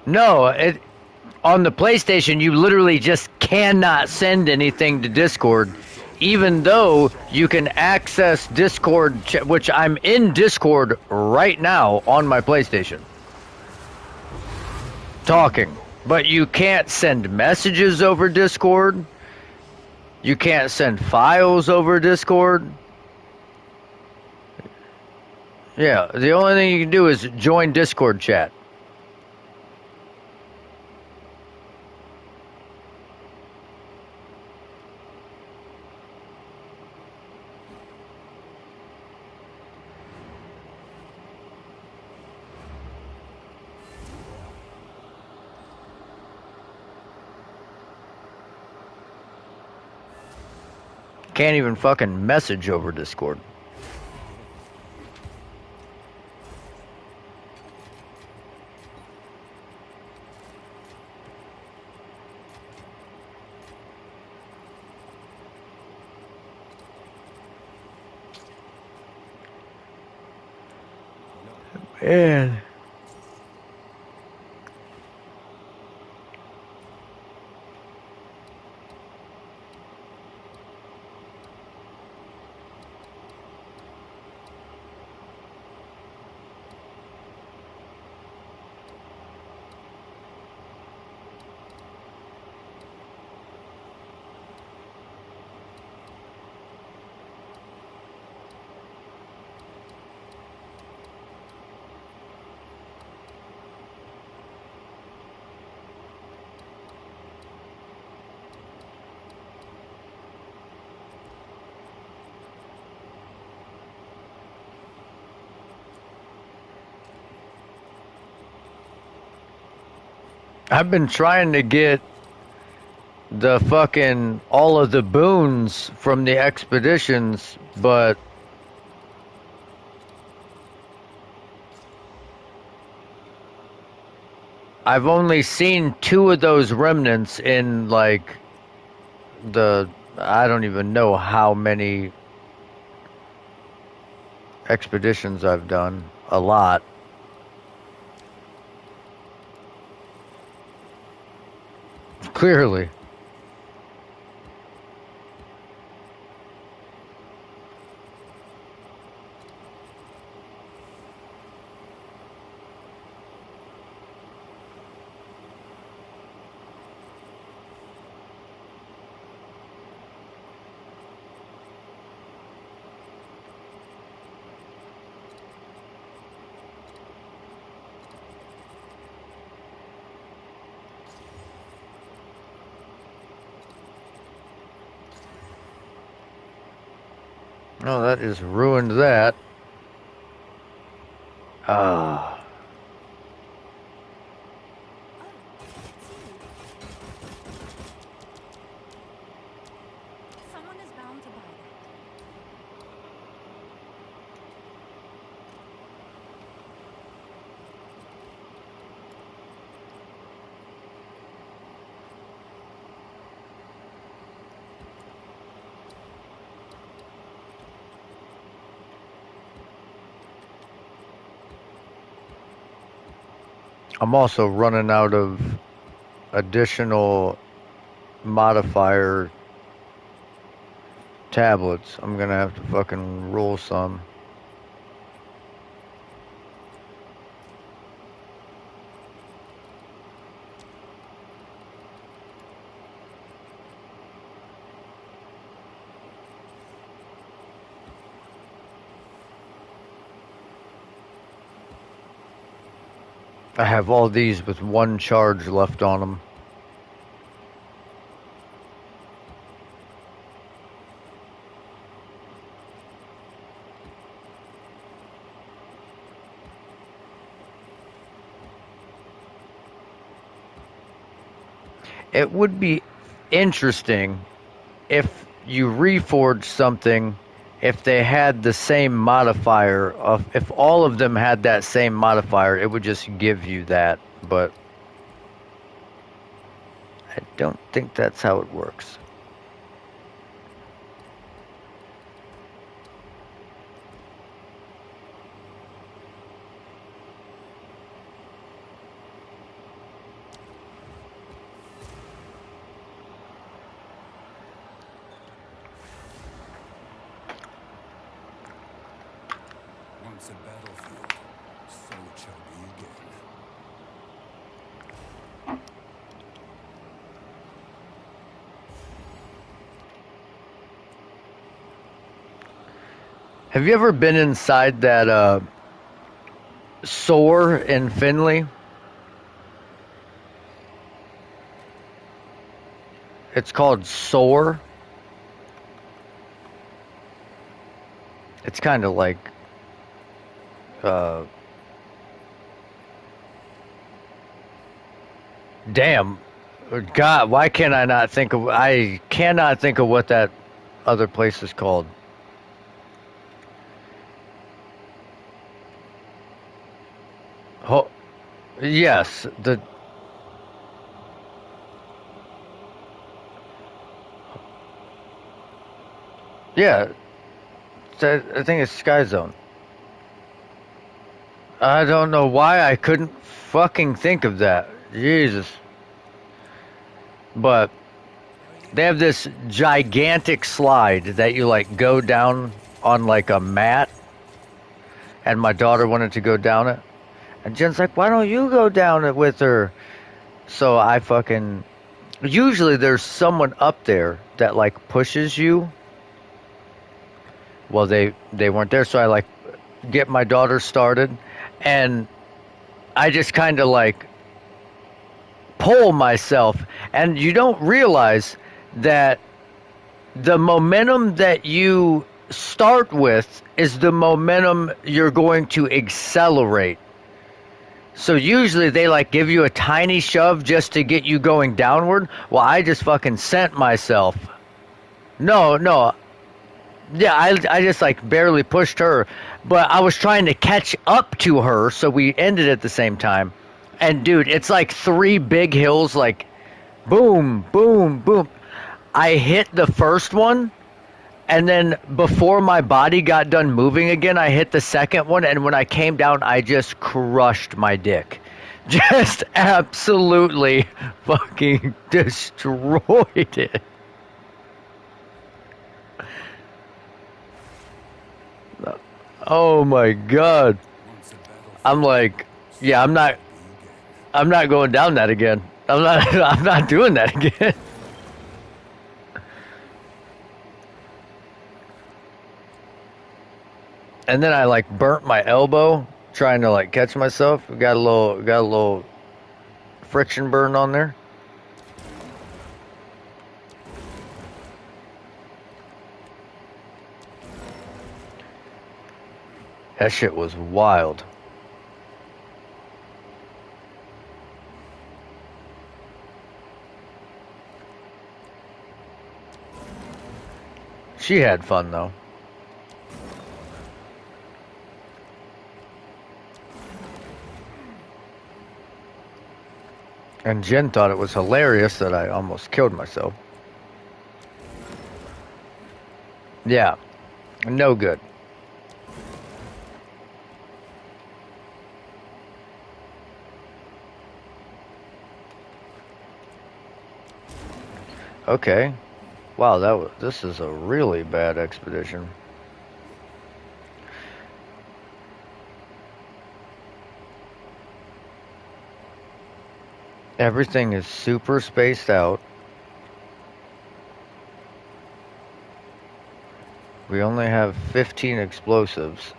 No, on the PlayStation, you literally just cannot send anything to Discord, even though you can access Discord, which I'm in Discord right now on my PlayStation, talking. But you can't send messages over Discord. You can't send files over Discord. Yeah, the only thing you can do is join Discord chat. Can't even fucking message over Discord. Man. I've been trying to get the fucking all of the boons from the expeditions, but I've only seen 2 of those remnants in like the I don't even know how many expeditions I've done. A lot. Clearly. Oh, that just ruined that. Ah. Someone is bound to buy that. I'm also running out of additional modifier tablets. I'm gonna have to fucking roll some. I have all these with 1 charge left on them. It would be interesting if you reforged something, if they had the same modifier of, if all of them had that same modifier, it would just give you that, but I don't think that's how it works. Once a battlefield, so it shall be again. Have you ever been inside that soar in Finley? It's called soar. It's kind of like uh damn, God, why can't I not think of? I cannot think of what that other place is called. Ho- yes, the yeah, I think it's Sky Zone. I don't know why I couldn't fucking think of that. Jesus, but they have this gigantic slide that you like go down on like a mat, and my daughter wanted to go down it, and Jen's like, "Why don't you go down it with her?" So I fucking usually there's someone up there that like pushes you. Well, they weren't there, so I like get my daughter started, and I just kind of like pull myself, and you don't realize that the momentum that you start with is the momentum you're going to accelerate. So usually they like give you a tiny shove just to get you going downward. Well, I just fucking sent myself. No, no. Yeah, I just like barely pushed her, but I was trying to catch up to her, so we ended at the same time. And dude, it's like three big hills, like boom, boom, boom. I hit the first one, and then before my body got done moving again, I hit the second one, and when I came down, I just crushed my dick. Just absolutely fucking destroyed it. Oh my god. Once a battlefield, I'm like, yeah, so shall be again. I'm not going down that again. I'm not I'm not doing that again. And then I like burnt my elbow trying to like catch myself. Got a little friction burn on there. That shit was wild. She had fun though. And Jen thought it was hilarious that I almost killed myself. Yeah, no good. Okay. Wow, this is a really bad expedition. Everything is super spaced out. We only have 15 explosives.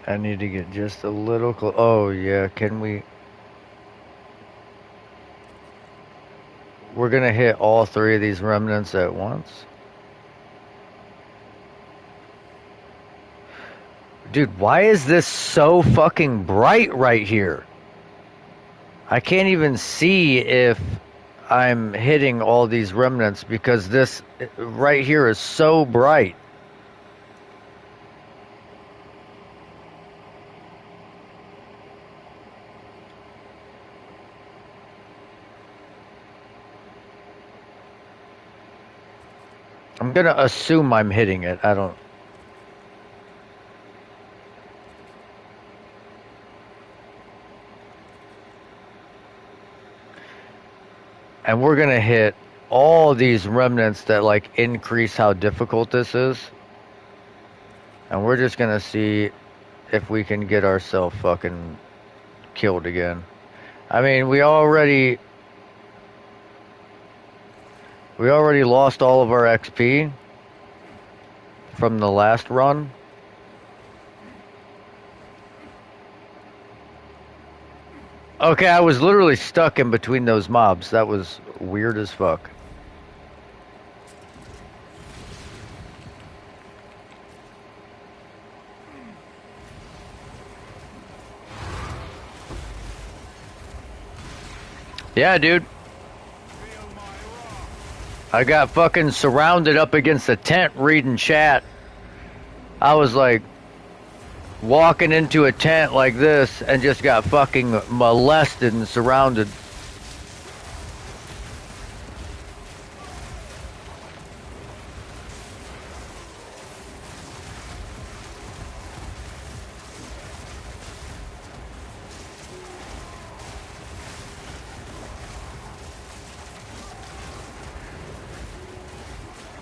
I need to get just a little close. Oh, yeah, can we... We're gonna hit all three of these remnants at once. Dude, why is this so fucking bright right here? I can't even see if I'm hitting all these remnants because this right here is so bright. I'm gonna assume I'm hitting it. I don't... And we're gonna hit all these remnants that like increase how difficult this is. And we're just gonna see if we can get ourselves fucking killed again. I mean, we already lost all of our XP from the last run. Okay, I was literally stuck in between those mobs. That was weird as fuck. Yeah, dude. I got fucking surrounded up against a tent reading chat. I was like walking into a tent like this and just got fucking molested and surrounded.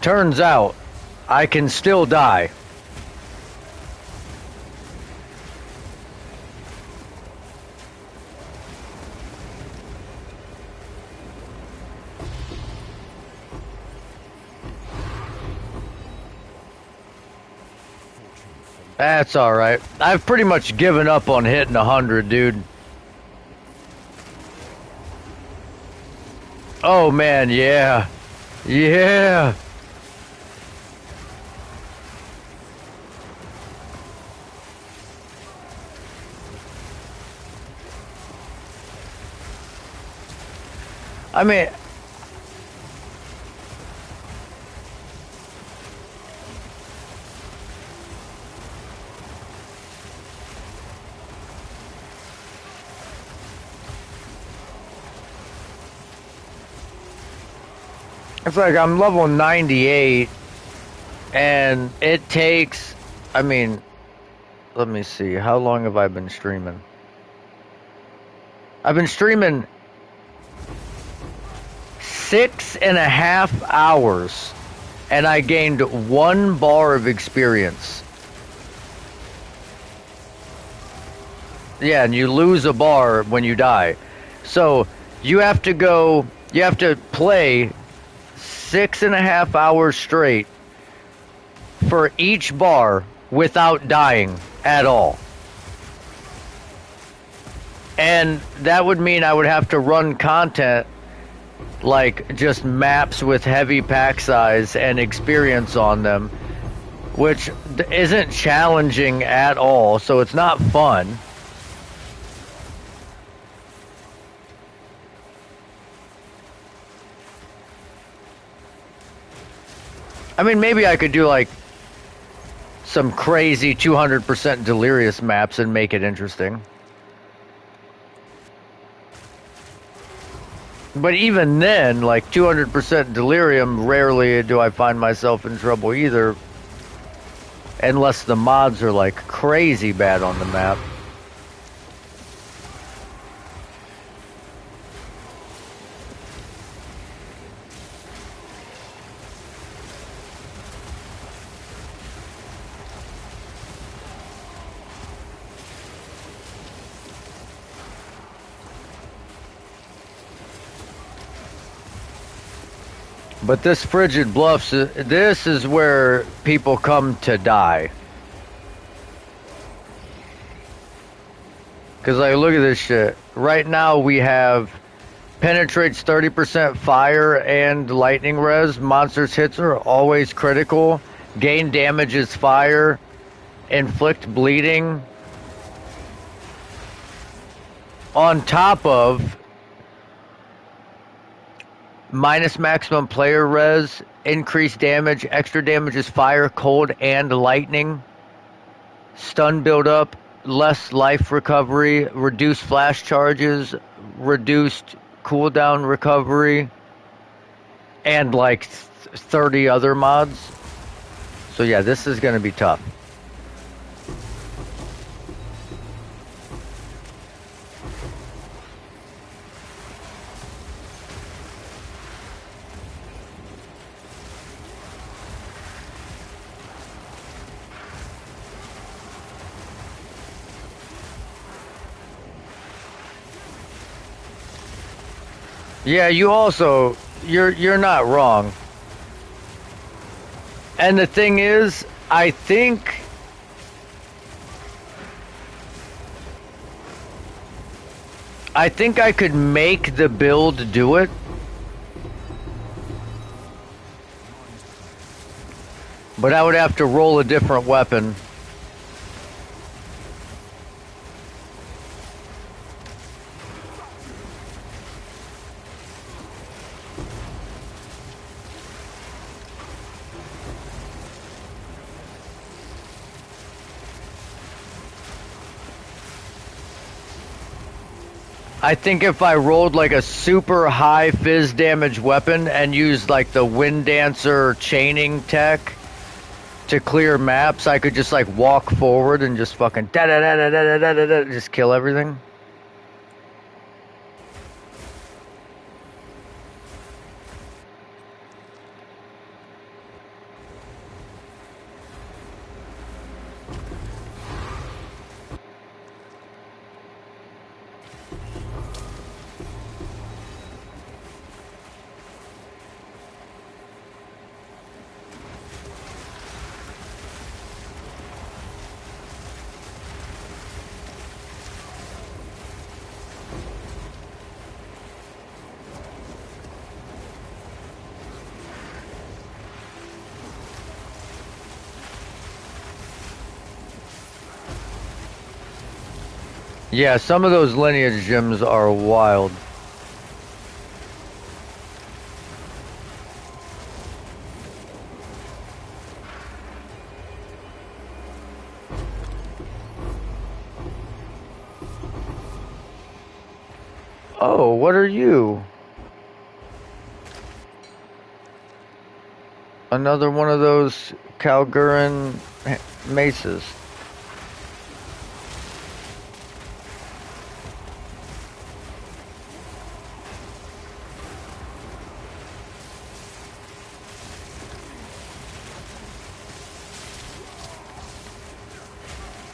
Turns out, I can still die. That's alright. I've pretty much given up on hitting 100, dude. Oh man, yeah. Yeah. I mean, it's like I'm level 98 and it takes, I mean, let me see, how long have I been streaming? I've been streaming 6.5 hours and I gained 1 bar of experience. Yeah, and you lose a bar when you die. So you have to play 6.5 hours straight for each bar without dying at all. And that would mean I would have to run content like just maps with heavy pack size and experience on them, which isn't challenging at all, so it's not fun. I mean, maybe I could do like some crazy 200% delirious maps and make it interesting. But even then, like 200% delirium, rarely do I find myself in trouble either. Unless the mods are like crazy bad on the map. But this Frigid Bluffs, this is where people come to die. Because, like, look at this shit. Right now we have penetrates 30% fire and lightning res. Monsters hits are always critical. Gain damage is fire. Inflict bleeding. On top of minus maximum player res, increased damage, extra damage is fire, cold, and lightning. Stun buildup, less life recovery, reduced flash charges, reduced cooldown recovery, and like 30 other mods. So yeah, this is going to be tough. Yeah, you're not wrong. And the thing is, I think I could make the build do it. But I would have to roll a different weapon. I think if I rolled like a super high fizz damage weapon and used like the Wind Dancer chaining tech to clear maps, I could just like walk forward and just fucking da da da da da da da da just kill everything. Yeah, some of those lineage gems are wild. Oh, what are you? Another one of those Calguran maces.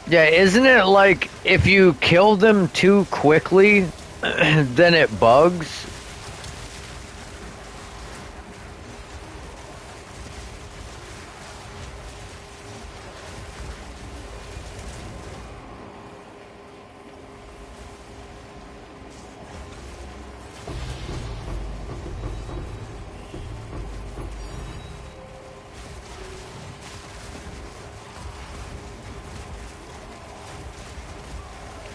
Yeah, isn't it like if you kill them too quickly, then it bugs?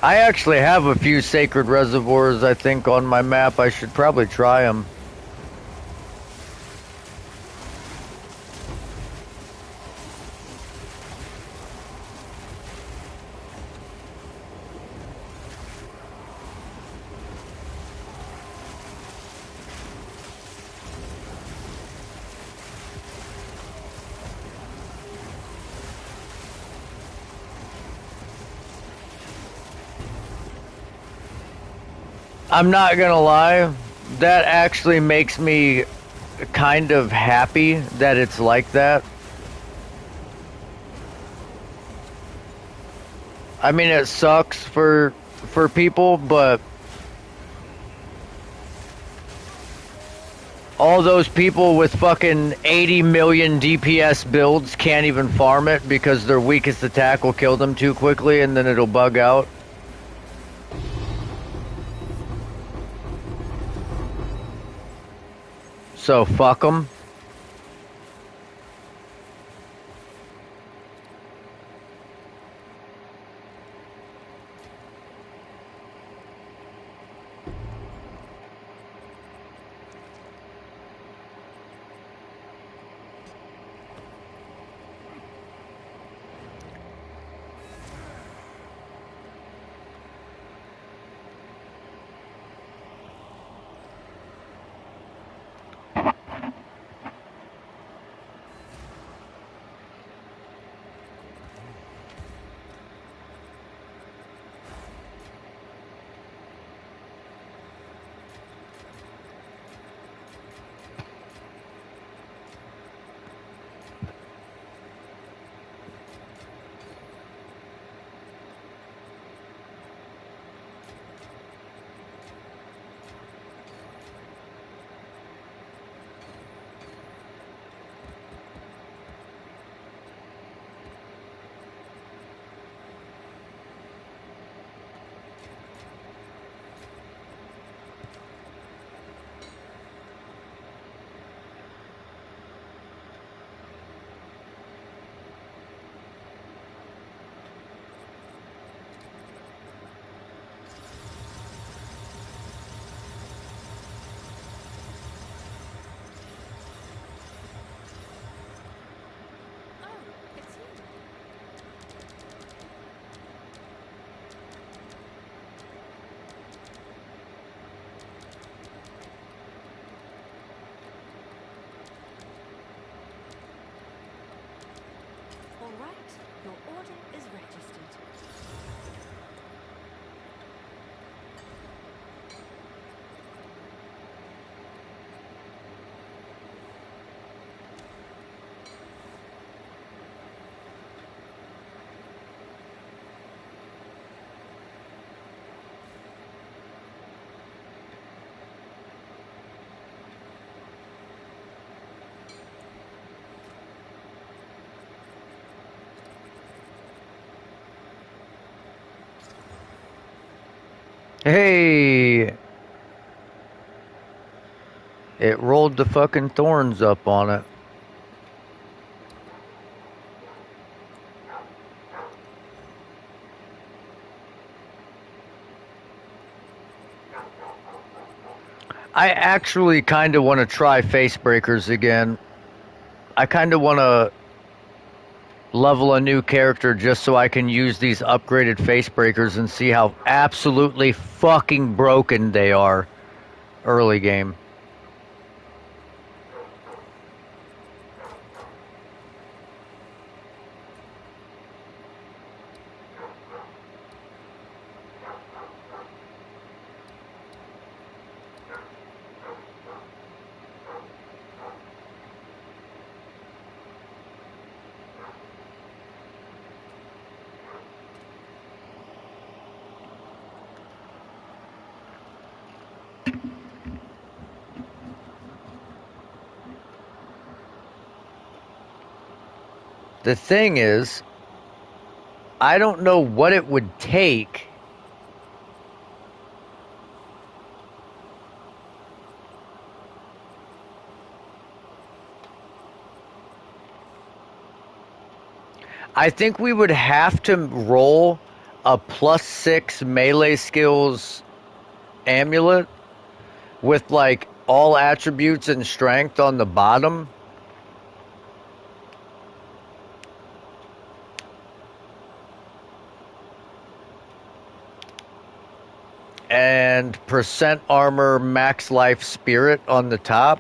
I actually have a few sacred reservoirs, I think, on my map. I should probably try them. I'm not gonna lie, that actually makes me kind of happy that it's like that. I mean, it sucks for people, but all those people with fucking 80 million DPS builds can't even farm it because their weakest attack will kill them too quickly and then it'll bug out. So fuck them. Oh, it's you. All right, your order is registered. Hey, it rolled the fucking thorns up on it. I actually kind of want to try face breakers again. I kind of want to level a new character just so I can use these upgraded face breakers and see how absolutely fucking broken they are early game. The thing is, I don't know what it would take I think we would have to roll a +6 melee skills amulet with like all attributes and strength on the bottom. And percent armor, max life, spirit on the top.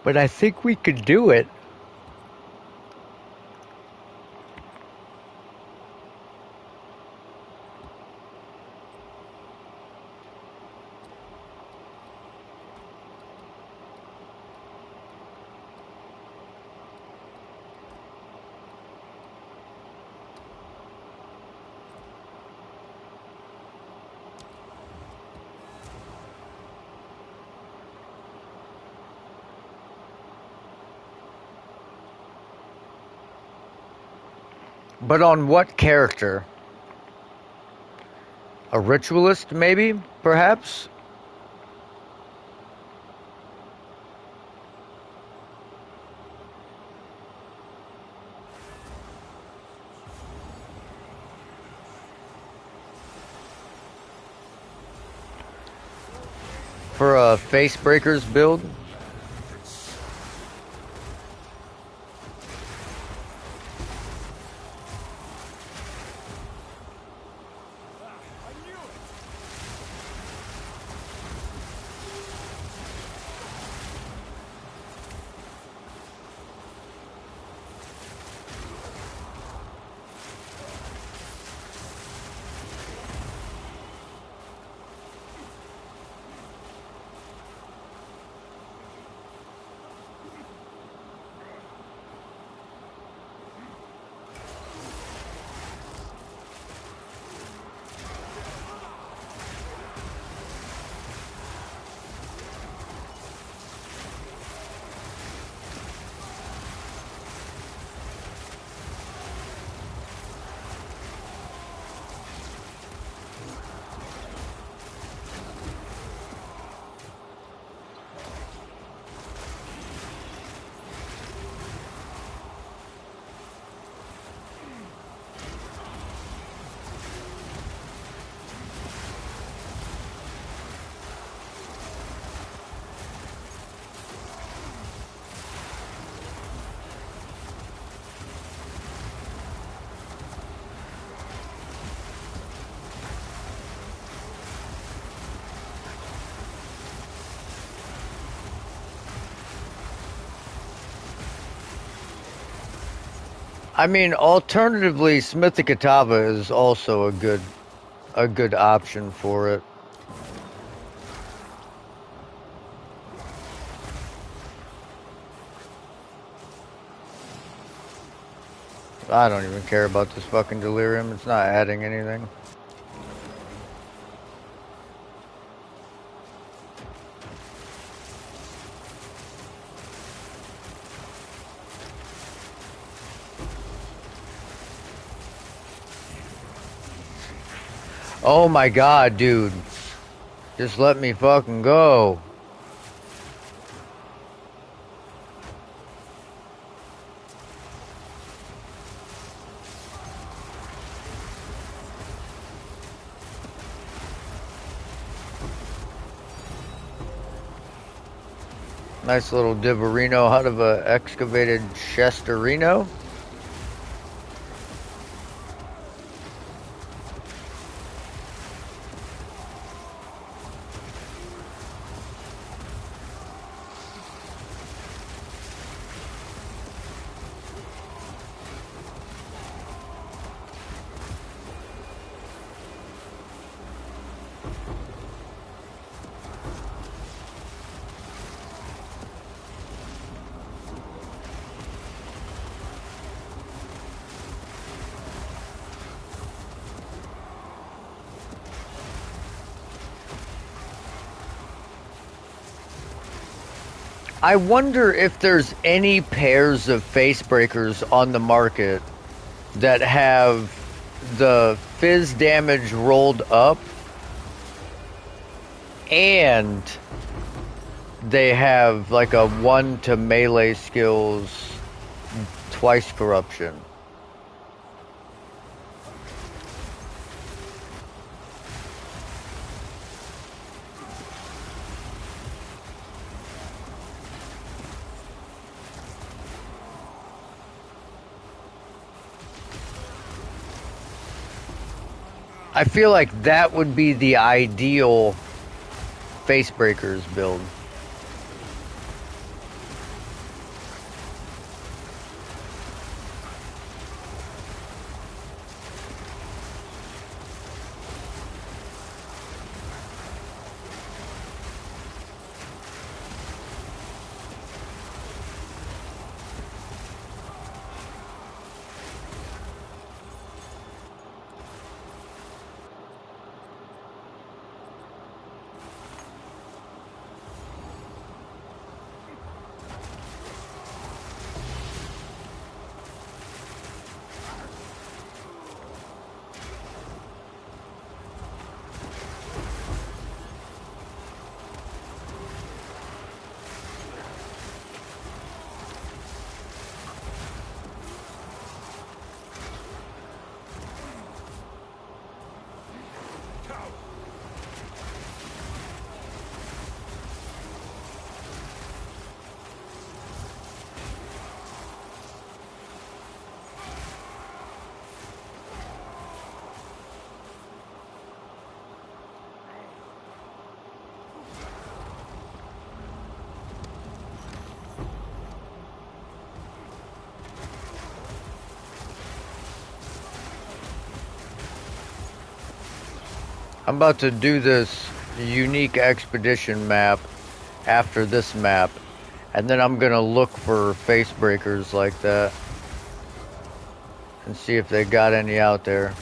But I think we could do it. But on what character? A ritualist, maybe? Perhaps? For a face breakers build? I mean, alternatively, Smithikatava is also a good a good option for it. I don't even care about this fucking delirium. It's not adding anything. Oh my god, dude. Just let me fucking go. Nice little Divorino out of a excavated Chesterino. I wonder if there's any pairs of face breakers on the market that have the fizz damage rolled up and they have like a 1 to melee skills twice corruption. I feel like that would be the ideal face breakers build. I'm about to do this unique expedition map after this map, and then I'm gonna look for face breakers like that and see if they got any out there.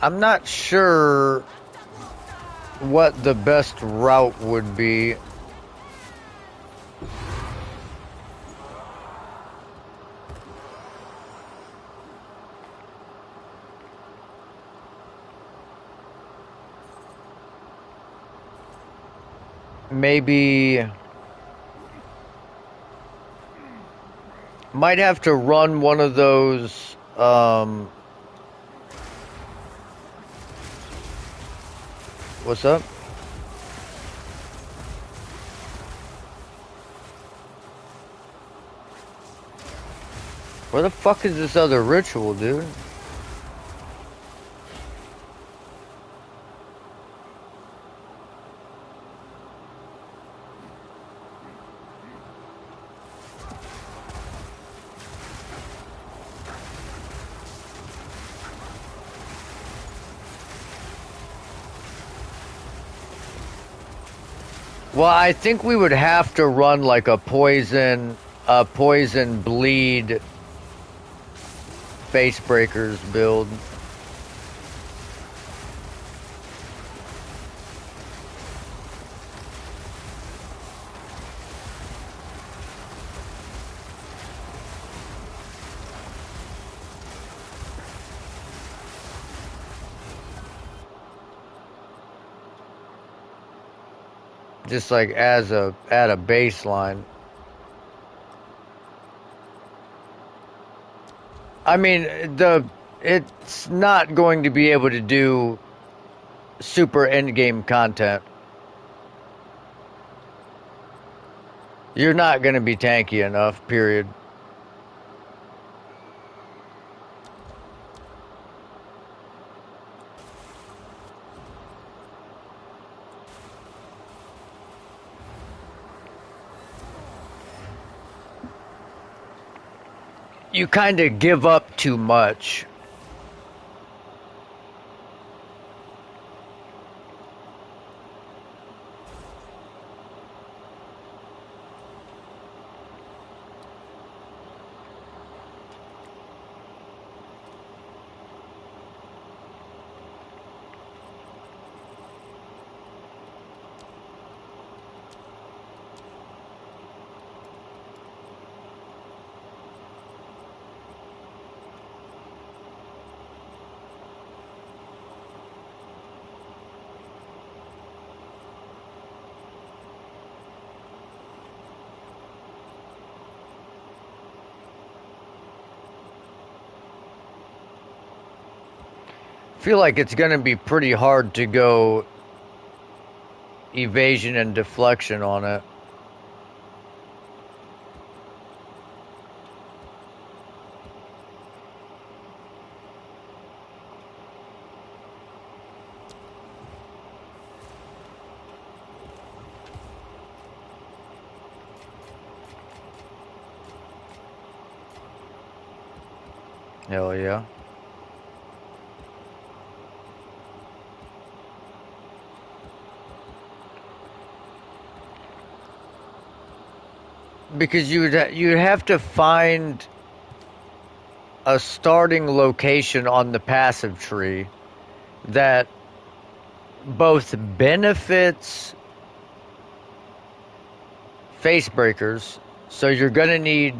I'm not sure what the best route would be. Maybe Might have to run one of those. What's up? Where the fuck is this other ritual, dude? Well, I think we would have to run like a poison bleed face breakers build. Just like at a baseline. I mean, it's not going to be able to do super endgame content. You're not going to be tanky enough, period. You kind of give up too much. I feel like it's going to be pretty hard to go evasion and deflection on it. Hell yeah. Because you'd have to find a starting location on the passive tree that both benefits face breakers, so you're gonna need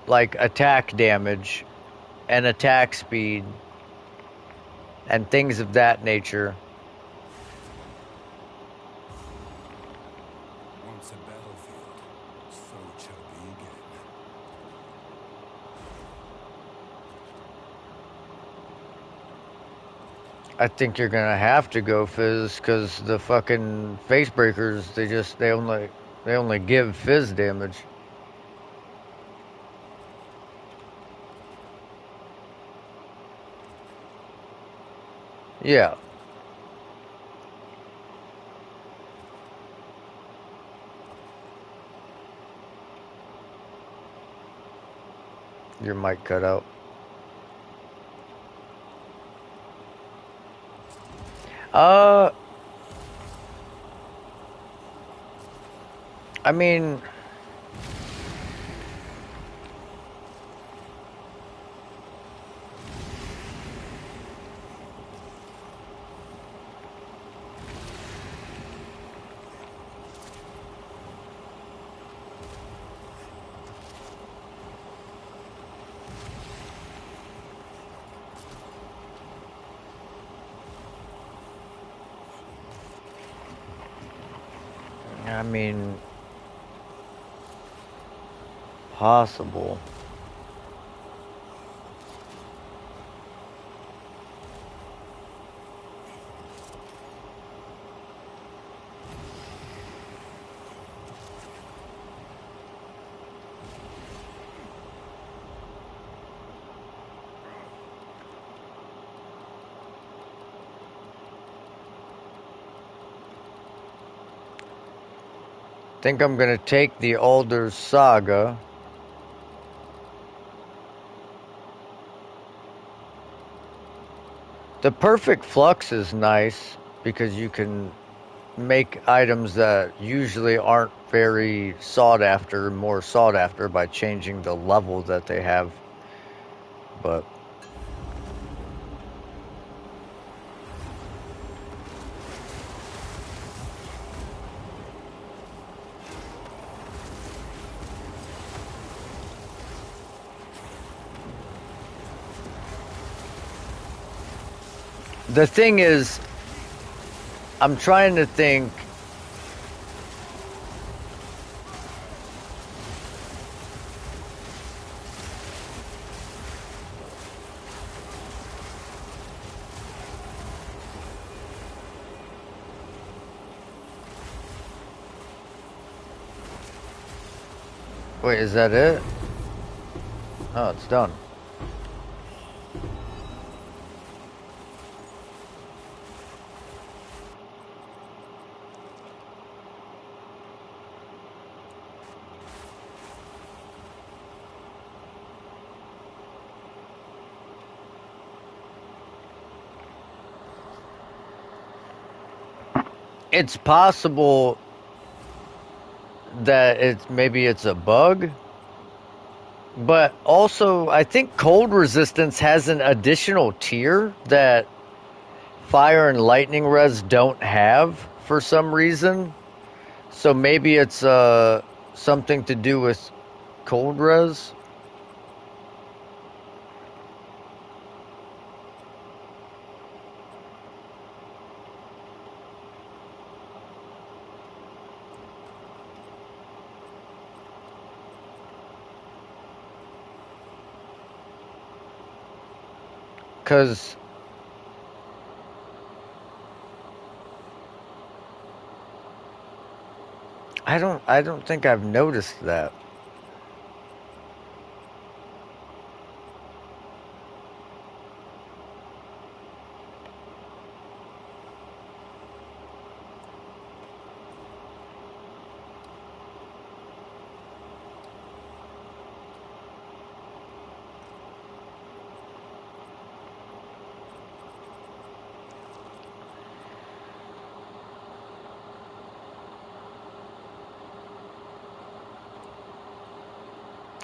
like attack damage and attack speed and things of that nature. Once a battlefield, so it shall be again. I think you're gonna have to go fizz because the fucking face breakers they only give fizz damage. Yeah. Your mic cut out. Uh, I mean, I mean, possible. Think I'm gonna take the Alder's Saga. The Perfect Flux is nice because you can make items that usually aren't very sought after more sought after by changing the level that they have. But the thing is, I'm trying to think. Wait, is that it? Oh, it's done. It's possible that maybe it's a bug, but also I think cold resistance has an additional tier that fire and lightning res don't have for some reason. So maybe it's something to do with cold res. Cause I don't think I've noticed that.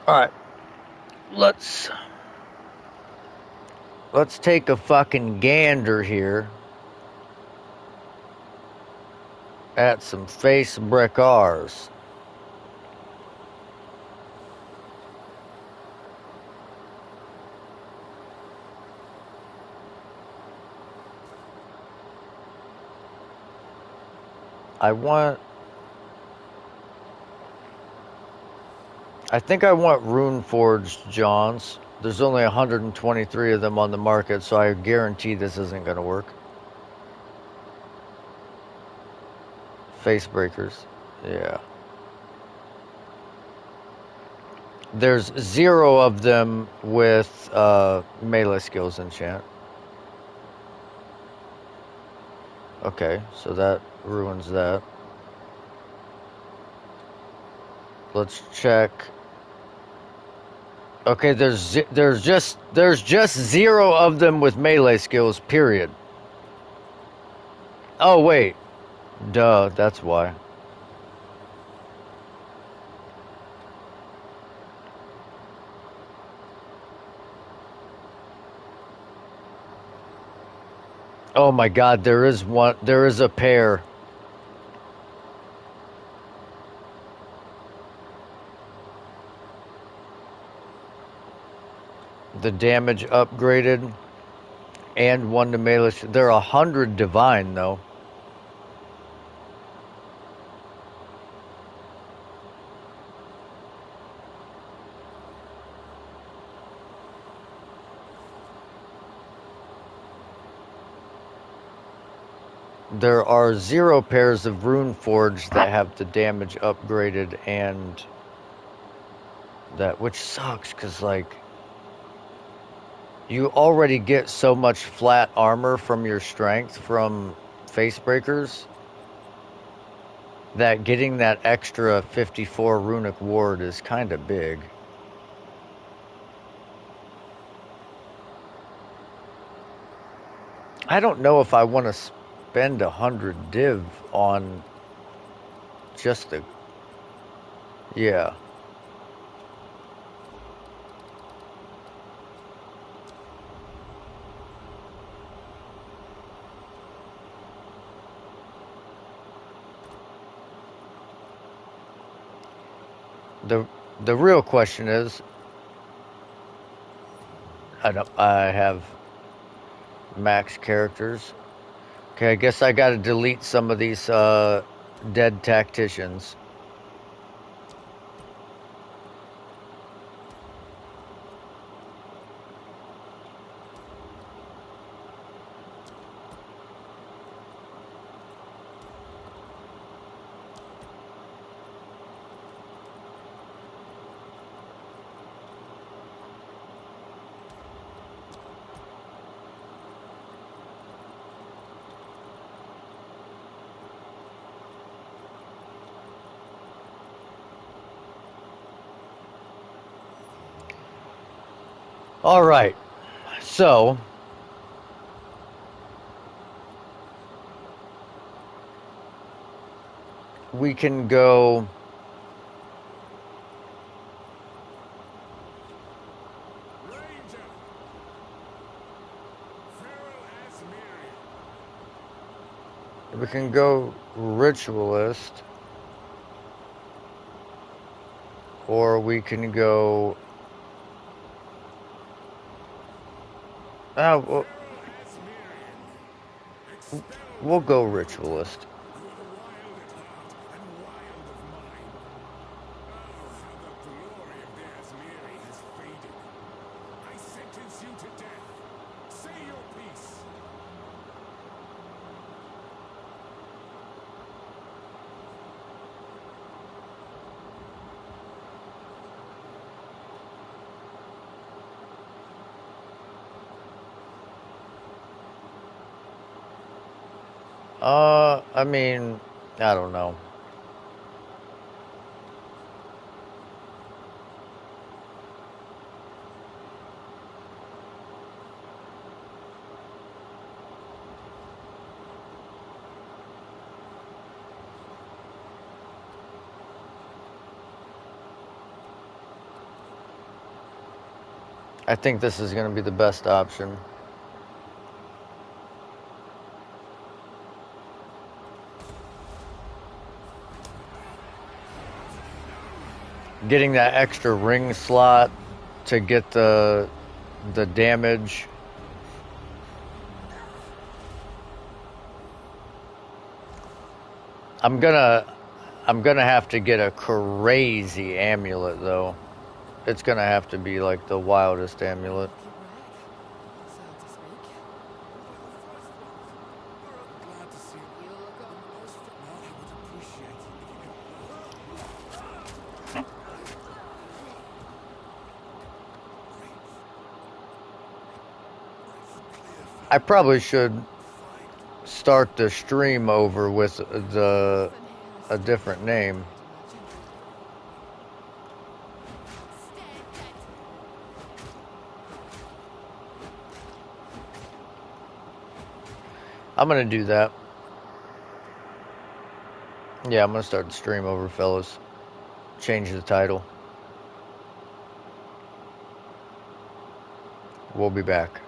Alright. Let's take a fucking gander here at some face brick R's. I think I want Rune Forged Johns. There's only 123 of them on the market, so I guarantee this isn't going to work. Face breakers. Yeah. There's 0 of them with melee skills enchant. Okay, so that ruins that. Let's check. Okay, there's just 0 of them with melee skills, period. Oh wait. Duh, that's why. Oh my god, there is a pair. The damage upgraded and 1 to melee. They're 100 divine though. there are 0 pairs of Rune Forge that have the damage upgraded, and that, which sucks, because, like, you already get so much flat armor from your strength from face breakers that getting that extra 54 runic ward is kind of big. I don't know if I want to spend 100 div on just the... Yeah. The real question is, I have max characters. Okay, I guess I gotta delete some of these dead tacticians. All right, so we can go. Ranger! Feral as Miriam. We can go ritualist, or we can go. Well, Feral as Miriam. Expel we'll from go the world. ritualist. You are wild at heart and wild of mind. Oh, how the glory of the Asmiri has faded. I sentence you to death. Say your piece. I mean, I don't know. I think this is going to be the best option. Getting that extra ring slot to get the damage. I'm gonna have to get a crazy amulet though. It's gonna have to be like the wildest amulet. So to speak. We're glad to see you. Now, I would appreciate it if you I probably should start the stream over with a different name. I'm gonna do that. Yeah, I'm gonna start the stream over, fellas. Change the title. We'll be back.